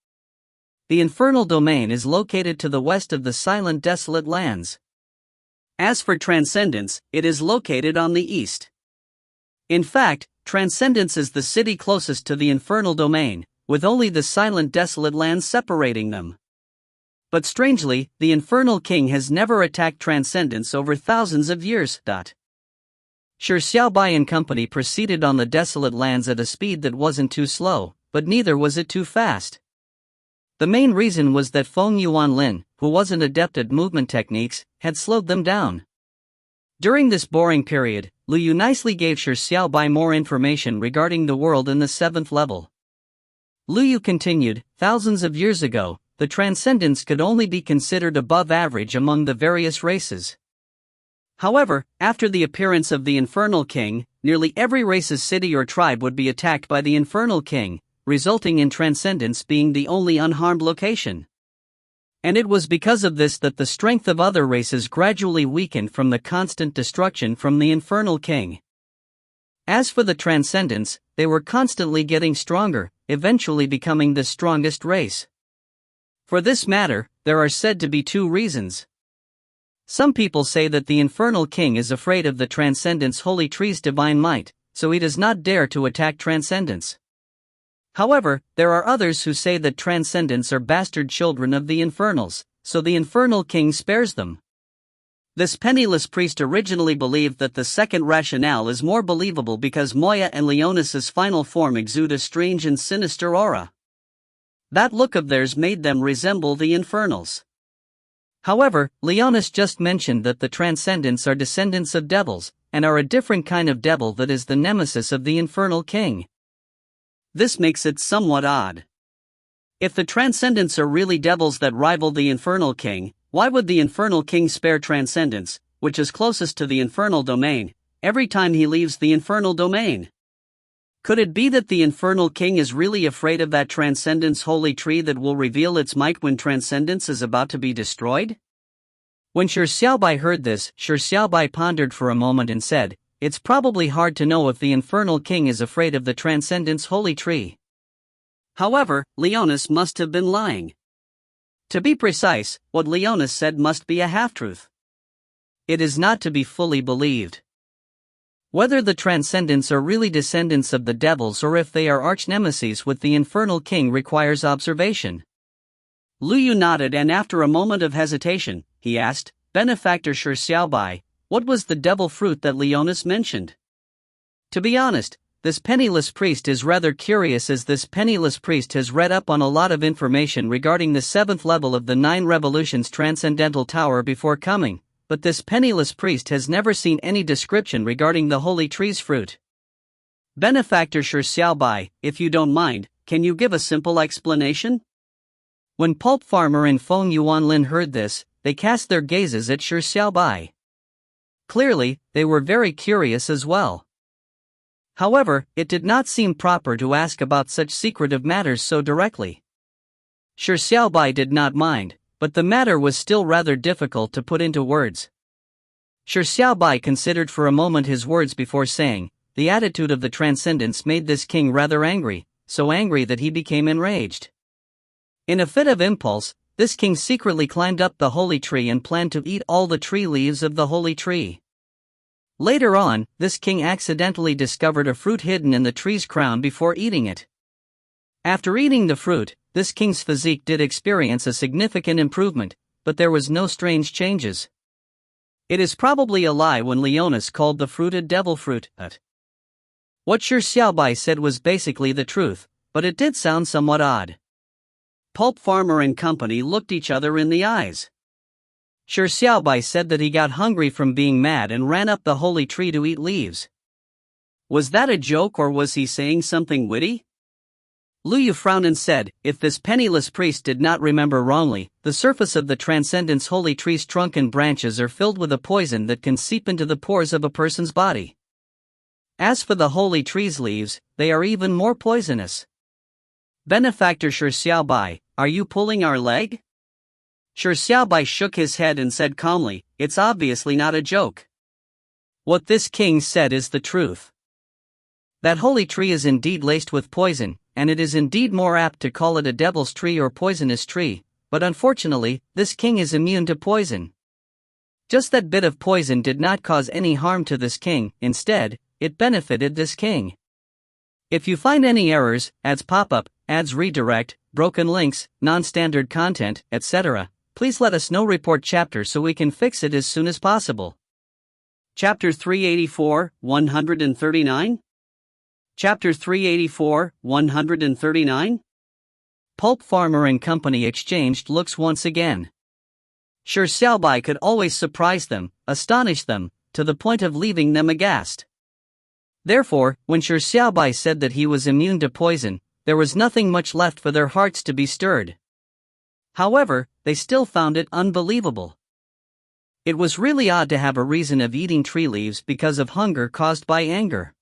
The infernal domain is located to the west of the Silent Desolate Lands. As for transcendence, it is located on the east. In fact, transcendence is the city closest to the infernal domain, with only the Silent Desolate Lands separating them. But strangely, the infernal king has never attacked transcendence over thousands of years. Shi Xiaobai and company proceeded on the desolate lands at a speed that wasn't too slow, but neither was it too fast. The main reason was that Feng Yuanlin, who wasn't adept at movement techniques, had slowed them down. During this boring period, Lu Yu nicely gave Shi Xiaobai more information regarding the world in the 7th level. Lu Yu continued, thousands of years ago, the transcendents could only be considered above average among the various races. However, after the appearance of the Infernal King, nearly every race's city or tribe would be attacked by the Infernal King, resulting in transcendence being the only unharmed location. And it was because of this that the strength of other races gradually weakened from the constant destruction from the Infernal King. As for the transcendents, they were constantly getting stronger, eventually becoming the strongest race. For this matter, there are said to be 2 reasons. Some people say that the Infernal King is afraid of the Transcendent's holy tree's divine might, so he does not dare to attack Transcendence. However, there are others who say that Transcendents are bastard children of the Infernals, so the Infernal King spares them. This penniless priest originally believed that the second rationale is more believable because Moya and Leonis's final form exude a strange and sinister aura. That look of theirs made them resemble the Infernals. However, Leonis just mentioned that the Transcendents are descendants of devils, and are a different kind of devil that is the nemesis of the Infernal King. This makes it somewhat odd. If the Transcendents are really devils that rival the Infernal King, why would the Infernal King spare Transcendence, which is closest to the Infernal Domain, every time he leaves the Infernal Domain? Could it be that the Infernal King is really afraid of that Transcendence holy tree that will reveal its might when Transcendence is about to be destroyed? When Shi Xiaobai heard this, Shi Xiaobai pondered for a moment and said, "It's probably hard to know if the Infernal King is afraid of the Transcendence holy tree." However, Leonis must have been lying. To be precise, what Leonis said must be a half-truth. It is not to be fully believed. Whether the Transcendents are really descendants of the devils or if they are arch-nemeses with the Infernal King requires observation. Lu Yu nodded, and after a moment of hesitation, he asked, "Benefactor Shi Xiaobai, what was the devil fruit that Leonis mentioned?" To be honest, this penniless priest is rather curious, as this penniless priest has read up on a lot of information regarding the 7th level of the 9 Revolutions Transcendental Tower before coming, but this penniless priest has never seen any description regarding the holy tree's fruit. Benefactor Shi Xiaobai, if you don't mind, can you give a simple explanation? When Pulp Farmer and Feng Yuanlin heard this, they cast their gazes at Shi Xiaobai. Clearly, they were very curious as well. However, it did not seem proper to ask about such secretive matters so directly. Shi Xiaobai did not mind, but the matter was still rather difficult to put into words. Shi Xiaobai considered for a moment his words before saying, "The attitude of the transcendents made this king rather angry, so angry that he became enraged." In a fit of impulse, this king secretly climbed up the holy tree and planned to eat all the tree leaves of the holy tree. Later on, this king accidentally discovered a fruit hidden in the tree's crown before eating it. After eating the fruit, this king's physique did experience a significant improvement, but there was no strange changes. It is probably a lie when Leonis called the fruit a devil fruit. What Shi Xiaobai said was basically the truth, but it did sound somewhat odd. Pulp Farmer and company looked each other in the eyes. Shi Xiaobai said that he got hungry from being mad and ran up the holy tree to eat leaves. Was that a joke or was he saying something witty? Lu Yu frowned and said, "If this penniless priest did not remember wrongly, the surface of the Transcendent's holy tree's trunk and branches are filled with a poison that can seep into the pores of a person's body. As for the holy tree's leaves, they are even more poisonous." Benefactor Shi Xiaobai, are you pulling our leg? Shi Xiaobai shook his head and said calmly, "It's obviously not a joke. What this king said is the truth. That holy tree is indeed laced with poison, and it is indeed more apt to call it a devil's tree or poisonous tree, but unfortunately, this king is immune to poison. Just that bit of poison did not cause any harm to this king, instead, it benefited this king. If you find any errors, ads pop up, ads redirect, broken links, non-standard content, etc., please let us know. Report chapter so we can fix it as soon as possible." Chapter 384, 139? Chapter 384, 139? Pulp Farmer and company exchanged looks once again. Shi Xiaobai could always surprise them, astonish them, to the point of leaving them aghast. Therefore, when Shi Xiaobai said that he was immune to poison, there was nothing much left for their hearts to be stirred. However, they still found it unbelievable. It was really odd to have a reason of eating tree leaves because of hunger caused by anger.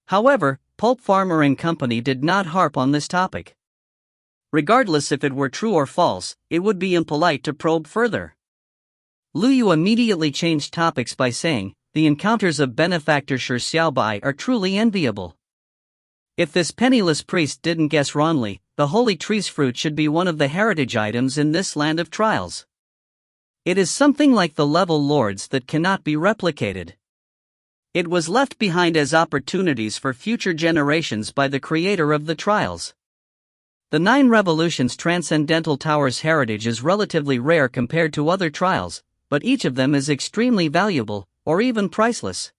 However, Pulp Farmer and company did not harp on this topic. Regardless if it were true or false, it would be impolite to probe further. Lu Yu immediately changed topics by saying, "The encounters of benefactor Shi Xiaobai are truly enviable. If this penniless priest didn't guess wrongly, the holy tree's fruit should be one of the heritage items in this land of trials. It is something like the level lords that cannot be replicated. It was left behind as opportunities for future generations by the creator of the trials. The 9 Revolutions Transcendental Tower's heritage is relatively rare compared to other trials, but each of them is extremely valuable, or even priceless.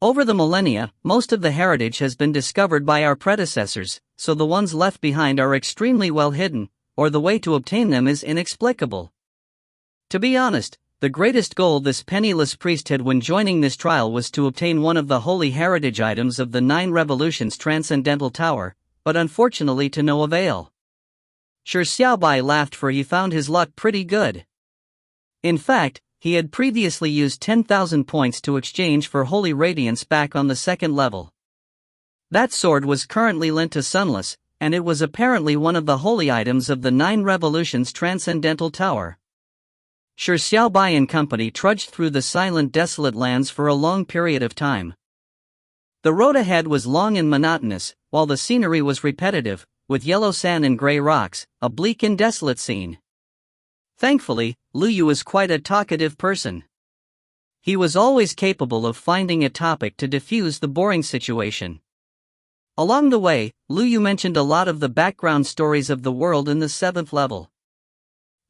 Over the millennia, most of the heritage has been discovered by our predecessors, so the ones left behind are extremely well hidden, or the way to obtain them is inexplicable. To be honest, the greatest goal this penniless priest had when joining this trial was to obtain one of the holy heritage items of the 9 Revolutions Transcendental Tower, but unfortunately to no avail. Shi Xiaobai laughed, for he found his luck pretty good. In fact, he had previously used 10,000 points to exchange for Holy Radiance back on the 2nd level. That sword was currently lent to Sunless, and it was apparently one of the holy items of the 9 Revolutions Transcendental Tower. Shi Xiaobai and company trudged through the silent, desolate lands for a long period of time. The road ahead was long and monotonous, while the scenery was repetitive, with yellow sand and gray rocks, a bleak and desolate scene. Thankfully, Lu Yu is quite a talkative person. He was always capable of finding a topic to diffuse the boring situation. Along the way, Lu Yu mentioned a lot of the background stories of the world in the 7th level.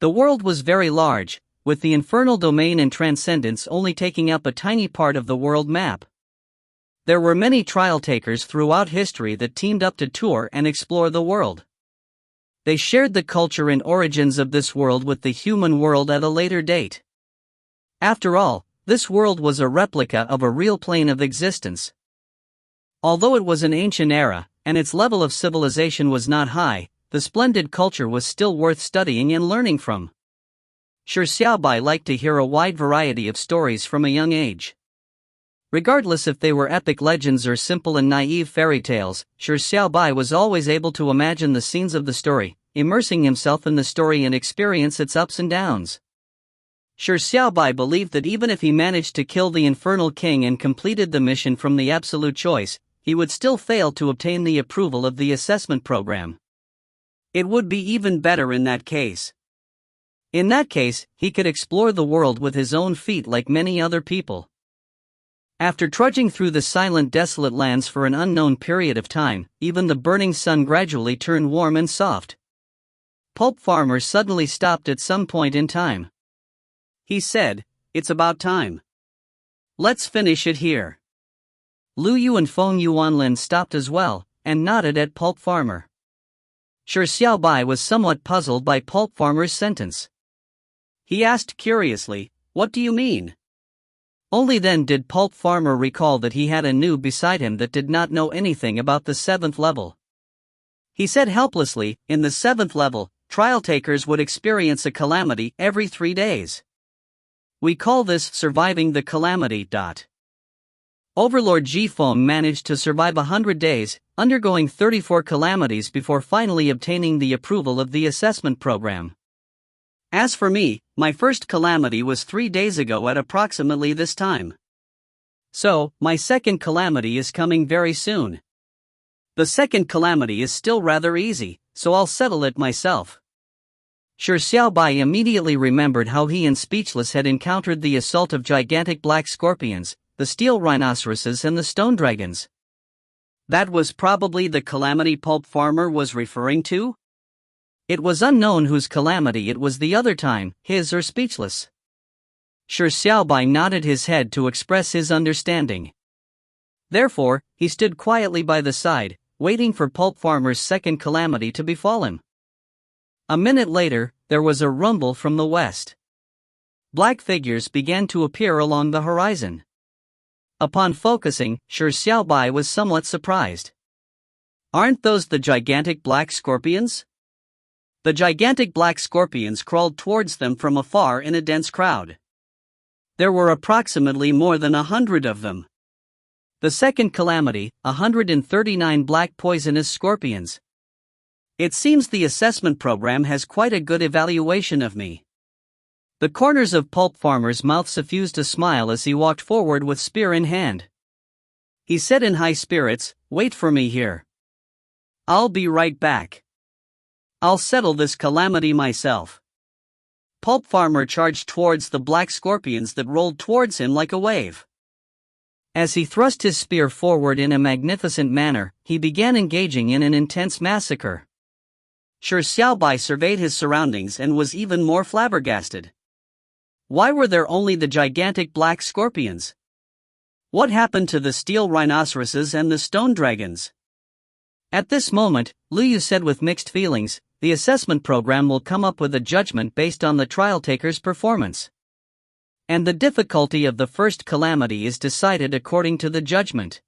The world was very large, with the infernal domain and transcendence only taking up a tiny part of the world map. There were many trial takers throughout history that teamed up to tour and explore the world. They shared the culture and origins of this world with the human world at a later date. After all, this world was a replica of a real plane of existence. Although it was an ancient era, and its level of civilization was not high, the splendid culture was still worth studying and learning from. Shi Xiaobai liked to hear a wide variety of stories from a young age. Regardless if they were epic legends or simple and naive fairy tales, Shi Xiaobai was always able to imagine the scenes of the story, immersing himself in the story and experience its ups and downs. Shi Xiaobai believed that even if he managed to kill the Infernal King and completed the mission from the Absolute Choice, he would still fail to obtain the approval of the assessment program. It would be even better in that case. In that case, he could explore the world with his own feet like many other people. After trudging through the silent, desolate lands for an unknown period of time, even the burning sun gradually turned warm and soft. Pulp Farmer suddenly stopped at some point in time. He said, "It's about time. Let's finish it here." Lu Yu and Feng Yuanlin stopped as well, and nodded at Pulp Farmer. Shi Xiaobai was somewhat puzzled by Pulp Farmer's sentence. He asked curiously, "What do you mean?" Only then did Pulp Farmer recall that he had a noob beside him that did not know anything about the 7th level. He said helplessly, "In the 7th level, trial takers would experience a calamity every 3 days. We call this surviving the calamity. Overlord Jifeng managed to survive 100 days, undergoing 34 calamities before finally obtaining the approval of the assessment program. As for me, my first calamity was 3 days ago at approximately this time. So, my second calamity is coming very soon. The second calamity is still rather easy, so I'll settle it myself." Shi Xiaobai immediately remembered how he and Speechless had encountered the assault of gigantic black scorpions, the steel rhinoceroses and the stone dragons. That was probably the calamity Pulp Farmer was referring to? It was unknown whose calamity it was the other time, his or Speechless. Shi Xiaobai nodded his head to express his understanding. Therefore, he stood quietly by the side, waiting for Pulp Farmer's second calamity to befall him. A minute later, there was a rumble from the west. Black figures began to appear along the horizon. Upon focusing, Shi Xiaobai was somewhat surprised. "Aren't those the gigantic black scorpions?" The gigantic black scorpions crawled towards them from afar in a dense crowd. There were approximately more than 100 of them. The second calamity, 139 black poisonous scorpions. It seems the assessment program has quite a good evaluation of me. The corners of Pulp Farmer's mouth suffused a smile as he walked forward with spear in hand. He said in high spirits, "Wait for me here. I'll be right back. I'll settle this calamity myself." Pulp Farmer charged towards the black scorpions that rolled towards him like a wave. As he thrust his spear forward in a magnificent manner, he began engaging in an intense massacre. Shi Xiaobai surveyed his surroundings and was even more flabbergasted. Why were there only the gigantic black scorpions? What happened to the steel rhinoceroses and the stone dragons? At this moment, Lu Yu said with mixed feelings, "The assessment program will come up with a judgment based on the trial taker's performance. And the difficulty of the first calamity is decided according to the judgment.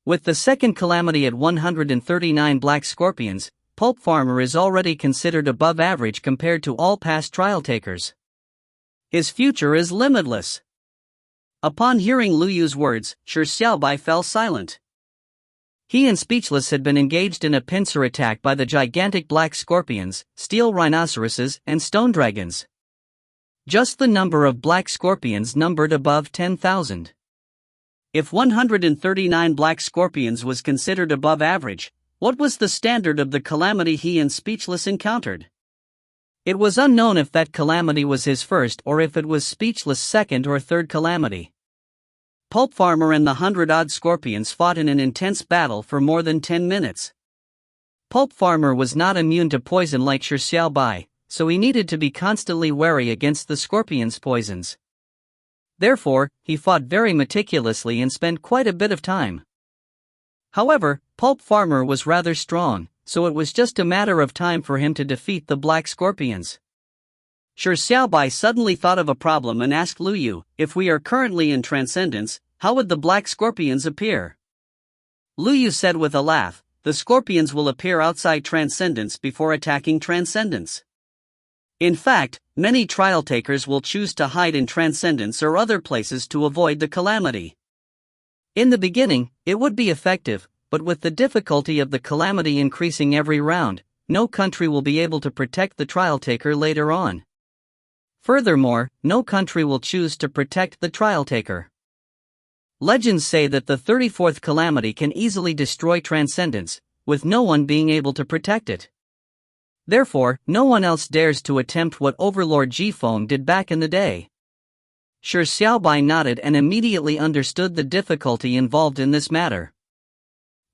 With the second calamity at 139 black scorpions, Pulp Farmer is already considered above average compared to all past trial takers. His future is limitless." Upon hearing Lu Yu's words, Shi Xiaobai fell silent. He and Speechless had been engaged in a pincer attack by the gigantic black scorpions, steel rhinoceroses, and stone dragons. Just the number of black scorpions numbered above 10,000. If 139 black scorpions was considered above average, what was the standard of the calamity he and Speechless encountered? It was unknown if that calamity was his first or if it was Speechless' second or third calamity. Pulp Farmer and the 100-odd scorpions fought in an intense battle for more than 10 minutes. Pulp Farmer was not immune to poison like Shi Xiaobai, so he needed to be constantly wary against the scorpions' poisons. Therefore, he fought very meticulously and spent quite a bit of time. However, Pulp Farmer was rather strong, so it was just a matter of time for him to defeat the black scorpions. Shi Xiaobai suddenly thought of a problem and asked Lu Yu, "If we are currently in Transcendence, how would the black scorpions appear?" Lu Yu said with a laugh, "The scorpions will appear outside Transcendence before attacking Transcendence. In fact, many trial takers will choose to hide in Transcendence or other places to avoid the calamity. In the beginning, it would be effective, but with the difficulty of the calamity increasing every round, no country will be able to protect the trial taker later on. Furthermore, no country will choose to protect the trial taker. Legends say that the 34th calamity can easily destroy transcendence, with no one being able to protect it. Therefore, no one else dares to attempt what Overlord Jifeng did back in the day. Shi Xiaobai nodded and immediately understood the difficulty involved in this matter.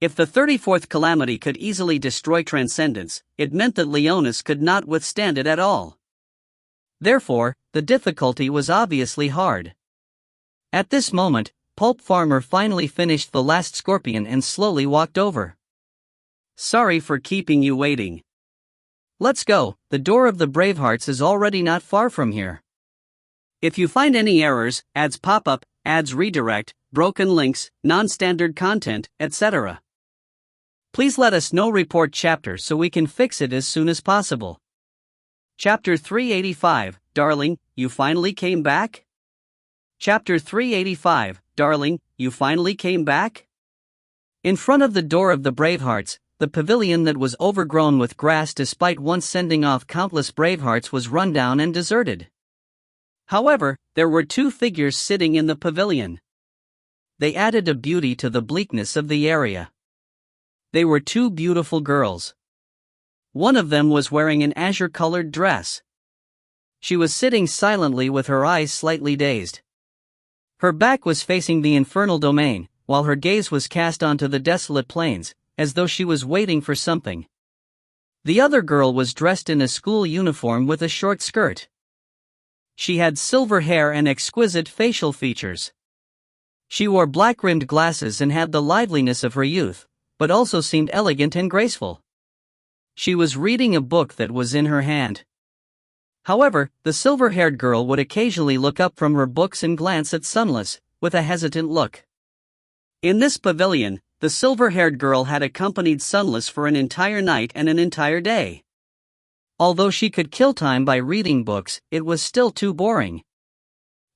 If the 34th calamity could easily destroy transcendence, it meant that Leonis could not withstand it at all. Therefore, the difficulty was obviously hard. At this moment, Pulp Farmer finally finished the last scorpion and slowly walked over. Sorry for keeping you waiting. Let's go, the door of the Bravehearts is already not far from here. If you find any errors, ads pop up, ads redirect, broken links, non-standard content, etc., please let us know. Report chapter so we can fix it as soon as possible. Chapter 385, Darling, you finally came back? Chapter 385, Darling, you finally came back? In front of the door of the Bravehearts, the pavilion that was overgrown with grass despite once sending off countless Bravehearts was run down and deserted. However, there were two figures sitting in the pavilion. They added a beauty to the bleakness of the area. They were two beautiful girls. One of them was wearing an azure-colored dress. She was sitting silently with her eyes slightly dazed. Her back was facing the infernal domain, while her gaze was cast onto the desolate plains, as though she was waiting for something. The other girl was dressed in a school uniform with a short skirt. She had silver hair and exquisite facial features. She wore black-rimmed glasses and had the liveliness of her youth, but also seemed elegant and graceful. She was reading a book that was in her hand. However, the silver-haired girl would occasionally look up from her books and glance at Sunless, with a hesitant look. In this pavilion, the silver-haired girl had accompanied Sunless for an entire night and an entire day. Although she could kill time by reading books, it was still too boring.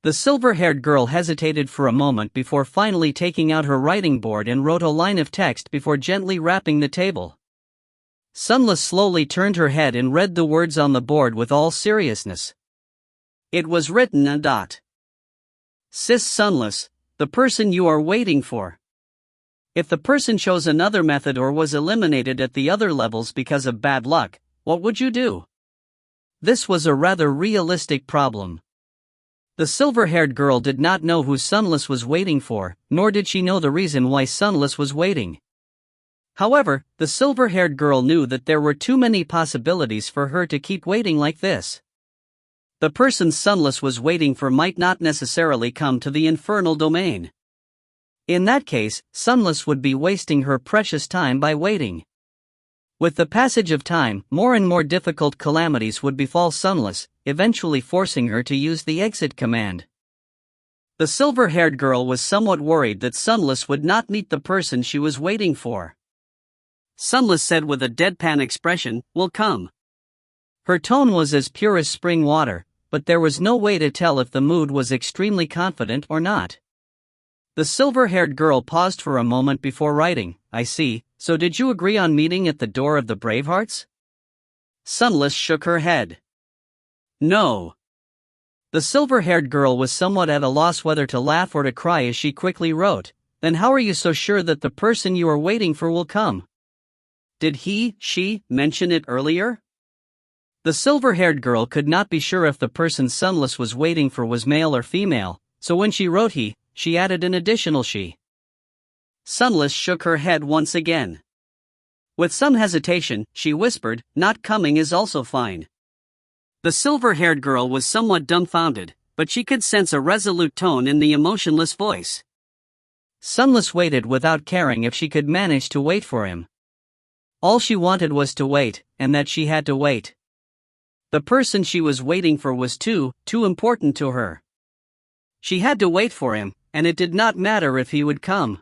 The silver-haired girl hesitated for a moment before finally taking out her writing board and wrote a line of text before gently rapping the table. Sunless slowly turned her head and read the words on the board with all seriousness. It was written in dot. Sis Sunless, the person you are waiting for. If the person chose another method or was eliminated at the other levels because of bad luck, what would you do? This was a rather realistic problem. The silver-haired girl did not know who Sunless was waiting for, nor did she know the reason why Sunless was waiting. However, the silver-haired girl knew that there were too many possibilities for her to keep waiting like this. The person Sunless was waiting for might not necessarily come to the infernal domain. In that case, Sunless would be wasting her precious time by waiting. With the passage of time, more and more difficult calamities would befall Sunless, eventually forcing her to use the exit command. The silver-haired girl was somewhat worried that Sunless would not meet the person she was waiting for. Sunless said with a deadpan expression, "Will come." Her tone was as pure as spring water, but there was no way to tell if the mood was extremely confident or not. The silver-haired girl paused for a moment before writing, "I see, so did you agree on meeting at the door of the Bravehearts?" Sunless shook her head. No. The silver-haired girl was somewhat at a loss whether to laugh or to cry as she quickly wrote, "Then how are you so sure that the person you are waiting for will come? Did she mention it earlier?" The silver-haired girl could not be sure if the person Sunless was waiting for was male or female, so when she wrote she added an additional she. Sunless shook her head once again. With some hesitation, she whispered, "Not coming is also fine." The silver-haired girl was somewhat dumbfounded, but she could sense a resolute tone in the emotionless voice. Sunless waited without caring if she could manage to wait for him. All she wanted was to wait, and that she had to wait. The person she was waiting for was too important to her. She had to wait for him, and it did not matter if he would come.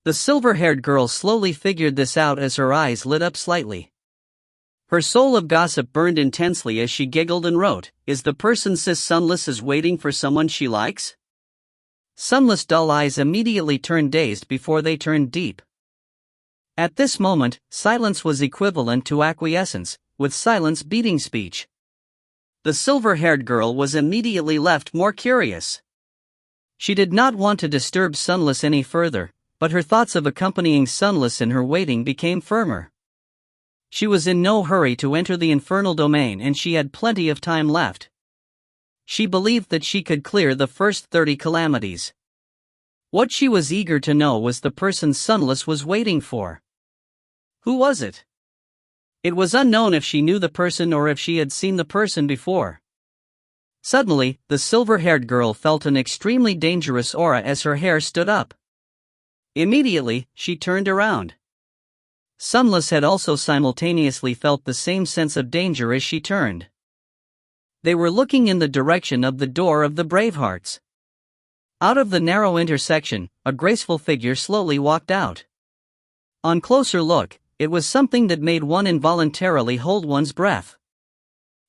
The silver-haired girl slowly figured this out as her eyes lit up slightly. Her soul of gossip burned intensely as she giggled and wrote, "Is the person Sis Sunless is waiting for someone she likes?" Sunless' dull eyes immediately turned dazed before they turned deep. At this moment, silence was equivalent to acquiescence, with silence beating speech. The silver-haired girl was immediately left more curious. She did not want to disturb Sunless any further, but her thoughts of accompanying Sunless in her waiting became firmer. She was in no hurry to enter the infernal domain and she had plenty of time left. She believed that she could clear the first 30 calamities. What she was eager to know was the person Sunless was waiting for. Who was it? It was unknown if she knew the person or if she had seen the person before. Suddenly, the silver-haired girl felt an extremely dangerous aura as her hair stood up. Immediately, she turned around. Sunless had also simultaneously felt the same sense of danger as she turned. They were looking in the direction of the door of the Bravehearts. Out of the narrow intersection, a graceful figure slowly walked out. On closer look, it was something that made one involuntarily hold one's breath.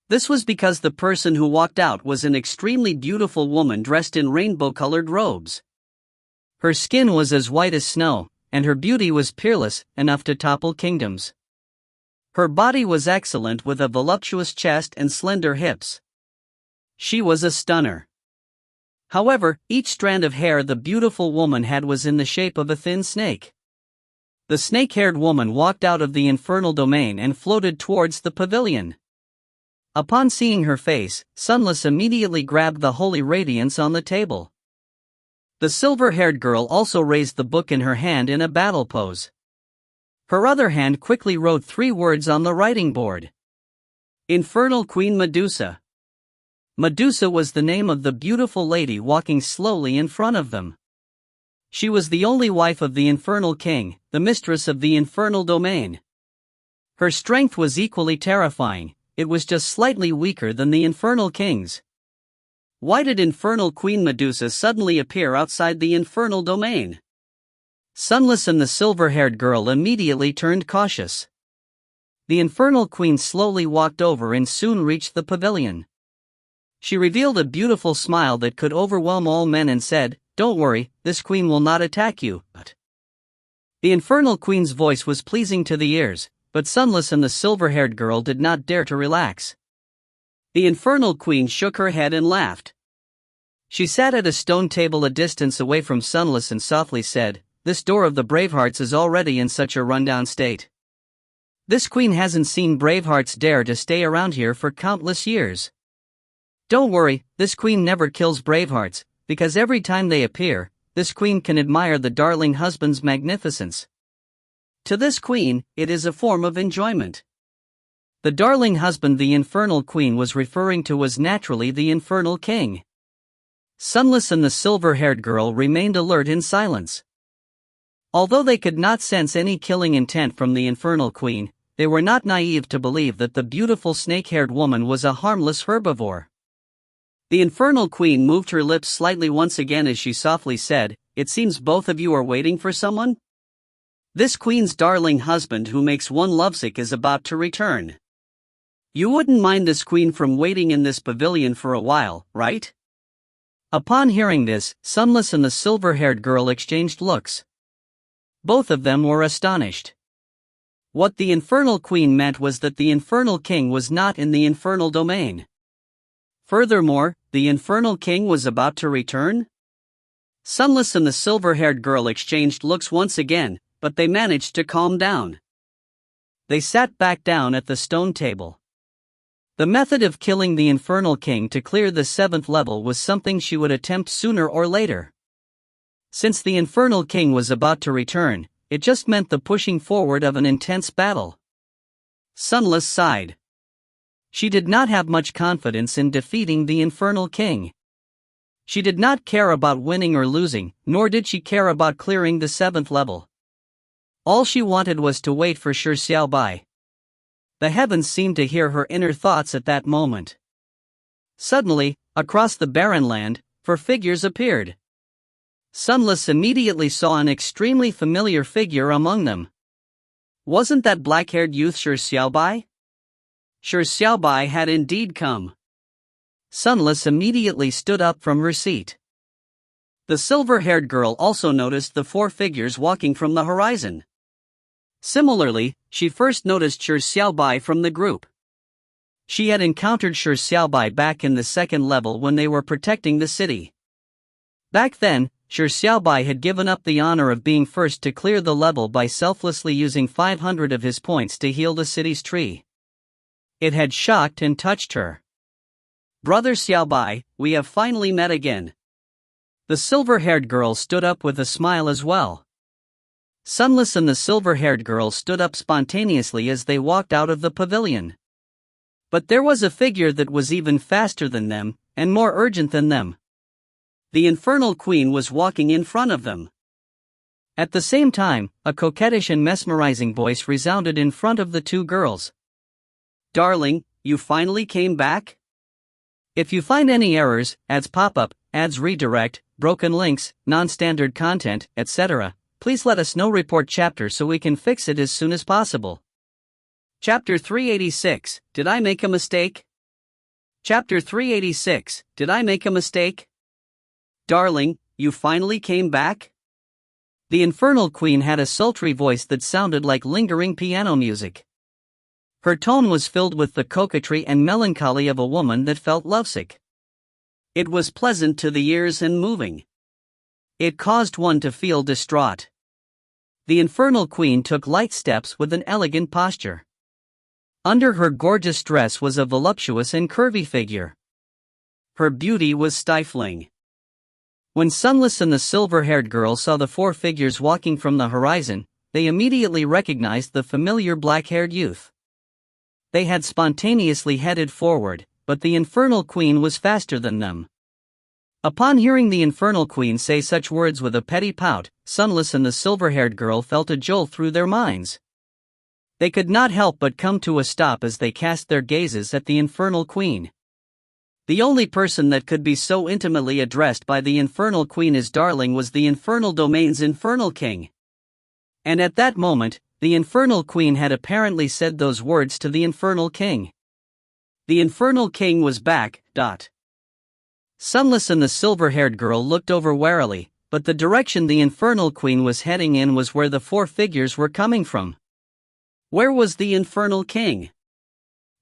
This was because the person who walked out was an extremely beautiful woman dressed in rainbow-colored robes. Her skin was as white as snow, and her beauty was peerless enough to topple kingdoms. Her body was excellent with a voluptuous chest and slender hips. She was a stunner. However, each strand of hair the beautiful woman had was in the shape of a thin snake. The snake-haired woman walked out of the infernal domain and floated towards the pavilion. Upon seeing her face, Sunless immediately grabbed the holy radiance on the table. The silver-haired girl also raised the book in her hand in a battle pose. Her other hand quickly wrote 3 words on the writing board. Infernal Queen Medusa. Medusa was the name of the beautiful lady walking slowly in front of them. She was the only wife of the infernal king, the mistress of the infernal domain. Her strength was equally terrifying, it was just slightly weaker than the infernal king's. Why did infernal Queen Medusa suddenly appear outside the infernal domain? Sunless and the silver-haired girl immediately turned cautious. The infernal queen slowly walked over and soon reached the pavilion. She revealed a beautiful smile that could overwhelm all men and said, "Don't worry, this queen will not attack you." The infernal queen's voice was pleasing to the ears, but Sunless and the silver-haired girl did not dare to relax. The infernal queen shook her head and laughed. She sat at a stone table a distance away from Sunless and softly said, "This door of the Bravehearts is already in such a rundown state. This queen hasn't seen Bravehearts dare to stay around here for countless years. Don't worry, this queen never kills Bravehearts, because every time they appear, this queen can admire the darling husband's magnificence. To this queen, it is a form of enjoyment." The darling husband the infernal queen was referring to was naturally the infernal king. Sunless and the silver-haired girl remained alert in silence. Although they could not sense any killing intent from the infernal queen, they were not naive to believe that the beautiful snake-haired woman was a harmless herbivore. The infernal queen moved her lips slightly once again as she softly said, "It seems both of you are waiting for someone? This queen's darling husband who makes one lovesick is about to return. You wouldn't mind this queen from waiting in this pavilion for a while, right?" Upon hearing this, Sunless and the silver-haired girl exchanged looks. Both of them were astonished. What the infernal queen meant was that the infernal king was not in the infernal domain. Furthermore, the infernal king was about to return? Sunless and the silver-haired girl exchanged looks once again, but they managed to calm down. They sat back down at the stone table. The method of killing the infernal king to clear the 7th level was something she would attempt sooner or later. Since the infernal king was about to return, it just meant the pushing forward of an intense battle. Sunless sighed. She did not have much confidence in defeating the infernal king. She did not care about winning or losing, nor did she care about clearing the 7th level. All she wanted was to wait for Shi Xiaobai. The heavens seemed to hear her inner thoughts at that moment. Suddenly, across the barren land, 4 figures appeared. Sunless immediately saw an extremely familiar figure among them. Wasn't that black-haired youth Shi Xiaobai? Shi Xiaobai had indeed come. Sunless immediately stood up from her seat. The silver-haired girl also noticed the 4 figures walking from the horizon. Similarly, she first noticed Shi Xiaobai from the group. She had encountered Shi Xiaobai back in the second level when they were protecting the city. Back then, Shi Xiaobai had given up the honor of being first to clear the level by selflessly using 500 of his points to heal the city's tree. It had shocked and touched her. "Brother Xiaobai, we have finally met again." The silver-haired girl stood up with a smile as well. Sunless and the silver-haired girl stood up spontaneously as they walked out of the pavilion. But there was a figure that was even faster than them, and more urgent than them. The Infernal Queen was walking in front of them. At the same time, a coquettish and mesmerizing voice resounded in front of the two girls. "Darling, you finally came back? If you find any errors, ads pop up, ads redirect, broken links, non-standard content, etc., please let us know. Report chapter so we can fix it as soon as possible." Chapter 386, Did I Make a Mistake? Chapter 386, Did I Make a Mistake? "Darling, you finally came back?" The Infernal Queen had a sultry voice that sounded like lingering piano music. Her tone was filled with the coquetry and melancholy of a woman that felt lovesick. It was pleasant to the ears and moving. It caused one to feel distraught. The Infernal Queen took light steps with an elegant posture. Under her gorgeous dress was a voluptuous and curvy figure. Her beauty was stifling. When Sunless and the silver-haired girl saw the four figures walking from the horizon, they immediately recognized the familiar black-haired youth. They had spontaneously headed forward, but the Infernal Queen was faster than them. Upon hearing the Infernal Queen say such words with a petty pout, Sunless and the silver-haired girl felt a jolt through their minds. They could not help but come to a stop as they cast their gazes at the Infernal Queen. The only person that could be so intimately addressed by the Infernal Queen as darling was the Infernal Domain's Infernal King. And at that moment, the Infernal Queen had apparently said those words to the Infernal King. The Infernal King was back. Sunless and the silver-haired girl looked over warily, but the direction the Infernal Queen was heading in was where the four figures were coming from. Where was the Infernal King?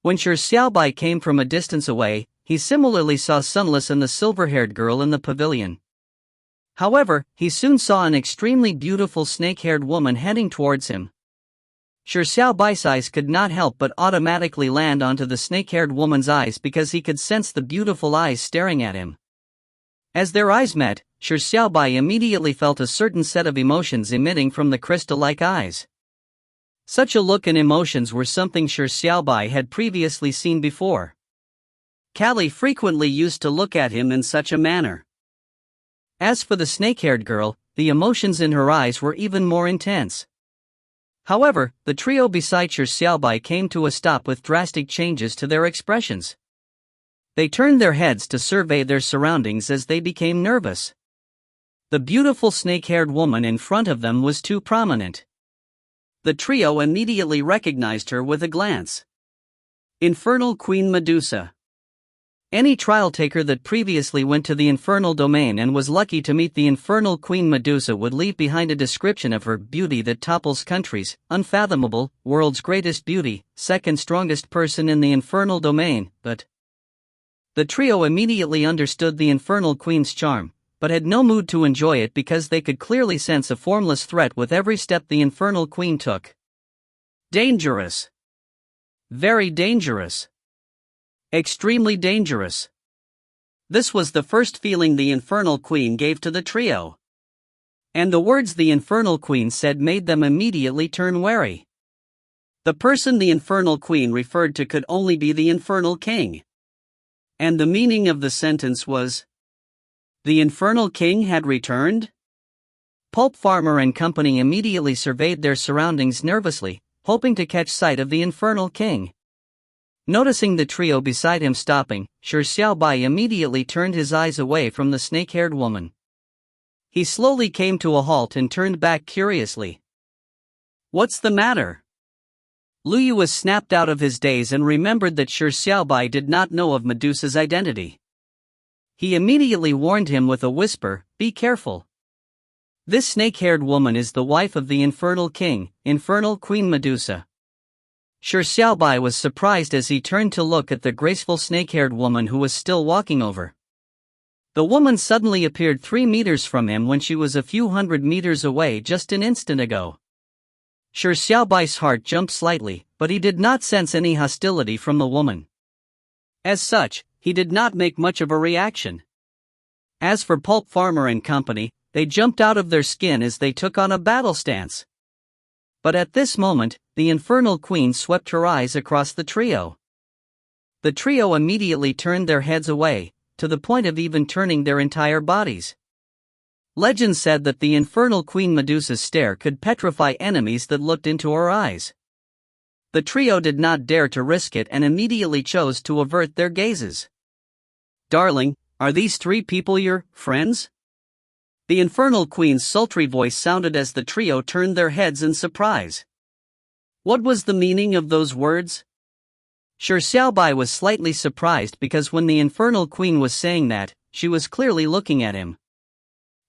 When Shi Xiaobai came from a distance away, he similarly saw Sunless and the silver-haired girl in the pavilion. However, he soon saw an extremely beautiful snake-haired woman heading towards him. Shi Xiaobai's eyes could not help but automatically land onto the snake-haired woman's eyes because he could sense the beautiful eyes staring at him. As their eyes met, Shi Xiaobai immediately felt a certain set of emotions emitting from the crystal-like eyes. Such a look and emotions were something Shi Xiaobai had previously seen before. Callie frequently used to look at him in such a manner. As for the snake-haired girl, the emotions in her eyes were even more intense. However, the trio beside Shi Xiaobai came to a stop with drastic changes to their expressions. They turned their heads to survey their surroundings as they became nervous. The beautiful snake-haired woman in front of them was too prominent. The trio immediately recognized her with a glance. Infernal Queen Medusa. Any trial taker that previously went to the Infernal Domain and was lucky to meet the Infernal Queen Medusa would leave behind a description of her beauty that topples countries, unfathomable, world's greatest beauty, second strongest person in the Infernal Domain, but the trio immediately understood the Infernal Queen's charm, but had no mood to enjoy it because they could clearly sense a formless threat with every step the Infernal Queen took. Dangerous. Very dangerous. Extremely dangerous. This was the first feeling the Infernal Queen gave to the trio. And the words the Infernal Queen said made them immediately turn wary. The person the Infernal Queen referred to could only be the Infernal King. And the meaning of the sentence was, the Infernal King had returned? Pulp Farmer and company immediately surveyed their surroundings nervously, hoping to catch sight of the Infernal King. Noticing the trio beside him stopping, Shi Xiaobai immediately turned his eyes away from the snake-haired woman. He slowly came to a halt and turned back curiously. What's the matter? Liu was snapped out of his daze and remembered that Shi Xiaobai did not know of Medusa's identity. He immediately warned him with a whisper, be careful. This snake-haired woman is the wife of the Infernal King, Infernal Queen Medusa. Shi Xiaobai was surprised as he turned to look at the graceful snake-haired woman who was still walking over. The woman suddenly appeared 3 meters from him when she was a few hundred meters away just an instant ago. Shi Xiaobai's heart jumped slightly, but he did not sense any hostility from the woman. As such, he did not make much of a reaction. As for Pulp Farmer and company, they jumped out of their skin as they took on a battle stance. But at this moment, the Infernal Queen swept her eyes across the trio. The trio immediately turned their heads away, to the point of even turning their entire bodies. Legend said that the Infernal Queen Medusa's stare could petrify enemies that looked into her eyes. The trio did not dare to risk it and immediately chose to avert their gazes. "Darling, are these 3 people your friends?" The Infernal Queen's sultry voice sounded as the trio turned their heads in surprise. What was the meaning of those words? Shi Xiaobai was slightly surprised because when the Infernal Queen was saying that, she was clearly looking at him.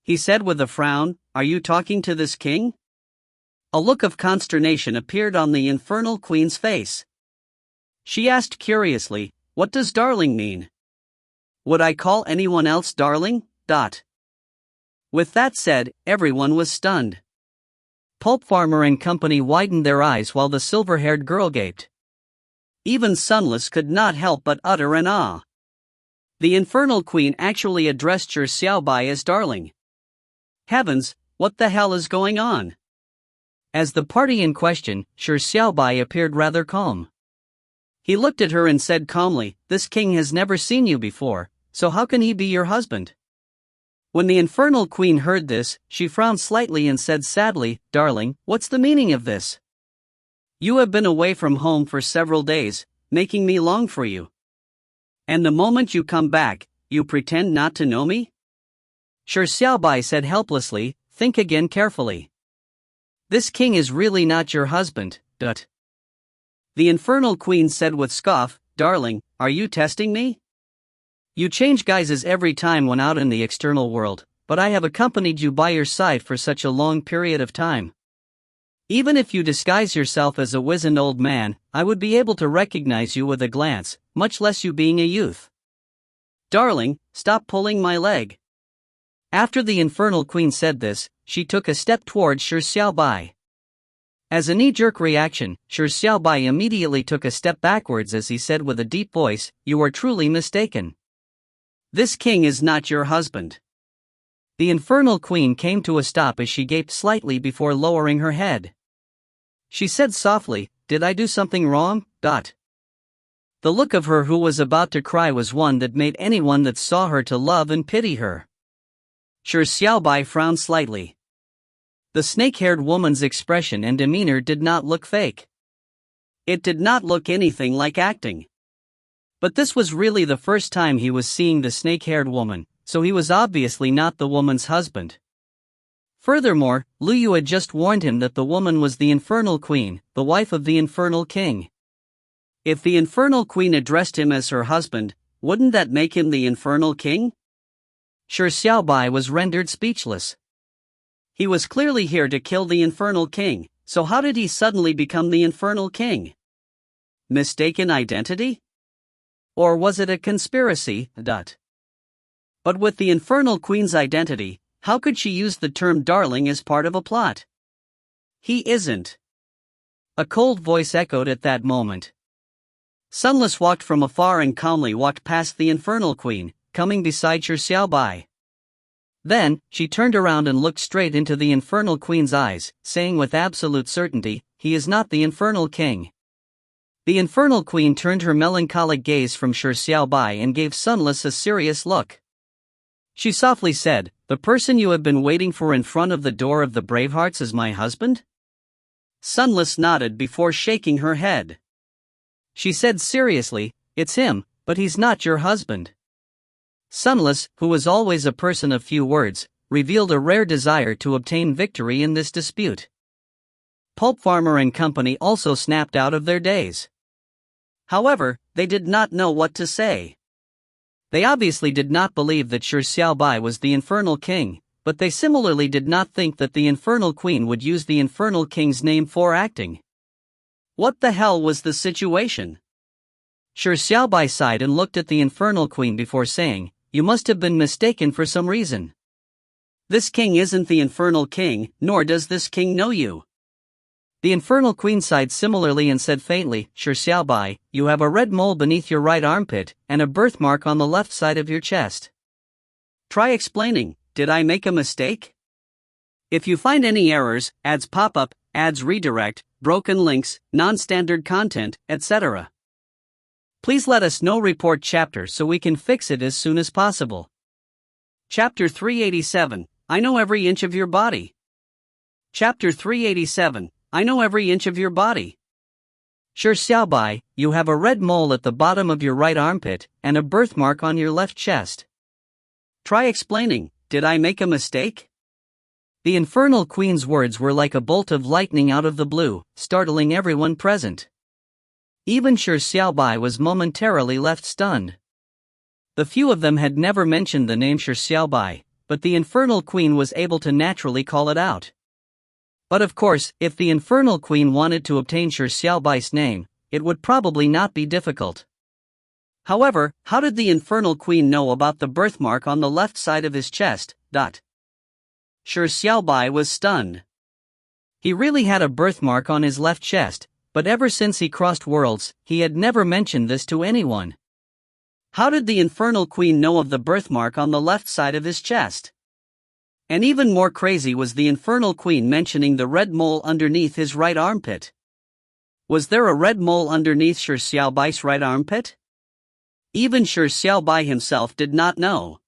He said with a frown, "Are you talking to this king?" A look of consternation appeared on the Infernal Queen's face. She asked curiously, "What does darling mean? Would I call anyone else darling?" With that said, everyone was stunned. Pulp Farmer and company widened their eyes while the silver-haired girl gaped. Even Sunless could not help but utter an ah. The Infernal Queen actually addressed Shi Xiaobai as darling. Heavens, what the hell is going on? As the party in question, Shi Xiaobai appeared rather calm. He looked at her and said calmly, "This king has never seen you before, so how can he be your husband?" When the Infernal Queen heard this, she frowned slightly and said sadly, "Darling, what's the meaning of this? You have been away from home for several days, making me long for you. And the moment you come back, you pretend not to know me?" Shi Xiaobai said helplessly, "Think again carefully. This king is really not your husband, . The Infernal Queen said with scoff, "Darling, are you testing me? You change guises every time when out in the external world, but I have accompanied you by your side for such a long period of time. Even if you disguise yourself as a wizened old man, I would be able to recognize you with a glance, much less you being a youth. Darling, stop pulling my leg." After the Infernal Queen said this, she took a step towards Shi Xiaobai. As a knee-jerk reaction, Shi Xiaobai immediately took a step backwards as he said with a deep voice, "You are truly mistaken. This king is not your husband." The Infernal Queen came to a stop as she gaped slightly before lowering her head. She said softly, "Did I do something wrong?" The look of her who was about to cry was one that made anyone that saw her to love and pity her. Shi Xiaobai frowned slightly. The snake-haired woman's expression and demeanor did not look fake. It did not look anything like acting. But this was really the first time he was seeing the snake-haired woman, so he was obviously not the woman's husband. Furthermore, Lu Yu had just warned him that the woman was the Infernal Queen, the wife of the Infernal King. If the Infernal Queen addressed him as her husband, wouldn't that make him the Infernal King? Shi Xiaobai was rendered speechless. He was clearly here to kill the Infernal King, so how did he suddenly become the Infernal King? Mistaken identity? Or was it a conspiracy? But with the Infernal Queen's identity, how could she use the term darling as part of a plot? He isn't. A cold voice echoed at that moment. Sunless walked from afar and calmly walked past the Infernal Queen, coming beside Shi Xiaobai. Then, she turned around and looked straight into the Infernal Queen's eyes, saying with absolute certainty, "He is not the Infernal King." The Infernal Queen turned her melancholic gaze from Shi Xiaobai and gave Sunless a serious look. She softly said, "The person you have been waiting for in front of the door of the Bravehearts is my husband?" Sunless nodded before shaking her head. She said seriously, "It's him, but he's not your husband." Sunless, who was always a person of few words, revealed a rare desire to obtain victory in this dispute. Pulp Farmer and company also snapped out of their daze. However, they did not know what to say. They obviously did not believe that Shi Xiaobai was the Infernal King, but they similarly did not think that the Infernal Queen would use the Infernal King's name for acting. What the hell was the situation? Shi Xiaobai sighed and looked at the Infernal Queen before saying, "You must have been mistaken for some reason. This king isn't the Infernal King, nor does this king know you." The Infernal Queen sighed similarly and said faintly, "Shi Xiaobai, you have a red mole beneath your right armpit, and a birthmark on the left side of your chest. Try explaining, did I make a mistake? If you find any errors, ads pop up, ads redirect, broken links, non-standard content, etc. Please let us know. Report chapter so we can fix it as soon as possible." Chapter 387, I know every inch of your body. Chapter 387, I know every inch of your body. Shi Xiaobai, you have a red mole at the bottom of your right armpit, and a birthmark on your left chest. Try explaining, did I make a mistake? The Infernal Queen's words were like a bolt of lightning out of the blue, startling everyone present. Even Shi Xiaobai was momentarily left stunned. The few of them had never mentioned the name Shi Xiaobai, but the Infernal Queen was able to naturally call it out. But of course, if the Infernal Queen wanted to obtain Shi Xiaobai's name, it would probably not be difficult. However, how did the Infernal Queen know about the birthmark on the left side of his chest? Shi Xiaobai was stunned. He really had a birthmark on his left chest, but ever since he crossed worlds, he had never mentioned this to anyone. How did the Infernal Queen know of the birthmark on the left side of his chest? And even more crazy was the Infernal Queen mentioning the red mole underneath his right armpit. Was there a red mole underneath Shi Xiaobai's right armpit? Even Shi Xiaobai himself did not know.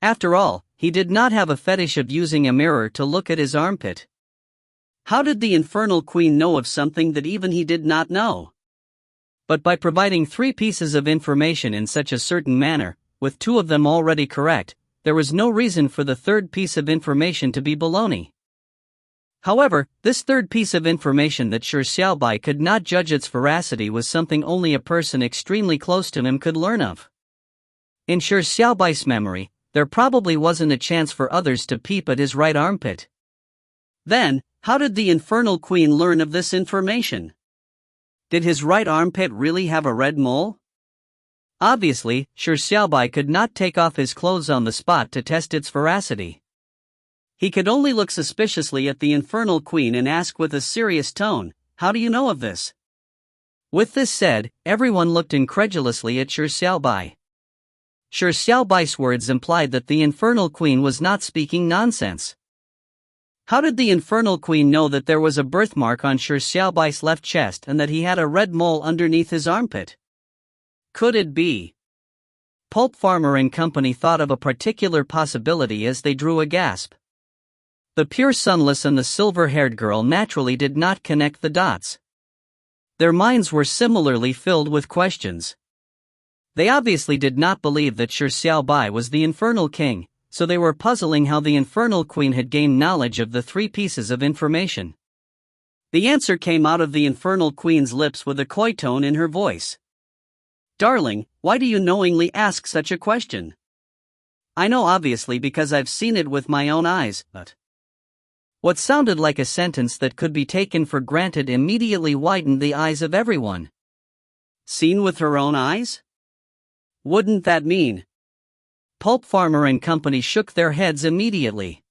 After all, he did not have a fetish of using a mirror to look at his armpit. How did the Infernal Queen know of something that even he did not know? But by providing 3 pieces of information in such a certain manner, with 2 of them already correct, there was no reason for the 3rd piece of information to be baloney. However, this 3rd piece of information that Shi Xiaobai could not judge its veracity was something only a person extremely close to him could learn of. In Shi Xiaobai's memory, there probably wasn't a chance for others to peep at his right armpit. Then, how did the Infernal Queen learn of this information? Did his right armpit really have a red mole? Obviously, Shi Xiaobai could not take off his clothes on the spot to test its veracity. He could only look suspiciously at the Infernal Queen and ask with a serious tone, "How do you know of this?" With this said, everyone looked incredulously at Shi Xiaobai. Shi Xiaobai's words implied that the Infernal Queen was not speaking nonsense. How did the Infernal Queen know that there was a birthmark on Shi Xiaobai's left chest and that he had a red mole underneath his armpit? Could it be? Pulp Farmer and Company thought of a particular possibility as they drew a gasp. The pure sunless and the silver-haired girl naturally did not connect the dots. Their minds were similarly filled with questions. They obviously did not believe that Shi Xiaobai was the Infernal King, so they were puzzling how the Infernal Queen had gained knowledge of the 3 pieces of information. The answer came out of the Infernal Queen's lips with a coy tone in her voice. "Darling, why do you knowingly ask such a question? I know obviously because I've seen it with my own eyes, but..." What sounded like a sentence that could be taken for granted immediately widened the eyes of everyone. Seen with her own eyes? Wouldn't that mean? Pulp Farmer and Company shook their heads immediately.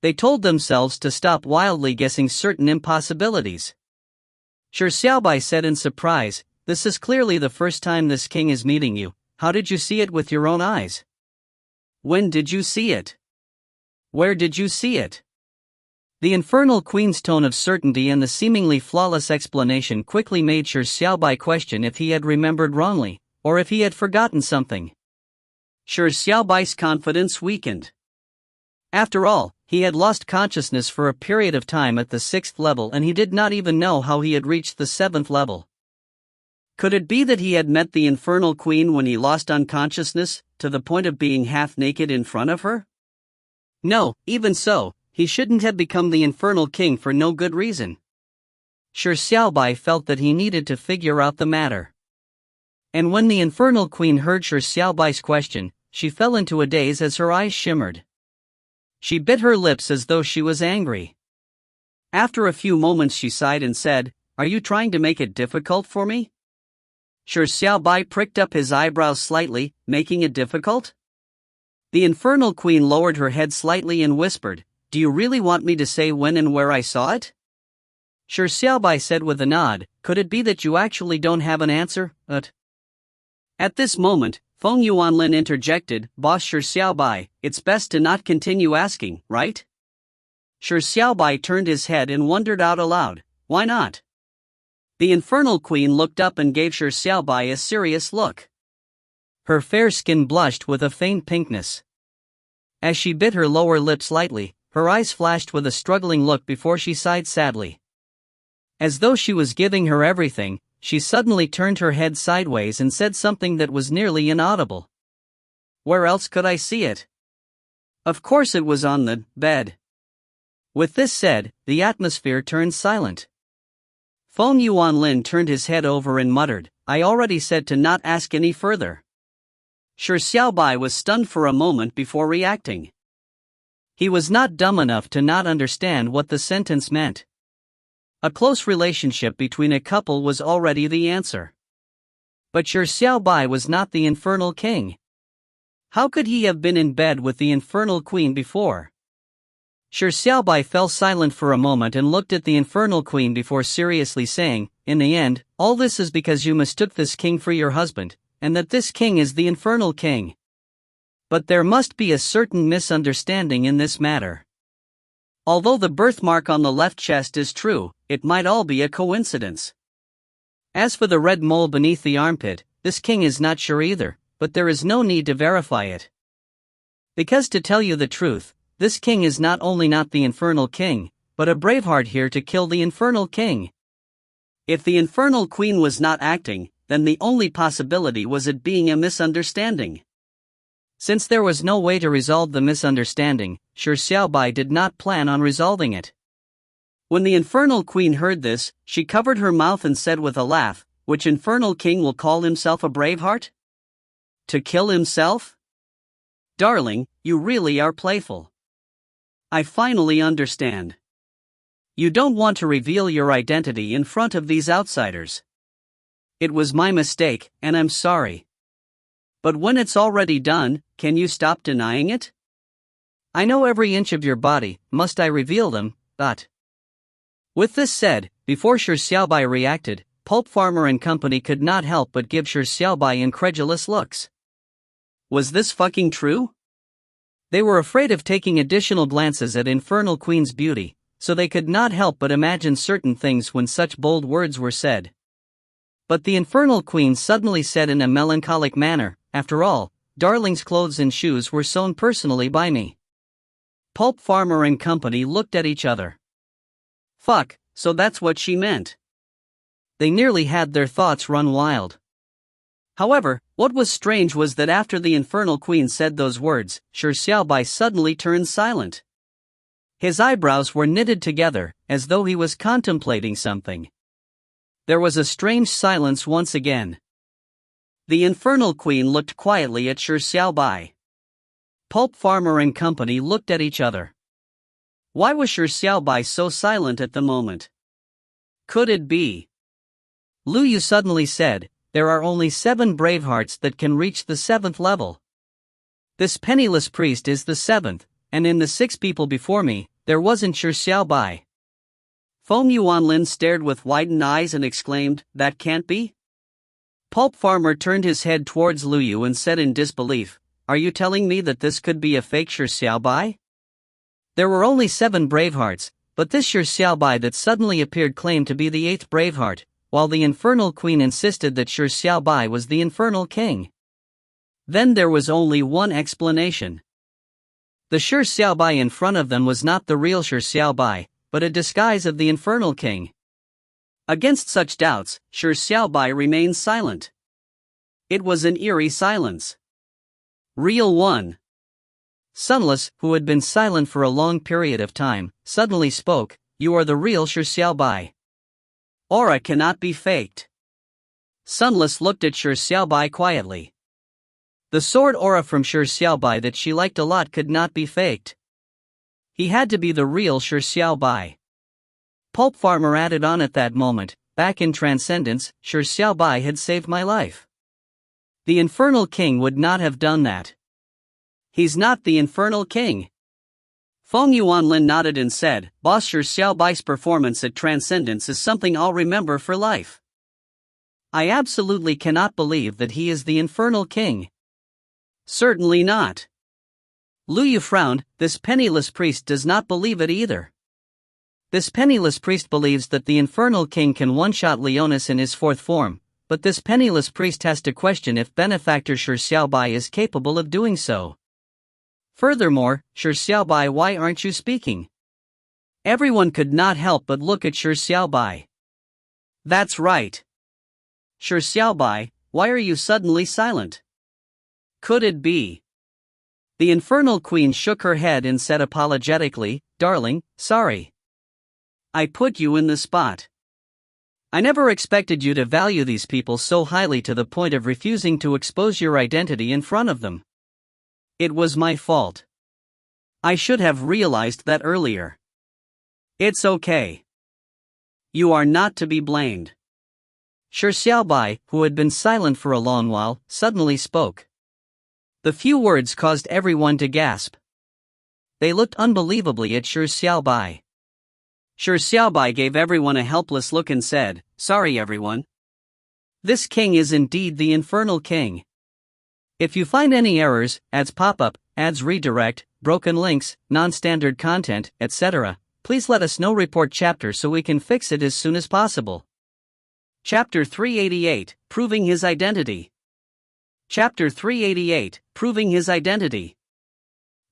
They told themselves to stop wildly guessing certain impossibilities. Shi Xiaobai said in surprise, "This is clearly the first time this king is meeting you. How did you see it with your own eyes? When did you see it? Where did you see it?" The Infernal Queen's tone of certainty and the seemingly flawless explanation quickly made Shi Xiaobai question if he had remembered wrongly, or if he had forgotten something. Shi Xiaobai's confidence weakened. After all, he had lost consciousness for a period of time at the 6th level and he did not even know how he had reached the 7th level. Could it be that he had met the Infernal Queen when he lost unconsciousness, to the point of being half naked in front of her? No, even so, he shouldn't have become the Infernal King for no good reason. Shi Xiaobai felt that he needed to figure out the matter. And when the Infernal Queen heard Shi Xiaobai's question, she fell into a daze as her eyes shimmered. She bit her lips as though she was angry. After a few moments she sighed and said, "Are you trying to make it difficult for me?" Shi Xiaobai pricked up his eyebrows slightly, making it difficult? The Infernal Queen lowered her head slightly and whispered, "Do you really want me to say when and where I saw it?" Shi Xiaobai said with a nod, "Could it be that you actually don't have an answer, At this moment, Feng Yuanlin interjected, "Boss Shi Xiaobai, it's best to not continue asking, right?" Shi Xiaobai turned his head and wondered out aloud, "Why not?" The Infernal Queen looked up and gave Shi Xiaobai a serious look. Her fair skin blushed with a faint pinkness. As she bit her lower lip slightly, her eyes flashed with a struggling look before she sighed sadly. As though she was giving her everything, she suddenly turned her head sideways and said something that was nearly inaudible. "Where else could I see it? Of course it was on the bed." With this said, the atmosphere turned silent. Feng Yuanlin turned his head over and muttered, "I already said to not ask any further." Shi Xiaobai was stunned for a moment before reacting. He was not dumb enough to not understand what the sentence meant. A close relationship between a couple was already the answer. But Shi Xiaobai was not the Infernal King. How could he have been in bed with the Infernal Queen before? Shi Xiaobai fell silent for a moment and looked at the Infernal Queen before seriously saying, "In the end, all this is because you mistook this king for your husband, and that this king is the Infernal King. But there must be a certain misunderstanding in this matter. Although the birthmark on the left chest is true, it might all be a coincidence. As for the red mole beneath the armpit, this king is not sure either, but there is no need to verify it. Because to tell you the truth, this king is not only not the Infernal King, but a braveheart here to kill the Infernal King. If the Infernal Queen was not acting, then the only possibility was it being a misunderstanding. Since there was no way to resolve the misunderstanding, Shi Xiaobai did not plan on resolving it. When the Infernal Queen heard this, she covered her mouth and said with a laugh, "Which Infernal King will call himself a braveheart? To kill himself? Darling, you really are playful. I finally understand. You don't want to reveal your identity in front of these outsiders. It was my mistake, and I'm sorry. But when it's already done, can you stop denying it? I know every inch of your body, must I reveal them, but..." With this said, before Shi Xiaobai reacted, Pulp Farmer and company could not help but give Shi Xiaobai incredulous looks. Was this fucking true? They were afraid of taking additional glances at Infernal Queen's beauty, so they could not help but imagine certain things when such bold words were said. But the Infernal Queen suddenly said in a melancholic manner, "After all, Darling's clothes and shoes were sewn personally by me." Pulp Farmer and company looked at each other. Fuck, so that's what she meant. They nearly had their thoughts run wild. However, what was strange was that after the Infernal Queen said those words, Shi Xiaobai suddenly turned silent. His eyebrows were knitted together, as though he was contemplating something. There was a strange silence once again. The Infernal Queen looked quietly at Shi Xiaobai. Pulp Farmer and company looked at each other. Why was Shi Xiaobai so silent at the moment? Could it be? Lu Yu suddenly said, "There are only 7 bravehearts that can reach the 7th level. This penniless priest is the 7th, and in the 6 people before me, there wasn't Shi Xiaobai." Feng Yuanlin stared with widened eyes and exclaimed, "That can't be?" Pulp Farmer turned his head towards Lu Yu and said in disbelief, "Are you telling me that this could be a fake Shi Xiaobai? There were only 7 bravehearts, but this Shi Xiaobai that suddenly appeared claimed to be the 8th braveheart, while the Infernal Queen insisted that Shi Xiaobai was the Infernal King. Then there was only one explanation. The Shi Xiaobai in front of them was not the real Shi Xiaobai, but a disguise of the Infernal King. Against such doubts, Shi Xiaobai remained silent. It was an eerie silence. Real one. Sunless, who had been silent for a long period of time, suddenly spoke, "You are the real Shi Xiaobai. Aura cannot be faked." Sunless looked at Shi Xiaobai quietly. The sword aura from Shi Xiaobai that she liked a lot could not be faked. He had to be the real Shi Xiaobai. Pulp Farmer added on at that moment, back in Transcendence, Shi Xiaobai had saved my life. The Infernal King would not have done that. He's not the Infernal King. Feng Yuanlin nodded and said, Boss, Shi Xiaobai's performance at Transcendence is something I'll remember for life. I absolutely cannot believe that he is the Infernal King. Certainly not. Lu Yu frowned. This penniless priest does not believe it either. This penniless priest believes that the Infernal King can one-shot Leonis in his fourth form, but this penniless priest has to question if benefactor Shi Xiaobai is capable of doing so. Furthermore, Shi Xiaobai, why aren't you speaking? Everyone could not help but look at Shi Xiaobai. That's right. Shi Xiaobai, why are you suddenly silent? Could it be? The Infernal Queen shook her head and said apologetically, Darling, sorry. I put you in the spot. I never expected you to value these people so highly to the point of refusing to expose your identity in front of them. It was my fault. I should have realized that earlier. It's okay. You are not to be blamed. Shi Xiaobai, who had been silent for a long while, suddenly spoke. The few words caused everyone to gasp. They looked unbelievably at Shi Xiaobai. Shi Xiaobai gave everyone a helpless look and said, Sorry everyone. This king is indeed the Infernal King. If you find any errors, ads pop up, ads redirect, broken links, non-standard content, etc., please let us know. Report chapter so we can fix it as soon as possible. Chapter 388, Proving His Identity. Chapter 388, Proving His Identity.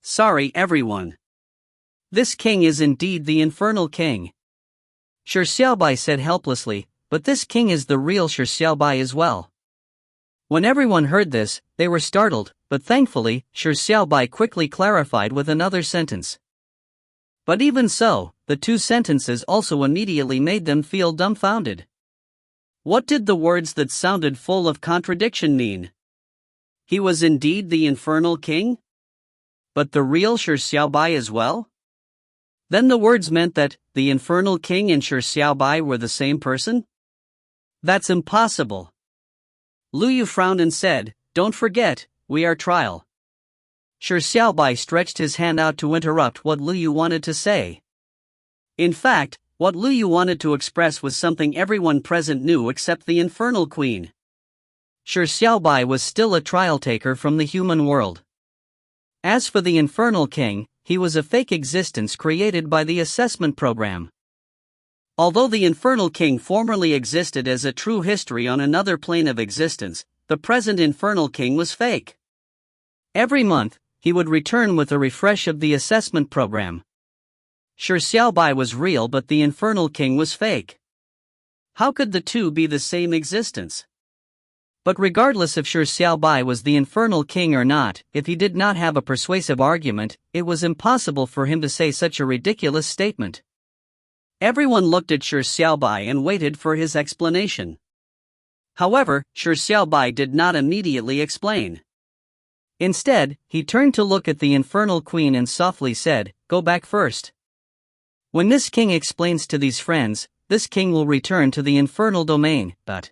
Sorry everyone. This king is indeed the Infernal King. Shi Xiaobai said helplessly, but this king is the real Shi Xiaobai as well. When everyone heard this, they were startled, but thankfully, Shi Xiaobai quickly clarified with another sentence. But even so, the two sentences also immediately made them feel dumbfounded. What did the words that sounded full of contradiction mean? He was indeed the Infernal King? But the real Shi Xiaobai as well? Then the words meant that the Infernal King and Shi Xiaobai were the same person? That's impossible. Lu Yu frowned and said, Don't forget, we are trial. Shi Xiaobai stretched his hand out to interrupt what Lu Yu wanted to say. In fact, what Lu Yu wanted to express was something everyone present knew except the Infernal Queen. Shi Xiaobai was still a trial taker from the human world. As for the Infernal King, he was a fake existence created by the assessment program. Although the Infernal King formerly existed as a true history on another plane of existence, the present Infernal King was fake. Every month, he would return with a refresh of the assessment program. Shi Xiaobai was real but the Infernal King was fake. How could the two be the same existence? But regardless if Shi Xiaobai was the Infernal King or not, if he did not have a persuasive argument, it was impossible for him to say such a ridiculous statement. Everyone looked at Shi Xiaobai and waited for his explanation. However, Shi Xiaobai did not immediately explain. Instead, he turned to look at the Infernal Queen and softly said, Go back first. When this king explains to these friends, this king will return to the infernal domain, but...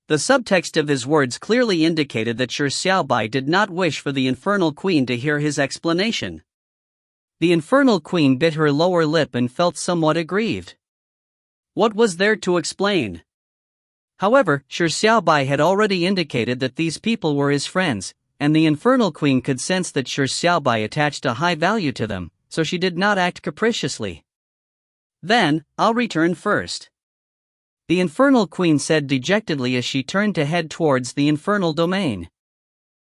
The subtext of his words clearly indicated that Shi Xiaobai did not wish for the Infernal Queen to hear his explanation. The Infernal Queen bit her lower lip and felt somewhat aggrieved. What was there to explain? However, Shi Xiaobai had already indicated that these people were his friends, and the Infernal Queen could sense that Shi Xiaobai attached a high value to them, so she did not act capriciously. Then, I'll return first. The Infernal Queen said dejectedly as she turned to head towards the infernal domain.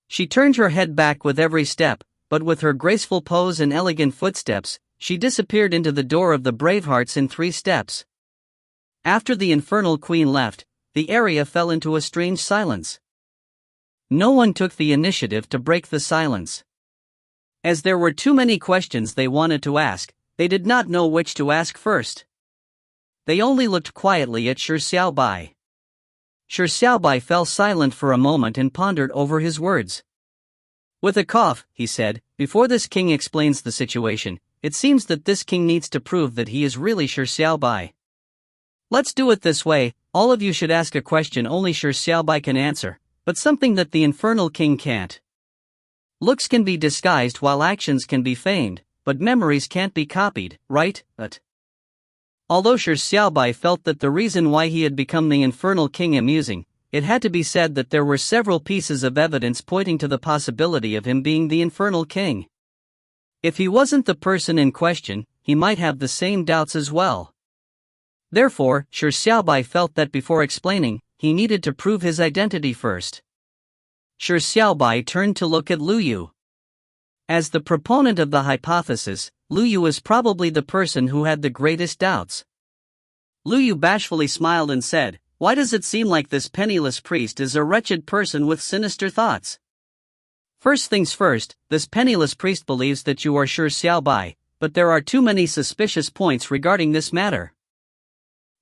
She turned her head back with every step, but with her graceful pose and elegant footsteps, she disappeared into the door of the Bravehearts in 3 steps. After the Infernal Queen left, the area fell into a strange silence. No one took the initiative to break the silence. As there were too many questions they wanted to ask, they did not know which to ask first. They only looked quietly at Shi Xiaobai. Shi Xiaobai fell silent for a moment and pondered over his words. With a cough, he said, Before this king explains the situation, it seems that this king needs to prove that he is really Shi Xiaobai. Let's do it this way, all of you should ask a question only Shi Xiaobai can answer, but something that the infernal king can't. Looks can be disguised while actions can be feigned, but memories can't be copied, right? Although Shi Xiaobai felt that the reason why he had become the infernal king amusing, it had to be said that there were several pieces of evidence pointing to the possibility of him being the infernal king. If he wasn't the person in question, he might have the same doubts as well. Therefore, Shi Xiaobai felt that before explaining, he needed to prove his identity first. Shi Xiaobai turned to look at Lu Yu. As the proponent of the hypothesis, Lu Yu was probably the person who had the greatest doubts. Lu Yu bashfully smiled and said, "Why does it seem like this penniless priest is a wretched person with sinister thoughts?" First things first, this penniless priest believes that you are Shi Xiaobai, but there are too many suspicious points regarding this matter.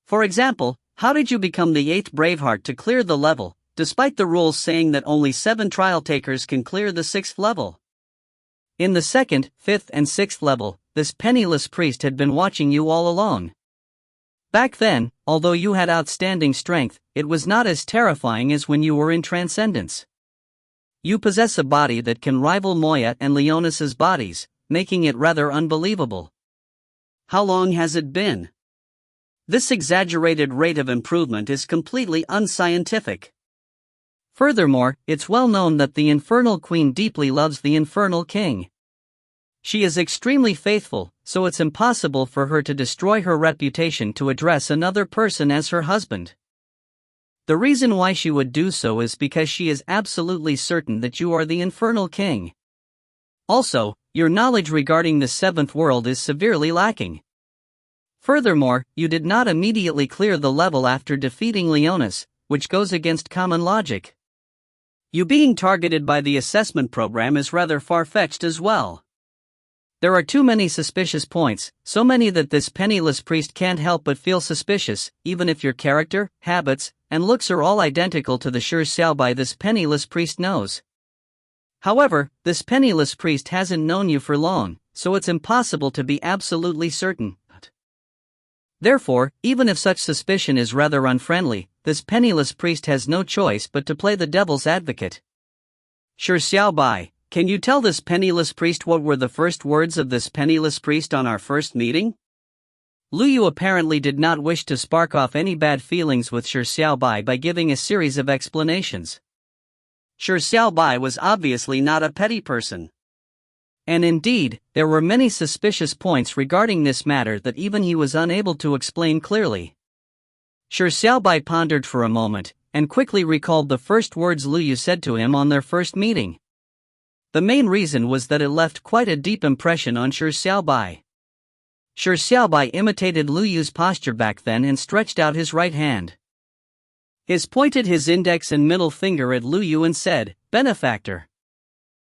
For example, how did you become the 8th Braveheart to clear the level, despite the rules saying that only 7 trial takers can clear the 6th level? In the 2nd, 5th and 6th level, this penniless priest had been watching you all along. Back then, although you had outstanding strength, it was not as terrifying as when you were in Transcendence. You possess a body that can rival Moya and Leonis's bodies, making it rather unbelievable. How long has it been? This exaggerated rate of improvement is completely unscientific. Furthermore, it's well known that the Infernal Queen deeply loves the Infernal King. She is extremely faithful, so it's impossible for her to destroy her reputation to address another person as her husband. The reason why she would do so is because she is absolutely certain that you are the Infernal King. Also, your knowledge regarding the 7th world is severely lacking. Furthermore, you did not immediately clear the level after defeating Leonis, which goes against common logic. You being targeted by the assessment program is rather far-fetched as well. There are too many suspicious points, so many that this penniless priest can't help but feel suspicious, even if your character, habits, and looks are all identical to the Shi Xiaobai this penniless priest knows. However, this penniless priest hasn't known you for long, so it's impossible to be absolutely certain. Therefore, even if such suspicion is rather unfriendly, this penniless priest has no choice but to play the devil's advocate. Shi Xiaobai, can you tell this penniless priest what were the first words of this penniless priest on our first meeting? Lu Yu apparently did not wish to spark off any bad feelings with Shi Xiaobai by giving a series of explanations. Shi Xiaobai was obviously not a petty person. And indeed, there were many suspicious points regarding this matter that even he was unable to explain clearly. Shi Xiaobai pondered for a moment, and quickly recalled the first words Lu Yu said to him on their first meeting. The main reason was that it left quite a deep impression on Shi Xiaobai. Shi Xiaobai imitated Lu Yu's posture back then and stretched out his right hand. He pointed his index and middle finger at Lu Yu and said, "Benefactor.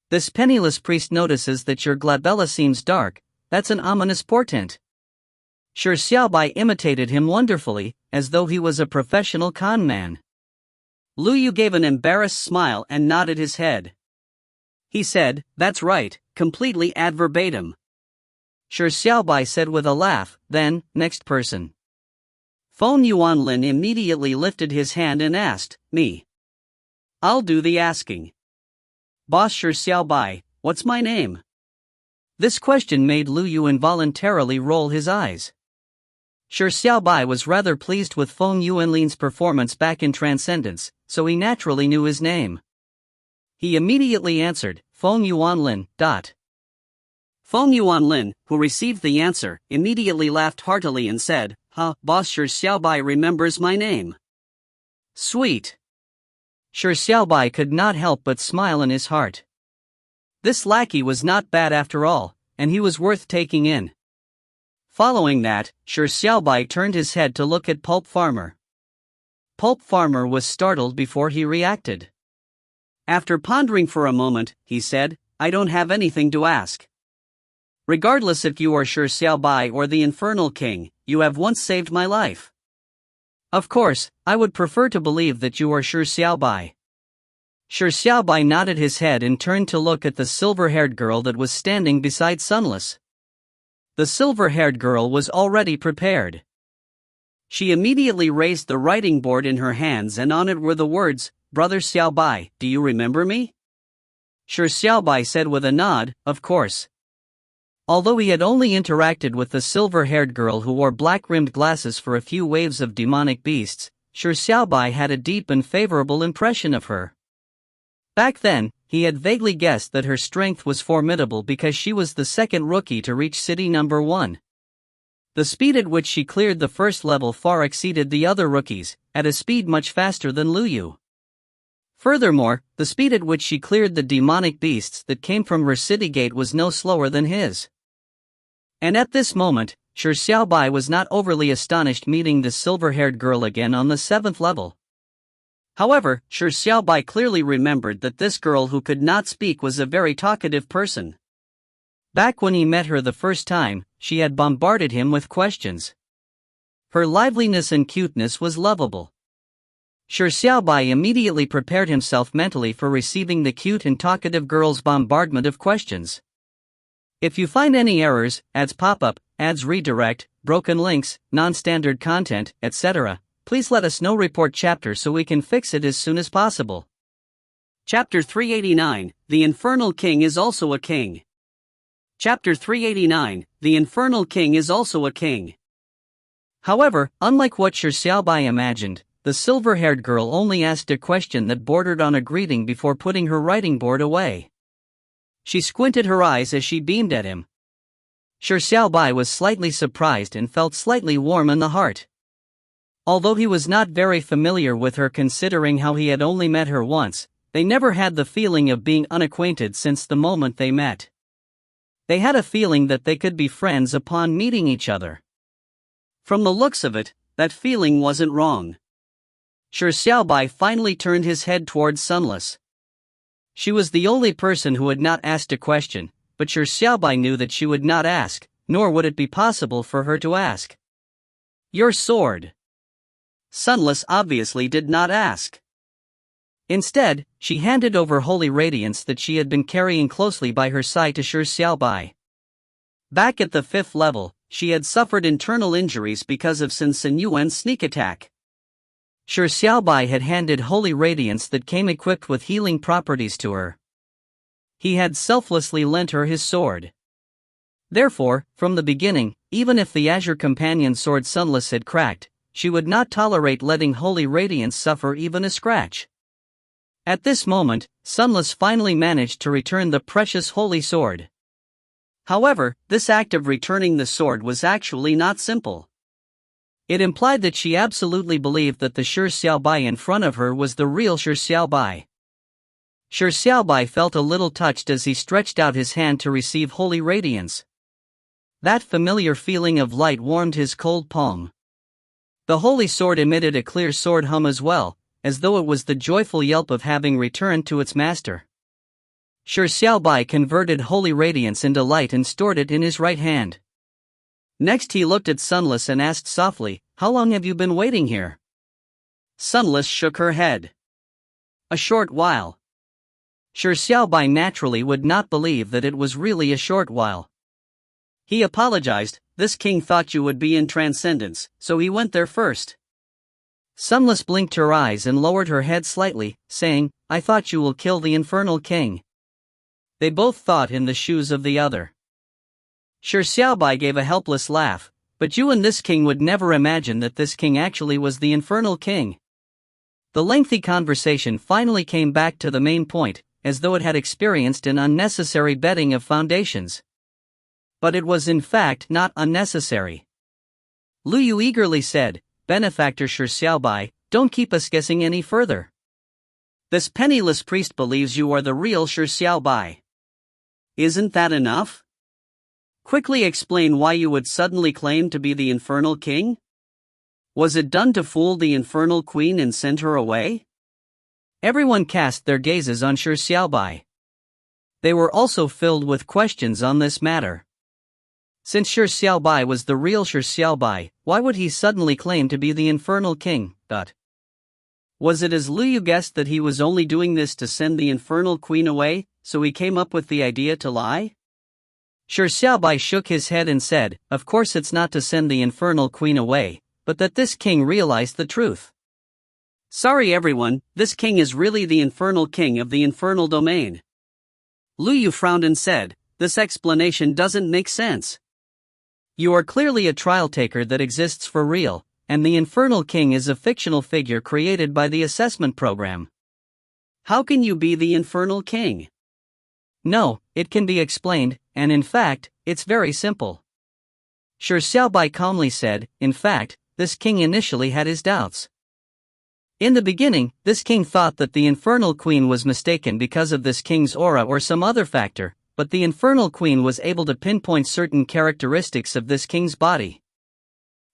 This penniless priest notices that your glabella seems dark, that's an ominous portent." Shi Xiaobai imitated him wonderfully, as though he was a professional con man. Lu Yu gave an embarrassed smile and nodded his head. He said, "That's right, completely ad verbatim." Shi Xiaobai said with a laugh, "Then, next person." Feng Yuanlin immediately lifted his hand and asked, "Me. I'll do the asking. Boss Shi Xiaobai, what's my name?" This question made Lu Yu involuntarily roll his eyes. Shi Xiaobai was rather pleased with Feng Yuanlin's performance back in Transcendence, so he naturally knew his name. He immediately answered, "Feng Yuanlin." Feng Yuanlin, who received the answer, immediately laughed heartily and said, Boss Shi Xiaobai remembers my name. Sweet." Shi Xiaobai could not help but smile in his heart. This lackey was not bad after all, and he was worth taking in. Following that, Shi Xiaobai turned his head to look at Pulp Farmer. Pulp Farmer was startled before he reacted. After pondering for a moment, he said, "I don't have anything to ask. Regardless if you are Shi Xiaobai or the Infernal King, you have once saved my life. Of course, I would prefer to believe that you are Shi Xiaobai." Shi Xiaobai nodded his head and turned to look at the silver-haired girl that was standing beside Sunless. The silver-haired girl was already prepared. She immediately raised the writing board in her hands, and on it were the words, "Brother Xiaobai, do you remember me?" Shi Xiaobai said with a nod, "Of course." Although he had only interacted with the silver-haired girl who wore black-rimmed glasses for a few waves of demonic beasts, Shi Xiaobai had a deep and favorable impression of her. Back then, he had vaguely guessed that her strength was formidable because she was the second rookie to reach city number 1. The speed at which she cleared the first level far exceeded the other rookies, at a speed much faster than Luyu. Furthermore, the speed at which she cleared the demonic beasts that came from her city gate was no slower than his. And at this moment, Shi Xiaobai was not overly astonished meeting the silver-haired girl again on the 7th level. However, Shi Xiaobai clearly remembered that this girl who could not speak was a very talkative person. Back when he met her the first time, she had bombarded him with questions. Her liveliness and cuteness was lovable. Shi Xiaobai immediately prepared himself mentally for receiving the cute and talkative girl's bombardment of questions. If you find any errors, ads pop up, ads redirect, broken links, non-standard content, etc., please let us know. Report chapter so we can fix it as soon as possible. Chapter 389, The Infernal King is also a king. Chapter 389, The Infernal King is also a king. However, unlike what Shi Xiaobai imagined, the silver-haired girl only asked a question that bordered on a greeting before putting her writing board away. She squinted her eyes as she beamed at him. Shi Xiaobai was slightly surprised and felt slightly warm in the heart. Although he was not very familiar with her considering how he had only met her once, they never had the feeling of being unacquainted since the moment they met. They had a feeling that they could be friends upon meeting each other. From the looks of it, that feeling wasn't wrong. Shi Xiaobai finally turned his head towards Sunless. She was the only person who had not asked a question, but Shi Xiaobai knew that she would not ask, nor would it be possible for her to ask. "Your sword." Sunless obviously did not ask. Instead, she handed over holy radiance that she had been carrying closely by her side to Shi Xiaobai. Back at the 5th level, she had suffered internal injuries because of Sun Sinyuan's sneak attack. Shi Xiaobai had handed holy radiance that came equipped with healing properties to her. He had selflessly lent her his sword. Therefore, from the beginning, even if the Azure Companion sword Sunless had cracked, she would not tolerate letting holy radiance suffer even a scratch. At this moment, Sunless finally managed to return the precious holy sword. However, this act of returning the sword was actually not simple. It implied that she absolutely believed that the Shi Xiaobai in front of her was the real Shi Xiaobai. Shi Xiaobai felt a little touched as he stretched out his hand to receive holy radiance. That familiar feeling of light warmed his cold palm. The holy sword emitted a clear sword hum as well, as though it was the joyful yelp of having returned to its master. Shi Xiaobai converted holy radiance into light and stored it in his right hand. Next he looked at Sunless and asked softly, "How long have you been waiting here?" Sunless shook her head. "A short while." Shi Xiaobai naturally would not believe that it was really a short while. He apologized. "This king thought you would be in Transcendence, so he went there first." Sunless blinked her eyes and lowered her head slightly, saying, "I thought you will kill the Infernal King." They both thought in the shoes of the other. Shi Xiaobai gave a helpless laugh, "But you and this king would never imagine that this king actually was the Infernal King." The lengthy conversation finally came back to the main point, as though it had experienced an unnecessary bedding of foundations. But it was in fact not unnecessary. Luyu eagerly said, "Benefactor Shi Xiaobai, don't keep us guessing any further. This penniless priest believes you are the real Shi Xiaobai. Isn't that enough? Quickly explain why you would suddenly claim to be the Infernal King? Was it done to fool the Infernal Queen and send her away?" Everyone cast their gazes on Shi Xiaobai. They were also filled with questions on this matter. Since Shi Xiaobai was the real Shi Xiaobai, why would he suddenly claim to be the Infernal King? Was it as Luyu guessed that he was only doing this to send the Infernal Queen away, so he came up with the idea to lie? Shi Xiaobai shook his head and said, "Of course it's not to send the infernal queen away, but that this king realized the truth." Sorry everyone, this king is really the infernal king of the infernal domain. Lu Yu frowned and said, "This explanation doesn't make sense. You are clearly a trial taker that exists for real, and the infernal king is a fictional figure created by the assessment program. How can you be the infernal king?" "No, it can be explained, and in fact, it's very simple." Shi Xiaobai calmly said, "In fact, this king initially had his doubts. In the beginning, this king thought that the infernal queen was mistaken because of this king's aura or some other factor, but the infernal queen was able to pinpoint certain characteristics of this king's body.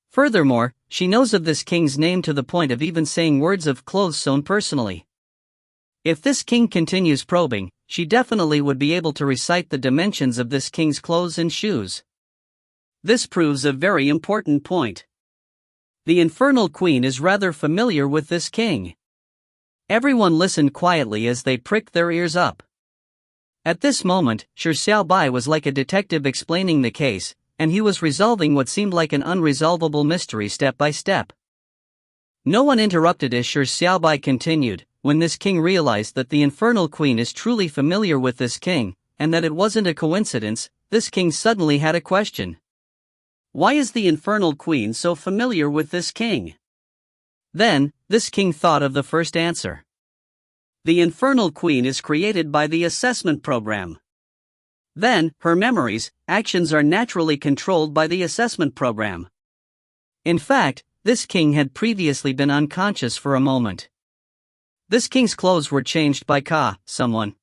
Furthermore, she knows of this king's name to the point of even saying words of clothes sewn personally. If this king continues probing, she definitely would be able to recite the dimensions of this king's clothes and shoes. This proves a very important point. The infernal queen is rather familiar with this king." Everyone listened quietly as they pricked their ears up. At this moment, Shi Xiaobai was like a detective explaining the case, and he was resolving what seemed like an unresolvable mystery step by step. No one interrupted as Shi Xiaobai continued. When this king realized that the infernal queen is truly familiar with this king, and that it wasn't a coincidence, this king suddenly had a question. Why is the infernal queen so familiar with this king? Then, this king thought of the first answer. The infernal queen is created by the assessment program. Then, her memories, actions are naturally controlled by the assessment program. In fact, this king had previously been unconscious for a moment. This king's clothes were changed by someone.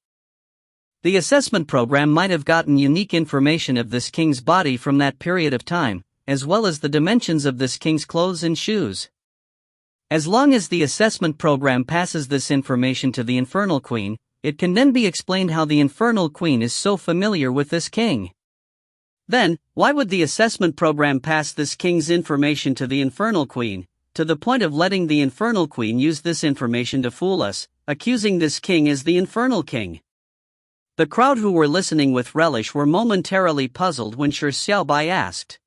The assessment program might have gotten unique information of this king's body from that period of time, as well as the dimensions of this king's clothes and shoes. As long as the assessment program passes this information to the infernal queen, it can then be explained how the infernal queen is so familiar with this king. Then, why would the assessment program pass this king's information to the infernal queen, to the point of letting the infernal queen use this information to fool us, accusing this king as the infernal king? The crowd who were listening with relish were momentarily puzzled when Shi Xiaobai asked.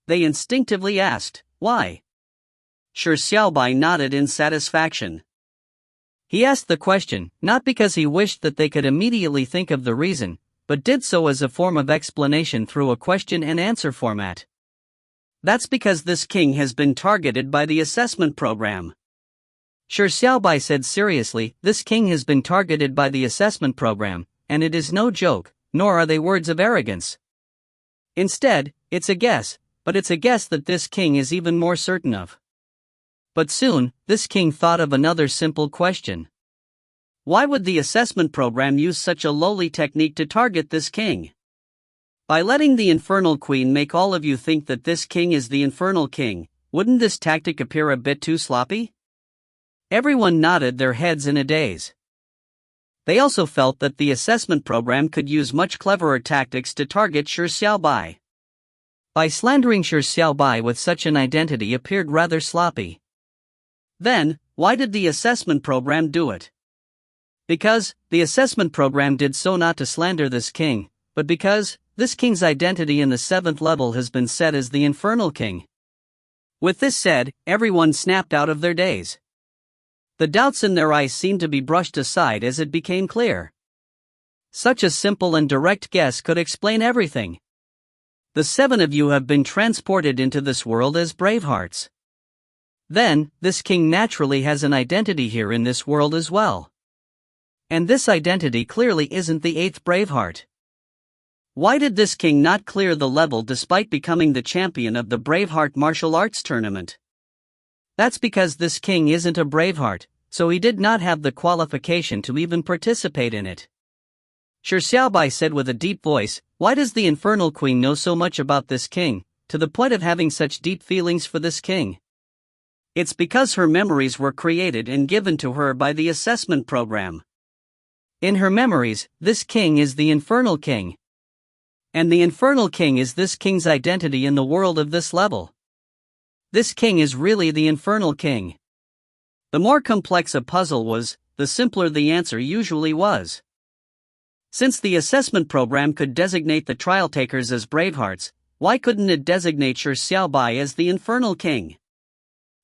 They instinctively asked, "Why?" Shi Xiaobai nodded in satisfaction. He asked the question, not because he wished that they could immediately think of the reason, but did so as a form of explanation through a question and answer format. That's because this king has been targeted by the assessment program. Shi Xiaobai said seriously, "This king has been targeted by the assessment program, and it is no joke, nor are they words of arrogance. Instead, it's a guess, but it's a guess that this king is even more certain of." But soon, this king thought of another simple question. Why would the assessment program use such a lowly technique to target this king? By letting the infernal queen make all of you think that this king is the infernal king, wouldn't this tactic appear a bit too sloppy? Everyone nodded their heads in a daze. They also felt that the assessment program could use much cleverer tactics to target Shi Xiaobai. By slandering Shi Xiaobai with such an identity appeared rather sloppy. Then, why did the assessment program do it? Because, the assessment program did so not to slander this king, but because, this king's identity in the 7th level has been set as the infernal king. With this said, everyone snapped out of their daze. The doubts in their eyes seemed to be brushed aside as it became clear. Such a simple and direct guess could explain everything. The 7 of you have been transported into this world as Bravehearts. Then, this king naturally has an identity here in this world as well. And this identity clearly isn't the 8th Braveheart. Why did this king not clear the level despite becoming the champion of the Braveheart martial arts tournament? That's because this king isn't a Braveheart, so he did not have the qualification to even participate in it. Shi Xiaobai said with a deep voice, "Why does the infernal queen know so much about this king, to the point of having such deep feelings for this king?" It's because her memories were created and given to her by the assessment program. In her memories, this king is the infernal king. And the infernal king is this king's identity in the world of this level. This king is really the infernal king. The more complex a puzzle was, the simpler the answer usually was. Since the assessment program could designate the trial takers as bravehearts, why couldn't it designate Shi Xiaobai as the Infernal King?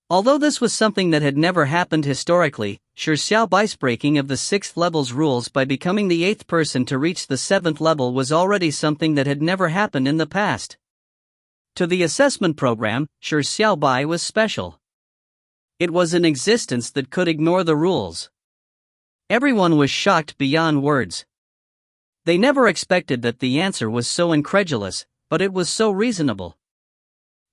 Although this was something that had never happened historically, Shi Xiaobai's breaking of the 6th level's rules by becoming the 8th person to reach the 7th level was already something that had never happened in the past. To the assessment program, Shi Xiaobai was special. It was an existence that could ignore the rules. Everyone was shocked beyond words. They never expected that the answer was so incredulous, but it was so reasonable.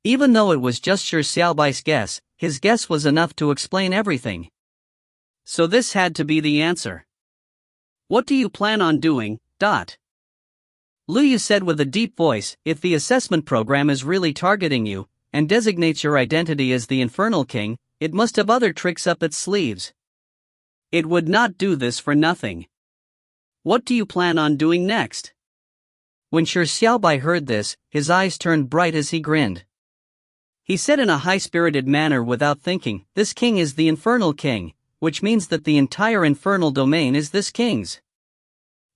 Even though it was just Shi Xiaobai's guess, his guess was enough to explain everything. So this had to be the answer. What do you plan on doing? Lu Yu said with a deep voice, if the assessment program is really targeting you, and designates your identity as the Infernal King, it must have other tricks up its sleeves. It would not do this for nothing. What do you plan on doing next? When Shi Xiaobai heard this, his eyes turned bright as he grinned. He said in a high-spirited manner without thinking, this king is the Infernal King, which means that the entire infernal domain is this king's.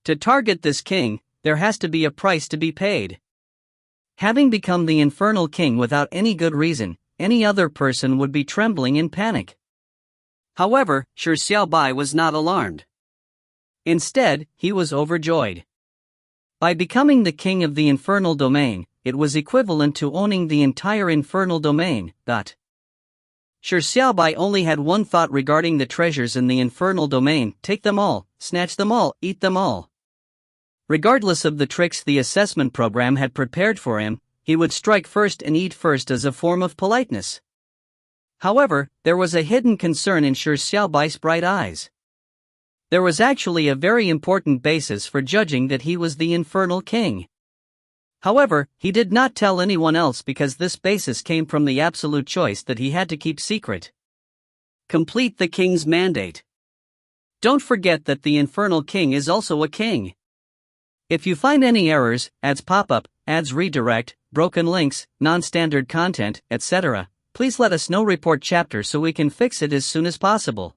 To target this king, there has to be a price to be paid. Having become the Infernal King without any good reason, any other person would be trembling in panic. However, Shi Xiaobai was not alarmed. Instead, he was overjoyed. By becoming the king of the infernal domain, it was equivalent to owning the entire infernal domain. Shi Xiaobai only had one thought regarding the treasures in the infernal domain: take them all, snatch them all, eat them all. Regardless of the tricks the assessment program had prepared for him, he would strike first and eat first as a form of politeness. However, there was a hidden concern in Shi Xiaobai's bright eyes. There was actually a very important basis for judging that he was the Infernal King. However, he did not tell anyone else because this basis came from the absolute choice that he had to keep secret. Complete the king's mandate. Don't forget that the Infernal King is also a king. If you find any errors, ads pop up, ads redirect, broken links, non-standard content, etc., please let us know. Report chapter so we can fix it as soon as possible.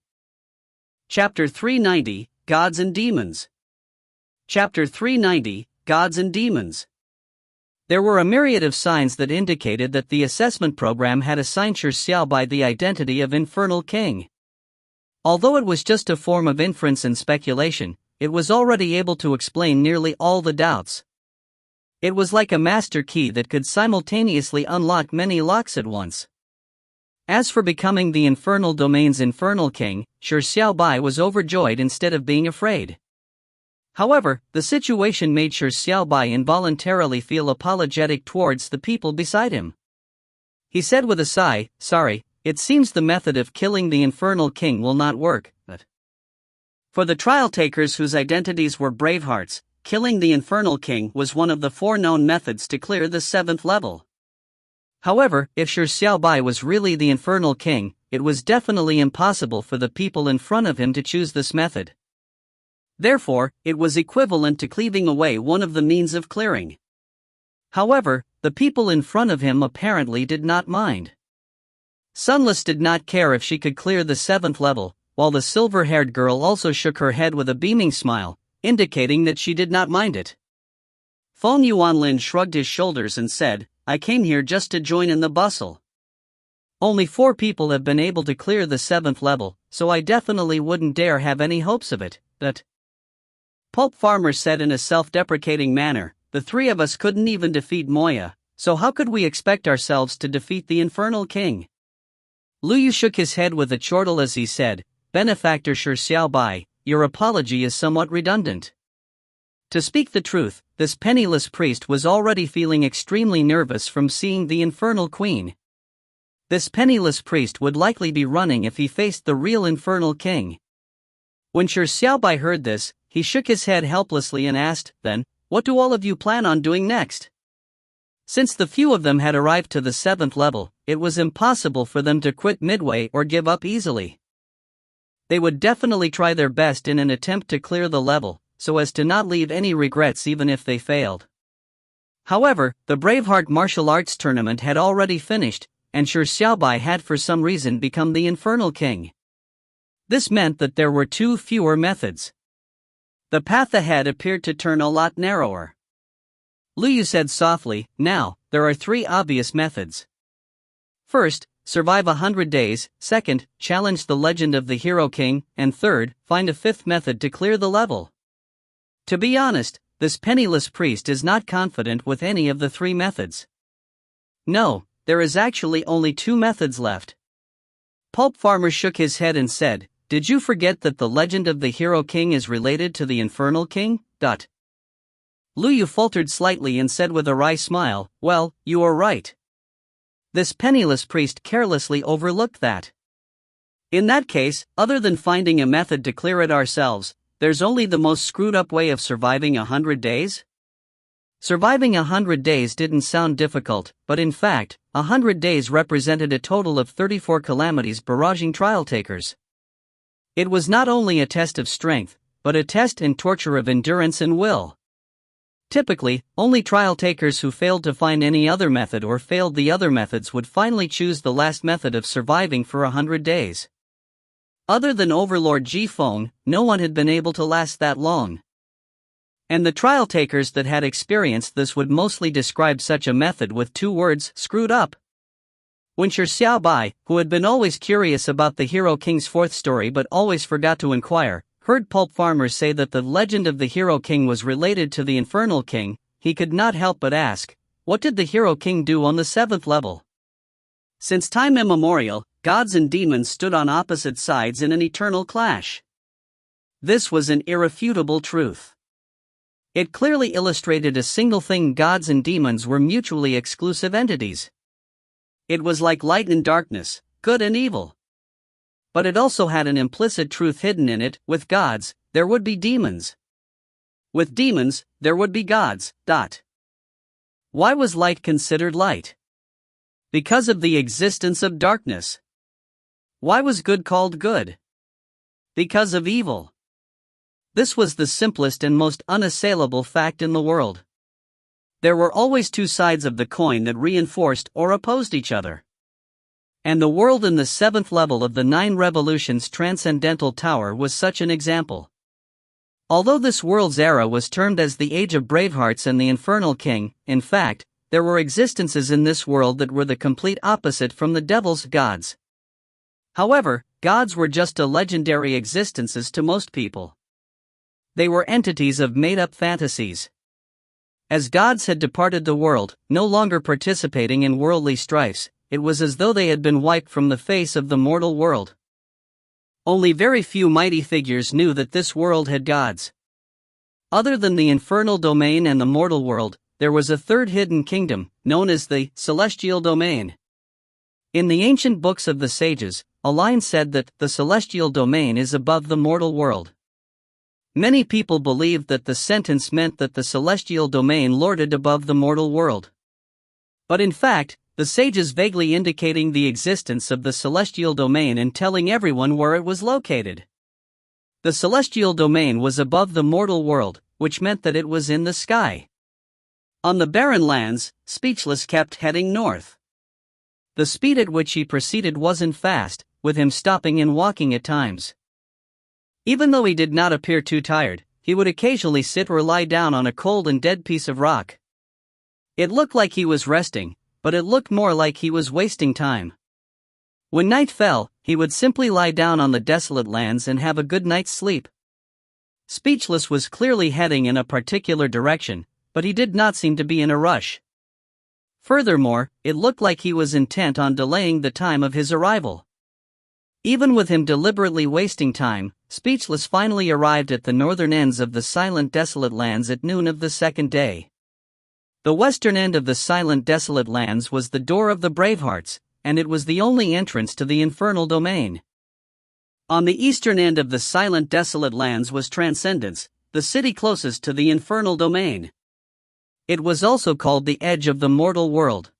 Chapter 390, Gods and Demons. Chapter 390, Gods and Demons. There were a myriad of signs that indicated that the assessment program had assigned Shi Xiaobai the identity of Infernal King. Although it was just a form of inference and speculation, it was already able to explain nearly all the doubts. It was like a master key that could simultaneously unlock many locks at once. As for becoming the infernal domain's Infernal King, Shi Xiaobai was overjoyed instead of being afraid. However, the situation made Shi Xiaobai involuntarily feel apologetic towards the people beside him. He said with a sigh, sorry, it seems the method of killing the Infernal King will not work, but for the trial takers whose identities were bravehearts, killing the Infernal King was one of the 4 known methods to clear the 7th level. However, if Shi Xiaobai was really the Infernal King, it was definitely impossible for the people in front of him to choose this method. Therefore, it was equivalent to cleaving away one of the means of clearing. However, the people in front of him apparently did not mind. Sunless did not care if she could clear the 7th level, while the silver-haired girl also shook her head with a beaming smile, indicating that she did not mind it. Feng Yuanlin shrugged his shoulders and said, I came here just to join in the bustle. Only 4 people have been able to clear the 7th level, so I definitely wouldn't dare have any hopes of it, but Pulp Farmer said in a self-deprecating manner, the 3 of us couldn't even defeat Moya, so how could we expect ourselves to defeat the Infernal King? Lu Yu shook his head with a chortle as he said, Benefactor Shi Xiaobai, your apology is somewhat redundant. To speak the truth, this penniless priest was already feeling extremely nervous from seeing the Infernal Queen. This penniless priest would likely be running if he faced the real Infernal King. When Shi Xiaobai heard this, he shook his head helplessly and asked, then, what do all of you plan on doing next? Since the few of them had arrived to the 7th level, it was impossible for them to quit midway or give up easily. They would definitely try their best in an attempt to clear the level, so as to not leave any regrets even if they failed. However, the Braveheart martial arts tournament had already finished, and Shi Xiaobai had for some reason become the Infernal King. This meant that there were 2 fewer methods. The path ahead appeared to turn a lot narrower. Luyu said softly, "Now, there are 3 obvious methods. First, survive 100 days, second, challenge the legend of the Hero King, and third, find a 5th method to clear the level." To be honest, this penniless priest is not confident with any of the 3 methods. No, there is actually only 2 methods left. Pulp Farmer shook his head and said, "Did you forget that the legend of the Hero King is related to the Infernal King?" Luyu faltered slightly and said with a wry smile, "Well, you are right." This penniless priest carelessly overlooked that. In that case, other than finding a method to clear it ourselves, there's only the most screwed up way of surviving 100 days? Surviving 100 days didn't sound difficult, but in fact, 100 days represented a total of 34 calamities barraging trial takers. It was not only a test of strength, but a test and torture of endurance and will. Typically, only trial takers who failed to find any other method or failed the other methods would finally choose the last method of surviving for 100 days. Other than Overlord Ji Feng, no one had been able to last that long. And the trial takers that had experienced this would mostly describe such a method with 2 words: screwed up. When Shi Xiaobai, who had been always curious about the Hero King's 4th story but always forgot to inquire, heard Pulp Farmer say that the legend of the Hero King was related to the Infernal King, he could not help but ask, what did the Hero King do on the 7th level? Since time immemorial, gods and demons stood on opposite sides in an eternal clash. This was an irrefutable truth. It clearly illustrated a single thing: gods and demons were mutually exclusive entities. It was like light and darkness, good and evil. But it also had an implicit truth hidden in it: with gods, there would be demons. With demons, there would be gods. Why was light considered light? Because of the existence of darkness. Why was good called good? Because of evil. This was the simplest and most unassailable fact in the world. There were always 2 sides of the coin that reinforced or opposed each other. And the world in the 7th level of the 9 Revolutions Transcendental Tower was such an example. Although this world's era was termed as the Age of Bravehearts and the Infernal King, in fact, there were existences in this world that were the complete opposite from the devil's gods. However, gods were just legendary existences to most people. They were entities of made-up fantasies. As gods had departed the world, no longer participating in worldly strifes, it was as though they had been wiped from the face of the mortal world. Only very few mighty figures knew that this world had gods. Other than the infernal domain and the mortal world, there was a 3rd hidden kingdom, known as the celestial domain. In the ancient books of the sages, a line said that the celestial domain is above the mortal world. Many people believed that the sentence meant that the celestial domain lorded above the mortal world. But in fact, the sages vaguely indicating the existence of the celestial domain and telling everyone where it was located. The celestial domain was above the mortal world, which meant that it was in the sky. On the barren lands, Speechless kept heading north. The speed at which he proceeded wasn't fast, with him stopping and walking at times. Even though he did not appear too tired, he would occasionally sit or lie down on a cold and dead piece of rock. It looked like he was resting, but it looked more like he was wasting time. When night fell, he would simply lie down on the desolate lands and have a good night's sleep. Speechless was clearly heading in a particular direction, but he did not seem to be in a rush. Furthermore, it looked like he was intent on delaying the time of his arrival. Even with him deliberately wasting time, Speechless finally arrived at the northern ends of the silent desolate lands at noon of the 2nd day. The western end of the silent desolate lands was the door of the Bravehearts, and it was the only entrance to the infernal domain. On the eastern end of the silent desolate lands was Transcendence, the city closest to the infernal domain. It was also called the edge of the mortal world.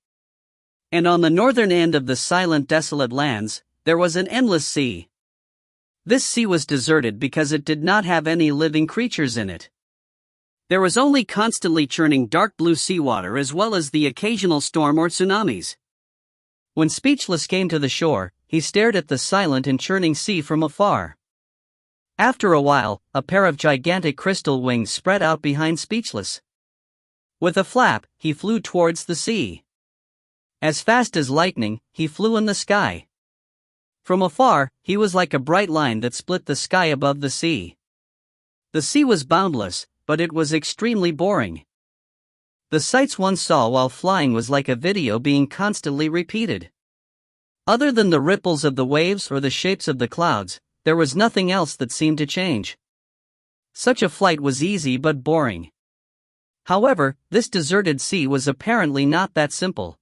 And on the northern end of the silent desolate lands, there was an endless sea. This sea was deserted because it did not have any living creatures in it. There was only constantly churning dark blue seawater as well as the occasional storm or tsunamis. When Speechless came to the shore, he stared at the silent and churning sea from afar. After a while, a pair of gigantic crystal wings spread out behind Speechless. With a flap, he flew towards the sea. As fast as lightning, he flew in the sky. From afar, he was like a bright line that split the sky above the sea. The sea was boundless, but it was extremely boring. The sights one saw while flying was like a video being constantly repeated. Other than the ripples of the waves or the shapes of the clouds, there was nothing else that seemed to change. Such a flight was easy but boring. However, this deserted sea was apparently not that simple.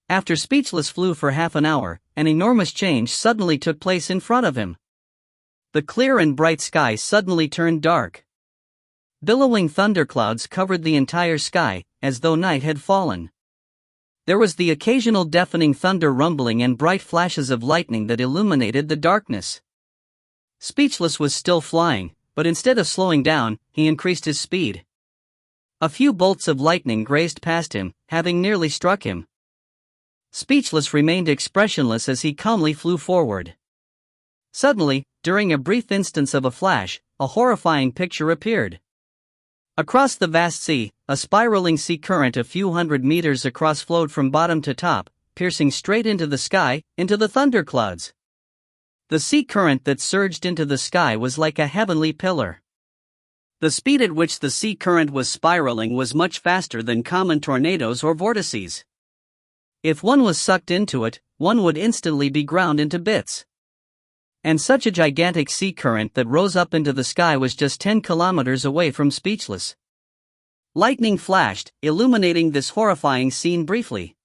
After Speechless flew for half an hour, an enormous change suddenly took place in front of him. The clear and bright sky suddenly turned dark. Billowing thunderclouds covered the entire sky, as though night had fallen. There was the occasional deafening thunder rumbling and bright flashes of lightning that illuminated the darkness. Speechless was still flying, but instead of slowing down, he increased his speed. A few bolts of lightning grazed past him, having nearly struck him. Speechless remained expressionless as he calmly flew forward. Suddenly, during a brief instance of a flash, a horrifying picture appeared. Across the vast sea, a spiraling sea current a few hundred meters across flowed from bottom to top, piercing straight into the sky, into the thunderclouds. The sea current that surged into the sky was like a heavenly pillar. The speed at which the sea current was spiraling was much faster than common tornadoes or vortices. If one was sucked into it, one would instantly be ground into bits. And such a gigantic sea current that rose up into the sky was just 10 kilometers away from Speechless. Lightning flashed, illuminating this horrifying scene briefly.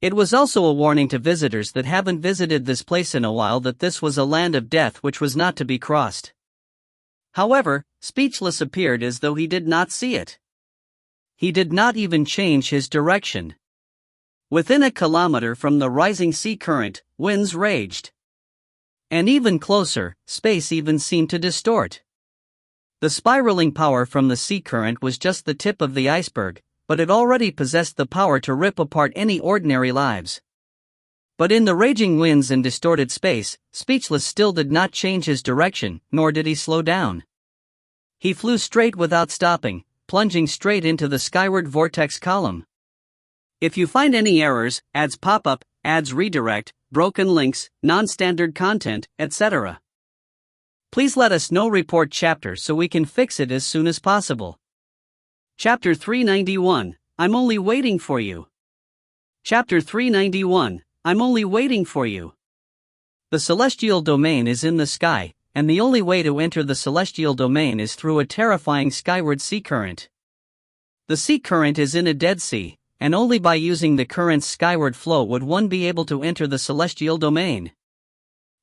It was also a warning to visitors that haven't visited this place in a while that this was a land of death which was not to be crossed. However, Speechless appeared as though he did not see it. He did not even change his direction. Within a kilometer from the rising sea current, winds raged. And even closer, space even seemed to distort. The spiraling power from the sea current was just the tip of the iceberg, but it already possessed the power to rip apart any ordinary lives. But in the raging winds and distorted space, Speechless still did not change his direction, nor did he slow down. He flew straight without stopping, plunging straight into the skyward vortex column. If you find any errors, ads pop up, ads redirect, broken links, non-standard content, etc., please let us know. Report chapter so we can fix it as soon as possible. Chapter 391, I'm only waiting for you. Chapter 391, I'm only waiting for you. The celestial domain is in the sky, and the only way to enter the celestial domain is through a terrifying skyward sea current. The sea current is in a dead sea, and only by using the current's skyward flow would one be able to enter the celestial domain.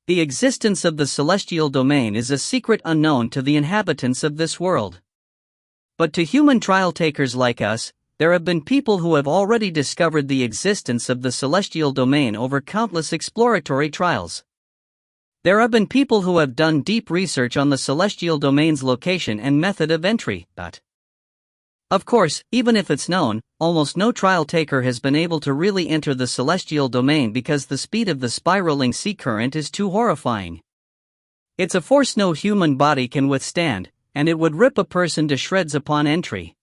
The existence of the celestial domain is a secret unknown to the inhabitants of this world. But to human trial takers like us, there have been people who have already discovered the existence of the celestial domain over countless exploratory trials. There have been people who have done deep research on the celestial domain's location and method of entry, but of course, even if it's known, almost no trial taker has been able to really enter the celestial domain because the speed of the spiraling sea current is too horrifying. It's a force no human body can withstand, and it would rip a person to shreds upon entry.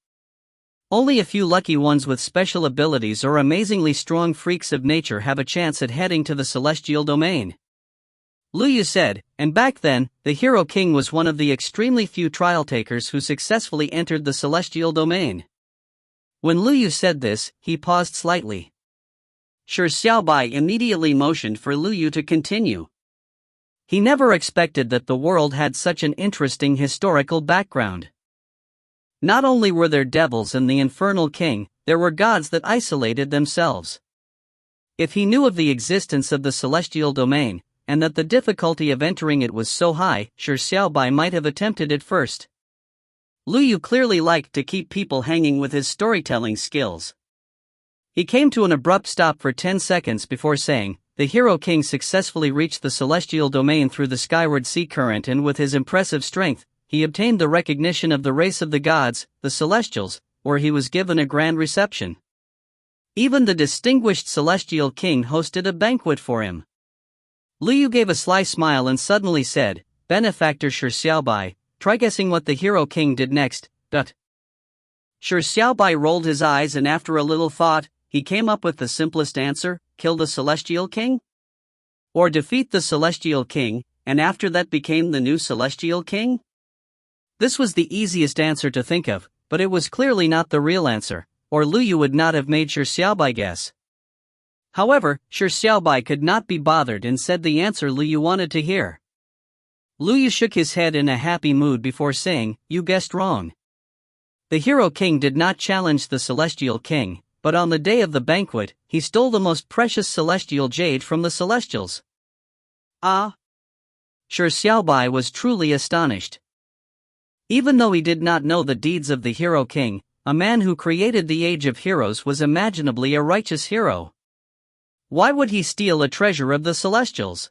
Only a few lucky ones with special abilities or amazingly strong freaks of nature have a chance at heading to the celestial domain. Lu Yu said, and back then, the Hero King was one of the extremely few trial takers who successfully entered the celestial domain. When Lu Yu said this, he paused slightly. Shi Xiaobai immediately motioned for Lu Yu to continue. He never expected that the world had such an interesting historical background. Not only were there devils and the infernal king, there were gods that isolated themselves. If he knew of the existence of the celestial domain, and that the difficulty of entering it was so high, Shi Xiaobai might have attempted it first. Lu Yu clearly liked to keep people hanging with his storytelling skills. He came to an abrupt stop for 10 seconds before saying, the Hero King successfully reached the celestial domain through the skyward sea current, and with his impressive strength, he obtained the recognition of the race of the gods, the Celestials, where he was given a grand reception. Even the distinguished Celestial King hosted a banquet for him. Lu Yu gave a sly smile and suddenly said, benefactor Shi Xiaobai, try guessing what the Hero King did next. Shi Xiaobai rolled his eyes and after a little thought, he came up with the simplest answer: kill the Celestial King? Or defeat the Celestial King, and after that became the new Celestial King? This was the easiest answer to think of, but it was clearly not the real answer, or Lu Yu would not have made Shi Xiaobai guess. However, Shi Xiaobai could not be bothered and said the answer Lu Yu wanted to hear. Lu Yu shook his head in a happy mood before saying, "You guessed wrong. The Hero King did not challenge the Celestial King, but on the day of the banquet, he stole the most precious celestial jade from the Celestials." Ah! Shi Xiaobai was truly astonished. Even though he did not know the deeds of the Hero King, a man who created the Age of Heroes was imaginably a righteous hero. Why would he steal a treasure of the Celestials?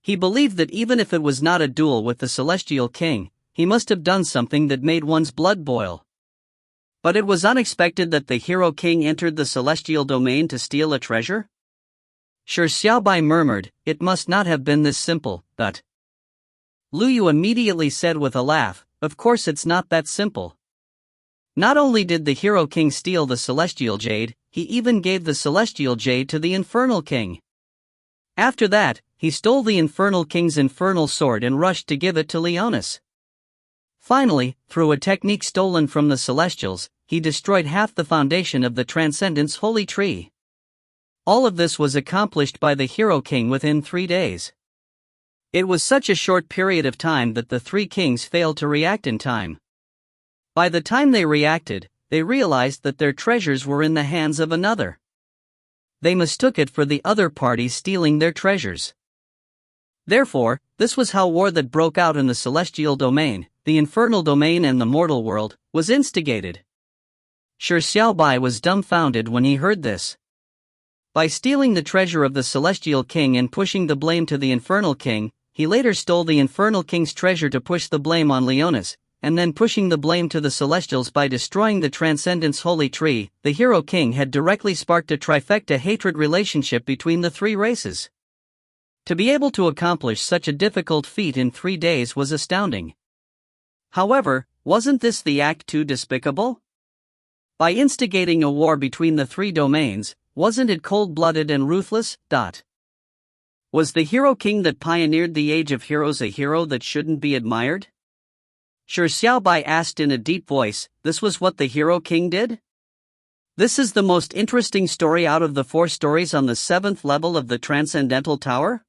He believed that even if it was not a duel with the Celestial King, he must have done something that made one's blood boil. But it was unexpected that the Hero King entered the Celestial Domain to steal a treasure? Shi Xiaobai murmured, "It must not have been this simple." Lu Yu immediately said with a laugh, "Of course it's not that simple. Not only did the Hero King steal the Celestial Jade, he even gave the Celestial Jade to the Infernal King. After that, he stole the Infernal King's infernal sword and rushed to give it to Leonis. Finally, through a technique stolen from the Celestials, he destroyed half the foundation of the Transcendence Holy Tree. All of this was accomplished by the Hero King within 3 days. It was such a short period of time that the 3 kings failed to react in time. By the time they reacted, they realized that their treasures were in the hands of another. They mistook it for the other party stealing their treasures. Therefore, this was how war that broke out in the Celestial Domain, the Infernal Domain and the Mortal World, was instigated. Shi Xiaobai was dumbfounded when he heard this. By stealing the treasure of the Celestial King and pushing the blame to the Infernal King, he later stole the Infernal King's treasure to push the blame on Leonis, and then pushing the blame to the Celestials by destroying the Transcendence Holy Tree. The Hero King had directly sparked a trifecta hatred relationship between the 3 races. To be able to accomplish such a difficult feat in 3 days was astounding. However, wasn't this the act too despicable? By instigating a war between the 3 domains, wasn't it cold-blooded and ruthless? Was the Hero King that pioneered the Age of Heroes a hero that shouldn't be admired? Shi Xiaobai asked in a deep voice, "This was what the Hero King did? This is the most interesting story out of the 4 stories on the 7th level of the Transcendental Tower?"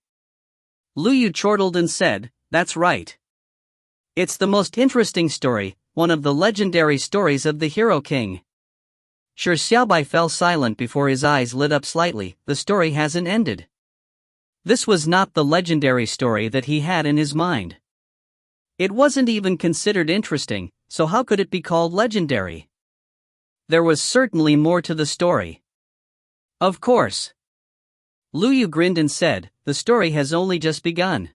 Lu Yu chortled and said, "That's right. It's the most interesting story, one of the legendary stories of the Hero King." Shi Xiaobai fell silent before his eyes lit up slightly. The story hasn't ended. This was not the legendary story that he had in his mind. It wasn't even considered interesting, so how could it be called legendary? There was certainly more to the story. Of course. Lu Yu grinned and said, "The story has only just begun.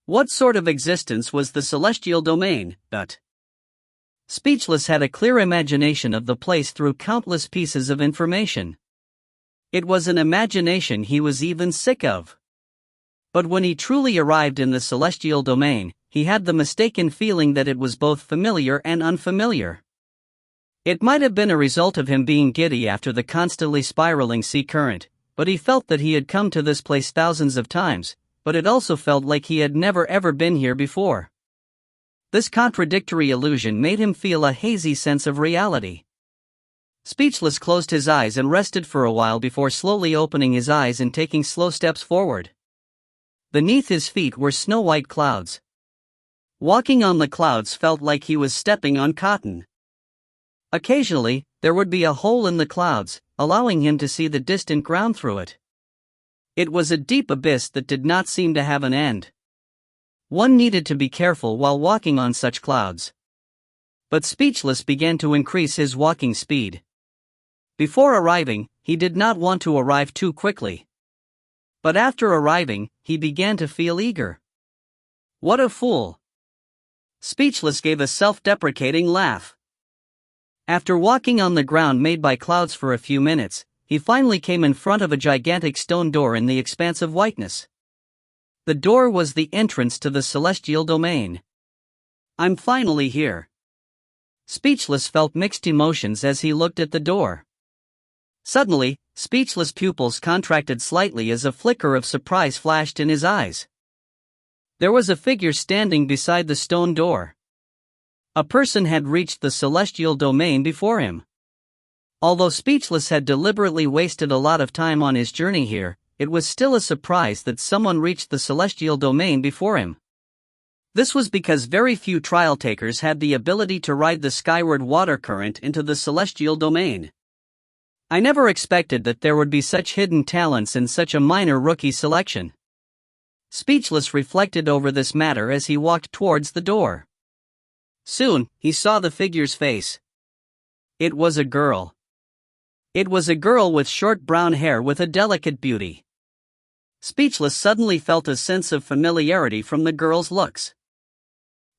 What sort of existence was the Celestial Domain?" Speechless had a clear imagination of the place through countless pieces of information. It was an imagination he was even sick of. But when he truly arrived in the Celestial Domain, he had the mistaken feeling that it was both familiar and unfamiliar. It might have been a result of him being giddy after the constantly spiraling sea current, but he felt that he had come to this place thousands of times, but it also felt like he had never ever been here before. This contradictory illusion made him feel a hazy sense of reality. Speechless closed his eyes and rested for a while before slowly opening his eyes and taking slow steps forward. Beneath his feet were snow-white clouds. Walking on the clouds felt like he was stepping on cotton. Occasionally, there would be a hole in the clouds, allowing him to see the distant ground through it. It was a deep abyss that did not seem to have an end. One needed to be careful while walking on such clouds. But Speechless began to increase his walking speed. Before arriving, he did not want to arrive too quickly. But after arriving, he began to feel eager. What a fool! Speechless gave a self-deprecating laugh. After walking on the ground made by clouds for a few minutes, he finally came in front of a gigantic stone door in the expanse of whiteness. The door was the entrance to the celestial domain. I'm finally here. Speechless felt mixed emotions as he looked at the door. Suddenly, Speechless' pupils contracted slightly as a flicker of surprise flashed in his eyes. There was a figure standing beside the stone door. A person had reached the celestial domain before him. Although Speechless had deliberately wasted a lot of time on his journey here, it was still a surprise that someone reached the celestial domain before him. This was because very few trial takers had the ability to ride the skyward water current into the celestial domain. I never expected that there would be such hidden talents in such a minor rookie selection. Speechless reflected over this matter as he walked towards the door. Soon, he saw the figure's face. It was a girl. It was a girl with short brown hair with a delicate beauty. Speechless suddenly felt a sense of familiarity from the girl's looks.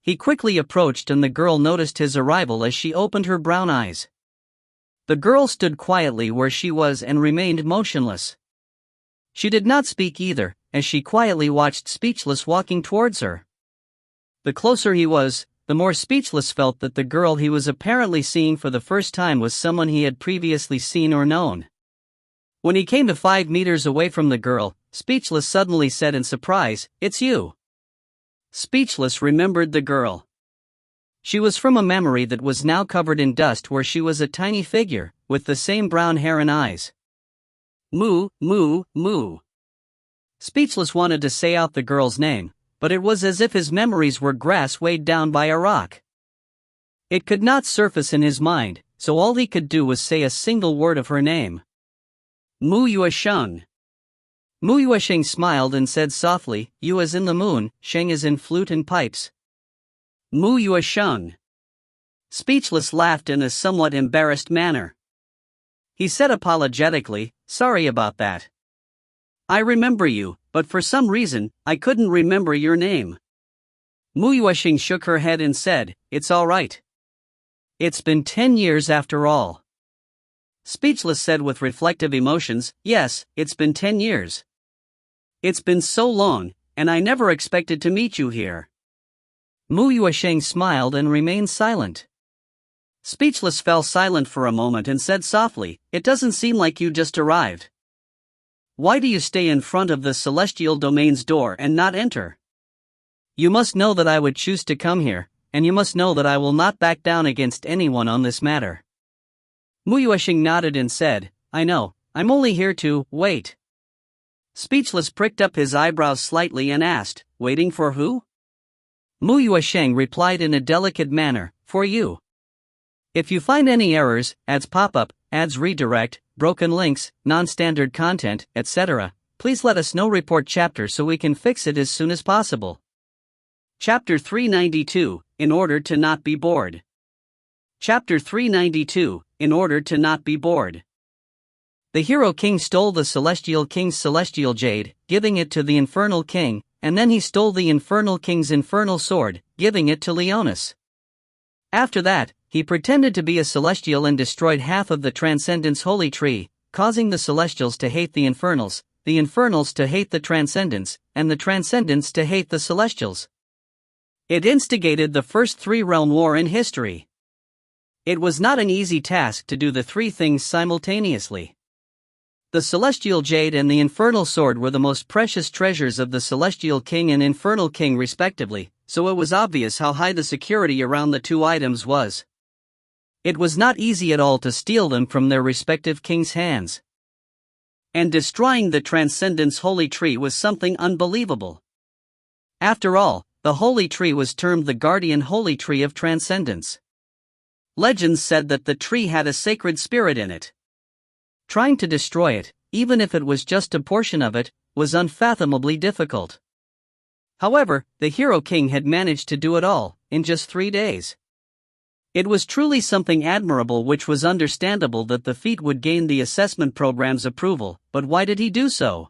He quickly approached and the girl noticed his arrival as she opened her brown eyes. The girl stood quietly where she was and remained motionless. She did not speak either, as she quietly watched Speechless walking towards her. The closer he was, the more Speechless felt that the girl he was apparently seeing for the first time was someone he had previously seen or known. When he came to 5 meters away from the girl, Speechless suddenly said in surprise, "It's you." Speechless remembered the girl. She was from a memory that was now covered in dust where she was a tiny figure, with the same brown hair and eyes. Moo, moo, moo. Speechless wanted to say out the girl's name, but it was as if his memories were grass weighed down by a rock. It could not surface in his mind, so all he could do was say a single word of her name. Mu Yuesheng. Mu Yuesheng smiled and said softly, "Yu as in the moon, Sheng as in flute and pipes." Mu Yuesheng. Speechless laughed in a somewhat embarrassed manner. He said apologetically, "Sorry about that. I remember you, but for some reason, I couldn't remember your name." Mu Yuesheng shook her head and said, "It's all right. It's been 10 years after all." Speechless said with reflective emotions, "Yes, it's been 10 years. It's been so long, and I never expected to meet you here." Mu Yuesheng smiled and remained silent. Speechless fell silent for a moment and said softly, "It doesn't seem like you just arrived. Why do you stay in front of the celestial domain's door and not enter? You must know that I would choose to come here, and you must know that I will not back down against anyone on this matter." Mu Yuesheng nodded and said, "I know, I'm only here to wait." Speechless pricked up his eyebrows slightly and asked, "Waiting for who?" Mu Yuesheng replied in a delicate manner, "For you. If you find any errors, ads pop up, ads redirect, broken links, non-standard content, etc., please let us know. Report chapter so we can fix it as soon as possible." Chapter 392, In order to not be bored. Chapter 392, In order to not be bored. The Hero King stole the Celestial King's celestial jade, giving it to the Infernal King, and then he stole the Infernal King's infernal sword, giving it to Leonis. After that, he pretended to be a celestial and destroyed half of the Transcendence Holy Tree, causing the Celestials to hate the Infernals to hate the Transcendents, and the Transcendents to hate the Celestials. It instigated the first 3-realm war in history. It was not an easy task to do the 3 things simultaneously. The Celestial Jade and the Infernal Sword were the most precious treasures of the Celestial King and Infernal King respectively, so it was obvious how high the security around the 2 items was. It was not easy at all to steal them from their respective kings' hands. And destroying the Transcendence Holy Tree was something unbelievable. After all, the Holy Tree was termed the Guardian Holy Tree of Transcendence. Legends said that the tree had a sacred spirit in it. Trying to destroy it, even if it was just a portion of it, was unfathomably difficult. However, the Hero King had managed to do it all, in just 3 days. It was truly something admirable, which was understandable that the feat would gain the assessment program's approval, but why did he do so?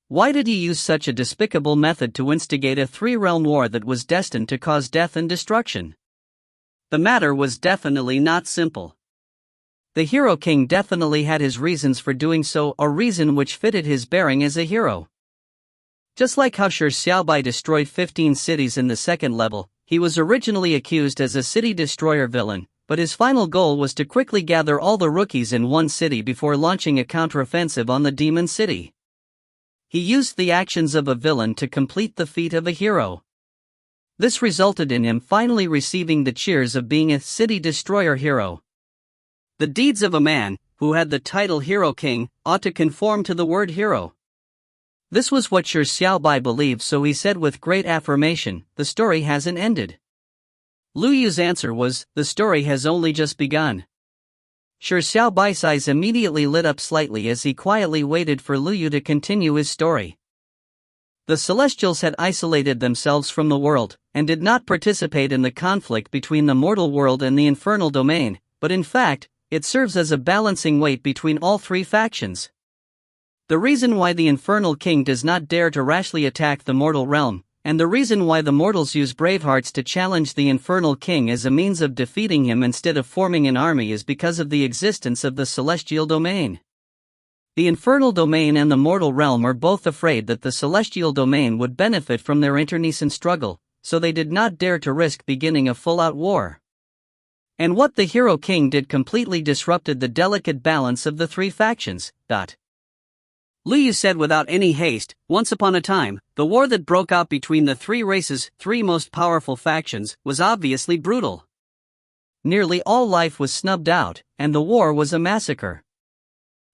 Why did he use such a despicable method to instigate a 3-realm war that was destined to cause death and destruction? The matter was definitely not simple. The Hero King definitely had his reasons for doing so, a reason which fitted his bearing as a hero. Just like how Shi Xiaobai destroyed 15 cities in the second level, he was originally accused as a city destroyer villain, but his final goal was to quickly gather all the rookies in one city before launching a counteroffensive on the demon city. He used the actions of a villain to complete the feat of a hero. This resulted in him finally receiving the cheers of being a city destroyer hero. The deeds of a man, who had the title Hero King, ought to conform to the word hero. This was what Shi Xiaobai believed, so he said with great affirmation, "The story hasn't ended." Lu Yu's answer was, "The story has only just begun." Shi Xiaobai's eyes immediately lit up slightly as he quietly waited for Lu Yu to continue his story. The Celestials had isolated themselves from the world, and did not participate in the conflict between the mortal world and the infernal domain, but in fact, it serves as a balancing weight between all three factions. The reason why the Infernal King does not dare to rashly attack the mortal realm, and the reason why the mortals use Bravehearts to challenge the Infernal King as a means of defeating him instead of forming an army is because of the existence of the Celestial Domain. The Infernal Domain and the mortal realm are both afraid that the Celestial Domain would benefit from their internecine struggle, so they did not dare to risk beginning a full-out war. And what the Hero King did completely disrupted the delicate balance of the three factions. Lu Yu said without any haste, "Once upon a time, the war that broke out between the three races, three most powerful factions, was obviously brutal. Nearly all life was snubbed out, and the war was a massacre.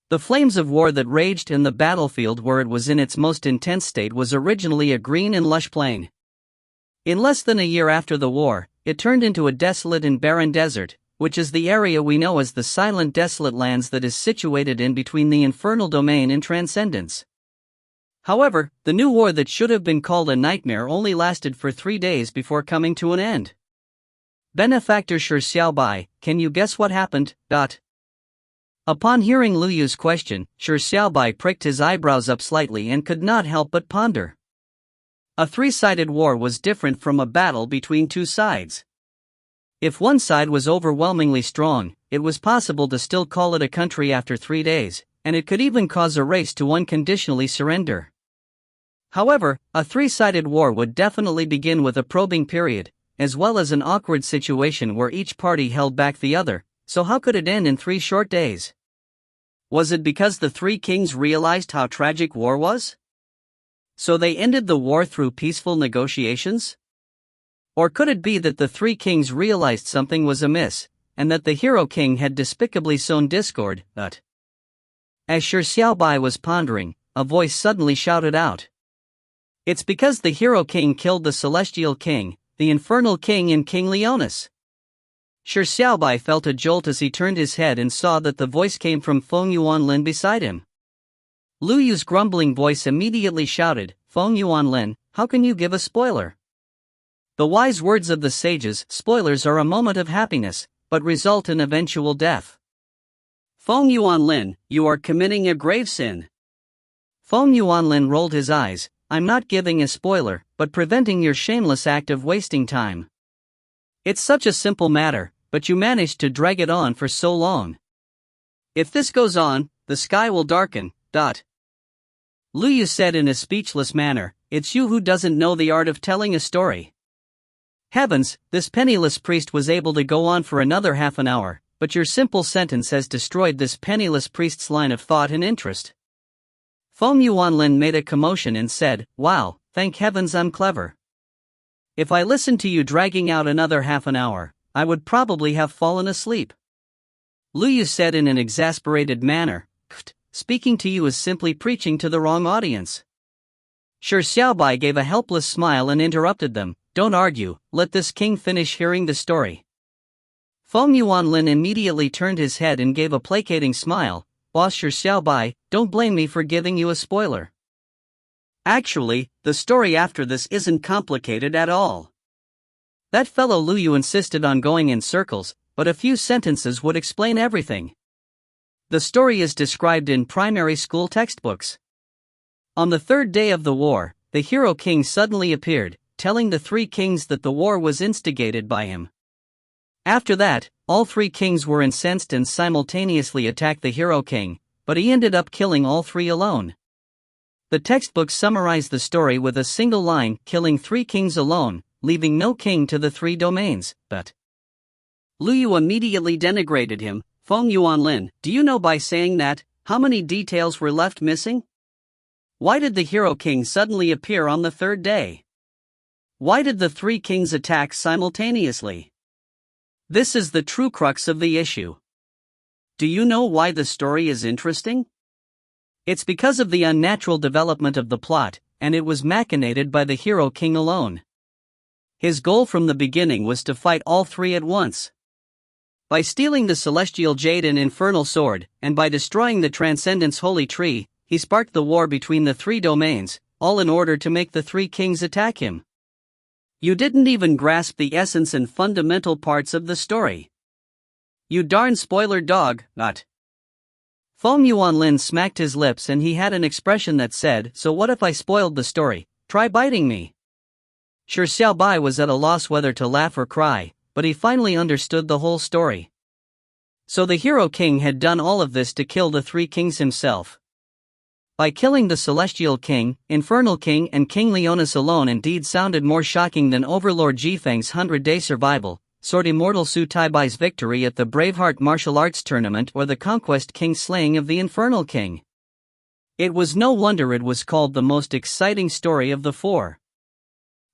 The flames of war that raged in the battlefield where it was in its most intense state was originally a green and lush plain. In less than a year after the war, it turned into a desolate and barren desert, which is the area we know as the Silent Desolate Lands that is situated in between the Infernal Domain and Transcendence. However, the new war that should have been called a nightmare only lasted for 3 days before coming to an end." Benefactor Shi Xiaobai, can you guess what happened? Upon hearing Lu Yu's question, Shi Xiaobai pricked his eyebrows up slightly and could not help but ponder. A three-sided war was different from a battle between two sides. If one side was overwhelmingly strong, it was possible to still call it a country after 3 days, and it could even cause a race to unconditionally surrender. However, a three-sided war would definitely begin with a probing period, as well as an awkward situation where each party held back the other, so how could it end in 3 short days? Was it because the three kings realized how tragic war was? So they ended the war through peaceful negotiations? Or could it be that the three kings realized something was amiss, and that the Hero King had despicably sown discord? As Shi Xiaobai was pondering, a voice suddenly shouted out, "It's because the Hero King killed the Celestial King, the Infernal King and King Leonis." Shi Xiaobai felt a jolt as he turned his head and saw that the voice came from Feng Yuanlin beside him. Lu Yu's grumbling voice immediately shouted, "Feng Yuanlin, how can you give a spoiler? The wise words of the sages, spoilers are a moment of happiness, but result in eventual death. Feng Yuanlin, you are committing a grave sin." Feng Yuanlin rolled his eyes, "I'm not giving a spoiler, but preventing your shameless act of wasting time. It's such a simple matter, but you managed to drag it on for so long. If this goes on, the sky will darken." Lu Yu said in a speechless manner, "It's you who doesn't know the art of telling a story. Heavens, this penniless priest was able to go on for another half an hour, but your simple sentence has destroyed this penniless priest's line of thought and interest." Feng Yuanlin made a commotion and said, "Wow, thank heavens I'm clever. If I listened to you dragging out another half an hour, I would probably have fallen asleep." Lu Yu said in an exasperated manner, "Speaking to you is simply preaching to the wrong audience." Shi Xiaobai gave a helpless smile and interrupted them, "Don't argue, let this king finish hearing the story." Feng Yuanlin immediately turned his head and gave a placating smile, "Boss Shi Xiaobai, don't blame me for giving you a spoiler. Actually, the story after this isn't complicated at all. That fellow Lu Yu insisted on going in circles, but a few sentences would explain everything. The story is described in primary school textbooks. On the 3rd day of the war, the Hero King suddenly appeared, telling the three kings that the war was instigated by him. After that, all three kings were incensed and simultaneously attacked the Hero King, but he ended up killing all three alone. The textbooks summarize the story with a single line, killing 3 kings alone, leaving no king to the 3 domains, but Lu Yu immediately denigrated him. Feng Yuanlin, do you know by saying that, how many details were left missing? Why did the hero king suddenly appear on the 3rd day? Why did the 3 kings attack simultaneously? This is the true crux of the issue. Do you know why the story is interesting? It's because of the unnatural development of the plot, and it was machinated by the hero king alone. His goal from the beginning was to fight all 3 at once. By stealing the celestial jade and infernal sword, and by destroying the Transcendence Holy Tree, he sparked the war between the 3 domains, all in order to make the 3 kings attack him. You didn't even grasp the essence and fundamental parts of the story. You darn spoiler dog, not. Feng Yuanlin smacked his lips and he had an expression that said, so what if I spoiled the story, try biting me. Shi Xiaobai was at a loss whether to laugh or cry, but he finally understood the whole story. So the hero king had done all of this to kill the 3 kings himself. By killing the Celestial King, Infernal King and King Leonis alone indeed sounded more shocking than Overlord Jifeng's 100-day survival, Sword Immortal Su Taibai's victory at the Braveheart martial arts tournament or the Conquest King's slaying of the Infernal King. It was no wonder it was called the most exciting story of the 4.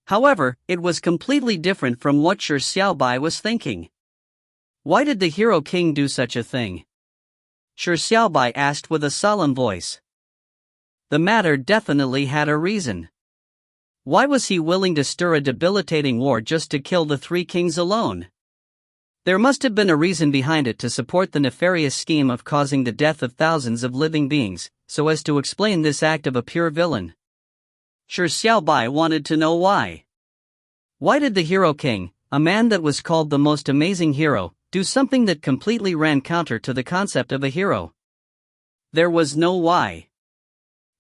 However, it was completely different from what Shi Xiaobai was thinking. Why did the hero king do such a thing? Shi Xiaobai asked with a solemn voice. The matter definitely had a reason. Why was he willing to stir a debilitating war just to kill the 3 kings alone? There must have been a reason behind it to support the nefarious scheme of causing the death of thousands of living beings, so as to explain this act of a pure villain. Shi Xiaobai wanted to know why. Why did the hero king, a man that was called the most amazing hero, do something that completely ran counter to the concept of a hero? There was no why.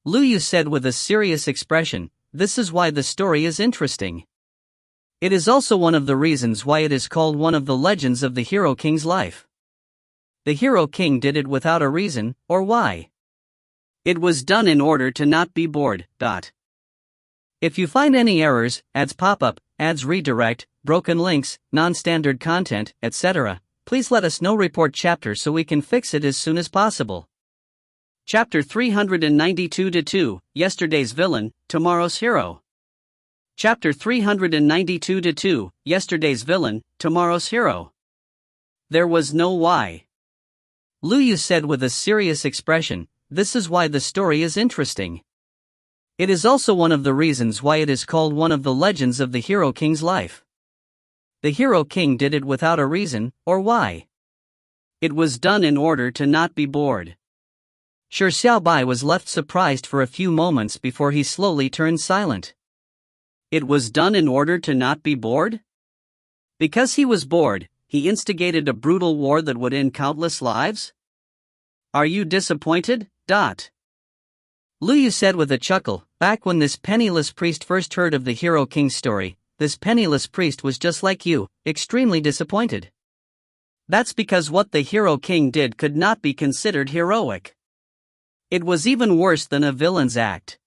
Lu Yu said with a serious expression, this is why the story is interesting. It is also one of the reasons why it is called one of the legends of the hero king's life. The hero king did it without a reason, or why. It was done in order to not be bored. If you find any errors, ads pop up, ads redirect, broken links, non-standard content, etc., please let us know. Report chapter so we can fix it as soon as possible. Chapter 392-2, Yesterday's Villain, Tomorrow's Hero. Chapter 392-2, Yesterday's Villain, Tomorrow's Hero. There was no why. Lu Yu said with a serious expression, this is why the story is interesting. It is also one of the reasons why it is called one of the legends of the hero king's life. The hero king did it without a reason, or why. It was done in order to not be bored. Shi Xiaobai was left surprised for a few moments before he slowly turned silent. It was done in order to not be bored? Because he was bored, he instigated a brutal war that would end countless lives? Are you disappointed? Lu Yu said with a chuckle, back when this penniless priest first heard of the hero king's story, this penniless priest was just like you, extremely disappointed. That's because what the hero king did could not be considered heroic. It was even worse than a villain's act.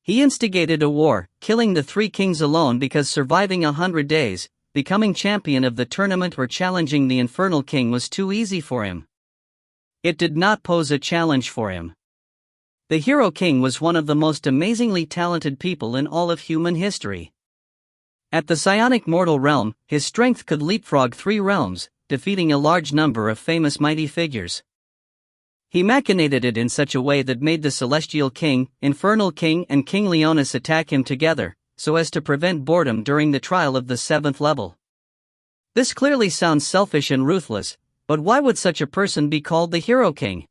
He instigated a war, killing the 3 kings alone because surviving 100 days, becoming champion of the tournament or challenging the Infernal King was too easy for him. It did not pose a challenge for him. The hero king was one of the most amazingly talented people in all of human history. At the psionic mortal realm, his strength could leapfrog 3 realms, defeating a large number of famous mighty figures. He machinated it in such a way that made the Celestial King, Infernal King and King Leonis attack him together, so as to prevent boredom during the trial of the 7th level. This clearly sounds selfish and ruthless, but why would such a person be called the hero king?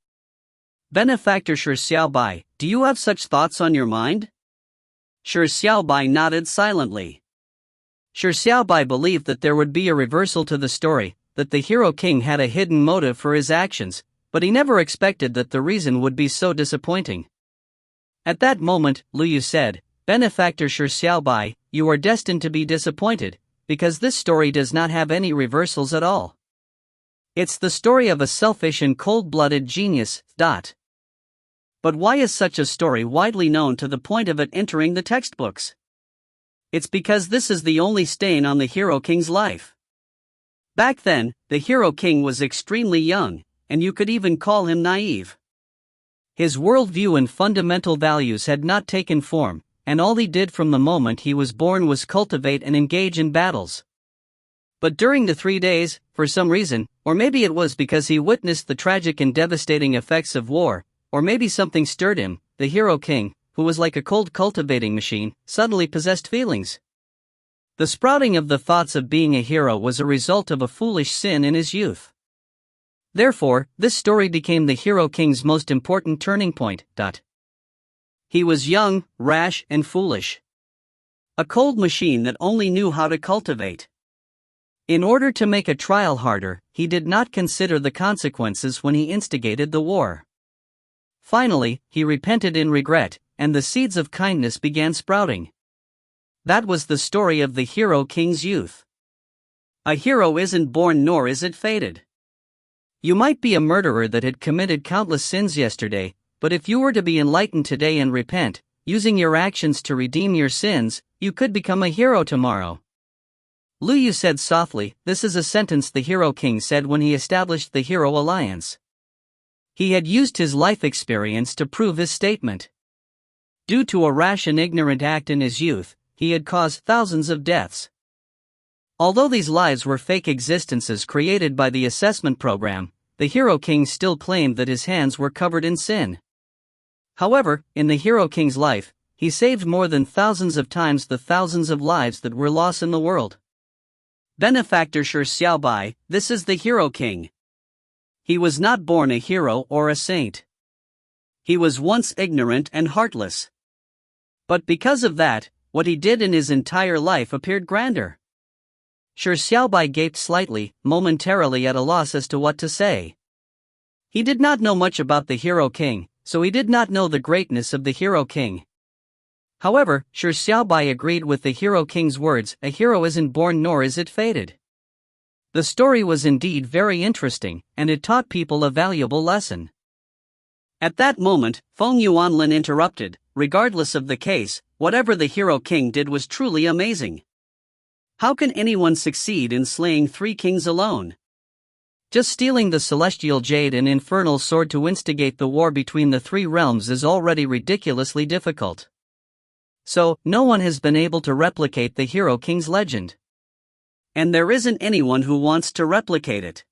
Benefactor Shi Xiaobai, do you have such thoughts on your mind? Shi Xiaobai nodded silently. Shi Xiaobai believed that there would be a reversal to the story, that the hero king had a hidden motive for his actions, but he never expected that the reason would be so disappointing. At that moment, Lu Yu said, Benefactor Shi Xiaobai, you are destined to be disappointed, because this story does not have any reversals at all. It's the story of a selfish and cold-blooded genius. But why is such a story widely known to the point of it entering the textbooks? It's because this is the only stain on the Hero King's life. Back then, the Hero King was extremely young, and you could even call him naive. His worldview and fundamental values had not taken form, and all he did from the moment he was born was cultivate and engage in battles. But during the 3 days, for some reason, or maybe it was because he witnessed the tragic and devastating effects of war, or maybe something stirred him, the Hero King, who was like a cold cultivating machine, suddenly possessed feelings. The sprouting of the thoughts of being a hero was a result of a foolish sin in his youth. Therefore, this story became the Hero King's most important turning point. He was young, rash, and foolish. A cold machine that only knew how to cultivate. In order to make a trial harder, he did not consider the consequences when he instigated the war. Finally, he repented in regret, and the seeds of kindness began sprouting. That was the story of the Hero King's youth. A hero isn't born nor is it fated. You might be a murderer that had committed countless sins yesterday, but if you were to be enlightened today and repent, using your actions to redeem your sins, you could become a hero tomorrow. Lu Yu said softly. This is a sentence the Hero King said when he established the Hero Alliance. He had used his life experience to prove his statement. Due to a rash and ignorant act in his youth, he had caused thousands of deaths. Although these lives were fake existences created by the assessment program, the Hero King still claimed that his hands were covered in sin. However, in the Hero King's life, he saved more than thousands of times the thousands of lives that were lost in the world. Benefactor Shi Xiaobai, this is the Hero King. He was not born a hero or a saint. He was once ignorant and heartless. But because of that, what he did in his entire life appeared grander. Shi Xiaobai gaped slightly, momentarily at a loss as to what to say. He did not know much about the Hero King, so he did not know the greatness of the Hero King. However, Shi Xiaobai agreed with the Hero King's words, a hero isn't born nor is it fated. The story was indeed very interesting, and it taught people a valuable lesson. At that moment, Feng Yuanlin interrupted. Regardless of the case, whatever the Hero King did was truly amazing. How can anyone succeed in slaying 3 kings alone? Just stealing the celestial jade and infernal sword to instigate the war between the 3 realms is already ridiculously difficult. So, no one has been able to replicate the Hero King's legend. And there isn't anyone who wants to replicate it.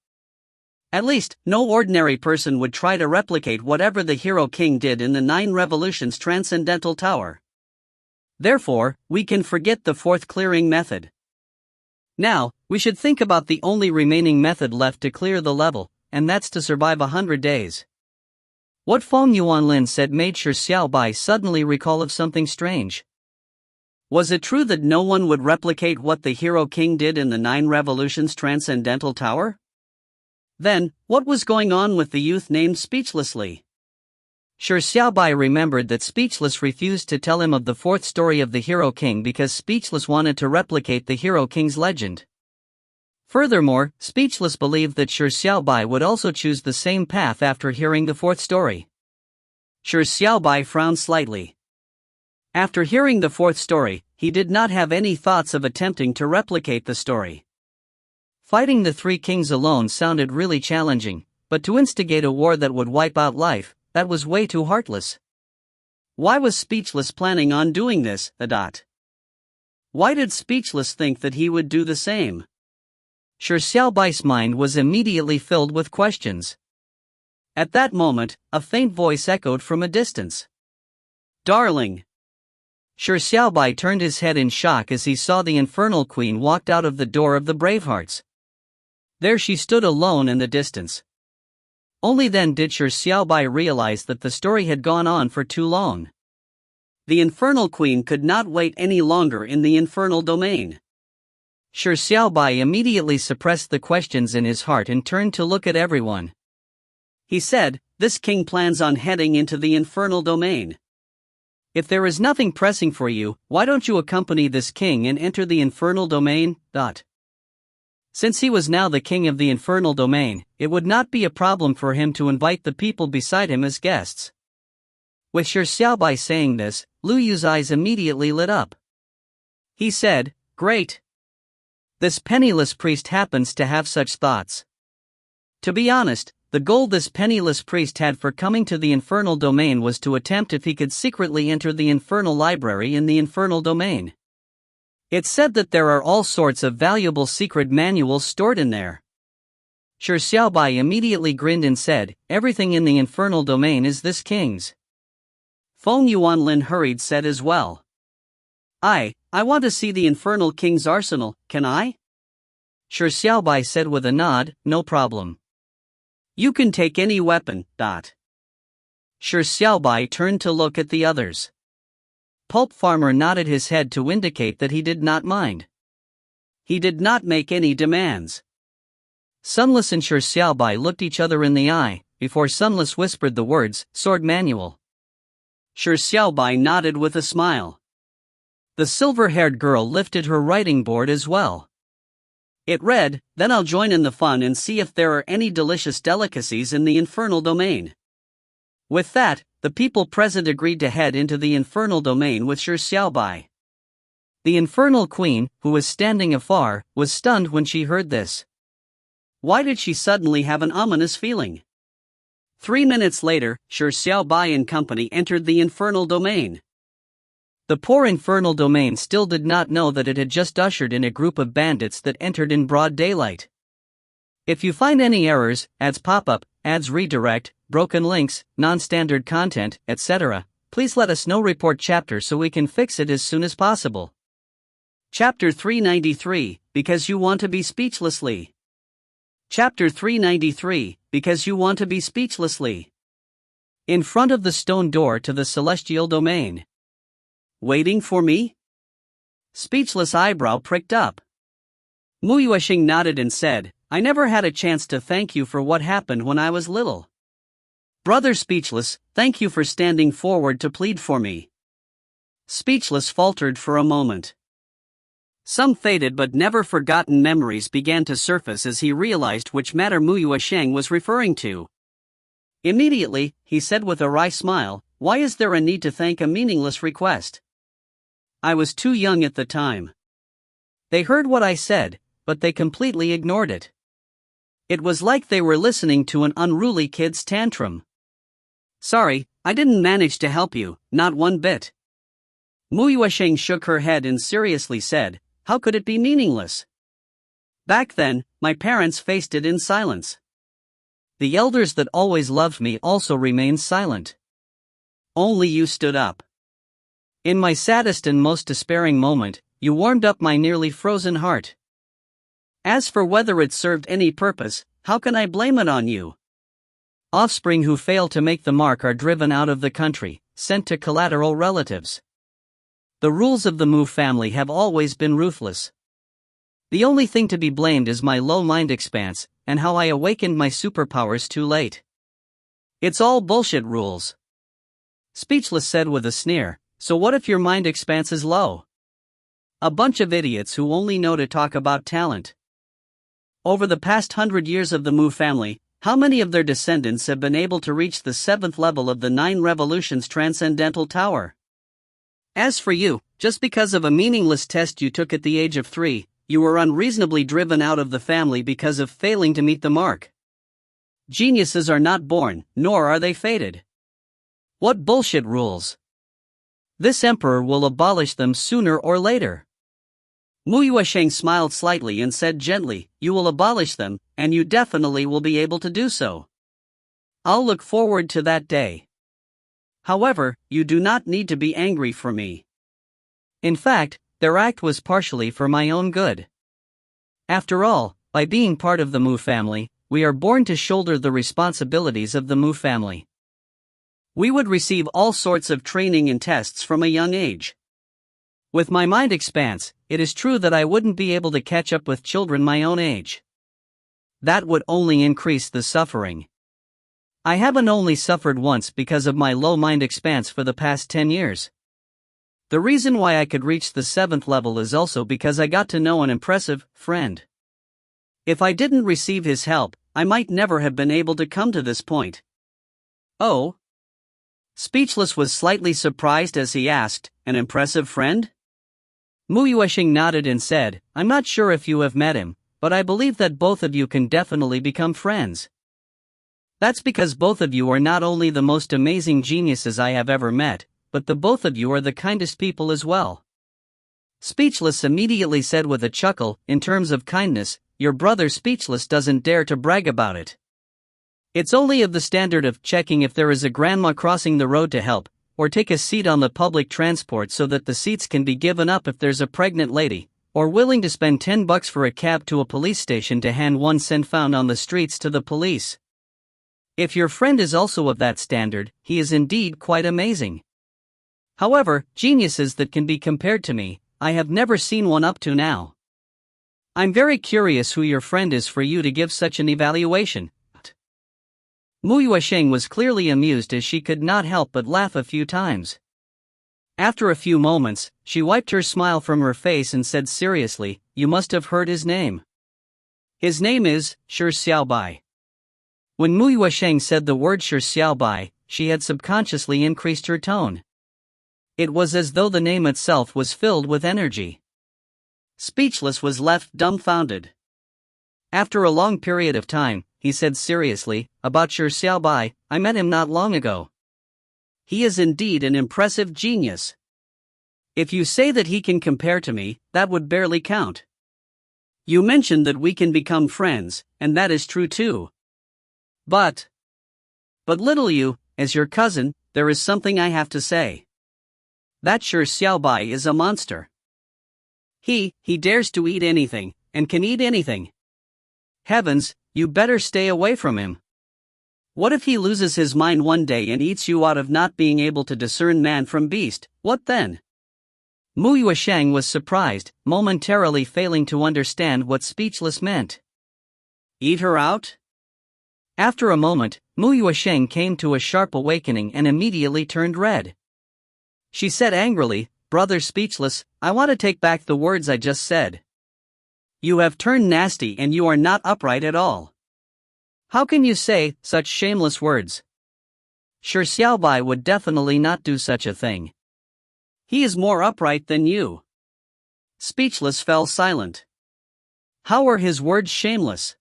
At least, no ordinary person would try to replicate whatever the Hero King did in the 9 Revolutions Transcendental Tower. Therefore, we can forget the 4th clearing method. Now, we should think about the only remaining method left to clear the level, and that's to survive 100 days. What Feng Yuanlin said made Shi Xiaobai suddenly recall of something strange. Was it true that no one would replicate what the Hero King did in the 9 Revolutions Transcendental Tower? Then, what was going on with the youth named Speechlessly? Shi Xiaobai remembered that Speechless refused to tell him of the 4th story of the Hero King because Speechless wanted to replicate the Hero King's legend. Furthermore, Speechless believed that Shi Xiaobai would also choose the same path after hearing the 4th story. Shi Xiaobai frowned slightly. After hearing the 4th story, he did not have any thoughts of attempting to replicate the story. Fighting the 3 kings alone sounded really challenging, but to instigate a war that would wipe out life, that was way too heartless. Why was Speechless planning on doing this? Why did Speechless think that he would do the same? Shi Xiaobai's mind was immediately filled with questions. At that moment, a faint voice echoed from a distance. Darling! Shi Xiaobai turned his head in shock as he saw the Infernal Queen walked out of the door of the Bravehearts. There she stood alone in the distance. Only then did Shi Xiaobai realize that the story had gone on for too long. The Infernal Queen could not wait any longer in the infernal domain. Shi Xiaobai immediately suppressed the questions in his heart and turned to look at everyone. He said, "This king plans on heading into the infernal domain. If there is nothing pressing for you, why don't you accompany this king and enter the infernal domain?" Since he was now the king of the infernal domain, it would not be a problem for him to invite the people beside him as guests. With Shi Xiaobai saying this, Lu Yu's eyes immediately lit up. He said, "Great. This penniless priest happens to have such thoughts." To be honest, the goal this penniless priest had for coming to the infernal domain was to attempt if he could secretly enter the infernal library in the infernal domain. It's said that there are all sorts of valuable secret manuals stored in there. Shi Xiaobai immediately grinned and said, "Everything in the infernal domain is this king's." Feng Yuanlin hurried said as well. I want to see the infernal king's arsenal, can I?" Shi Xiaobai said with a nod, "No problem. You can take any weapon." Shi Xiaobai turned to look at the others. Pulp Farmer nodded his head to indicate that he did not mind. He did not make any demands. Sunless and Shi Xiaobai looked each other in the eye, before Sunless whispered the words, "Sword manual." Shi Xiaobai nodded with a smile. The silver-haired girl lifted her writing board as well. It read, "Then I'll join in the fun and see if there are any delicious delicacies in the infernal domain." With that, the people present agreed to head into the infernal domain with Shi Xiaobai. The infernal queen, who was standing afar, was stunned when she heard this. Why did she suddenly have an ominous feeling? 3 minutes later, Shi Xiaobai and company entered the infernal domain. The poor infernal domain still did not know that it had just ushered in a group of bandits that entered in broad daylight. If you find any errors, ads pop up, ads redirect, broken links, non-standard content, etc., please let us know. Report chapter so we can fix it as soon as possible. Chapter 393, Because You Want to Be Speechlessly. Chapter 393, Because You Want to Be Speechlessly. In front of the stone door to the celestial domain. Waiting for me? Speechless eyebrow pricked up. Mu Yuesheng nodded and said, "I never had a chance to thank you for what happened when I was little. Brother Speechless, thank you for standing forward to plead for me." Speechless faltered for a moment. Some faded but never forgotten memories began to surface as he realized which matter Mu Yuesheng was referring to. Immediately, he said with a wry smile, "Why is there a need to thank a meaningless request? I was too young at the time." They heard what I said, but they completely ignored it. It was like they were listening to an unruly kid's tantrum. "Sorry, I didn't manage to help you, not one bit." Mu Yuesheng shook her head and seriously said, "How could it be meaningless? Back then, my parents faced it in silence. The elders that always loved me also remained silent. Only you stood up. In my saddest and most despairing moment, you warmed up my nearly frozen heart. As for whether it served any purpose, how can I blame it on you? Offspring who fail to make the mark are driven out of the country, sent to collateral relatives. The rules of the Mu family have always been ruthless. The only thing to be blamed is my low mind expanse, and how I awakened my superpowers too late. It's all bullshit rules." Speechless said with a sneer, "So what if your mind expanse is low? A bunch of idiots who only know to talk about talent. Over the past 100 years of the Mu family, how many of their descendants have been able to reach the 7th level of the 9 Revolutions Transcendental Tower? As for you, just because of a meaningless test you took at the age of 3, you were unreasonably driven out of the family because of failing to meet the mark. Geniuses are not born, nor are they fated. What bullshit rules! This emperor will abolish them sooner or later." Mu Yuesheng smiled slightly and said gently, "You will abolish them, and you definitely will be able to do so. I'll look forward to that day. However, you do not need to be angry for me. In fact, their act was partially for my own good. After all, by being part of the Mu family, we are born to shoulder the responsibilities of the Mu family. We would receive all sorts of training and tests from a young age. With my mind expanse, it is true that I wouldn't be able to catch up with children my own age. That would only increase the suffering. I haven't only suffered once because of my low mind expanse for the past 10 years. The reason why I could reach the 7th level is also because I got to know an impressive friend. If I didn't receive his help, I might never have been able to come to this point." "Oh? Speechless was slightly surprised as he asked, an impressive friend? Mu Yuesheng nodded and said, I'm not sure if you have met him, but I believe that both of you can definitely become friends. That's because both of you are not only the most amazing geniuses I have ever met, but the both of you are the kindest people as well. Speechless immediately said with a chuckle, in terms of kindness, your brother Speechless doesn't dare to brag about it. It's only of the standard of checking if there is a grandma crossing the road to help, or take a seat on the public transport so that the seats can be given up if there's a pregnant lady, or willing to spend $10 for a cab to a police station to hand 1 cent found on the streets to the police. If your friend is also of that standard, he is indeed quite amazing. However, geniuses that can be compared to me, I have never seen one up to now. I'm very curious who your friend is for you to give such an evaluation. Mu Yuesheng was clearly amused as she could not help but laugh a few times. After a few moments, she wiped her smile from her face and said seriously, you must have heard his name. His name is Shi Xiaobai. When Mu Yuesheng said the word Shi Xiaobai, she had subconsciously increased her tone. It was as though the name itself was filled with energy. Speechless was left dumbfounded. After a long period of time, he said seriously, about Shi Xiaobai, I met him not long ago. He is indeed an impressive genius. If you say that he can compare to me, that would barely count. You mentioned that we can become friends, and that is true too. But little you, as your cousin, there is something I have to say. That Shi Xiaobai is a monster. He dares to eat anything, and can eat anything. Heavens, you better stay away from him. What if he loses his mind one day and eats you out of not being able to discern man from beast, what then? Mu Yuesheng was surprised, momentarily failing to understand what Speechless meant. Eat her out? After a moment, Mu Yuesheng came to a sharp awakening and immediately turned red. She said angrily, Brother Speechless, I want to take back the words I just said. You have turned nasty and you are not upright at all. How can you say such shameless words? Shi Xiaobai would definitely not do such a thing. He is more upright than you. Speechless fell silent. How were his words shameless?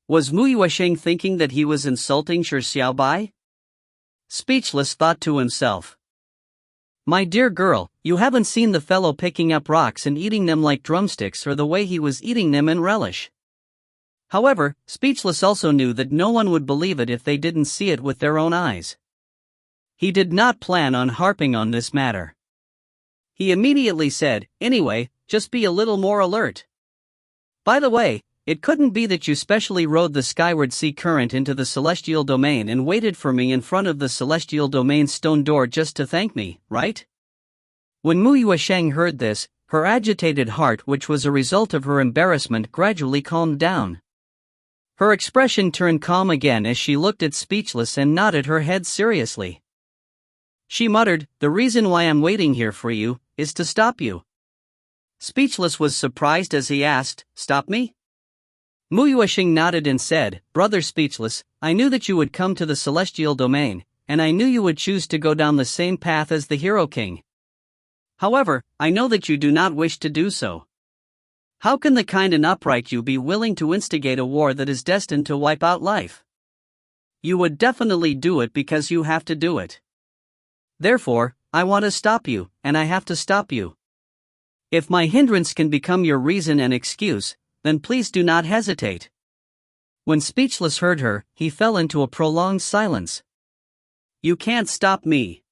Was Mu Yuesheng thinking that he was insulting Shi Xiaobai? Speechless thought to himself. My dear girl, you haven't seen the fellow picking up rocks and eating them like drumsticks or the way he was eating them in relish. However, Speechless also knew that no one would believe it if they didn't see it with their own eyes. He did not plan on harping on this matter. He immediately said, anyway, just be a little more alert. By the way, it couldn't be that you specially rode the skyward sea current into the celestial domain and waited for me in front of the celestial domain's stone door just to thank me, right? When Mu Yuesheng heard this, her agitated heart, which was a result of her embarrassment, gradually calmed down. Her expression turned calm again as she looked at Speechless and nodded her head seriously. She muttered, the reason why I'm waiting here for you is to stop you. Speechless was surprised as he asked, stop me? Mu Yuesheng nodded and said, Brother Speechless, I knew that you would come to the celestial domain, and I knew you would choose to go down the same path as the Hero King. However, I know that you do not wish to do so. How can the kind and upright you be willing to instigate a war that is destined to wipe out life? You would definitely do it because you have to do it. Therefore, I want to stop you, and I have to stop you. If my hindrance can become your reason and excuse, then please do not hesitate. When Speechless heard her, he fell into a prolonged silence. You can't stop me.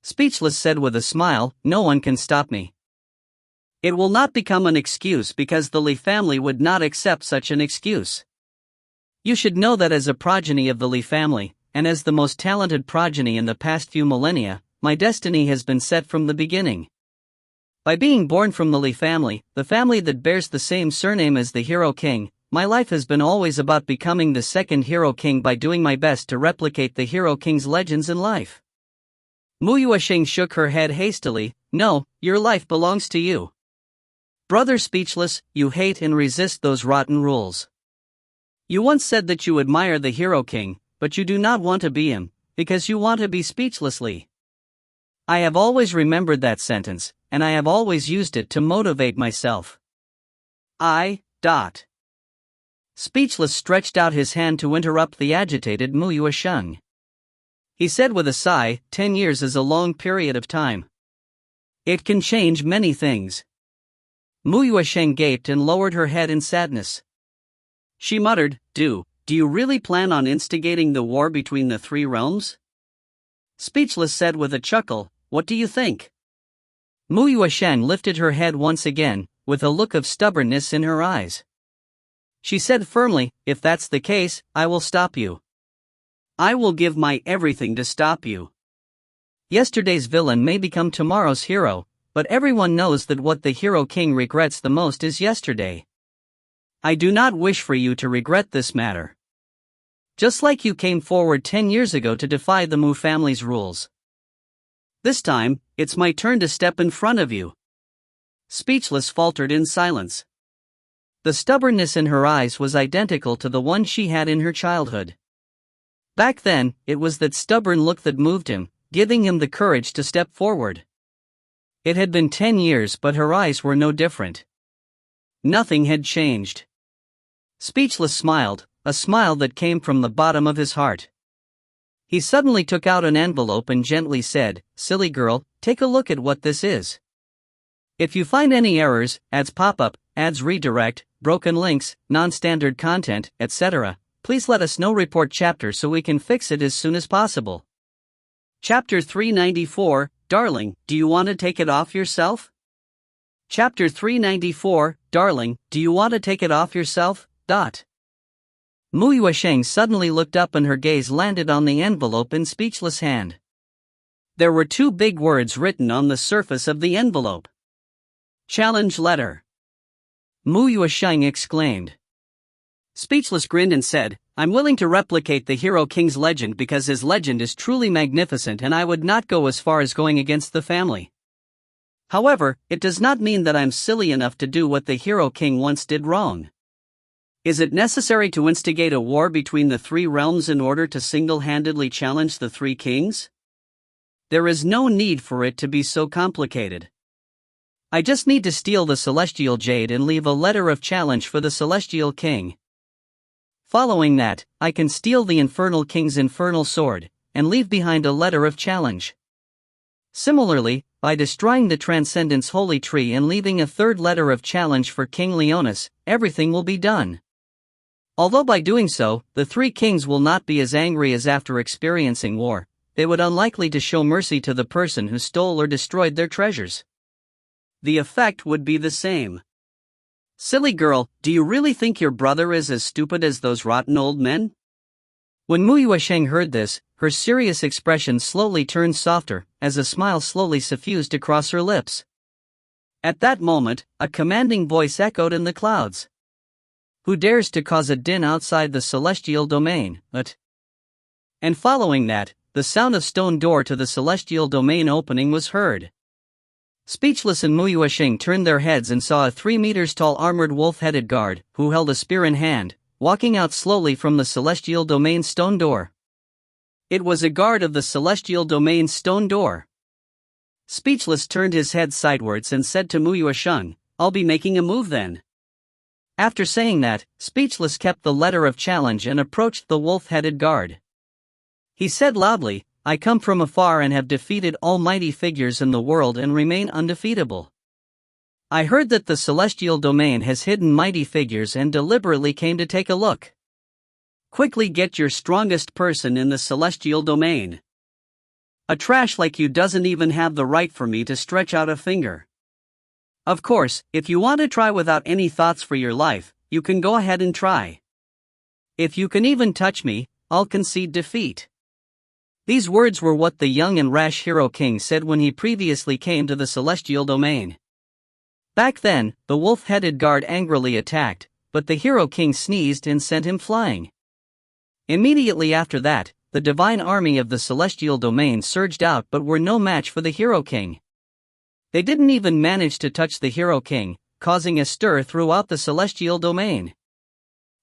Speechless said with a smile, no one can stop me. It will not become an excuse because the Li family would not accept such an excuse. You should know that as a progeny of the Li family, and as the most talented progeny in the past few millennia, my destiny has been set from the beginning. By being born from the Li family, the family that bears the same surname as the Hero King, my life has been always about becoming the second Hero King by doing my best to replicate the Hero King's legends in life. Mu Yuesheng shook her head hastily, no, your life belongs to you. Brother Speechless, you hate and resist those rotten rules. You once said that you admire the Hero King, but you do not want to be him. because you want to be speechlessly. I have always remembered that sentence, and I have always used it to motivate myself. Speechless stretched out his hand to interrupt the agitated Mu Yuesheng. He said with a sigh, 10 years is a long period of time. It can change many things. Mu Yuesheng gaped and lowered her head in sadness. She muttered, Do you really plan on instigating the war between the three realms? Speechless said with a chuckle, What do you think? Mu Yuesheng lifted her head once again, with a look of stubbornness in her eyes. She said firmly, If that's the case, I will stop you. I will give my everything to stop you. Yesterday's villain may become tomorrow's hero, but everyone knows that what the Hero King regrets the most is yesterday. I do not wish for you to regret this matter. Just like you came forward 10 years ago to defy the Mu family's rules. This time, it's my turn to step in front of you. Speechless faltered in silence. The stubbornness in her eyes was identical to the one she had in her childhood. Back then, it was that stubborn look that moved him, giving him the courage to step forward. It had been 10 years, but her eyes were no different. Nothing had changed. Speechless smiled, a smile that came from the bottom of his heart. He suddenly took out an envelope and gently said, Silly girl, take a look at what this is. If you find any errors, ads pop up, ads redirect, broken links, non-standard content, etc., please let us know. Report chapter so we can fix it as soon as possible. Chapter 394, Darling, do you want to take it off yourself? Chapter 394, Darling, do you want to take it off yourself? Mu Yuesheng suddenly looked up and her gaze landed on the envelope in Speechless' hand. There were two big words written on the surface of the envelope. Challenge letter. Mu Yuesheng exclaimed. Speechless grinned and said, I'm willing to replicate the Hero King's legend because his legend is truly magnificent and I would not go as far as going against the family. However, it does not mean that I'm silly enough to do what the Hero King once did wrong. Is it necessary to instigate a war between the three realms in order to single-handedly challenge the three kings? There is no need for it to be so complicated. I just need to steal the Celestial Jade and leave a letter of challenge for the Celestial King. Following that, I can steal the Infernal King's Infernal Sword, and leave behind a letter of challenge. Similarly, by destroying the Transcendence Holy Tree and leaving a third letter of challenge for King Leonis, everything will be done. Although by doing so, the three kings will not be as angry as after experiencing war, they would unlikely to show mercy to the person who stole or destroyed their treasures. The effect would be the same. Silly girl, do you really think your brother is as stupid as those rotten old men? When Mu Yuesheng heard this, her serious expression slowly turned softer, as a smile slowly suffused across her lips. At that moment, a commanding voice echoed in the clouds. Who dares to cause a din outside the celestial domain, And following that, the sound of stone door to the celestial domain opening was heard. Speechless and Mu Yuesheng turned their heads and saw a 3 meters tall armored wolf-headed guard, who held a spear in hand, walking out slowly from the celestial domain stone door. It was a guard of the celestial domain stone door. Speechless turned his head sidewards and said to Mu Yuesheng, I'll be making a move then. After saying that, Speechless kept the letter of challenge and approached the wolf-headed guard. He said loudly, I come from afar and have defeated all mighty figures in the world and remain undefeatable. I heard that the celestial domain has hidden mighty figures and deliberately came to take a look. Quickly get your strongest person in the celestial domain. A trash like you doesn't even have the right for me to stretch out a finger. Of course, if you want to try without any thoughts for your life, you can go ahead and try. If you can even touch me, I'll concede defeat. These words were what the young and rash Hero King said when he previously came to the celestial domain. Back then, the wolf-headed guard angrily attacked, but the Hero King sneezed and sent him flying. Immediately after that, the divine army of the celestial domain surged out but were no match for the Hero King. They didn't even manage to touch the Hero King, causing a stir throughout the celestial domain.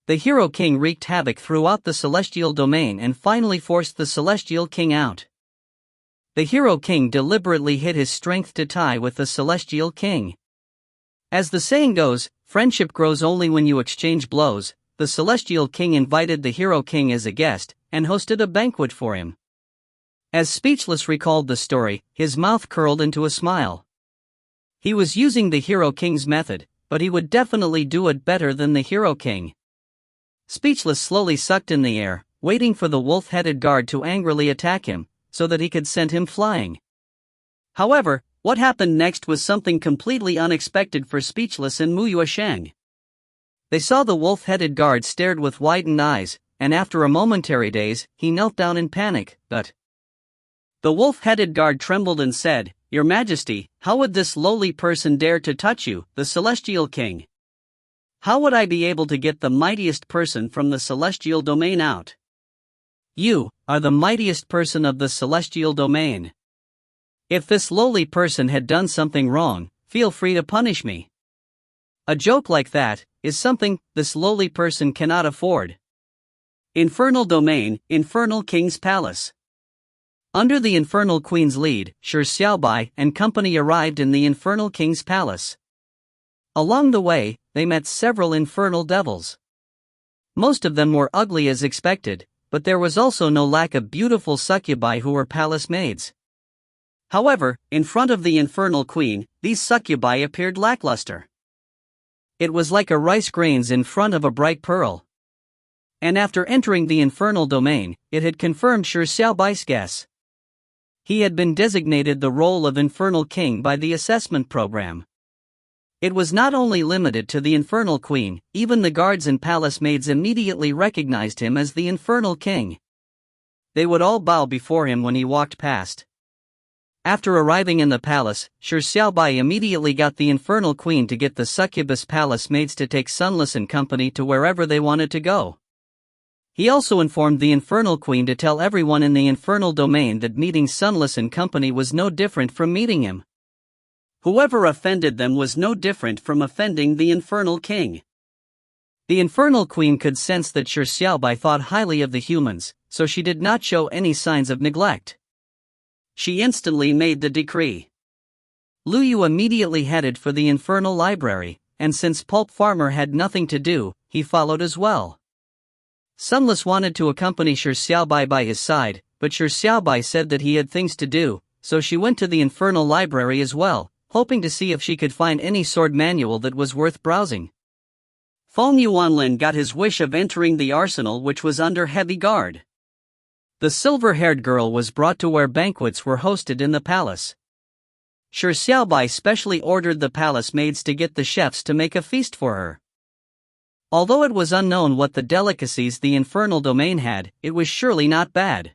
The Hero King wreaked havoc throughout the Celestial Domain and finally forced the Celestial King out. The Hero King deliberately hid his strength to tie with the Celestial King. As the saying goes, friendship grows only when you exchange blows. The Celestial King invited the Hero King as a guest, and hosted a banquet for him. As Speechless recalled the story, his mouth curled into a smile. He was using the Hero King's method, but he would definitely do it better than the Hero King. Speechless slowly sucked in the air, waiting for the wolf-headed guard to angrily attack him, so that he could send him flying. However, what happened next was something completely unexpected for Speechless and Mu Yuesheng. They saw the wolf-headed guard stared with widened eyes, and after a momentary daze, he knelt down in panic, but the wolf-headed guard trembled and said, "Your Majesty, how would this lowly person dare to touch you, the Celestial King? How would I be able to get the mightiest person from the Celestial Domain out? You are the mightiest person of the Celestial Domain. If this lowly person had done something wrong, feel free to punish me." A joke like that is something this lowly person cannot afford. Infernal Domain, Infernal King's Palace. Under the Infernal Queen's lead, Shi Xiaobai and company arrived in the Infernal King's Palace. Along the way, they met several infernal devils. Most of them were ugly as expected, but there was also no lack of beautiful succubi who were palace maids. However, in front of the Infernal Queen, these succubi appeared lackluster. It was like a rice grains in front of a bright pearl. And after entering the Infernal Domain, it had confirmed Shi Xiaobai's guess. He had been designated the role of Infernal King by the assessment program. It was not only limited to the Infernal Queen, even the guards and palace maids immediately recognized him as the Infernal King. They would all bow before him when he walked past. After arriving in the palace, Shi Xiaobai immediately got the Infernal Queen to get the succubus palace maids to take Sunless and company to wherever they wanted to go. He also informed the Infernal Queen to tell everyone in the Infernal Domain that meeting Sunless and company was no different from meeting him. Whoever offended them was no different from offending the Infernal King. The Infernal Queen could sense that Shi Xiaobai thought highly of the humans, so she did not show any signs of neglect. She instantly made the decree. Lu Yu immediately headed for the Infernal Library, and since Pulp Farmer had nothing to do, he followed as well. Sunless wanted to accompany Shi Xiaobai by his side, but Shi Xiaobai said that he had things to do, so she went to the Infernal Library as well, hoping to see if she could find any sword manual that was worth browsing. Feng Yuanlin got his wish of entering the arsenal, which was under heavy guard. The silver-haired girl was brought to where banquets were hosted in the palace. Shi Xiaobai specially ordered the palace maids to get the chefs to make a feast for her. Although it was unknown what the delicacies the Infernal Domain had, it was surely not bad.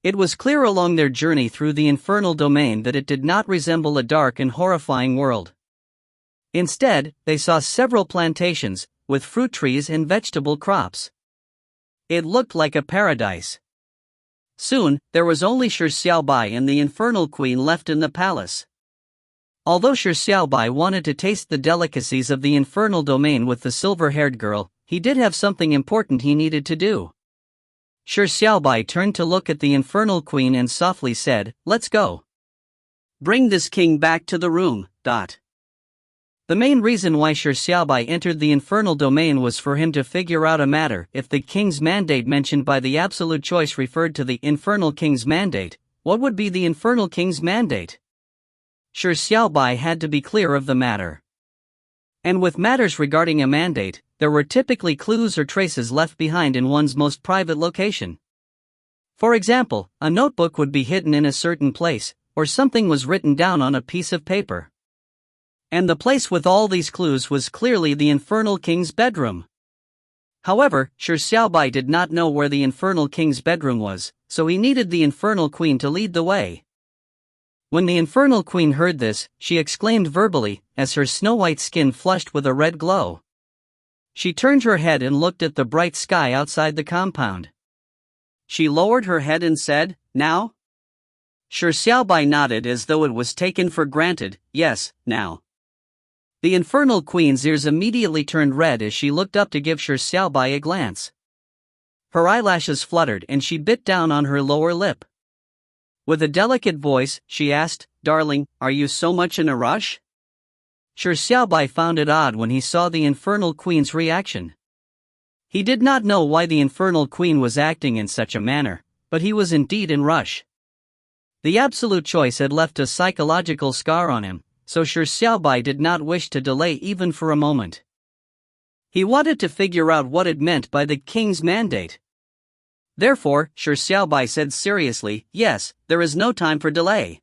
It was clear along their journey through the Infernal Domain that it did not resemble a dark and horrifying world. Instead, they saw several plantations, with fruit trees and vegetable crops. It looked like a paradise. Soon, there was only Shi Xiaobai and the Infernal Queen left in the palace. Although Shi Xiaobai wanted to taste the delicacies of the Infernal Domain with the silver-haired girl, he did have something important he needed to do. Shi Xiaobai turned to look at the Infernal Queen and softly said, "Let's go. Bring this king back to the room." The main reason why Shi Xiaobai entered the Infernal Domain was for him to figure out a matter. If the king's mandate mentioned by the Absolute Choice referred to the Infernal King's mandate, what would be the Infernal King's mandate? Shi Xiaobai had to be clear of the matter. And with matters regarding a mandate, there were typically clues or traces left behind in one's most private location. For example, a notebook would be hidden in a certain place, or something was written down on a piece of paper. And the place with all these clues was clearly the Infernal King's bedroom. However, Shi Xiaobai did not know where the Infernal King's bedroom was, so he needed the Infernal Queen to lead the way. When the Infernal Queen heard this, she exclaimed verbally, as her snow-white skin flushed with a red glow. She turned her head and looked at the bright sky outside the compound. She lowered her head and said, "Now?" Shi Xiaobai nodded as though it was taken for granted, "Yes, now." The infernal queen's ears immediately turned red as she looked up to give Shi Xiaobai a glance. Her eyelashes fluttered and she bit down on her lower lip. With a delicate voice, she asked, "Darling, are you so much in a rush?" Shi Xiaobai found it odd when he saw the infernal queen's reaction. He did not know why the infernal queen was acting in such a manner, but he was indeed in rush. The absolute choice had left a psychological scar on him, so Shi Xiaobai did not wish to delay even for a moment. He wanted to figure out what it meant by the king's mandate. Therefore, Shi Xiaobai said seriously, "Yes, there is no time for delay."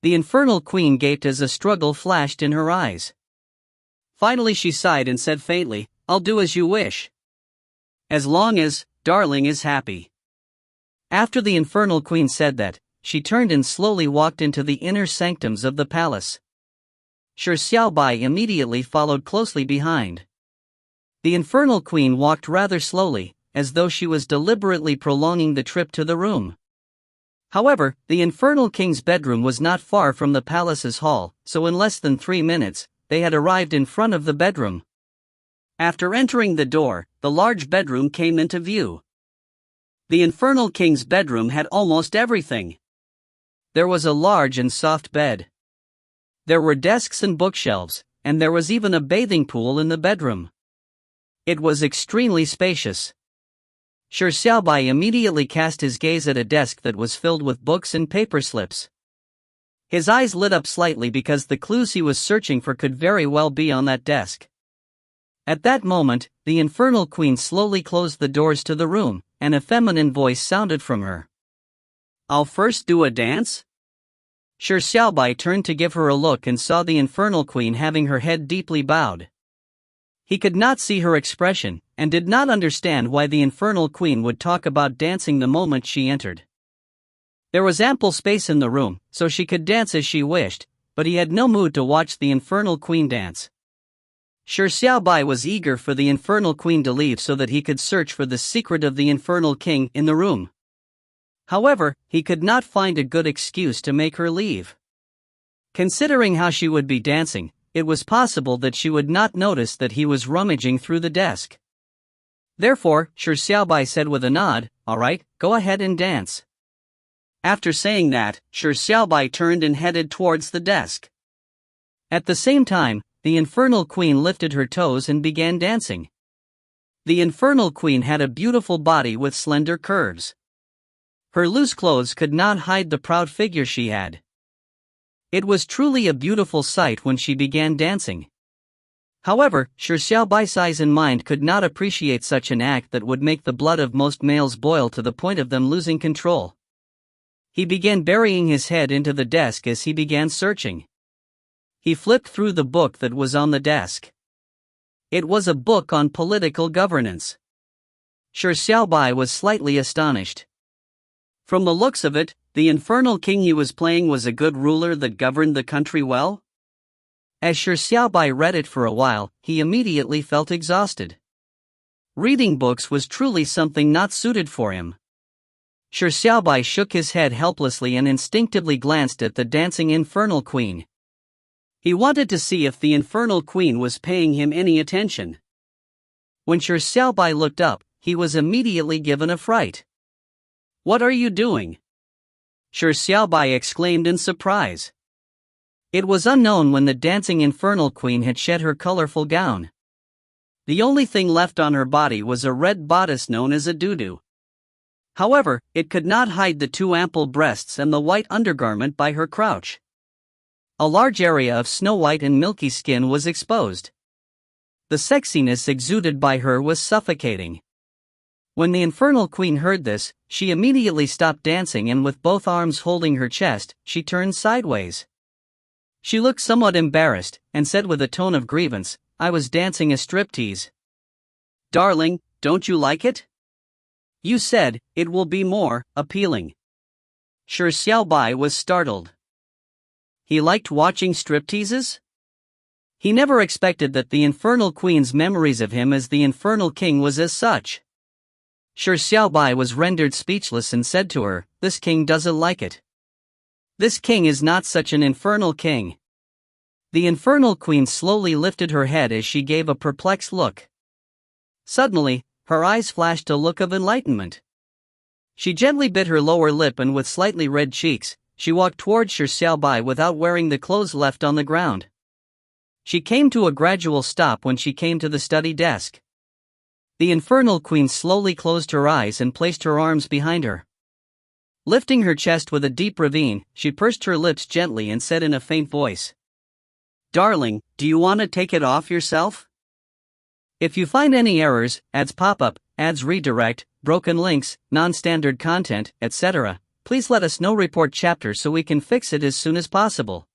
The infernal queen gaped as a struggle flashed in her eyes. Finally she sighed and said faintly, "I'll do as you wish. As long as, darling is happy." After the infernal queen said that, she turned and slowly walked into the inner sanctums of the palace. Shi Xiaobai immediately followed closely behind. The infernal queen walked rather slowly, as though she was deliberately prolonging the trip to the room. However, the infernal king's bedroom was not far from the palace's hall, so in less than 3 minutes, they had arrived in front of the bedroom. After entering the door, the large bedroom came into view. The infernal king's bedroom had almost everything. There was a large and soft bed. There were desks and bookshelves, and there was even a bathing pool in the bedroom. It was extremely spacious. Shi Xiaobai immediately cast his gaze at a desk that was filled with books and paper slips. His eyes lit up slightly because the clues he was searching for could very well be on that desk. At that moment, the infernal queen slowly closed the doors to the room, and a feminine voice sounded from her. "I'll first do a dance?" Shi Xiaobai turned to give her a look and saw the infernal queen having her head deeply bowed. He could not see her expression, and did not understand why the infernal queen would talk about dancing the moment she entered. There was ample space in the room, so she could dance as she wished, but he had no mood to watch the infernal queen dance. Shi Xiaobai was eager for the infernal queen to leave so that he could search for the secret of the infernal king in the room. However, he could not find a good excuse to make her leave. Considering how she would be dancing, it was possible that she would not notice that he was rummaging through the desk. Therefore, Shi Xiaobai said with a nod, "All right, go ahead and dance." After saying that, Shi Xiaobai turned and headed towards the desk. At the same time, the infernal queen lifted her toes and began dancing. The infernal queen had a beautiful body with slender curves. Her loose clothes could not hide the proud figure she had. It was truly a beautiful sight when she began dancing. However, Shi Xiaobai's eyes and mind could not appreciate such an act that would make the blood of most males boil to the point of them losing control. He began burying his head into the desk as he began searching. He flipped through the book that was on the desk. It was a book on political governance. Shi Xiaobai was slightly astonished. From the looks of it, the infernal king he was playing was a good ruler that governed the country well? As Shi Xiaobai read it for a while, he immediately felt exhausted. Reading books was truly something not suited for him. Shi Xiaobai shook his head helplessly and instinctively glanced at the dancing infernal queen. He wanted to see if the infernal queen was paying him any attention. When Shi Xiaobai looked up, he was immediately given a fright. "What are you doing?" Shi Xiaobai exclaimed in surprise. It was unknown when the dancing infernal queen had shed her colorful gown. The only thing left on her body was a red bodice known as a doudou. However, it could not hide the two ample breasts and the white undergarment by her crouch. A large area of snow-white and milky skin was exposed. The sexiness exuded by her was suffocating. When the infernal queen heard this, she immediately stopped dancing and with both arms holding her chest, she turned sideways. She looked somewhat embarrassed, and said with a tone of grievance, "I was dancing a striptease." "Darling, don't you like it? You said, it will be more appealing." Shi Xiaobai was startled. He liked watching stripteases? He never expected that the infernal queen's memories of him as the infernal king was as such. Shi Xiaobai was rendered speechless and said to her, "This king doesn't like it. This king is not such an infernal king. The infernal queen slowly lifted her head as she gave a perplexed look. Suddenly, her eyes flashed a look of enlightenment. She gently bit her lower lip and with slightly red cheeks, she walked towards Shi Xiaobai without wearing the clothes left on the ground. She came to a gradual stop when she came to the study desk. The infernal queen slowly closed her eyes and placed her arms behind her. Lifting her chest with a deep ravine, she pursed her lips gently and said in a faint voice, "Darling, do you want to take it off yourself? If you find any errors, ads pop up, ads redirect, broken links, non-standard content, etc., please let us know. Report chapter so we can fix it as soon as possible."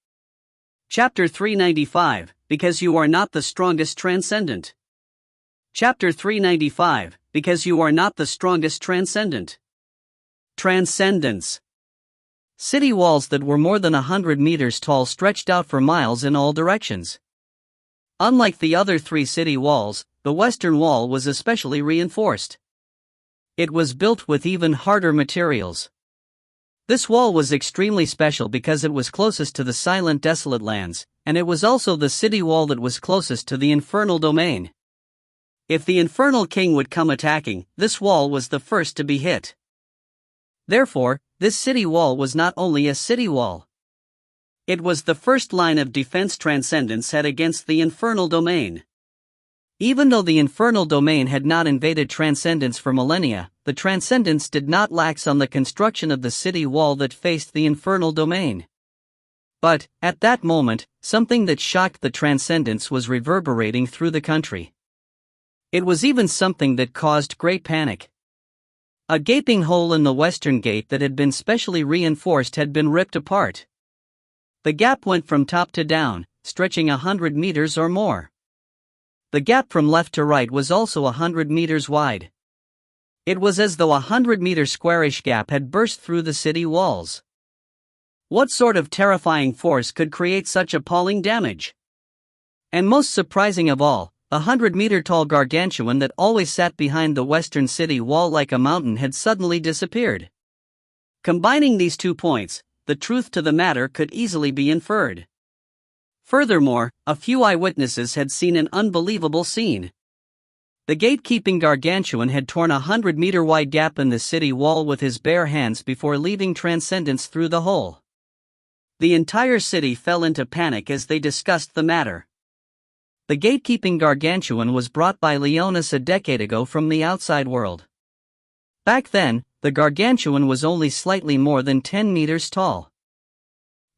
Chapter 395, Because You Are Not the Strongest Transcendent. Chapter 395, Because You Are Not the Strongest Transcendent. Transcendence. City walls that were more than 100 meters tall stretched out for miles in all directions. Unlike the other three city walls, the western wall was especially reinforced. It was built with even harder materials. This wall was extremely special because it was closest to the silent desolate lands, and it was also the city wall that was closest to the infernal domain. If the infernal king would come attacking, this wall was the first to be hit. Therefore, this city wall was not only a city wall. It was the first line of defense Transcendence had against the infernal domain. Even though the infernal domain had not invaded Transcendence for millennia, the Transcendence did not lax on the construction of the city wall that faced the infernal domain. But, at that moment, something that shocked the Transcendence was reverberating through the country. It was even something that caused great panic. A gaping hole in the western gate that had been specially reinforced had been ripped apart. The gap went from top to down, stretching 100 meters or more. The gap from left to right was also 100 meters wide. It was as though a 100-meter squarish gap had burst through the city walls. What sort of terrifying force could create such appalling damage? And most surprising of all, the 100-meter-tall gargantuan that always sat behind the western city wall like a mountain had suddenly disappeared. Combining these 2 points, the truth to the matter could easily be inferred. Furthermore, a few eyewitnesses had seen an unbelievable scene. The gatekeeping gargantuan had torn a 100-meter-wide gap in the city wall with his bare hands before leaving Transcendence through the hole. The entire city fell into panic as they discussed the matter. The gatekeeping gargantuan was brought by Leonis a decade ago from the outside world. Back then, the gargantuan was only slightly more than 10 meters tall.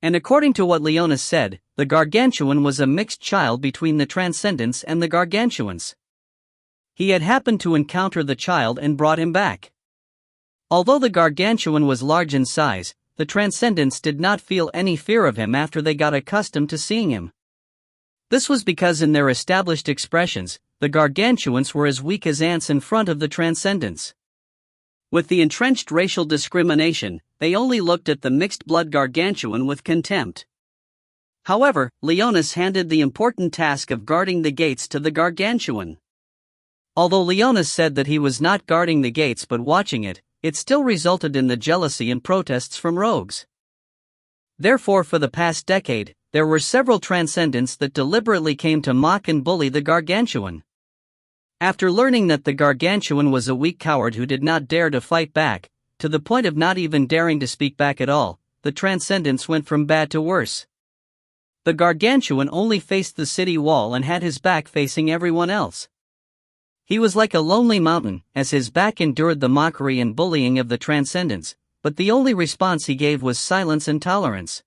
And according to what Leonis said, the gargantuan was a mixed child between the Transcendence and the gargantuans. He had happened to encounter the child and brought him back. Although the gargantuan was large in size, the Transcendence did not feel any fear of him after they got accustomed to seeing him. This was because in their established expressions, the gargantuans were as weak as ants in front of the Transcendence. With the entrenched racial discrimination, they only looked at the mixed-blood gargantuan with contempt. However, Leonis handed the important task of guarding the gates to the gargantuan. Although Leonis said that he was not guarding the gates but watching it, it still resulted in the jealousy and protests from rogues. Therefore, for the past decade, there were several Transcendents that deliberately came to mock and bully the gargantuan. After learning that the gargantuan was a weak coward who did not dare to fight back, to the point of not even daring to speak back at all, the Transcendence went from bad to worse. The gargantuan only faced the city wall and had his back facing everyone else. He was like a lonely mountain, as his back endured the mockery and bullying of the Transcendence, but the only response he gave was silence and tolerance.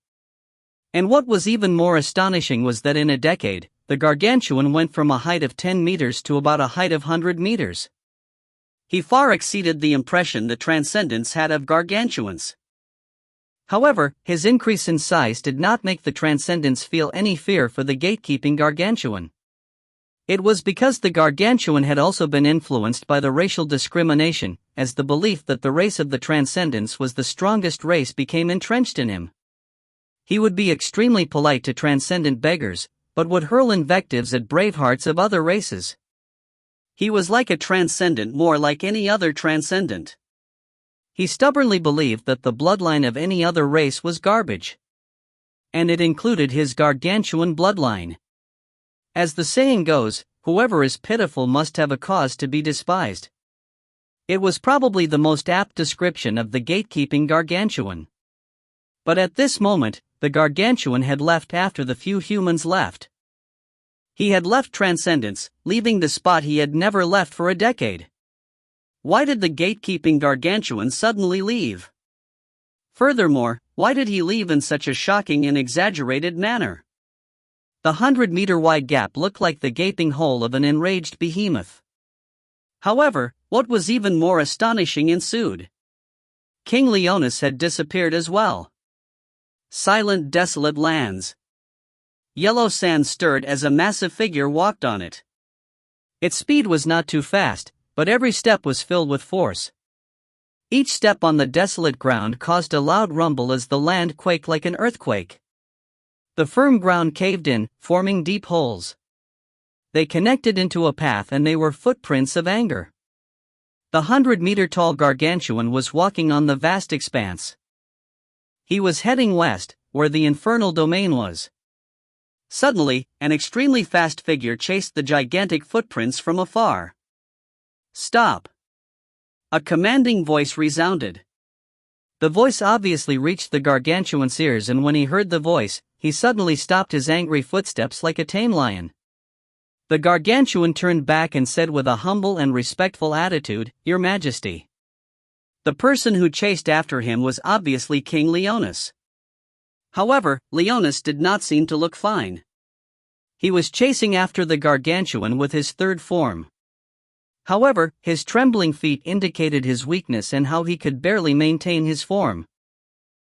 And what was even more astonishing was that in a decade, the gargantuan went from a height of 10 meters to about a height of 100 meters. He far exceeded the impression the Transcendence had of gargantuans. However, his increase in size did not make the Transcendence feel any fear for the gatekeeping gargantuan. It was because the gargantuan had also been influenced by the racial discrimination, as the belief that the race of the Transcendence was the strongest race became entrenched in him. He would be extremely polite to transcendent beggars, but would hurl invectives at brave hearts of other races. He was like a transcendent, more like any other transcendent. He stubbornly believed that the bloodline of any other race was garbage. And it included his gargantuan bloodline. As the saying goes, whoever is pitiful must have a cause to be despised. It was probably the most apt description of the gatekeeping gargantuan. But at this moment, the gargantuan had left after the few humans left. He had left Transcendence, leaving the spot he had never left for a decade. Why did the gatekeeping gargantuan suddenly leave? Furthermore, why did he leave in such a shocking and exaggerated manner? The 100-meter-wide gap looked like the gaping hole of an enraged behemoth. However, what was even more astonishing ensued. King Leonis had disappeared as well. Silent, desolate lands. Yellow sand stirred as a massive figure walked on it. Its speed was not too fast, but every step was filled with force. Each step on the desolate ground caused a loud rumble as the land quaked like an earthquake. The firm ground caved in, forming deep holes. They connected into a path and they were footprints of anger. The 100-meter-tall gargantuan was walking on the vast expanse. He was heading west, where the infernal domain was. Suddenly, an extremely fast figure chased the gigantic footprints from afar. "Stop!" A commanding voice resounded. The voice obviously reached the gargantuan's ears, and when he heard the voice, he suddenly stopped his angry footsteps like a tame lion. The gargantuan turned back and said with a humble and respectful attitude, "Your Majesty." The person who chased after him was obviously King Leonis. However, Leonis did not seem to look fine. He was chasing after the gargantuan with his third form. However, his trembling feet indicated his weakness and how he could barely maintain his form.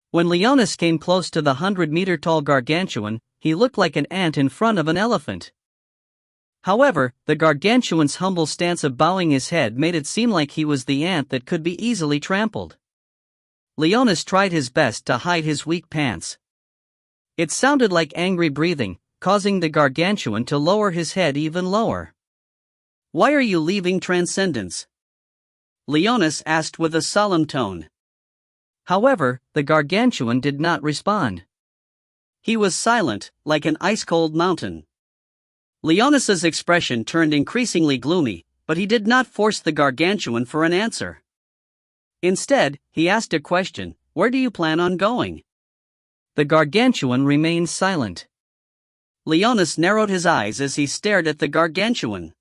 When Leonis came close to the 100-meter-tall gargantuan, he looked like an ant in front of an elephant. However, the gargantuan's humble stance of bowing his head made it seem like he was the ant that could be easily trampled. Leonis tried his best to hide his weak pants. It sounded like angry breathing, causing the gargantuan to lower his head even lower. "Why are you leaving Transcendence?" Leonis asked with a solemn tone. However, the gargantuan did not respond. He was silent, like an ice-cold mountain. Leonis's expression turned increasingly gloomy, but he did not force the gargantuan for an answer. Instead, he asked a question: "Where do you plan on going?" The gargantuan remained silent. Leonis narrowed his eyes as he stared at the gargantuan.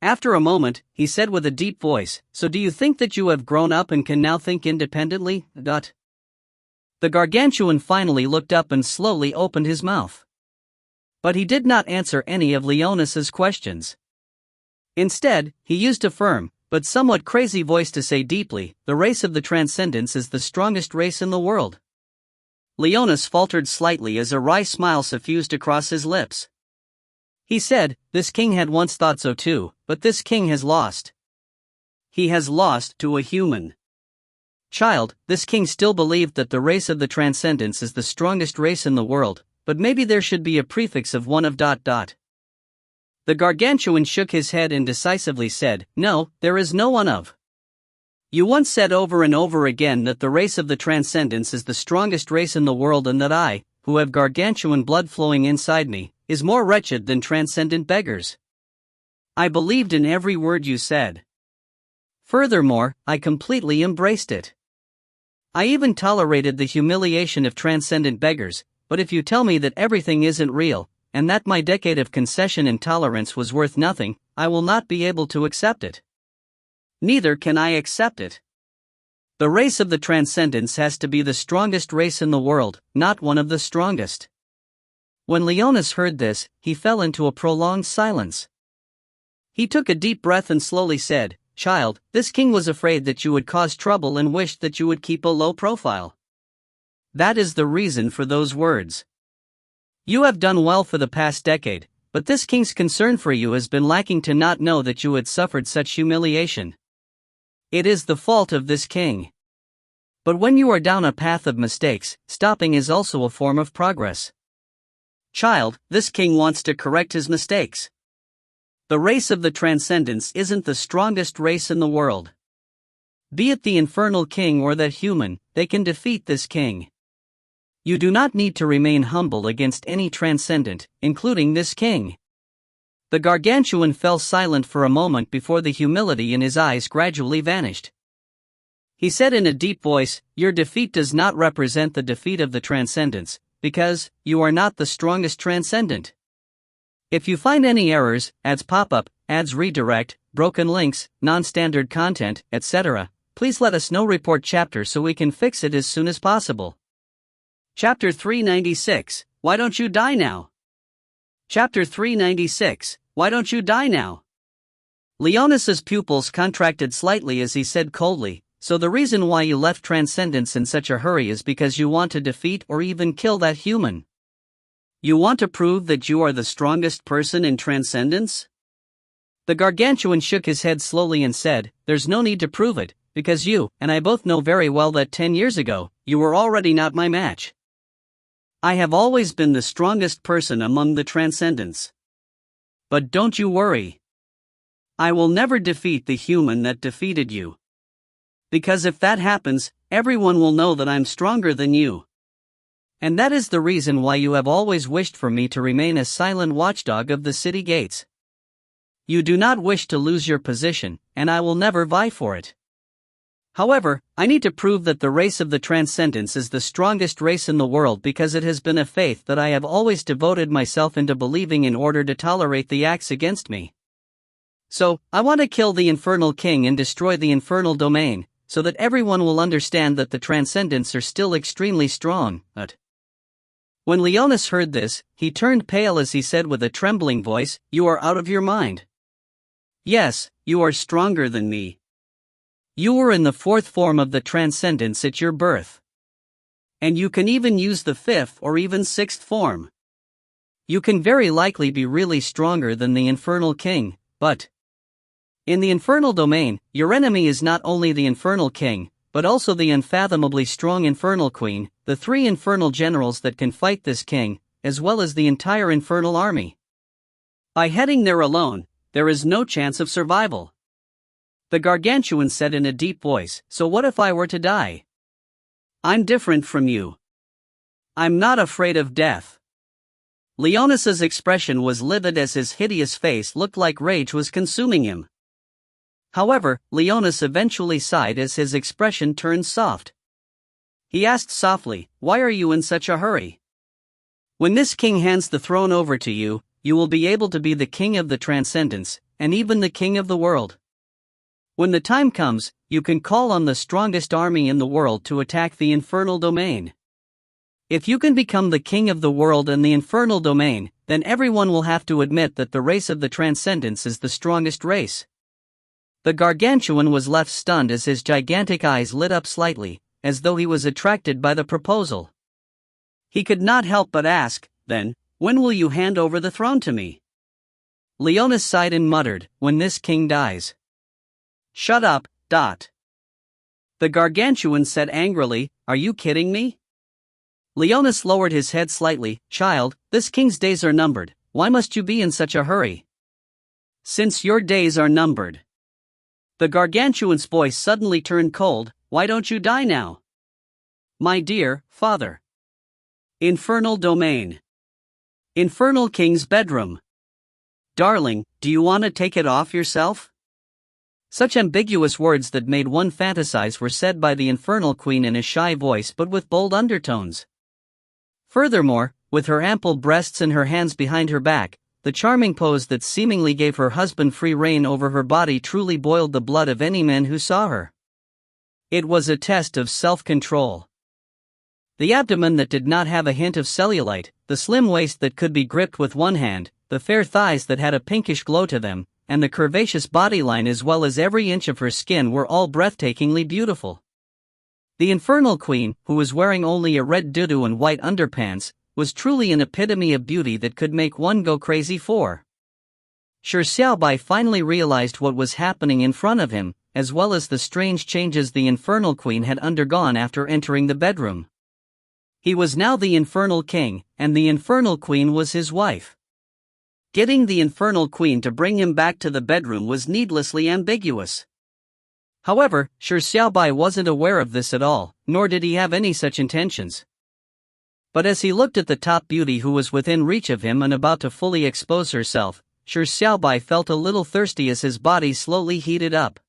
After a moment, he said with a deep voice, "So do you think that you have grown up and can now think independently?" The gargantuan finally looked up and slowly opened his mouth. But he did not answer any of Leonis's questions. Instead, he used a firm, but somewhat crazy voice to say deeply, "The race of the Transcendence is the strongest race in the world." Leonis faltered slightly as a wry smile suffused across his lips. He said, "This king had once thought so too, but this king has lost. He has lost to a human. Child, this king still believed that the race of the Transcendence is the strongest race in the world, but maybe there should be a prefix of one of ... The gargantuan shook his head and decisively said, "No, there is no one of. You once said over and over again that the race of the Transcendence is the strongest race in the world, and that I, who have gargantuan blood flowing inside me, is more wretched than transcendent beggars. I believed in every word you said. Furthermore, I completely embraced it. I even tolerated the humiliation of transcendent beggars, but if you tell me that everything isn't real, and that my decade of concession and tolerance was worth nothing, I will not be able to accept it. Neither can I accept it. The race of the Transcendence has to be the strongest race in the world, not one of the strongest." When Leonis heard this, he fell into a prolonged silence. He took a deep breath and slowly said, "Child, this king was afraid that you would cause trouble and wished that you would keep a low profile. That is the reason for those words. You have done well for the past decade, but this king's concern for you has been lacking to not know that you had suffered such humiliation. It is the fault of this king. But when you are down a path of mistakes, stopping is also a form of progress. Child, this king wants to correct his mistakes. The race of the Transcendence isn't the strongest race in the world. Be it the infernal king or that human, they can defeat this king. You do not need to remain humble against any transcendent, including this king. The gargantuan fell silent for a moment before the humility in his eyes gradually vanished. He said in a deep voice, "Your defeat does not represent the defeat of the transcendents, because you are not the strongest transcendent. If you find any errors, ads pop up, ads redirect, broken links, non-standard content, etc., please let us know. Report chapter so we can fix it as soon as possible." Chapter 396, Why Don't You Die Now? Chapter 396, Why Don't You Die Now? Leonas's pupils contracted slightly as he said coldly, "So the reason why you left Transcendence in such a hurry is because you want to defeat or even kill that human? You want to prove that you are the strongest person in Transcendence?" The gargantuan shook his head slowly and said, "There's no need to prove it, because you and I both know very well that 10 years ago, you were already not my match. I have always been the strongest person among the Transcendents. But don't you worry. I will never defeat the human that defeated you. Because if that happens, everyone will know that I'm stronger than you. And that is the reason why you have always wished for me to remain a silent watchdog of the city gates. You do not wish to lose your position, and I will never vie for it. However, I need to prove that the race of the Transcendents is the strongest race in the world because it has been a faith that I have always devoted myself into believing in order to tolerate the acts against me. So, I want to kill the Infernal King and destroy the Infernal Domain, so that everyone will understand that the Transcendents are still extremely strong." When Leonas heard this, he turned pale as he said with a trembling voice, "You are out of your mind. Yes, you are stronger than me. You were in the fourth form of the Transcendents at your birth. And you can even use the fifth or even sixth form. You can very likely be really stronger than the Infernal King, but in the Infernal Domain, your enemy is not only the Infernal King, but also the unfathomably strong Infernal Queen, the 3 Infernal Generals that can fight this king, as well as the entire Infernal Army. By heading there alone, there is no chance of survival." The gargantuan said in a deep voice, "So what if I were to die? I'm different from you. I'm not afraid of death." Leonas's expression was livid as his hideous face looked like rage was consuming him. However, Leonas eventually sighed as his expression turned soft. He asked softly, "Why are you in such a hurry? When this king hands the throne over to you, you will be able to be the king of the Transcendents, and even the king of the world. When the time comes, you can call on the strongest army in the world to attack the Infernal Domain. If you can become the king of the world and the Infernal Domain, then everyone will have to admit that the race of the Transcendents is the strongest race." The gargantuan was left stunned as his gigantic eyes lit up slightly, as though he was attracted by the proposal. He could not help but ask, "Then, when will you hand over the throne to me?" Leonas sighed and muttered, "When this king dies." "Shut up, Dot." The gargantuan said angrily, "Are you kidding me?" Leonas lowered his head slightly, "Child, this king's days are numbered, why must you be in such a hurry?" "Since your days are numbered." The gargantuan's voice suddenly turned cold, "Why don't you die now?" "My dear father." Infernal Domain. Infernal King's bedroom. "Darling, do you want to take it off yourself?" Such ambiguous words that made one fantasize were said by the Infernal Queen in a shy voice but with bold undertones. Furthermore, with her ample breasts and her hands behind her back, the charming pose that seemingly gave her husband free rein over her body truly boiled the blood of any man who saw her. It was a test of self-control. The abdomen that did not have a hint of cellulite, the slim waist that could be gripped with one hand, the fair thighs that had a pinkish glow to them, and the curvaceous bodyline as well as every inch of her skin were all breathtakingly beautiful. The Infernal Queen, who was wearing only a red doo-doo and white underpants, was truly an epitome of beauty that could make one go crazy for. Shi Xiaobai finally realized what was happening in front of him, as well as the strange changes the Infernal Queen had undergone after entering the bedroom. He was now the Infernal King, and the Infernal Queen was his wife. Getting the Infernal Queen to bring him back to the bedroom was needlessly ambiguous. However, Shi Xiaobai wasn't aware of this at all, nor did he have any such intentions. But as he looked at the top beauty who was within reach of him and about to fully expose herself, Shi Xiaobai felt a little thirsty as his body slowly heated up.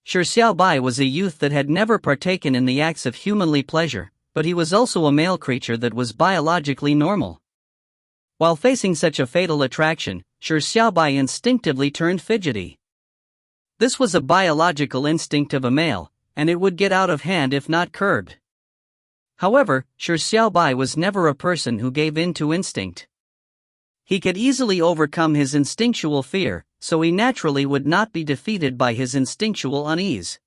Shi Xiaobai was a youth that had never partaken in the acts of humanly pleasure, but he was also a male creature that was biologically normal. While facing such a fatal attraction, Shi Xiaobai instinctively turned fidgety. This was a biological instinct of a male, and it would get out of hand if not curbed. However, Shi Xiaobai was never a person who gave in to instinct. He could easily overcome his instinctual fear, so he naturally would not be defeated by his instinctual unease.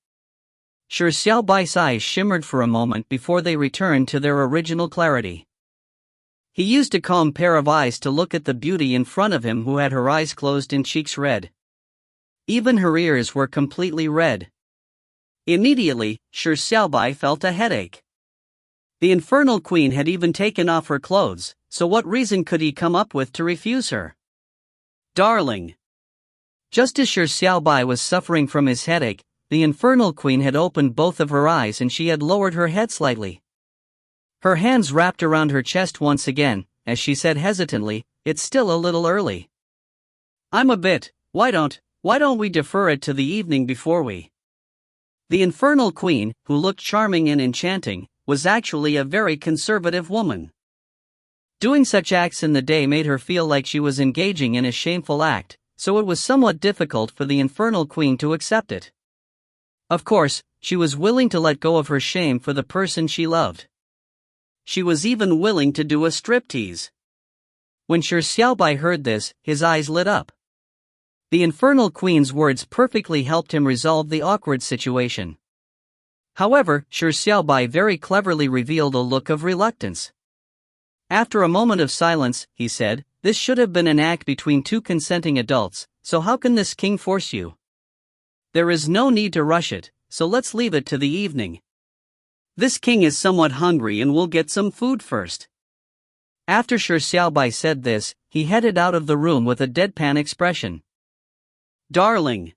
Shi Xiaobai's eyes shimmered for a moment before they returned to their original clarity. He used a calm pair of eyes to look at the beauty in front of him who had her eyes closed and cheeks red. Even her ears were completely red. Immediately, Shi Xiaobai felt a headache. The infernal queen had even taken off her clothes, so what reason could he come up with to refuse her? Darling! Just as Shi Xiaobai was suffering from his headache, the infernal queen had opened both of her eyes and she had lowered her head slightly. Her hands wrapped around her chest once again, as she said hesitantly, "It's still a little early. I'm a bit, why don't we defer it to the evening before we..." The infernal queen, who looked charming and enchanting, was actually a very conservative woman. Doing such acts in the day made her feel like she was engaging in a shameful act, so it was somewhat difficult for the infernal queen to accept it. Of course, she was willing to let go of her shame for the person she loved. She was even willing to do a striptease. When Shi Xiaobai heard this, his eyes lit up. The infernal queen's words perfectly helped him resolve the awkward situation. However, Shi Xiaobai very cleverly revealed a look of reluctance. After a moment of silence, he said, "This should have been an act between two consenting adults, so how can this king force you? There is no need to rush it, so let's leave it to the evening. This king is somewhat hungry and will get some food first." After Shi Xiaobai said this, he headed out of the room with a deadpan expression. "Darling!"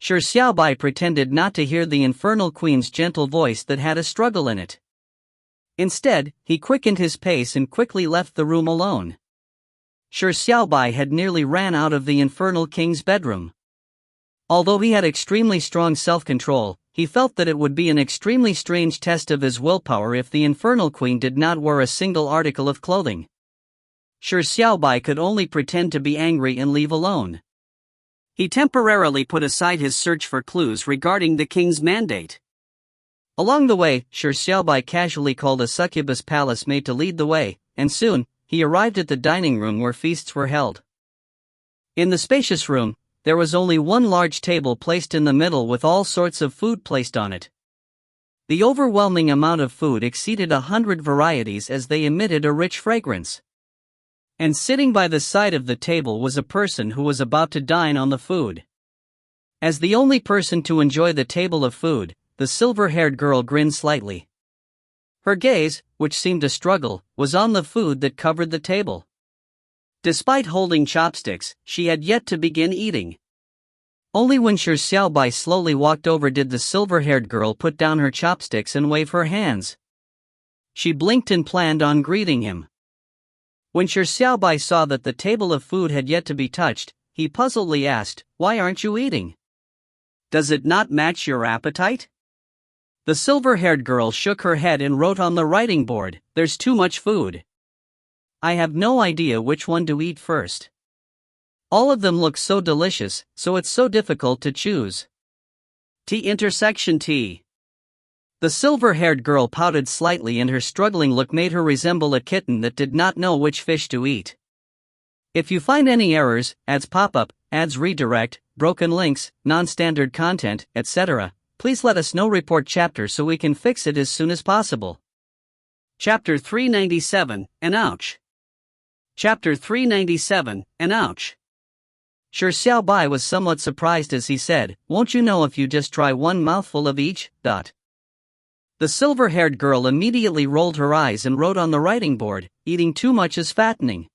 Shi Xiaobai pretended not to hear the infernal queen's gentle voice that had a struggle in it. Instead, he quickened his pace and quickly left the room alone. Shi Xiaobai had nearly ran out of the infernal king's bedroom. Although he had extremely strong self-control, he felt that it would be an extremely strange test of his willpower if the infernal queen did not wear a single article of clothing. Shi Xiaobai could only pretend to be angry and leave alone. He temporarily put aside his search for clues regarding the king's mandate. Along the way, Shi Xiaobai casually called a succubus palace maid to lead the way, and soon, he arrived at the dining room where feasts were held. In the spacious room, there was only one large table placed in the middle with all sorts of food placed on it. The overwhelming amount of food exceeded 100 varieties as they emitted a rich fragrance. And sitting by the side of the table was a person who was about to dine on the food. As the only person to enjoy the table of food, the silver-haired girl grinned slightly. Her gaze, which seemed to struggle, was on the food that covered the table. Despite holding chopsticks, she had yet to begin eating. Only when Shi Xiaobai slowly walked over did the silver-haired girl put down her chopsticks and wave her hands. She blinked and planned on greeting him. When Shi Xiaobai saw that the table of food had yet to be touched, he puzzledly asked, "Why aren't you eating? Does it not match your appetite?" The silver-haired girl shook her head and wrote on the writing board, "There's too much food. I have no idea which one to eat first. All of them look so delicious, so it's so difficult to choose." T. The silver-haired girl pouted slightly and her struggling look made her resemble a kitten that did not know which fish to eat. If you find any errors, ads pop up, ads redirect, broken links, non-standard content, etc., please let us know. Report chapter so we can fix it as soon as possible. Chapter 397, and ouch. Chapter 397, and ouch. Shi Xiaobai was somewhat surprised as he said, "Won't you know if you just try one mouthful of each?" The silver-haired girl immediately rolled her eyes and wrote on the writing board, "Eating too much is fattening."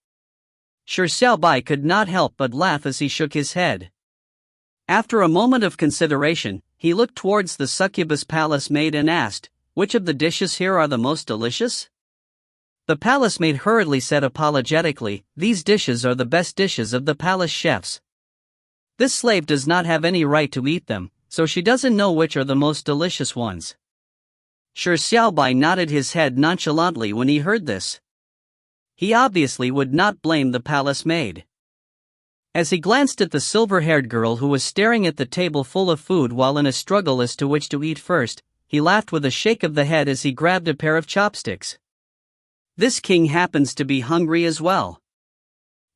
Shi Xiaobai could not help but laugh as he shook his head. After a moment of consideration, he looked towards the succubus palace maid and asked, "Which of the dishes here are the most delicious?" The palace maid hurriedly said apologetically, "These dishes are the best dishes of the palace chefs. This slave does not have any right to eat them, so she doesn't know which are the most delicious ones." Shi Xiaobai nodded his head nonchalantly when he heard this. He obviously would not blame the palace maid. As he glanced at the silver-haired girl who was staring at the table full of food while in a struggle as to which to eat first, he laughed with a shake of the head as he grabbed a pair of chopsticks. This king happens to be hungry as well.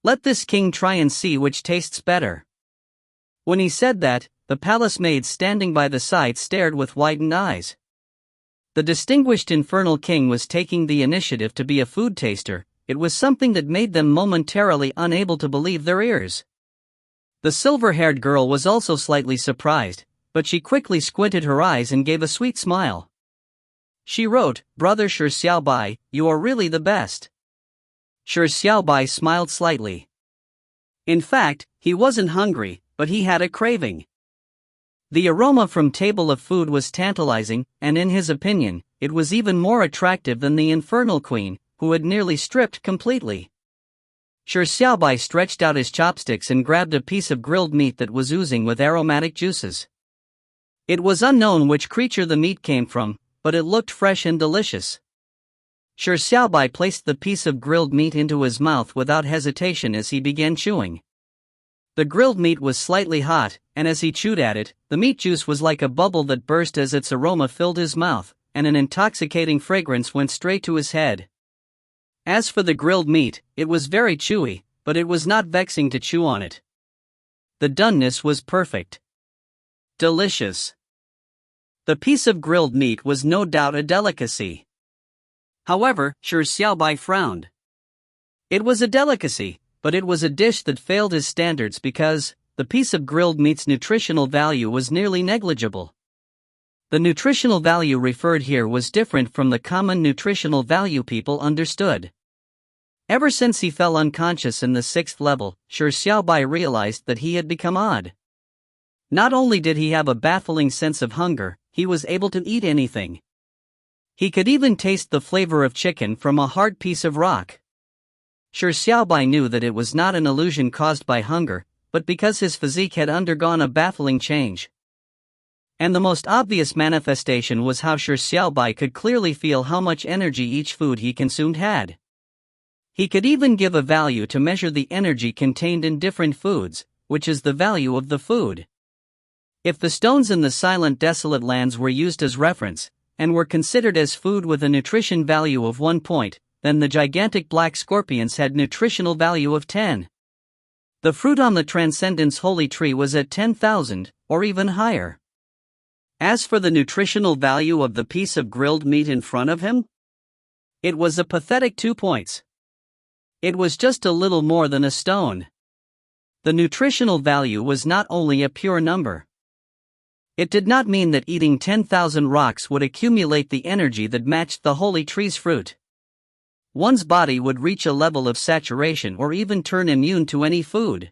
Let this king try and see which tastes better. When he said that, the palace maid standing by the side stared with widened eyes. The distinguished infernal king was taking the initiative to be a food taster. It was something that made them momentarily unable to believe their ears. The silver-haired girl was also slightly surprised, but she quickly squinted her eyes and gave a sweet smile. She wrote, "Brother Shi Xiaobai, you are really the best." Shi Xiaobai smiled slightly. In fact, he wasn't hungry, but he had a craving. The aroma from table of food was tantalizing, and in his opinion, it was even more attractive than the infernal queen, who had nearly stripped completely. Shi Xiaobai stretched out his chopsticks and grabbed a piece of grilled meat that was oozing with aromatic juices. It was unknown which creature the meat came from, but it looked fresh and delicious. Shi Xiaobai placed the piece of grilled meat into his mouth without hesitation as he began chewing. The grilled meat was slightly hot, and as he chewed at it, the meat juice was like a bubble that burst as its aroma filled his mouth, and an intoxicating fragrance went straight to his head. As for the grilled meat, it was very chewy, but it was not vexing to chew on it. The doneness was perfect. Delicious. The piece of grilled meat was no doubt a delicacy. However, Shi Xiaobai frowned. It was a delicacy, but it was a dish that failed his standards because the piece of grilled meat's nutritional value was nearly negligible. The nutritional value referred here was different from the common nutritional value people understood. Ever since he fell unconscious in the 6th level, Shi Xiaobai realized that he had become odd. Not only did he have a baffling sense of hunger, he was able to eat anything. He could even taste the flavor of chicken from a hard piece of rock. Shi Xiaobai knew that it was not an illusion caused by hunger, but because his physique had undergone a baffling change. And the most obvious manifestation was how Shi Xiaobai could clearly feel how much energy each food he consumed had. He could even give a value to measure the energy contained in different foods, which is the value of the food. If the stones in the silent desolate lands were used as reference, and were considered as food with a nutrition value of 1 point, then the gigantic black scorpions had nutritional value of 10. The fruit on the Transcendence Holy Tree was at 10,000, or even higher. As for the nutritional value of the piece of grilled meat in front of him, it was a pathetic 2 points. It was just a little more than a stone. The nutritional value was not only a pure number. It did not mean that eating 10,000 rocks would accumulate the energy that matched the holy tree's fruit. One's body would reach a level of saturation or even turn immune to any food.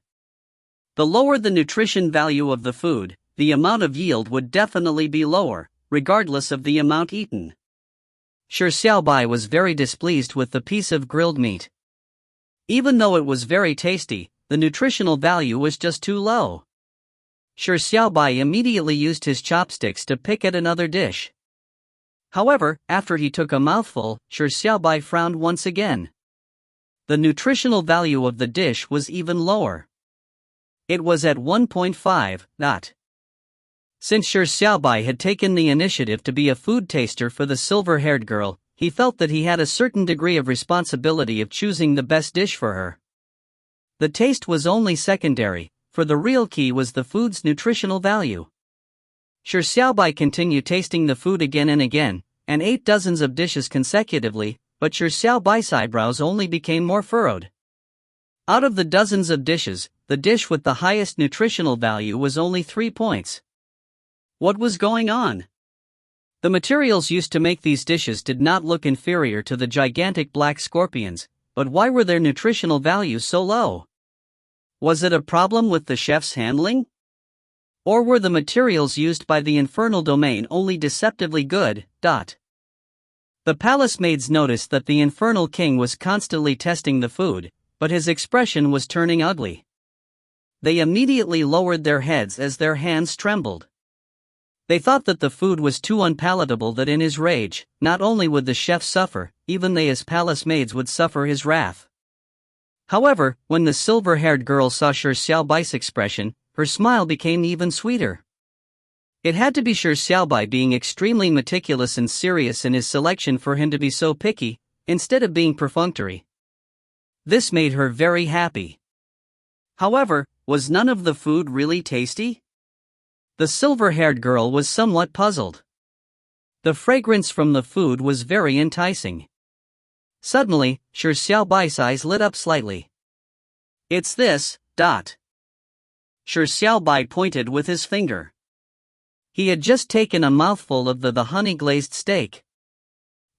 The lower the nutrition value of the food, the amount of yield would definitely be lower, regardless of the amount eaten. Shi Xiaobai was very displeased with the piece of grilled meat. Even though it was very tasty, the nutritional value was just too low. Shi Xiaobai immediately used his chopsticks to pick at another dish. However, after he took a mouthful, Shi Xiaobai frowned once again. The nutritional value of the dish was even lower. It was at 1.5. Since Shi Xiaobai had taken the initiative to be a food taster for the silver-haired girl, he felt that he had a certain degree of responsibility of choosing the best dish for her. The taste was only secondary, for the real key was the food's nutritional value. Shi Xiaobai continued tasting the food again and again, and ate dozens of dishes consecutively, but Shi Xiaobai's eyebrows only became more furrowed. Out of the dozens of dishes, the dish with the highest nutritional value was only 3 points. What was going on? The materials used to make these dishes did not look inferior to the gigantic black scorpions, but why were their nutritional values so low? Was it a problem with the chef's handling? Or were the materials used by the infernal domain only deceptively good? The palace maids noticed that the infernal king was constantly testing the food, but his expression was turning ugly. They immediately lowered their heads as their hands trembled. They thought that the food was too unpalatable, that in his rage, not only would the chef suffer, even they as palace maids would suffer his wrath. However, when the silver-haired girl saw Shi Xiaobai's expression, her smile became even sweeter. It had to be Shi Xiaobai being extremely meticulous and serious in his selection for him to be so picky, instead of being perfunctory. This made her very happy. However, was none of the food really tasty? The silver-haired girl was somewhat puzzled. The fragrance from the food was very enticing. Suddenly, Shi Xiaobai's eyes lit up slightly. "It's this, dot." Shi Xiaobai pointed with his finger. He had just taken a mouthful of the honey-glazed steak.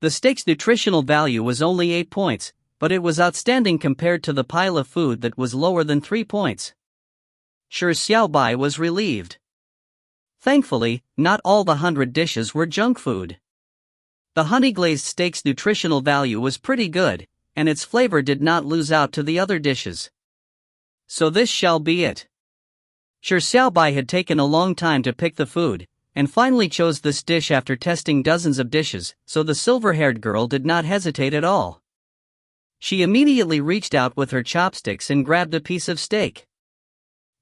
The steak's nutritional value was only 8 points, but it was outstanding compared to the pile of food that was lower than 3 points. Shi Xiaobai was relieved. Thankfully, not all the 100 dishes were junk food. The honey-glazed steak's nutritional value was pretty good, and its flavor did not lose out to the other dishes. So this shall be it. Shi Xiaobai had taken a long time to pick the food, and finally chose this dish after testing dozens of dishes, so the silver-haired girl did not hesitate at all. She immediately reached out with her chopsticks and grabbed a piece of steak.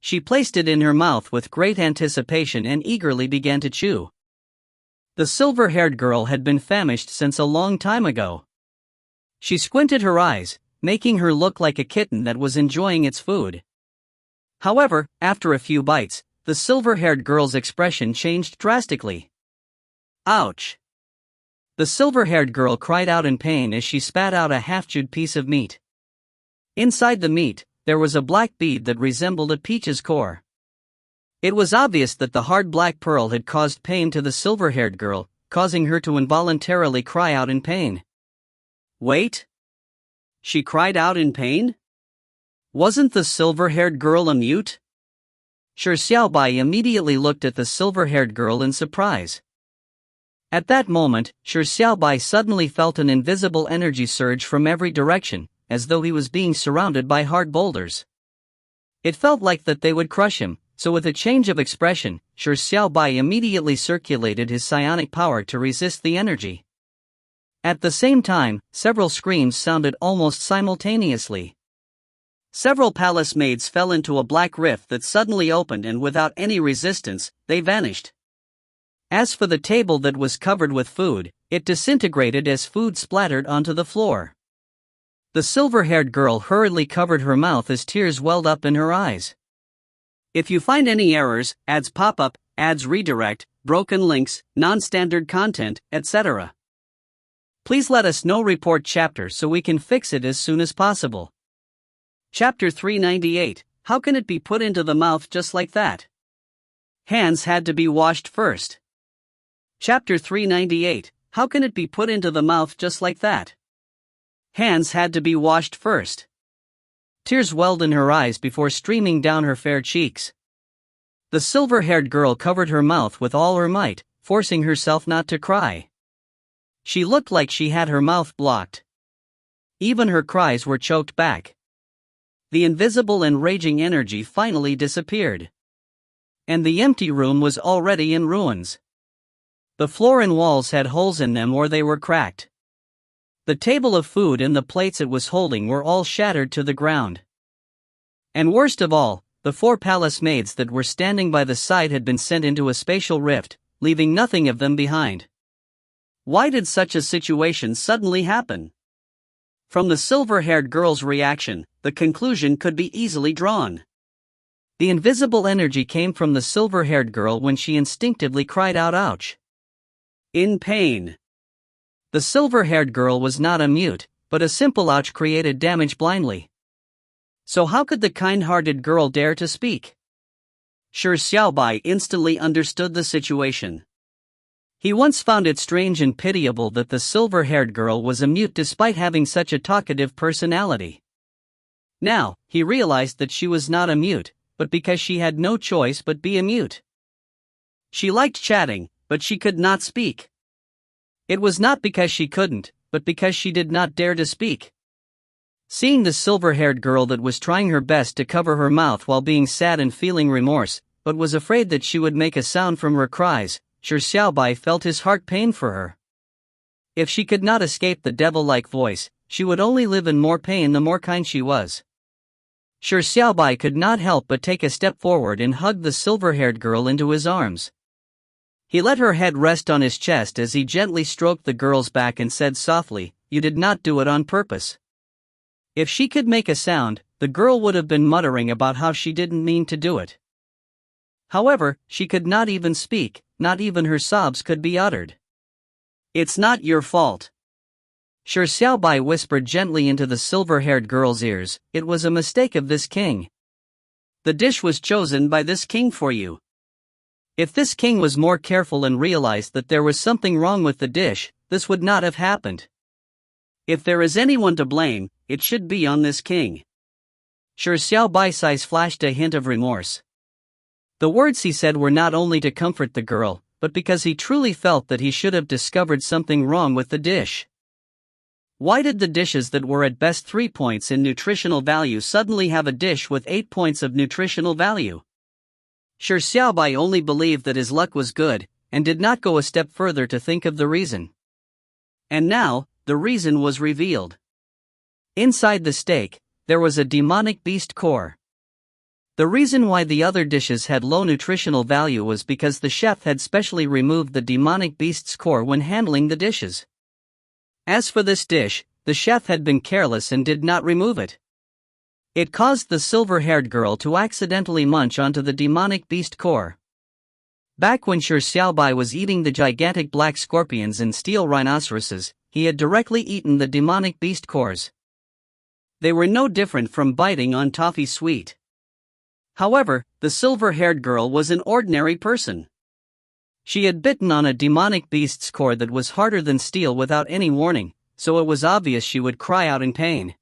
She placed it in her mouth with great anticipation and eagerly began to chew. The silver-haired girl had been famished since a long time ago. She squinted her eyes, making her look like a kitten that was enjoying its food. However, after a few bites, the silver-haired girl's expression changed drastically. Ouch! The silver-haired girl cried out in pain as she spat out a half-chewed piece of meat. Inside the meat, there was a black bead that resembled a peach's core. It was obvious that the hard black pearl had caused pain to the silver-haired girl, causing her to involuntarily cry out in pain. Wait! She cried out in pain? Wasn't the silver-haired girl a mute? Shi Xiaobai immediately looked at the silver-haired girl in surprise. At that moment, Shi Xiaobai suddenly felt an invisible energy surge from every direction, as though he was being surrounded by hard boulders. It felt like that they would crush him, so with a change of expression, Shi Xiaobai immediately circulated his psionic power to resist the energy. At the same time, several screams sounded almost simultaneously. Several palace maids fell into a black rift that suddenly opened, and without any resistance, they vanished. As for the table that was covered with food, it disintegrated as food splattered onto the floor. The silver-haired girl hurriedly covered her mouth as tears welled up in her eyes. If you find any errors, ads pop up, ads redirect, broken links, non-standard content, etc., please let us know. Report chapter so we can fix it as soon as possible. Chapter 398, How can it be put into the mouth just like that? Hands had to be washed first. Chapter 398, How can it be put into the mouth just like that? Hands had to be washed first. Tears welled in her eyes before streaming down her fair cheeks. The silver-haired girl covered her mouth with all her might, forcing herself not to cry. She looked like she had her mouth blocked. Even her cries were choked back. The invisible and raging energy finally disappeared. And the empty room was already in ruins. The floor and walls had holes in them or they were cracked. The table of food and the plates it was holding were all shattered to the ground. And worst of all, the 4 palace maids that were standing by the side had been sent into a spatial rift, leaving nothing of them behind. Why did such a situation suddenly happen? From the silver-haired girl's reaction, the conclusion could be easily drawn. The invisible energy came from the silver-haired girl when she instinctively cried out ouch. In pain. The silver-haired girl was not a mute, but a simple ouch created damage blindly. So how could the kind-hearted girl dare to speak? Shi Xiaobai instantly understood the situation. He once found it strange and pitiable that the silver-haired girl was a mute despite having such a talkative personality. Now, he realized that she was not a mute, but because she had no choice but be a mute. She liked chatting, but she could not speak. It was not because she couldn't, but because she did not dare to speak. Seeing the silver-haired girl that was trying her best to cover her mouth while being sad and feeling remorse, but was afraid that she would make a sound from her cries, Shi Xiaobai felt his heart pain for her. If she could not escape the devil-like voice, she would only live in more pain the more kind she was. Shi Xiaobai could not help but take a step forward and hug the silver-haired girl into his arms. He let her head rest on his chest as he gently stroked the girl's back and said softly, "You did not do it on purpose." If she could make a sound, the girl would have been muttering about how she didn't mean to do it. However, she could not even speak, not even her sobs could be uttered. "It's not your fault." Shi Xiaobai whispered gently into the silver-haired girl's ears, "It was a mistake of this king. The dish was chosen by this king for you. If this king was more careful and realized that there was something wrong with the dish, this would not have happened. If there is anyone to blame, it should be on this king." Shi Xiaobai's eyes flashed a hint of remorse. The words he said were not only to comfort the girl, but because he truly felt that he should have discovered something wrong with the dish. Why did the dishes that were at best 3 points in nutritional value suddenly have a dish with 8 points of nutritional value? Shi Xiaobai only believed that his luck was good, and did not go a step further to think of the reason. And now, the reason was revealed. Inside the steak, there was a demonic beast core. The reason why the other dishes had low nutritional value was because the chef had specially removed the demonic beast's core when handling the dishes. As for this dish, the chef had been careless and did not remove it. It caused the silver-haired girl to accidentally munch onto the demonic beast core. Back when Shi Xiaobai was eating the gigantic black scorpions and steel rhinoceroses, he had directly eaten the demonic beast cores. They were no different from biting on toffee sweet. However, the silver-haired girl was an ordinary person. She had bitten on a demonic beast's core that was harder than steel without any warning, so it was obvious she would cry out in pain.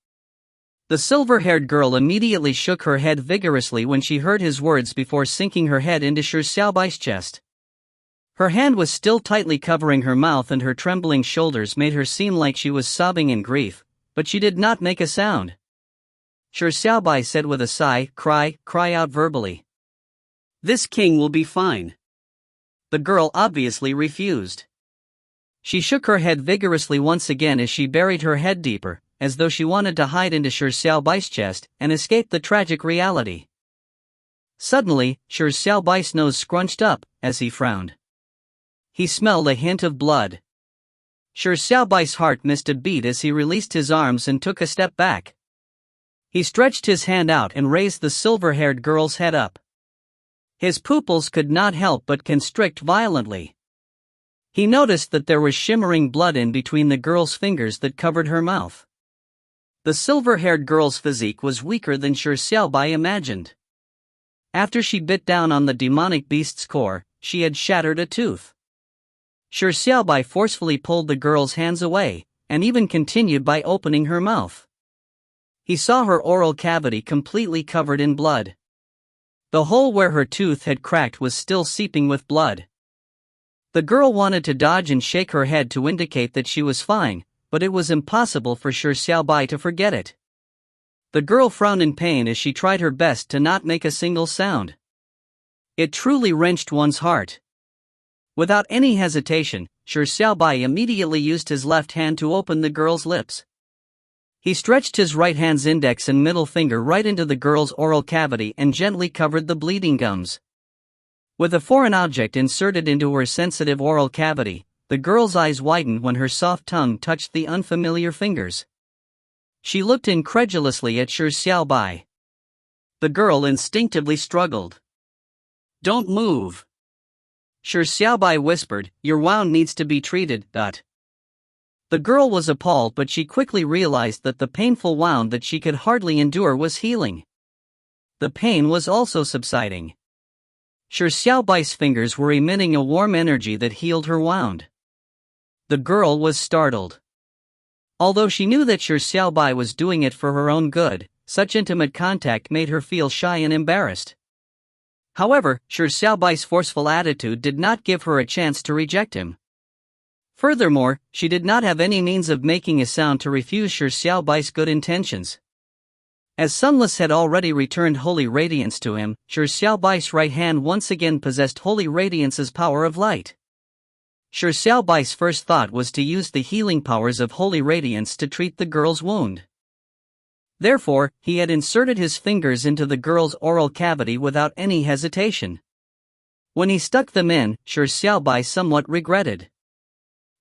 The silver-haired girl immediately shook her head vigorously when she heard his words before sinking her head into Shi Xiaobai's chest. Her hand was still tightly covering her mouth and her trembling shoulders made her seem like she was sobbing in grief, but she did not make a sound. Shi Xiaobai said with a sigh, cry out verbally. "This king will be fine." The girl obviously refused. She shook her head vigorously once again as she buried her head deeper, as though she wanted to hide into Shi Xiaobai's chest and escape the tragic reality. Suddenly, Shi Xiaobai's nose scrunched up, as he frowned. He smelled a hint of blood. Shi Xiaobai's heart missed a beat as he released his arms and took a step back. He stretched his hand out and raised the silver-haired girl's head up. His pupils could not help but constrict violently. He noticed that there was shimmering blood in between the girl's fingers that covered her mouth. The silver-haired girl's physique was weaker than Shi Xiaobai imagined. After she bit down on the demonic beast's core, she had shattered a tooth. Shi Xiaobai forcefully pulled the girl's hands away, and even continued by opening her mouth. He saw her oral cavity completely covered in blood. The hole where her tooth had cracked was still seeping with blood. The girl wanted to dodge and shake her head to indicate that she was fine, but it was impossible for Shi Xiaobai to forget it. The girl frowned in pain as she tried her best to not make a single sound. It truly wrenched one's heart. Without any hesitation, Shi Xiaobai immediately used his left hand to open the girl's lips. He stretched his right hand's index and middle finger right into the girl's oral cavity and gently covered the bleeding gums. With a foreign object inserted into her sensitive oral cavity, the girl's eyes widened when her soft tongue touched the unfamiliar fingers. She looked incredulously at Shi Xiaobai. The girl instinctively struggled. "Don't move." Shi Xiaobai whispered, "Your wound needs to be treated." The girl was appalled, but she quickly realized that the painful wound that she could hardly endure was healing. The pain was also subsiding. Shi Xiaobai's fingers were emitting a warm energy that healed her wound. The girl was startled. Although she knew that Shi Xiaobai was doing it for her own good, such intimate contact made her feel shy and embarrassed. However, Shi Xiaobai's forceful attitude did not give her a chance to reject him. Furthermore, she did not have any means of making a sound to refuse Shi Xiaobai's good intentions. As Sunless had already returned Holy Radiance to him, Shi Xiaobai's right hand once again possessed Holy Radiance's power of light. Shi Xiaobai's first thought was to use the healing powers of Holy Radiance to treat the girl's wound. Therefore, he had inserted his fingers into the girl's oral cavity without any hesitation. When he stuck them in, Shi Xiaobai somewhat regretted.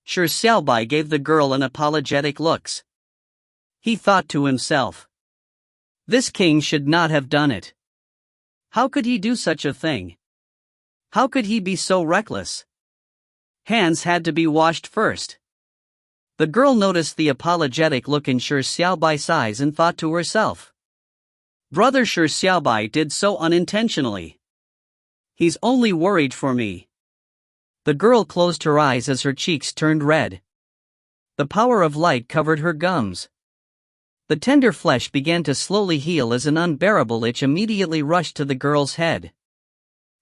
Shi Xiaobai gave the girl an apologetic looks. He thought to himself, this king should not have done it. How could he do such a thing? How could he be so reckless? Hands had to be washed first. The girl noticed the apologetic look in Shi Xiaobai's eyes and thought to herself, brother Shi Xiaobai did so unintentionally. He's only worried for me. The girl closed her eyes as her cheeks turned red. The power of light covered her gums. The tender flesh began to slowly heal as an unbearable itch immediately rushed to the girl's head.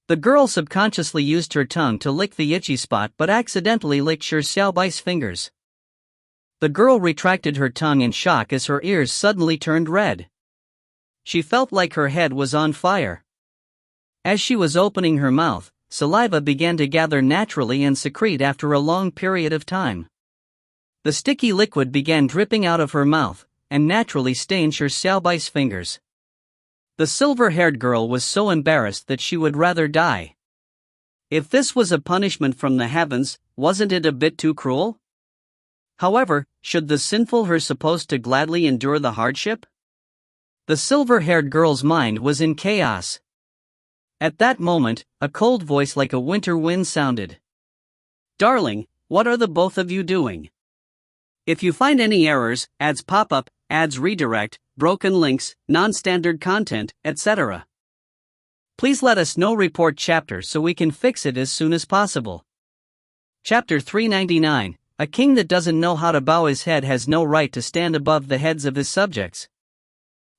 The girl subconsciously used her tongue to lick the itchy spot but accidentally licked Shi Xiaobai's fingers. The girl retracted her tongue in shock as her ears suddenly turned red. She felt like her head was on fire. As she was opening her mouth, saliva began to gather naturally and secrete after a long period of time. The sticky liquid began dripping out of her mouth, and naturally stained Shi Xiaobai's fingers. The silver-haired girl was so embarrassed that she would rather die. If this was a punishment from the heavens, wasn't it a bit too cruel? However, should the sinful her supposed to gladly endure the hardship? The silver-haired girl's mind was in chaos. At that moment, a cold voice like a winter wind sounded. Darling, what are the both of you doing? If you find any errors, ads pop up, ads redirect, broken links, non-standard content, etc., please let us know. Report chapter so we can fix it as soon as possible. Chapter 399, A king that doesn't know how to bow his head has no right to stand above the heads of his subjects.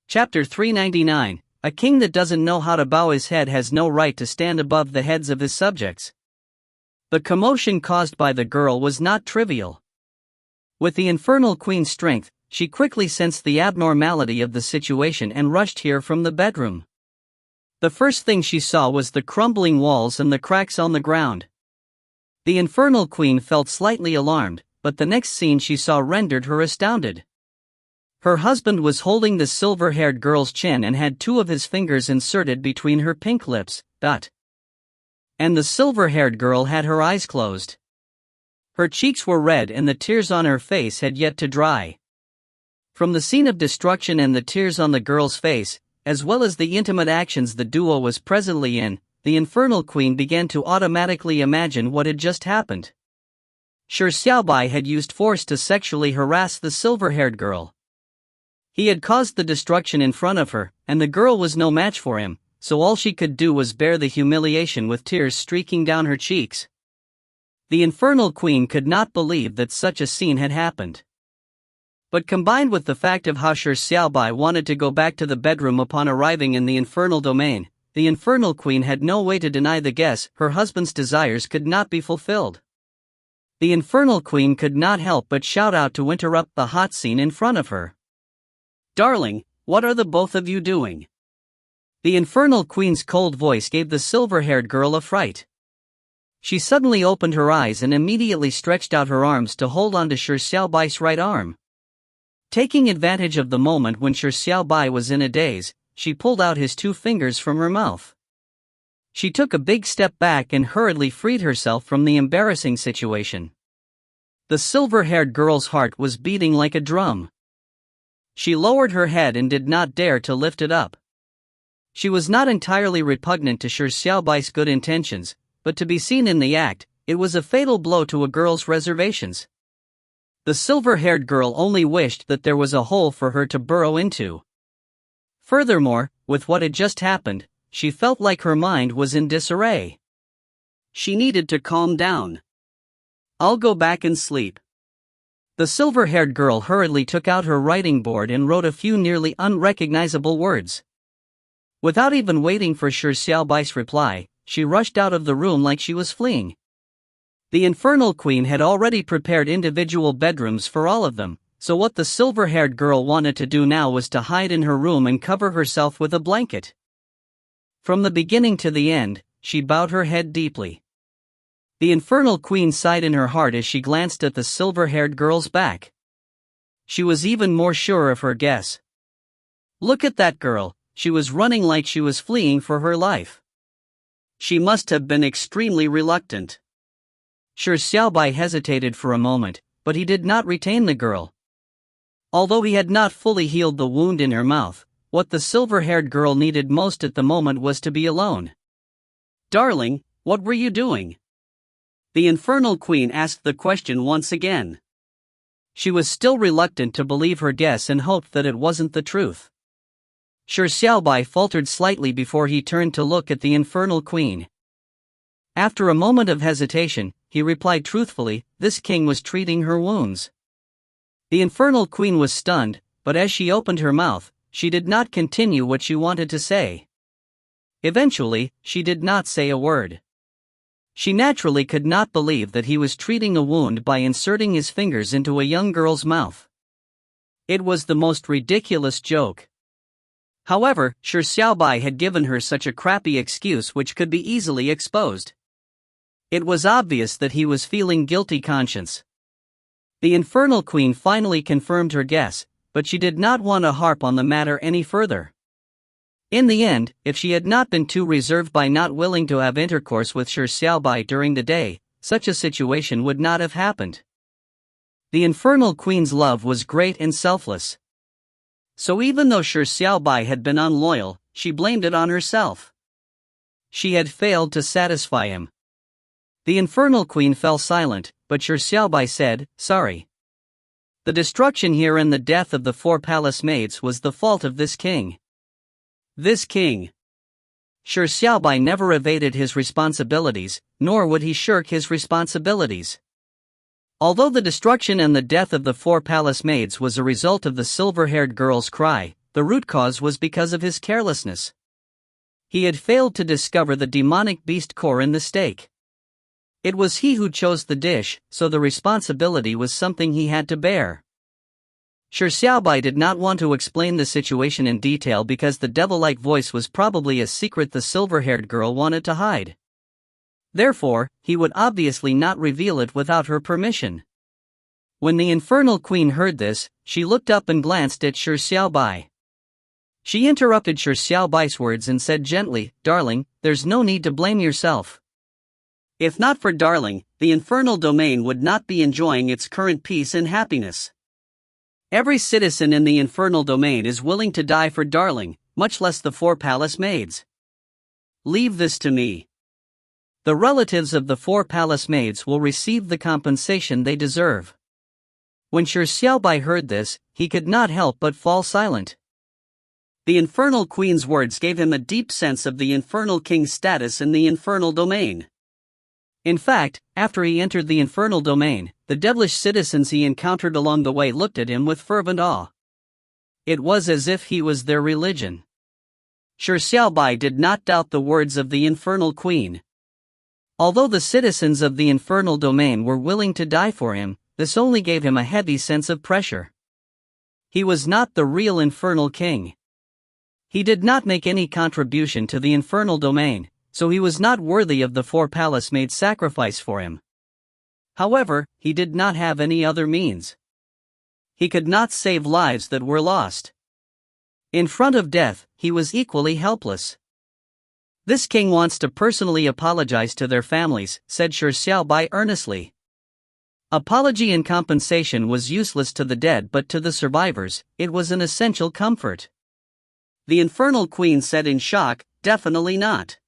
Chapter 399, A king that doesn't know how to bow his head has no right to stand above the heads of his subjects. The commotion caused by the girl was not trivial. With the infernal queen's strength, she quickly sensed the abnormality of the situation and rushed here from the bedroom. The first thing she saw was the crumbling walls and the cracks on the ground. The infernal queen felt slightly alarmed, but the next scene she saw rendered her astounded. Her husband was holding the silver-haired girl's chin and had two of his fingers inserted between her pink lips, and the silver-haired girl had her eyes closed. Her cheeks were red and the tears on her face had yet to dry. From the scene of destruction and the tears on the girl's face, as well as the intimate actions the duo was presently in, the infernal queen began to automatically imagine what had just happened. Shi Xiaobai had used force to sexually harass the silver-haired girl. He had caused the destruction in front of her, and the girl was no match for him, so all she could do was bear the humiliation with tears streaking down her cheeks. The infernal queen could not believe that such a scene had happened. But combined with the fact of how Shi Xiaobai wanted to go back to the bedroom upon arriving in the infernal domain, the infernal queen had no way to deny the guess her husband's desires could not be fulfilled. The infernal queen could not help but shout out to interrupt the hot scene in front of her. Darling, what are the both of you doing? The infernal queen's cold voice gave the silver-haired girl a fright. She suddenly opened her eyes and immediately stretched out her arms to hold on to Shi Xiaobai's right arm. Taking advantage of the moment when Shi Xiaobai was in a daze, she pulled out his two fingers from her mouth. She took a big step back and hurriedly freed herself from the embarrassing situation. The silver-haired girl's heart was beating like a drum. She lowered her head and did not dare to lift it up. She was not entirely repugnant to Shi Xiaobai's good intentions, but to be seen in the act, it was a fatal blow to a girl's reservations. The silver-haired girl only wished that there was a hole for her to burrow into. Furthermore, with what had just happened, she felt like her mind was in disarray. She needed to calm down. I'll go back and sleep. The silver-haired girl hurriedly took out her writing board and wrote a few nearly unrecognizable words. Without even waiting for Shi Xiaobai's reply, she rushed out of the room like she was fleeing. The Infernal Queen had already prepared individual bedrooms for all of them, so what the silver-haired girl wanted to do now was to hide in her room and cover herself with a blanket. From the beginning to the end, she bowed her head deeply. The Infernal Queen sighed in her heart as she glanced at the silver-haired girl's back. She was even more sure of her guess. Look at that girl, she was running like she was fleeing for her life. She must have been extremely reluctant. Shi Xiaobai hesitated for a moment, but he did not retain the girl. Although he had not fully healed the wound in her mouth, what the silver-haired girl needed most at the moment was to be alone. "Darling, what were you doing?" The Infernal Queen asked the question once again. She was still reluctant to believe her guess and hoped that it wasn't the truth. Shi Xiaobai faltered slightly before he turned to look at the Infernal Queen. After a moment of hesitation, he replied truthfully, this king was treating her wounds. The Infernal Queen was stunned, but as she opened her mouth, she did not continue what she wanted to say. Eventually, she did not say a word. She naturally could not believe that he was treating a wound by inserting his fingers into a young girl's mouth. It was the most ridiculous joke. However, Shi Xiaobai had given her such a crappy excuse which could be easily exposed. It was obvious that he was feeling guilty conscience. The Infernal Queen finally confirmed her guess, but she did not want to harp on the matter any further. In the end, if she had not been too reserved by not willing to have intercourse with Shi Xiaobai during the day, such a situation would not have happened. The Infernal Queen's love was great and selfless. So even though Shi Xiaobai had been unloyal, she blamed it on herself. She had failed to satisfy him. The Infernal Queen fell silent, but Shi Xiaobai said, "Sorry. The destruction here and the death of the 4 palace maids was the fault of this king." This king. Shi Xiaobai never evaded his responsibilities, nor would he shirk his responsibilities. Although the destruction and the death of the 4 palace maids was a result of the silver-haired girl's cry, the root cause was because of his carelessness. He had failed to discover the demonic beast core in the steak. It was he who chose the dish, so the responsibility was something he had to bear. Shi Xiaobai did not want to explain the situation in detail because the devil-like voice was probably a secret the silver-haired girl wanted to hide. Therefore, he would obviously not reveal it without her permission. When the Infernal Queen heard this, she looked up and glanced at Shi Xiaobai. She interrupted Shi Xiaobai's words and said gently, "Darling, there's no need to blame yourself. If not for Darling, the infernal domain would not be enjoying its current peace and happiness. Every citizen in the infernal domain is willing to die for Darling, much less the 4 palace maids. Leave this to me. The relatives of the 4 palace maids will receive the compensation they deserve." When Shi Xiaobai heard this, he could not help but fall silent. The Infernal Queen's words gave him a deep sense of the Infernal King's status in the infernal domain. In fact, after he entered the infernal domain, the devilish citizens he encountered along the way looked at him with fervent awe. It was as if he was their religion. Shi Xiaobai did not doubt the words of the Infernal Queen. Although the citizens of the infernal domain were willing to die for him, this only gave him a heavy sense of pressure. He was not the real infernal king. He did not make any contribution to the infernal domain, so he was not worthy of the 4 palace maids' sacrifice for him. However, he did not have any other means. He could not save lives that were lost. In front of death, he was equally helpless. "This king wants to personally apologize to their families," said Shi Xiaobai earnestly. Apology and compensation was useless to the dead, but to the survivors, it was an essential comfort. The Infernal Queen said in shock, "Definitely not.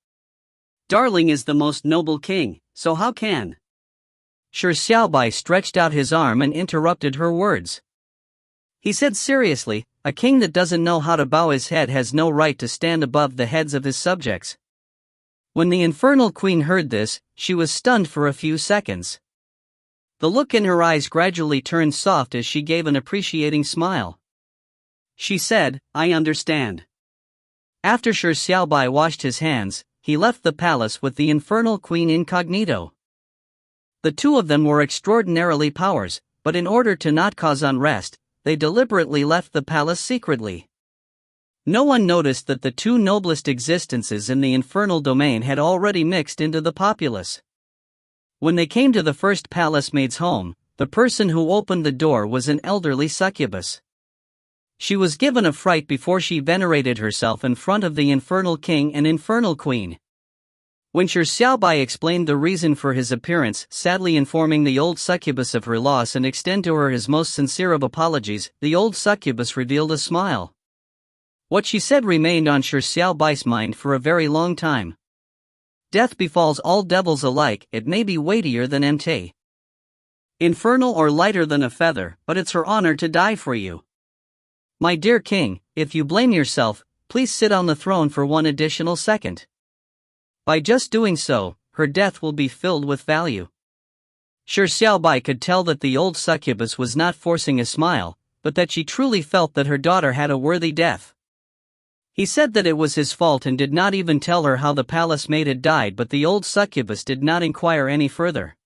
Darling is the most noble king, so how can?" Shi Xiaobai stretched out his arm and interrupted her words. He said seriously, "A king that doesn't know how to bow his head has no right to stand above the heads of his subjects." When the Infernal Queen heard this, she was stunned for a few seconds. The look in her eyes gradually turned soft as she gave an appreciating smile. She said, "I understand." After Shi Xiaobai washed his hands, he left the palace with the Infernal Queen incognito. The two of them were extraordinarily powers, but in order to not cause unrest, they deliberately left the palace secretly. No one noticed that the two noblest existences in the infernal domain had already mixed into the populace. When they came to the first palace maid's home, the person who opened the door was an elderly succubus. She was given a fright before she venerated herself in front of the infernal king and infernal queen. When Shi Xiaobai explained the reason for his appearance, sadly informing the old succubus of her loss and extend to her his most sincere of apologies, the old succubus revealed a smile. What she said remained on Shi Xiaobai's mind for a very long time. Death befalls all devils alike, it may be weightier than MT. Infernal or lighter than a feather, but it's her honor to die for you. My dear king, if you blame yourself, please sit on the throne for one additional second. By just doing so, her death will be filled with value. Shi Xiaobai could tell that the old succubus was not forcing a smile, but that she truly felt that her daughter had a worthy death. He said that it was his fault and did not even tell her how the palace maid had died, but the old succubus did not inquire any further.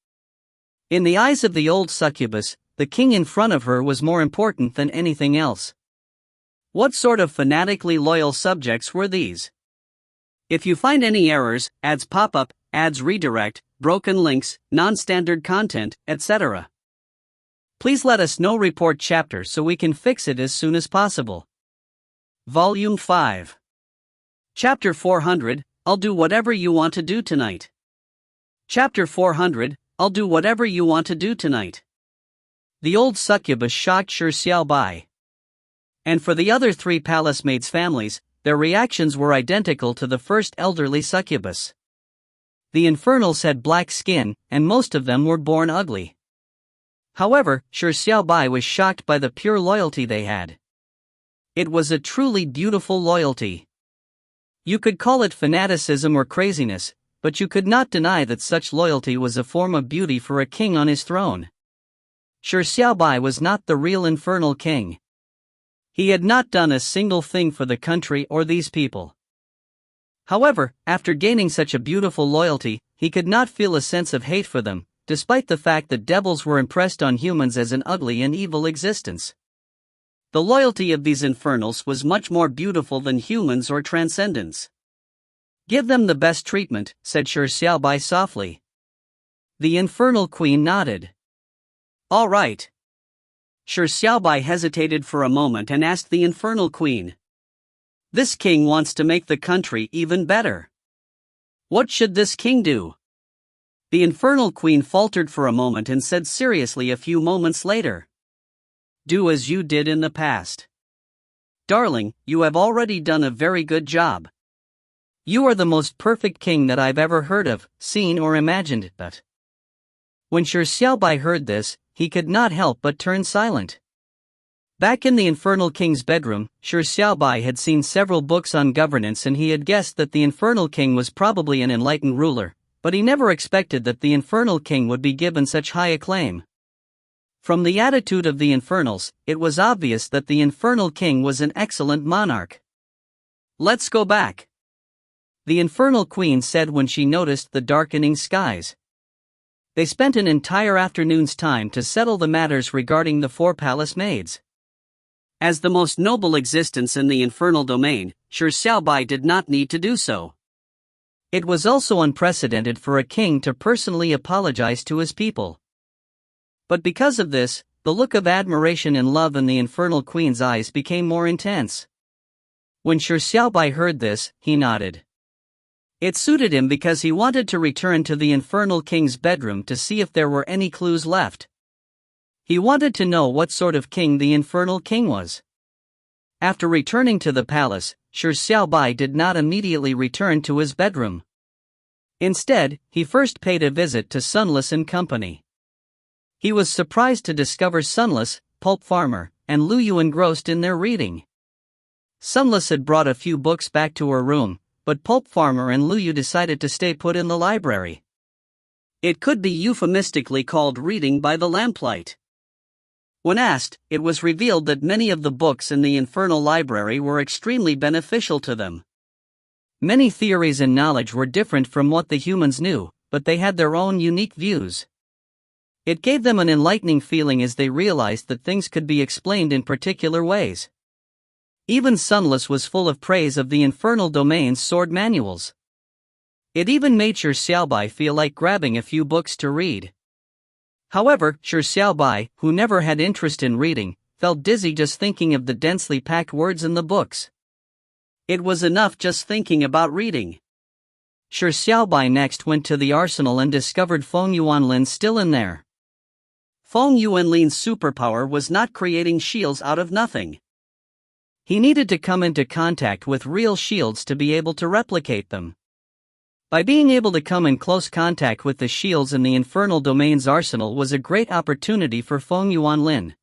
In the eyes of the old succubus, the king in front of her was more important than anything else. What sort of fanatically loyal subjects were these? If you find any errors, ads pop up, ads redirect, broken links, non-standard content, etc., please let us know. Report chapter so we can fix it as soon as possible. Volume 5. Chapter 400, I'll do whatever you want to do tonight. Chapter 400, I'll do whatever you want to do tonight. The old succubus shocked Shi Xiaobai. And for the other three palace maids' families, their reactions were identical to the first elderly succubus. The infernals had black skin, and most of them were born ugly. However, Shi Xiaobai was shocked by the pure loyalty they had. It was a truly beautiful loyalty. You could call it fanaticism or craziness, but you could not deny that such loyalty was a form of beauty for a king on his throne. Shi Xiaobai was not the real infernal king. He had not done a single thing for the country or these people. However, after gaining such a beautiful loyalty, he could not feel a sense of hate for them, despite the fact that devils were impressed on humans as an ugly and evil existence. The loyalty of these infernals was much more beautiful than humans or transcendence. Give them the best treatment, said Shi Xiaobai softly. The infernal queen nodded. All right. Shi Xiaobai hesitated for a moment and asked the infernal queen. This king wants to make the country even better. What should this king do? The infernal queen faltered for a moment and said seriously a few moments later. Do as you did in the past. Darling, you have already done a very good job. You are the most perfect king that I've ever heard of, seen or imagined, but... When Shi Xiaobai heard this, he could not help but turn silent. Back in the infernal king's bedroom, Shi Xiaobai had seen several books on governance and he had guessed that the infernal king was probably an enlightened ruler, but he never expected that the infernal king would be given such high acclaim. From the attitude of the infernals, it was obvious that the infernal king was an excellent monarch. Let's go back, the infernal queen said when she noticed the darkening skies. They spent an entire afternoon's time to settle the matters regarding the four palace maids. As the most noble existence in the infernal domain, Shi Xiaobai did not need to do so. It was also unprecedented for a king to personally apologize to his people. But because of this, the look of admiration and love in the infernal queen's eyes became more intense. When Shi Xiaobai heard this, he nodded. It suited him because he wanted to return to the infernal king's bedroom to see if there were any clues left. He wanted to know what sort of king the infernal king was. After returning to the palace, Shi Xiaobai did not immediately return to his bedroom. Instead, he first paid a visit to Sunless and Company. He was surprised to discover Sunless, Pulp Farmer, and Luyu engrossed in their reading. Sunless had brought a few books back to her room, but Pulp Farmer and Luyu decided to stay put in the library. It could be euphemistically called reading by the lamplight. When asked, it was revealed that many of the books in the infernal library were extremely beneficial to them. Many theories and knowledge were different from what the humans knew, but they had their own unique views. It gave them an enlightening feeling as they realized that things could be explained in particular ways. Even Sunless was full of praise of the infernal domain's sword manuals. It even made Shi Xiaobai feel like grabbing a few books to read. However, Shi Xiaobai, who never had interest in reading, felt dizzy just thinking of the densely packed words in the books. It was enough just thinking about reading. Shi Xiaobai next went to the arsenal and discovered Feng Yuanlin still in there. Feng Yuanlin's superpower was not creating shields out of nothing. He needed to come into contact with real shields to be able to replicate them. By being able to come in close contact with the shields in the infernal domain's arsenal was a great opportunity for Feng Yuanlin.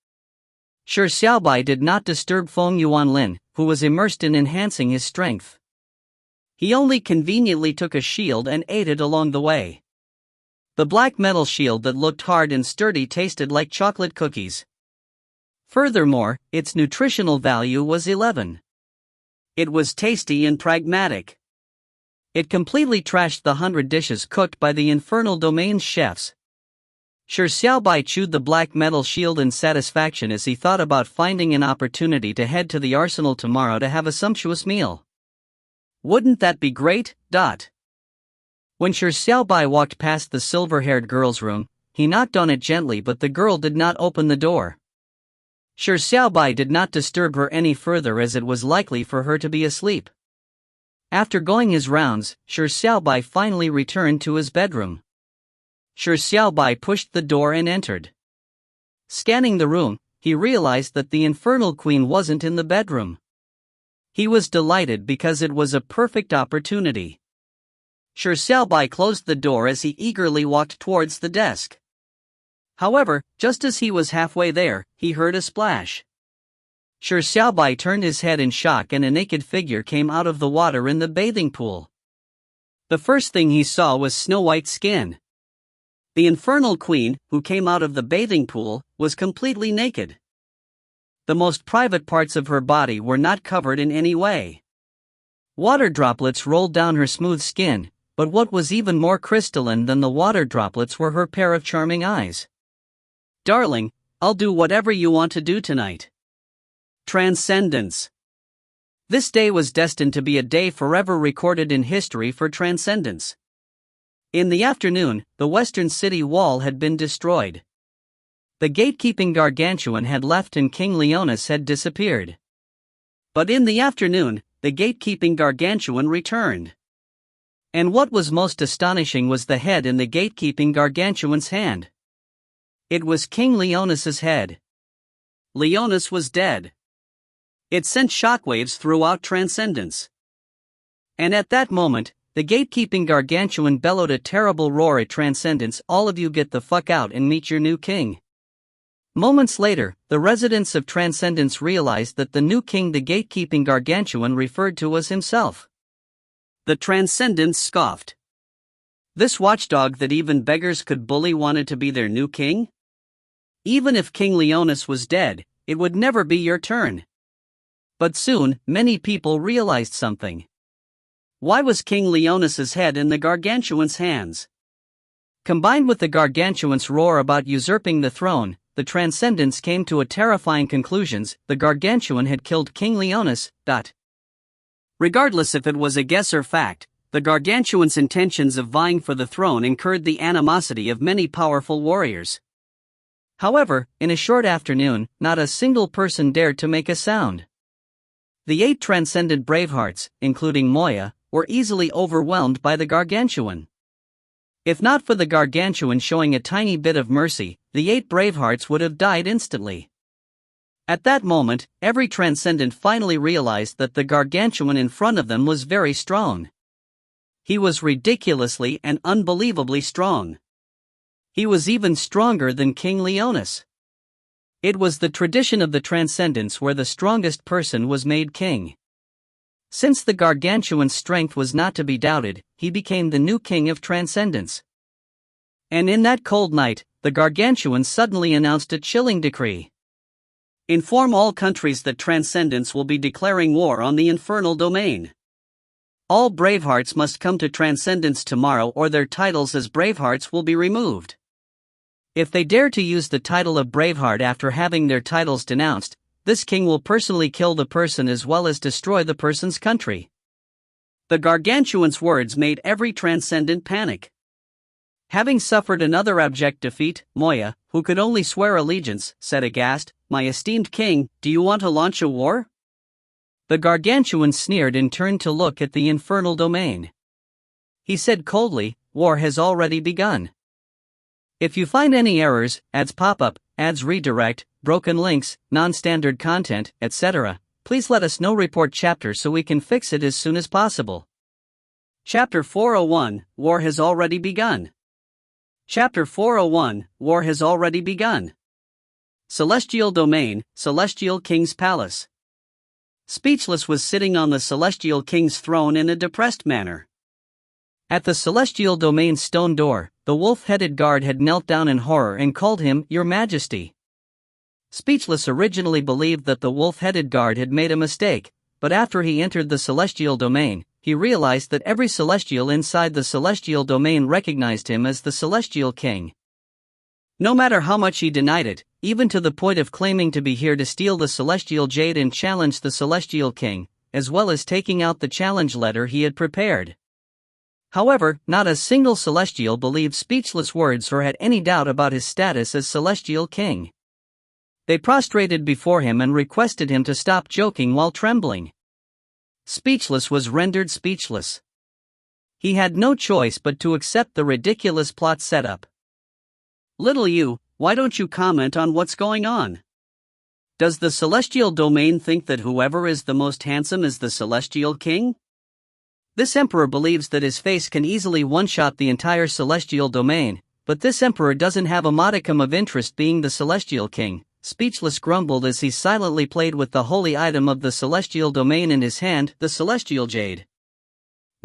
Shi Xiaobai did not disturb Feng Yuanlin, who was immersed in enhancing his strength. He only conveniently took a shield and ate it along the way. The black metal shield that looked hard and sturdy tasted like chocolate cookies. Furthermore, its nutritional value was 11. It was tasty and pragmatic. It completely trashed the 100 dishes cooked by the infernal domain's chefs. Shi Xiaobai chewed the black metal shield in satisfaction as he thought about finding an opportunity to head to the arsenal tomorrow to have a sumptuous meal. Wouldn't that be great? When Shi Xiaobai walked past the silver-haired girl's room, he knocked on it gently, but the girl did not open the door. Shi Xiaobai did not disturb her any further as it was likely for her to be asleep. After going his rounds, Shi Xiaobai finally returned to his bedroom. Shi Xiaobai pushed the door and entered. Scanning the room, he realized that the infernal queen wasn't in the bedroom. He was delighted because it was a perfect opportunity. Shi Xiaobai closed the door as he eagerly walked towards the desk. However, just as he was halfway there, he heard a splash. Shi Xiaobai turned his head in shock and a naked figure came out of the water in the bathing pool. The first thing he saw was snow-white skin. The infernal queen, who came out of the bathing pool, was completely naked. The most private parts of her body were not covered in any way. Water droplets rolled down her smooth skin, but what was even more crystalline than the water droplets were her pair of charming eyes. "Darling, I'll do whatever you want to do tonight." Transcendence. This day was destined to be a day forever recorded in history for Transcendence. In the afternoon, the western city wall had been destroyed. The gatekeeping gargantuan had left and King Leonis had disappeared. But in the afternoon, the gatekeeping gargantuan returned. And what was most astonishing was the head in the gatekeeping gargantuan's hand. It was King Leonis's head. Leonis was dead. It sent shockwaves throughout Transcendence. And at that moment, the gatekeeping gargantuan bellowed a terrible roar at Transcendence, "All of you get the fuck out and meet your new king." Moments later, the residents of Transcendence realized that the new king the gatekeeping gargantuan referred to was himself. The Transcendence scoffed. This watchdog that even beggars could bully wanted to be their new king? Even if King Leonis was dead, it would never be your turn. But soon, many people realized something. Why was King Leonis's head in the gargantuan's hands? Combined with the gargantuan's roar about usurping the throne, the Transcendence came to a terrifying conclusions: the gargantuan had killed King Leonis. Regardless if it was a guess or fact, the gargantuan's intentions of vying for the throne incurred the animosity of many powerful warriors. However, in a short afternoon, not a single person dared to make a sound. The 8 transcendent bravehearts, including Moya, were easily overwhelmed by the gargantuan. If not for the gargantuan showing a tiny bit of mercy, the 8 bravehearts would have died instantly. At that moment, every transcendent finally realized that the gargantuan in front of them was very strong. He was ridiculously and unbelievably strong. He was even stronger than King Leonis. It was the tradition of the Transcendence where the strongest person was made king. Since the gargantuan's strength was not to be doubted, he became the new king of Transcendence. And in that cold night, the gargantuan suddenly announced a chilling decree. Inform all countries that Transcendence will be declaring war on the infernal domain. All bravehearts must come to Transcendence tomorrow or their titles as bravehearts will be removed. If they dare to use the title of Braveheart after having their titles denounced, this king will personally kill the person as well as destroy the person's country. The gargantuan's words made every transcendent panic. Having suffered another abject defeat, Moya, who could only swear allegiance, said aghast, "My esteemed king, do you want to launch a war?" The gargantuan sneered and turned to look at the infernal domain. He said coldly, "War has already begun. If you find any errors, ads pop up, ads redirect, broken links, non-standard content, etc., please let us know. Report chapter so we can fix it as soon as possible." Chapter 401, War has already begun. Chapter 401, War has already begun. Celestial Domain, Celestial King's Palace. Speechless was sitting on the Celestial King's throne in a depressed manner. At the Celestial Domain's stone door, the wolf-headed guard had knelt down in horror and called him, "Your Majesty." Speechless originally believed that the wolf-headed guard had made a mistake, but after he entered the Celestial Domain, he realized that every Celestial inside the Celestial Domain recognized him as the Celestial King. No matter how much he denied it, even to the point of claiming to be here to steal the Celestial Jade and challenge the Celestial King, as well as taking out the challenge letter he had prepared. However, not a single Celestial believed Speechless' words or had any doubt about his status as Celestial King. They prostrated before him and requested him to stop joking while trembling. Speechless was rendered speechless. He had no choice but to accept the ridiculous plot setup. "Little you, why don't you comment on what's going on? Does the Celestial Domain think that whoever is the most handsome is the Celestial King? This emperor believes that his face can easily one-shot the entire Celestial Domain, but this emperor doesn't have a modicum of interest being the Celestial King." Speechless grumbled as he silently played with the holy item of the Celestial Domain in his hand, the Celestial Jade.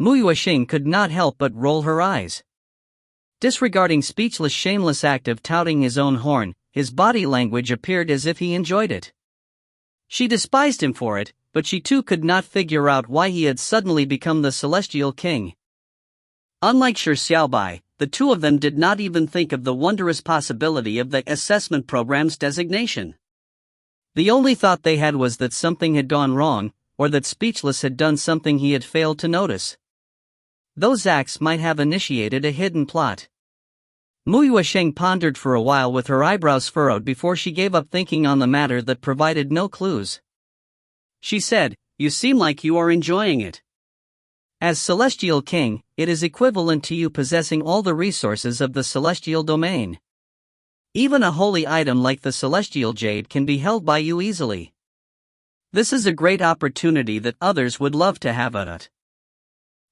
Muyuashing could not help but roll her eyes. Disregarding Speechless' shameless act of touting his own horn, his body language appeared as if he enjoyed it. She despised him for it, but she too could not figure out why he had suddenly become the Celestial King. Unlike Shi Xiaobai, the two of them did not even think of the wondrous possibility of the assessment program's designation. The only thought they had was that something had gone wrong, or that Speechless had done something he had failed to notice. Those acts might have initiated a hidden plot. Muyuasheng pondered for a while with her eyebrows furrowed before she gave up thinking on the matter that provided no clues. She said, "You seem like you are enjoying it. As Celestial King, it is equivalent to you possessing all the resources of the Celestial Domain. Even a holy item like the Celestial Jade can be held by you easily. This is a great opportunity that others would love to have at it."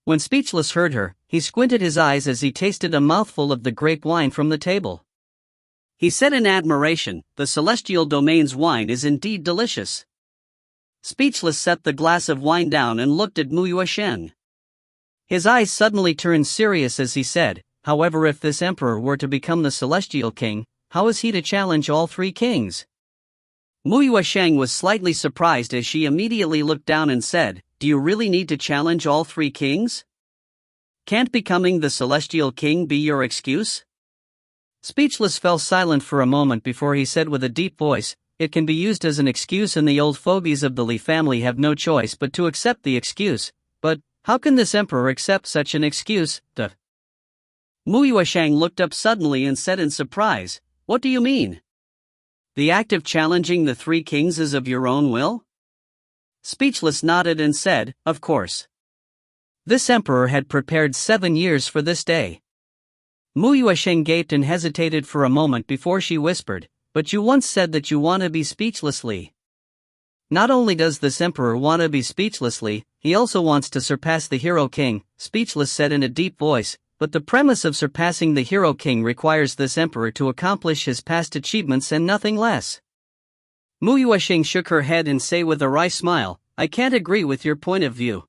When Speechless heard her, he squinted his eyes as he tasted a mouthful of the grape wine from the table. He said in admiration, "The Celestial Domain's wine is indeed delicious." Speechless set the glass of wine down and looked at Muyuasheng. His eyes suddenly turned serious as he said, "However, if this emperor were to become the Celestial King, how is he to challenge all three kings?" Muyuasheng was slightly surprised as she immediately looked down and said, "Do you really need to challenge all three kings? Can't becoming the Celestial King be your excuse?" Speechless fell silent for a moment before he said with a deep voice, "It can be used as an excuse and the old fogies of the Li family have no choice but to accept the excuse, but how can this emperor accept such an excuse?" Muyuasheng looked up suddenly and said in surprise, "What do you mean? The act of challenging the three kings is of your own will?" Speechless nodded and said, "Of course." This emperor had prepared 7 years for this day. Muyuasheng gaped and hesitated for a moment before she whispered, "But you once said that you want to be speechlessly." Not only does this emperor want to be speechlessly, he also wants to surpass the Hero King, Speechless said in a deep voice, "but the premise of surpassing the Hero King requires this emperor to accomplish his past achievements and nothing less." Muyuasheng shook her head and said with a wry smile, "I can't agree with your point of view.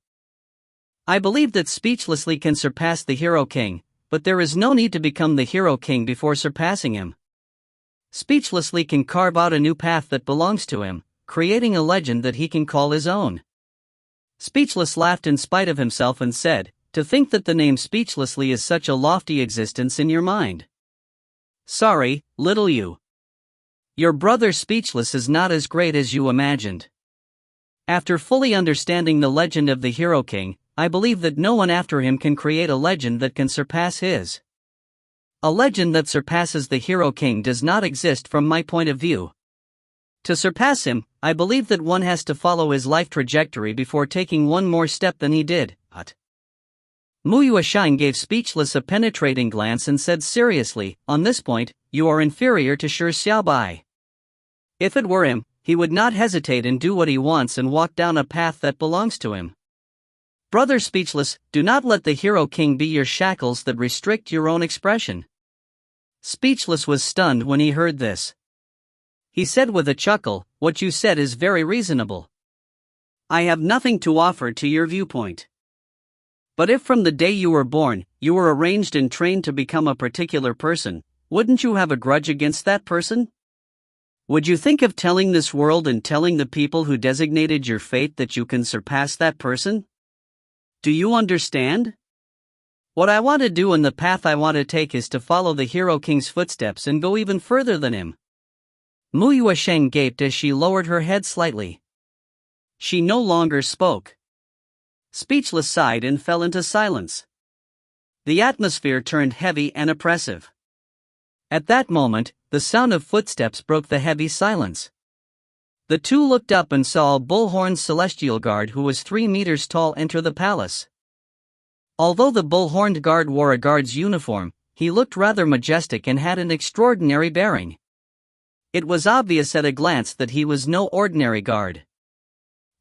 I believe that Speechlessly can surpass the Hero King, but there is no need to become the Hero King before surpassing him. Speechlessly can carve out a new path that belongs to him, creating a legend that he can call his own." Speechless laughed in spite of himself and said, "To think that the name Speechlessly is such a lofty existence in your mind. Sorry, little you. Your brother Speechless is not as great as you imagined. After fully understanding the legend of the Hero King, I believe that no one after him can create a legend that can surpass his. A legend that surpasses the Hero King does not exist from my point of view. To surpass him, I believe that one has to follow his life trajectory before taking one more step than he did. Mu Yuesheng gave Speechless a penetrating glance and said seriously, on this point, you are inferior to Shi Xiaobai. If it were him, he would not hesitate and do what he wants and walk down a path that belongs to him. Brother Speechless, do not let the Hero King be your shackles that restrict your own expression. Speechless was stunned when he heard this. He said with a chuckle, what you said is very reasonable. I have nothing to offer to your viewpoint. But if from the day you were born, you were arranged and trained to become a particular person, wouldn't you have a grudge against that person? Would you think of telling this world and telling the people who designated your fate that you can surpass that person? Do you understand? What I want to do and the path I want to take is to follow the Hero King's footsteps and go even further than him. Mu Yuesheng gaped as she lowered her head slightly. She no longer spoke. Speechless sighed and fell into silence. The atmosphere turned heavy and oppressive. At that moment, the sound of footsteps broke the heavy silence. The two looked up and saw a bull-horned celestial guard who was 3 meters tall enter the palace. Although the bull-horned guard wore a guard's uniform, he looked rather majestic and had an extraordinary bearing. It was obvious at a glance that he was no ordinary guard.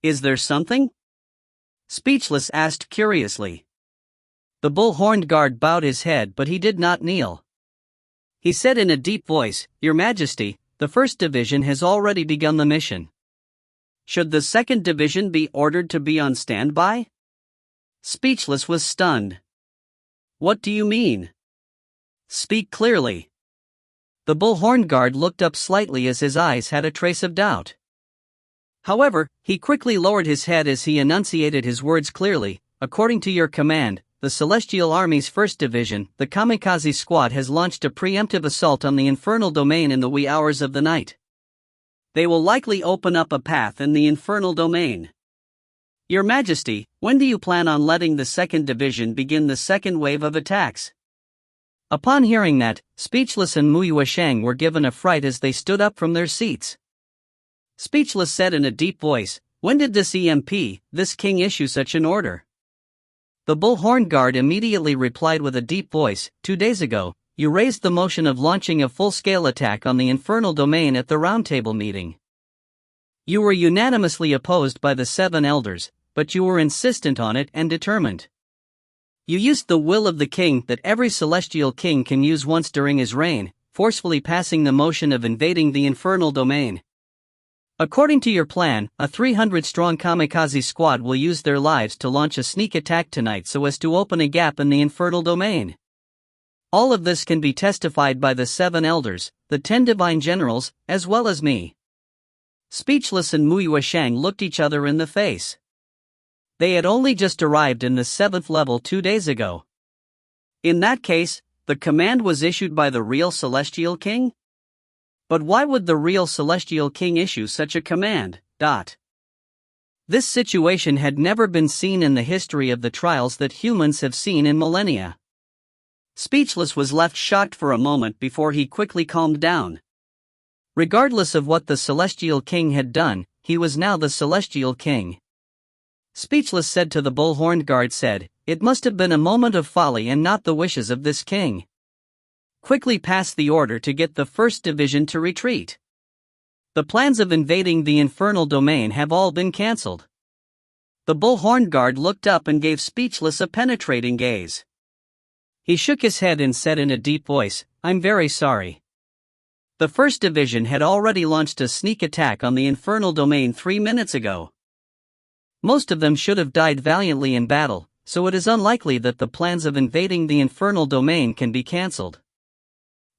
Is there something? Speechless asked curiously. The bull-horned guard bowed his head but he did not kneel. He said in a deep voice, Your Majesty, the 1st Division has already begun the mission. Should the 2nd Division be ordered to be on standby? Speechless was stunned. What do you mean? Speak clearly. The bull-horned guard looked up slightly as his eyes had a trace of doubt. However, he quickly lowered his head as he enunciated his words clearly. According to your command, the Celestial Army's 1st Division, the Kamikaze Squad has launched a preemptive assault on the Infernal Domain in the wee hours of the night. They will likely open up a path in the Infernal Domain. Your Majesty, when do you plan on letting the 2nd Division begin the second wave of attacks? Upon hearing that, Speechless and Mu Yuesheng were given a fright as they stood up from their seats. Speechless said in a deep voice, When did this EMP, this king issue such an order? The bull-horned guard immediately replied with a deep voice, 2 days ago, you raised the motion of launching a full-scale attack on the Infernal Domain at the Roundtable meeting. You were unanimously opposed by the 7 elders, but you were insistent on it and determined. You used the will of the king that every celestial king can use once during his reign, forcefully passing the motion of invading the Infernal Domain. According to your plan, a 300-strong kamikaze squad will use their lives to launch a sneak attack tonight so as to open a gap in the Infernal Domain. All of this can be testified by the 7 elders, the 10 divine generals, as well as me. Speechless and Mu Yuesheng looked each other in the face. They had only just arrived in the 7th level 2 days ago. In that case, the command was issued by the real Celestial King? But why would the real Celestial King issue such a command? This situation had never been seen in the history of the trials that humans have seen in millennia. Speechless was left shocked for a moment before he quickly calmed down. Regardless of what the Celestial King had done, he was now the Celestial King. Speechless said to the bull-horned guard it must have been a moment of folly and not the wishes of this king. Quickly pass the order to get the 1st Division to retreat. The plans of invading the Infernal Domain have all been cancelled. The bull-horned guard looked up and gave Speechless a penetrating gaze. He shook his head and said in a deep voice, I'm very sorry. The 1st Division had already launched a sneak attack on the Infernal Domain 3 minutes ago. Most of them should have died valiantly in battle, so it is unlikely that the plans of invading the Infernal Domain can be cancelled.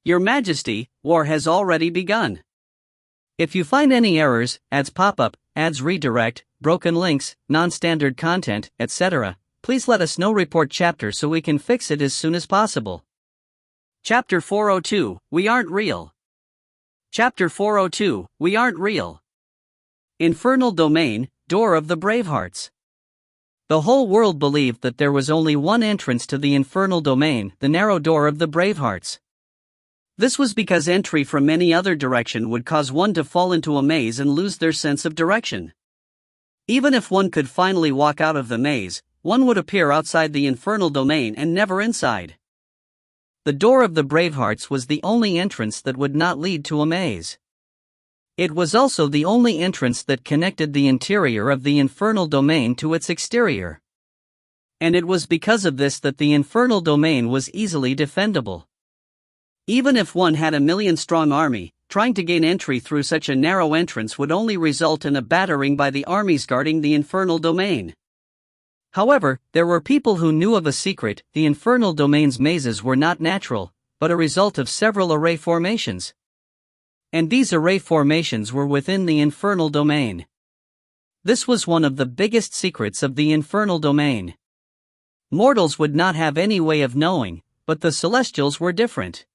Your Majesty, war has already begun. If you find any errors, ads pop-up, ads redirect, broken links, non-standard content, etc., please let us know. Report chapter so we can fix it as soon as possible. Chapter 402, We Aren't Real. Chapter 402, We Aren't Real. Infernal Domain, Door of the Bravehearts. The whole world believed that there was only one entrance to the infernal domain, the narrow door of the Bravehearts. This was because entry from any other direction would cause one to fall into a maze and lose their sense of direction. Even if one could finally walk out of the maze, one would appear outside the infernal domain and never inside. The door of the Bravehearts was the only entrance that would not lead to a maze. It was also the only entrance that connected the interior of the infernal domain to its exterior. And it was because of this that the infernal domain was easily defendable. Even if one had a million-strong army, trying to gain entry through such a narrow entrance would only result in a battering by the armies guarding the infernal domain. However, there were people who knew of a secret: the infernal domain's mazes were not natural, but a result of several array formations. And these array formations were within the infernal domain. This was one of the biggest secrets of the infernal domain. Mortals would not have any way of knowing, but the Celestials were different.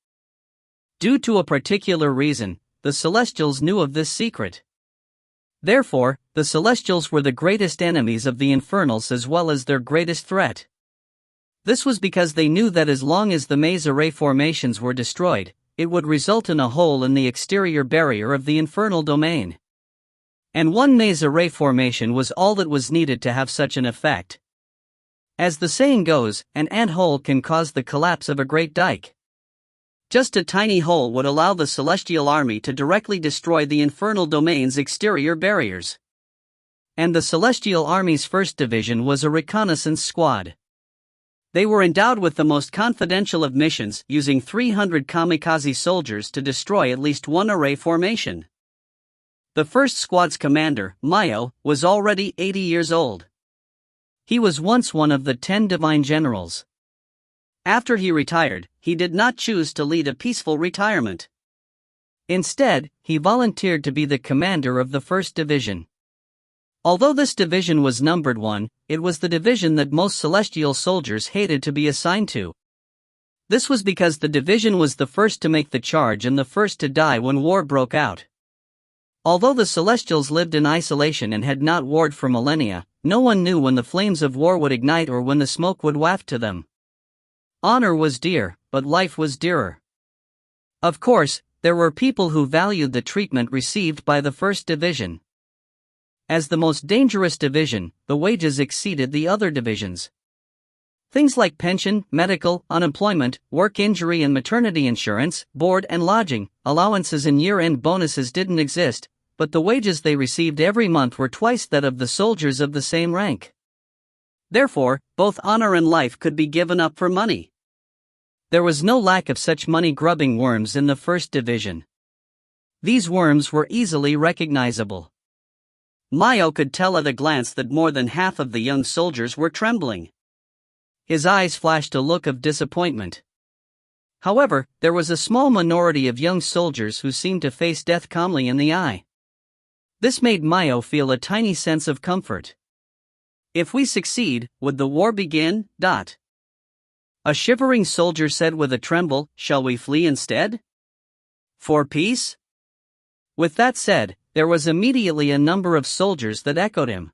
Due to a particular reason, the Celestials knew of this secret. Therefore, the Celestials were the greatest enemies of the Infernals as well as their greatest threat. This was because they knew that as long as the maze array formations were destroyed, it would result in a hole in the exterior barrier of the infernal domain. And one maze array formation was all that was needed to have such an effect. As the saying goes, an ant hole can cause the collapse of a great dike. Just a tiny hole would allow the celestial army to directly destroy the infernal domain's exterior barriers. And the celestial army's first division was a reconnaissance squad. They were endowed with the most confidential of missions, using 300 kamikaze soldiers to destroy at least one array formation. The first squad's commander, Mayo, was already 80 years old. He was once one of the 10 divine generals. After he retired, he did not choose to lead a peaceful retirement. Instead, he volunteered to be the commander of the first division. Although this division was numbered 1, it was the division that most celestial soldiers hated to be assigned to. This was because the division was the first to make the charge and the first to die when war broke out. Although the Celestials lived in isolation and had not warred for millennia, no one knew when the flames of war would ignite or when the smoke would waft to them. Honor was dear, but life was dearer. Of course, there were people who valued the treatment received by the first division. As the most dangerous division, the wages exceeded the other divisions. Things like pension, medical, unemployment, work injury and maternity insurance, board and lodging, allowances and year-end bonuses didn't exist, but the wages they received every month were twice that of the soldiers of the same rank. Therefore, both honor and life could be given up for money. There was no lack of such money-grubbing worms in the first division. These worms were easily recognizable. Mayo could tell at a glance that more than half of the young soldiers were trembling. His eyes flashed a look of disappointment. However, there was a small minority of young soldiers who seemed to face death calmly in the eye. This made Mayo feel a tiny sense of comfort. If we succeed, would the war begin? A shivering soldier said with a tremble, "Shall we flee instead? For peace?" With that said, there was immediately a number of soldiers that echoed him.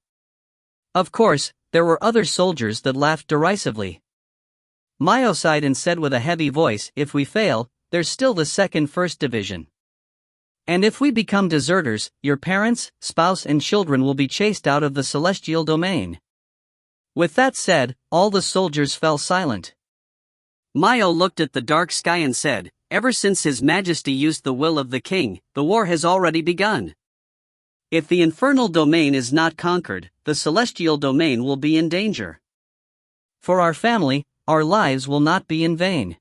Of course, there were other soldiers that laughed derisively. Mayo sighed and said with a heavy voice, "If we fail, there's still the second first division. And if we become deserters, your parents, spouse and children will be chased out of the celestial domain." With that said, all the soldiers fell silent. Mayo looked at the dark sky and said, "Ever since His Majesty used the will of the king, the war has already begun. If the infernal domain is not conquered, the celestial domain will be in danger. For our family, our lives will not be in vain.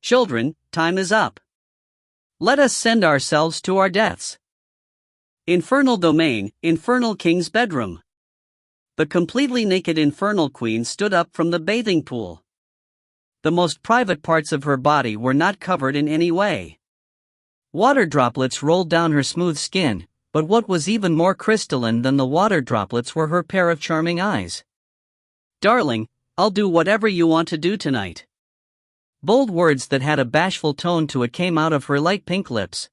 Children, time is up. Let us send ourselves to our deaths." Infernal domain, infernal king's bedroom. The completely naked infernal queen stood up from the bathing pool. The most private parts of her body were not covered in any way. Water droplets rolled down her smooth skin, but what was even more crystalline than the water droplets were her pair of charming eyes. "Darling, I'll do whatever you want to do tonight. Bold words that had a bashful tone to it came out of her light pink lips.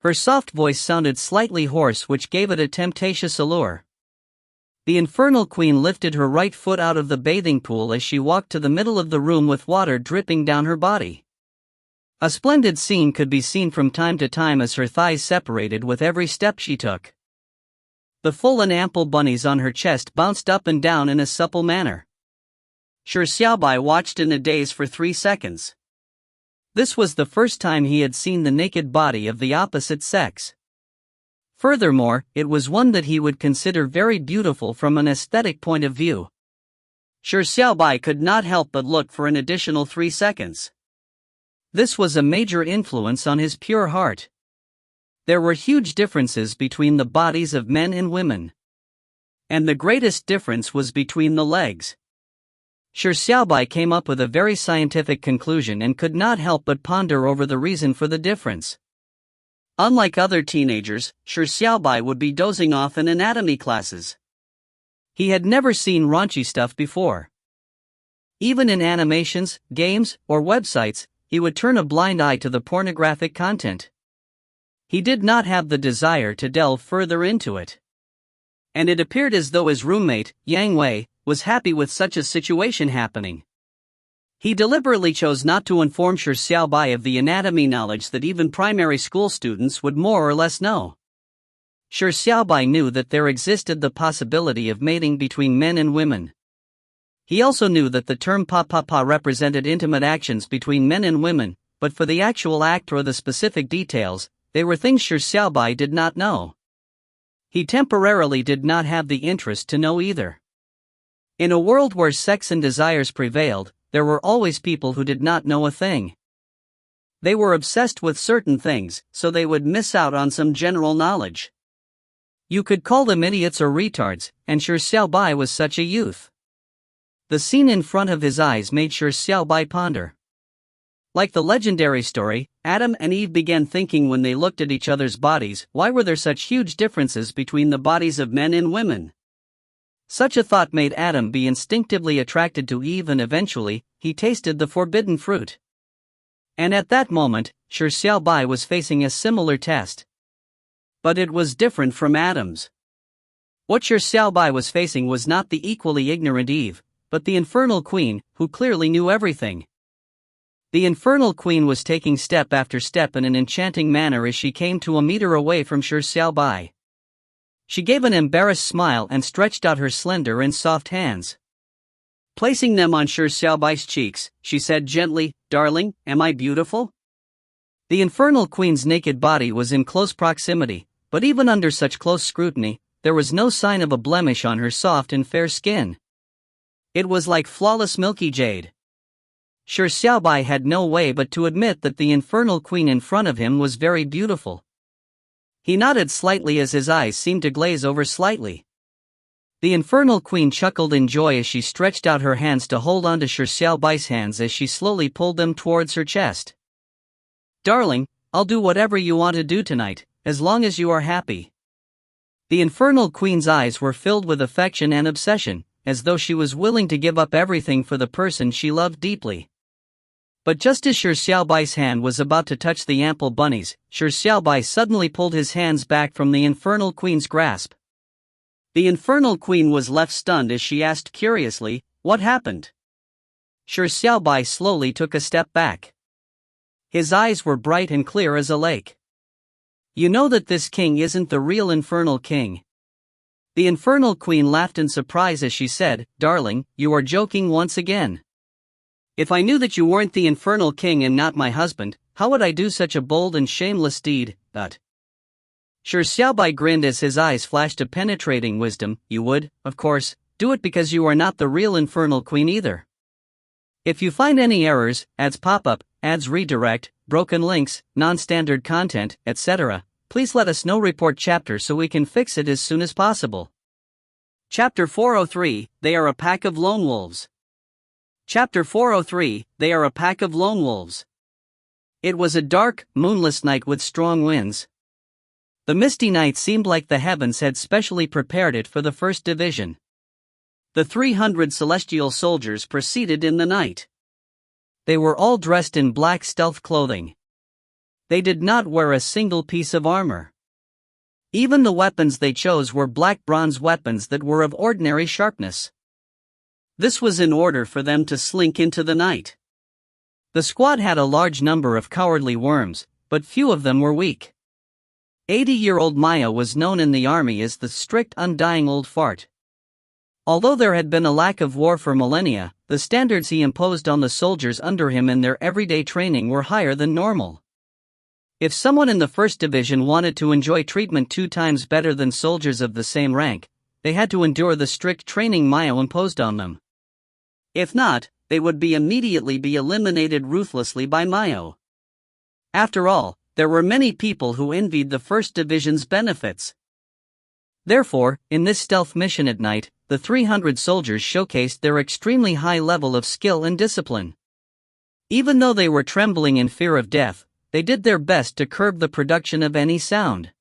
Her soft voice sounded slightly hoarse, which gave it a temptatious allure. The infernal queen lifted her right foot out of the bathing pool as she walked to the middle of the room with water dripping down her body. A splendid scene could be seen from time to time as her thighs separated with every step she took. The full and ample bunnies on her chest bounced up and down in a supple manner. Shi Xiaobai watched in a daze for 3 seconds. This was the first time he had seen the naked body of the opposite sex. Furthermore, it was one that he would consider very beautiful from an aesthetic point of view. Shi Xiaobai could not help but look for an additional 3 seconds. This was a major influence on his pure heart. There were huge differences between the bodies of men and women. And the greatest difference was between the legs. Shi Xiaobai came up with a very scientific conclusion and could not help but ponder over the reason for the difference. Unlike other teenagers, Shi Xiaobai would be dozing off in anatomy classes. He had never seen raunchy stuff before. Even in animations, games, or websites, he would turn a blind eye to the pornographic content. He did not have the desire to delve further into it. And it appeared as though his roommate, Yang Wei, was happy with such a situation happening. He deliberately chose not to inform Shi Xiaobai of the anatomy knowledge that even primary school students would more or less know. Shi Xiaobai knew that there existed the possibility of mating between men and women. He also knew that the term pa represented intimate actions between men and women, but for the actual act or the specific details, they were things Shi Xiaobai did not know. He temporarily did not have the interest to know either. In a world where sex and desires prevailed, there were always people who did not know a thing. They were obsessed with certain things, so they would miss out on some general knowledge. You could call them idiots or retards, and Shi Xiaobai was such a youth. The scene in front of his eyes made Shi Xiaobai ponder. Like the legendary story, Adam and Eve began thinking when they looked at each other's bodies, why were there such huge differences between the bodies of men and women? Such a thought made Adam be instinctively attracted to Eve, and eventually, he tasted the forbidden fruit. And at that moment, Shi Xiaobai was facing a similar test. But it was different from Adam's. What Shi Xiaobai was facing was not the equally ignorant Eve, but the infernal queen, who clearly knew everything. The infernal queen was taking step after step in an enchanting manner as she came to a meter away from Shi Xiaobai. She gave an embarrassed smile and stretched out her slender and soft hands. Placing them on Shi Xiaobai's cheeks, she said gently, "Darling, am I beautiful?" The infernal queen's naked body was in close proximity, but even under such close scrutiny, there was no sign of a blemish on her soft and fair skin. It was like flawless milky jade. Shi Xiaobai had no way but to admit that the infernal queen in front of him was very beautiful. He nodded slightly as his eyes seemed to glaze over slightly. The infernal queen chuckled in joy as she stretched out her hands to hold on to Shi Xiaobai's hands as she slowly pulled them towards her chest. "Darling, I'll do whatever you want to do tonight, as long as you are happy." The infernal queen's eyes were filled with affection and obsession, as though she was willing to give up everything for the person she loved deeply. But just as Shi Xiaobai's hand was about to touch the ample bunnies, Shi Xiaobai suddenly pulled his hands back from the infernal queen's grasp. The infernal queen was left stunned as she asked curiously, "What happened?" Shi Xiaobai slowly took a step back. His eyes were bright and clear as a lake. "You know that this king isn't the real infernal king." The infernal queen laughed in surprise as she said, "Darling, you are joking once again. If I knew that you weren't the infernal king and not my husband, how would I do such a bold and shameless deed?" Shi Xiaobai grinned as his eyes flashed a penetrating wisdom. "You would, of course, do it because you are not the real infernal queen either. If you find any errors, ads pop up, ads redirect, broken links, non-standard content, etc., please let us know. Report chapter so we can fix it as soon as possible." Chapter 403, They Are a Pack of Lone Wolves. Chapter 403, They Are a Pack of Lone Wolves. It was a dark, moonless night with strong winds. The misty night seemed like the heavens had specially prepared it for the first division. The 300 celestial soldiers proceeded in the night. They were all dressed in black stealth clothing. They did not wear a single piece of armor. Even the weapons they chose were black bronze weapons that were of ordinary sharpness. This was in order for them to slink into the night. The squad had a large number of cowardly worms, but few of them were weak. 80-year-old Maya was known in the army as the strict, undying old fart. Although there had been a lack of war for millennia, the standards he imposed on the soldiers under him in their everyday training were higher than normal. If someone in the 1st Division wanted to enjoy treatment 2 times better than soldiers of the same rank, they had to endure the strict training Maya imposed on them. If not, they would immediately be eliminated ruthlessly by Maya. After all, there were many people who envied the 1st Division's benefits. Therefore, in this stealth mission at night, the 300 soldiers showcased their extremely high level of skill and discipline. Even though they were trembling in fear of death, they did their best to curb the production of any sound.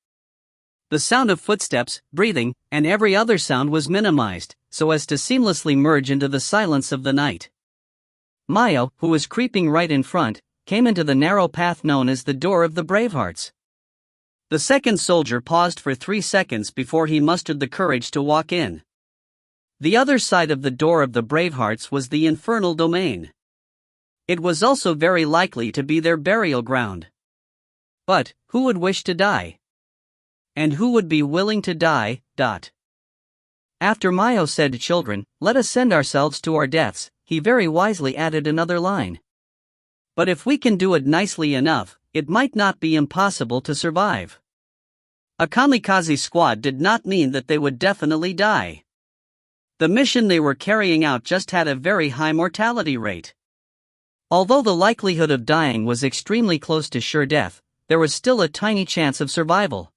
The sound of footsteps, breathing, and every other sound was minimized, so as to seamlessly merge into the silence of the night. Maya, who was creeping right in front, came into the narrow path known as the Door of the Bravehearts. The second soldier paused for 3 seconds before he mustered the courage to walk in. The other side of the Door of the Bravehearts was the infernal domain. It was also very likely to be their burial ground. But, who would wish to die? And who would be willing to die? After Maya said, "Children, let us send ourselves to our deaths," he very wisely added another line. "But if we can do it nicely enough, it might not be impossible to survive." A kamikaze squad did not mean that they would definitely die. The mission they were carrying out just had a very high mortality rate. Although the likelihood of dying was extremely close to sure death, there was still a tiny chance of survival.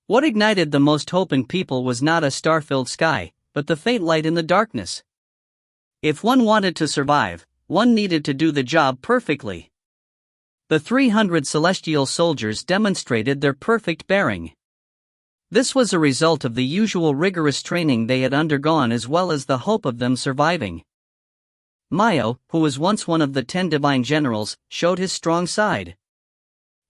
What ignited the most hope in people was not a star-filled sky, but the faint light in the darkness. If one wanted to survive, one needed to do the job perfectly. The 300 celestial soldiers demonstrated their perfect bearing. This was a result of the usual rigorous training they had undergone as well as the hope of them surviving. Maya, who was once one of the 10 divine generals, showed his strong side.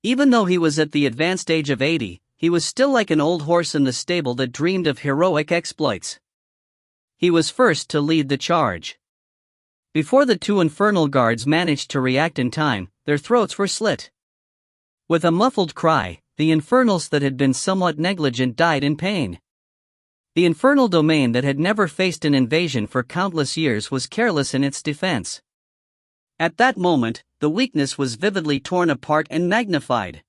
Even though he was at the advanced age of 80, he was still like an old horse in the stable that dreamed of heroic exploits. He was first to lead the charge. Before the 2 infernal guards managed to react in time, their throats were slit. With a muffled cry, the infernals that had been somewhat negligent died in pain. The infernal domain that had never faced an invasion for countless years was careless in its defense. At that moment, the weakness was vividly torn apart and magnified.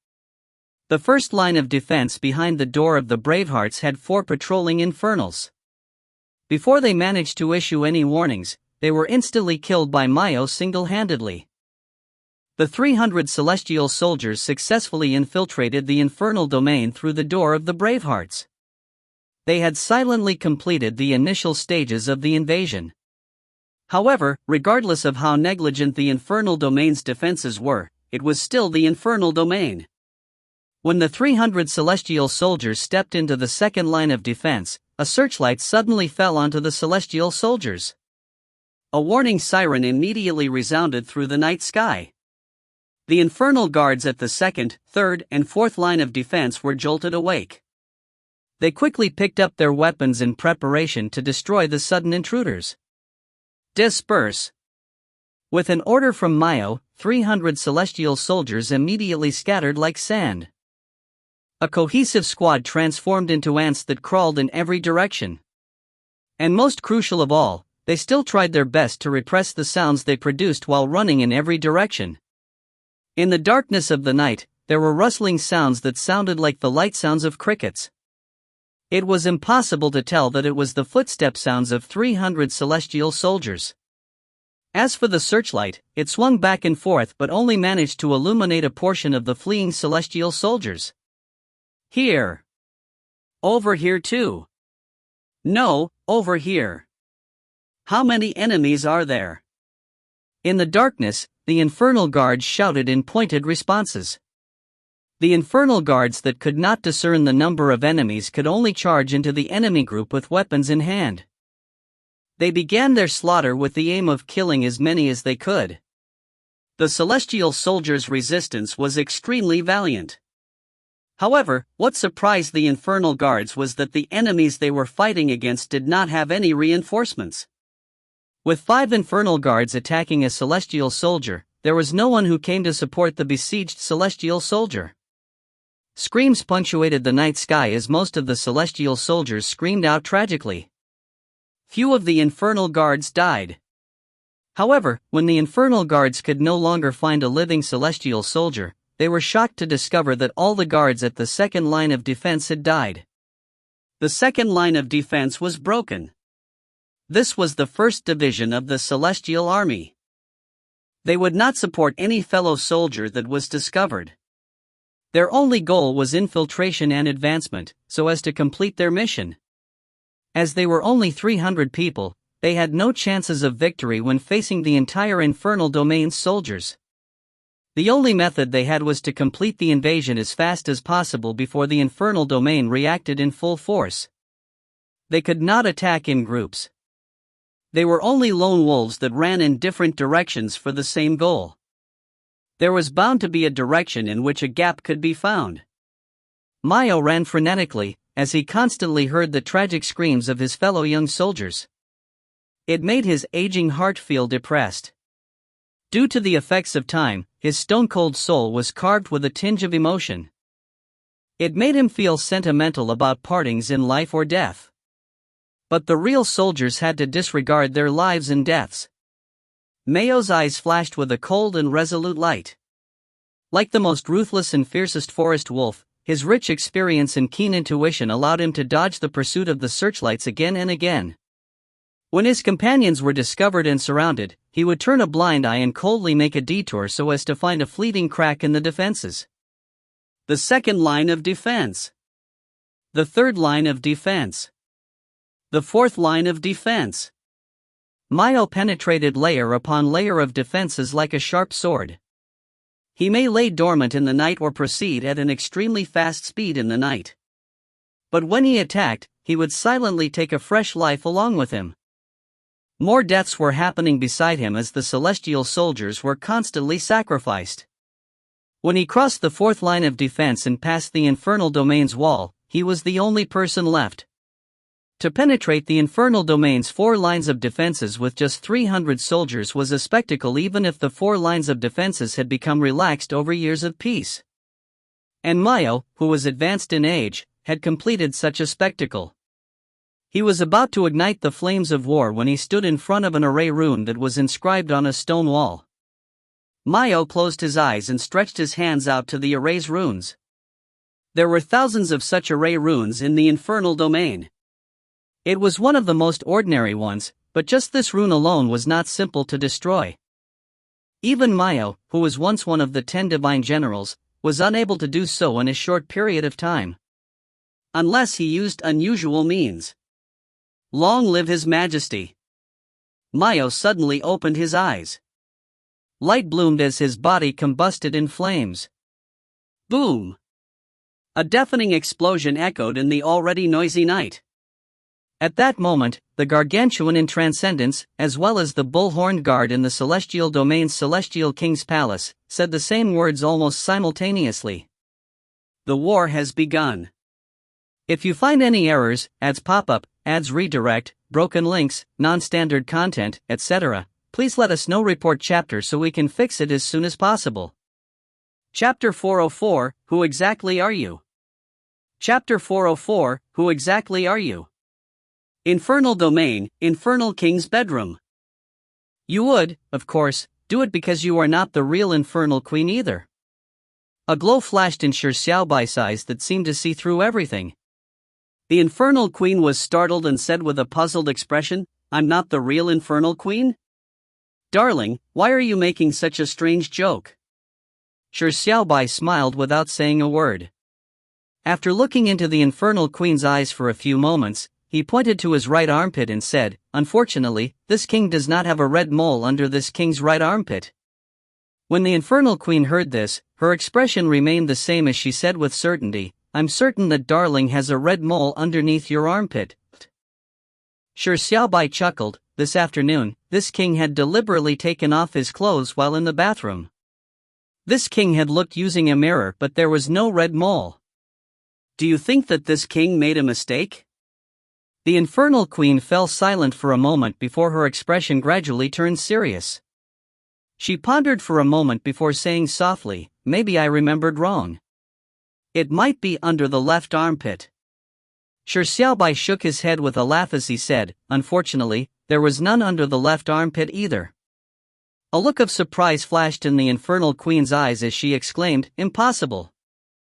The first line of defense behind the Door of the Bravehearts had 4 patrolling infernals. Before they managed to issue any warnings, they were instantly killed by Maya single-handedly. The 300 celestial soldiers successfully infiltrated the infernal domain through the Door of the Bravehearts. They had silently completed the initial stages of the invasion. However, regardless of how negligent the infernal domain's defenses were, it was still the infernal domain. When the 300 celestial soldiers stepped into the second line of defense, a searchlight suddenly fell onto the celestial soldiers. A warning siren immediately resounded through the night sky. The infernal guards at the second, third, and fourth line of defense were jolted awake. They quickly picked up their weapons in preparation to destroy the sudden intruders. Disperse! With an order from Maya, 300 celestial soldiers immediately scattered like sand. A cohesive squad transformed into ants that crawled in every direction. And most crucial of all, they still tried their best to repress the sounds they produced while running in every direction. In the darkness of the night, there were rustling sounds that sounded like the light sounds of crickets. It was impossible to tell that it was the footstep sounds of 300 celestial soldiers. As for the searchlight, it swung back and forth but only managed to illuminate a portion of the fleeing celestial soldiers. Here. Over here too. No, over here. How many enemies are there? In the darkness, the infernal guards shouted in pointed responses. The infernal guards that could not discern the number of enemies could only charge into the enemy group with weapons in hand. They began their slaughter with the aim of killing as many as they could. The celestial soldiers' resistance was extremely valiant. However, what surprised the infernal guards was that the enemies they were fighting against did not have any reinforcements. With 5 infernal guards attacking a celestial soldier, there was no one who came to support the besieged celestial soldier. Screams punctuated the night sky as most of the celestial soldiers screamed out tragically. Few of the infernal guards died. However, when the infernal guards could no longer find a living celestial soldier, they were shocked to discover that all the guards at the second line of defense had died. The second line of defense was broken. This was the first division of the Celestial Army. They would not support any fellow soldier that was discovered. Their only goal was infiltration and advancement, so as to complete their mission. As they were only 300 people, they had no chances of victory when facing the entire Infernal Domain's soldiers. The only method they had was to complete the invasion as fast as possible before the Infernal Domain reacted in full force. They could not attack in groups. They were only lone wolves that ran in different directions for the same goal. There was bound to be a direction in which a gap could be found. Mayo ran frenetically, as he constantly heard the tragic screams of his fellow young soldiers. It made his aging heart feel depressed. Due to the effects of time, his stone-cold soul was carved with a tinge of emotion. It made him feel sentimental about partings in life or death. But the real soldiers had to disregard their lives and deaths. Mayo's eyes flashed with a cold and resolute light. Like the most ruthless and fiercest forest wolf, his rich experience and keen intuition allowed him to dodge the pursuit of the searchlights again and again. When his companions were discovered and surrounded, he would turn a blind eye and coldly make a detour so as to find a fleeting crack in the defenses. The second line of defense. The third line of defense. The fourth line of defense. Mayo penetrated layer upon layer of defenses like a sharp sword. He may lay dormant in the night or proceed at an extremely fast speed in the night. But when he attacked, he would silently take a fresh life along with him. More deaths were happening beside him as the celestial soldiers were constantly sacrificed. When he crossed the fourth line of defense and passed the Infernal Domain's wall, he was the only person left. To penetrate the Infernal Domain's 4 lines of defenses with just 300 soldiers was a spectacle even if the 4 lines of defenses had become relaxed over years of peace. And Mayo, who was advanced in age, had completed such a spectacle. He was about to ignite the flames of war when he stood in front of an array rune that was inscribed on a stone wall. Mayo closed his eyes and stretched his hands out to the array's runes. There were thousands of such array runes in the Infernal Domain. It was one of the most ordinary ones, but just this rune alone was not simple to destroy. Even Mayo, who was once one of the 10 divine generals, was unable to do so in a short period of time. Unless he used unusual means. Long live His Majesty! Mayo suddenly opened his eyes. Light bloomed as his body combusted in flames. Boom! A deafening explosion echoed in the already noisy night. At that moment, the Gargantuan in Transcendence, as well as the bull-horned guard in the Celestial Domain's Celestial King's Palace, said the same words almost simultaneously. The war has begun. If you find any errors, ads pop up, ads redirect, broken links, non-standard content, etc., please let us know. Report chapter so we can fix it as soon as possible. Chapter 404, Who exactly are you? Chapter 404, Who exactly are you? Infernal Domain, Infernal King's bedroom. You would, of course, do it because you are not the real Infernal Queen either. A glow flashed in Shi Xiaobai's eyes that seemed to see through everything. The Infernal Queen was startled and said with a puzzled expression, "I'm not the real Infernal Queen? Darling, why are you making such a strange joke?" Shi Xiaobai smiled without saying a word. After looking into the Infernal Queen's eyes for a few moments, he pointed to his right armpit and said, "Unfortunately, this king does not have a red mole under this king's right armpit." When the Infernal Queen heard this, her expression remained the same as she said with certainty, "I'm certain that darling has a red mole underneath your armpit." Shi Xiaobai chuckled, this afternoon, this king had deliberately taken off his clothes while in the bathroom. This king had looked using a mirror, but there was no red mole. Do you think that this king made a mistake? The infernal queen fell silent for a moment before her expression gradually turned serious. She pondered for a moment before saying softly, maybe I remembered wrong. It might be under the left armpit. Shi Xiaobai shook his head with a laugh as he said, unfortunately, there was none under the left armpit either. A look of surprise flashed in the infernal queen's eyes as she exclaimed, impossible.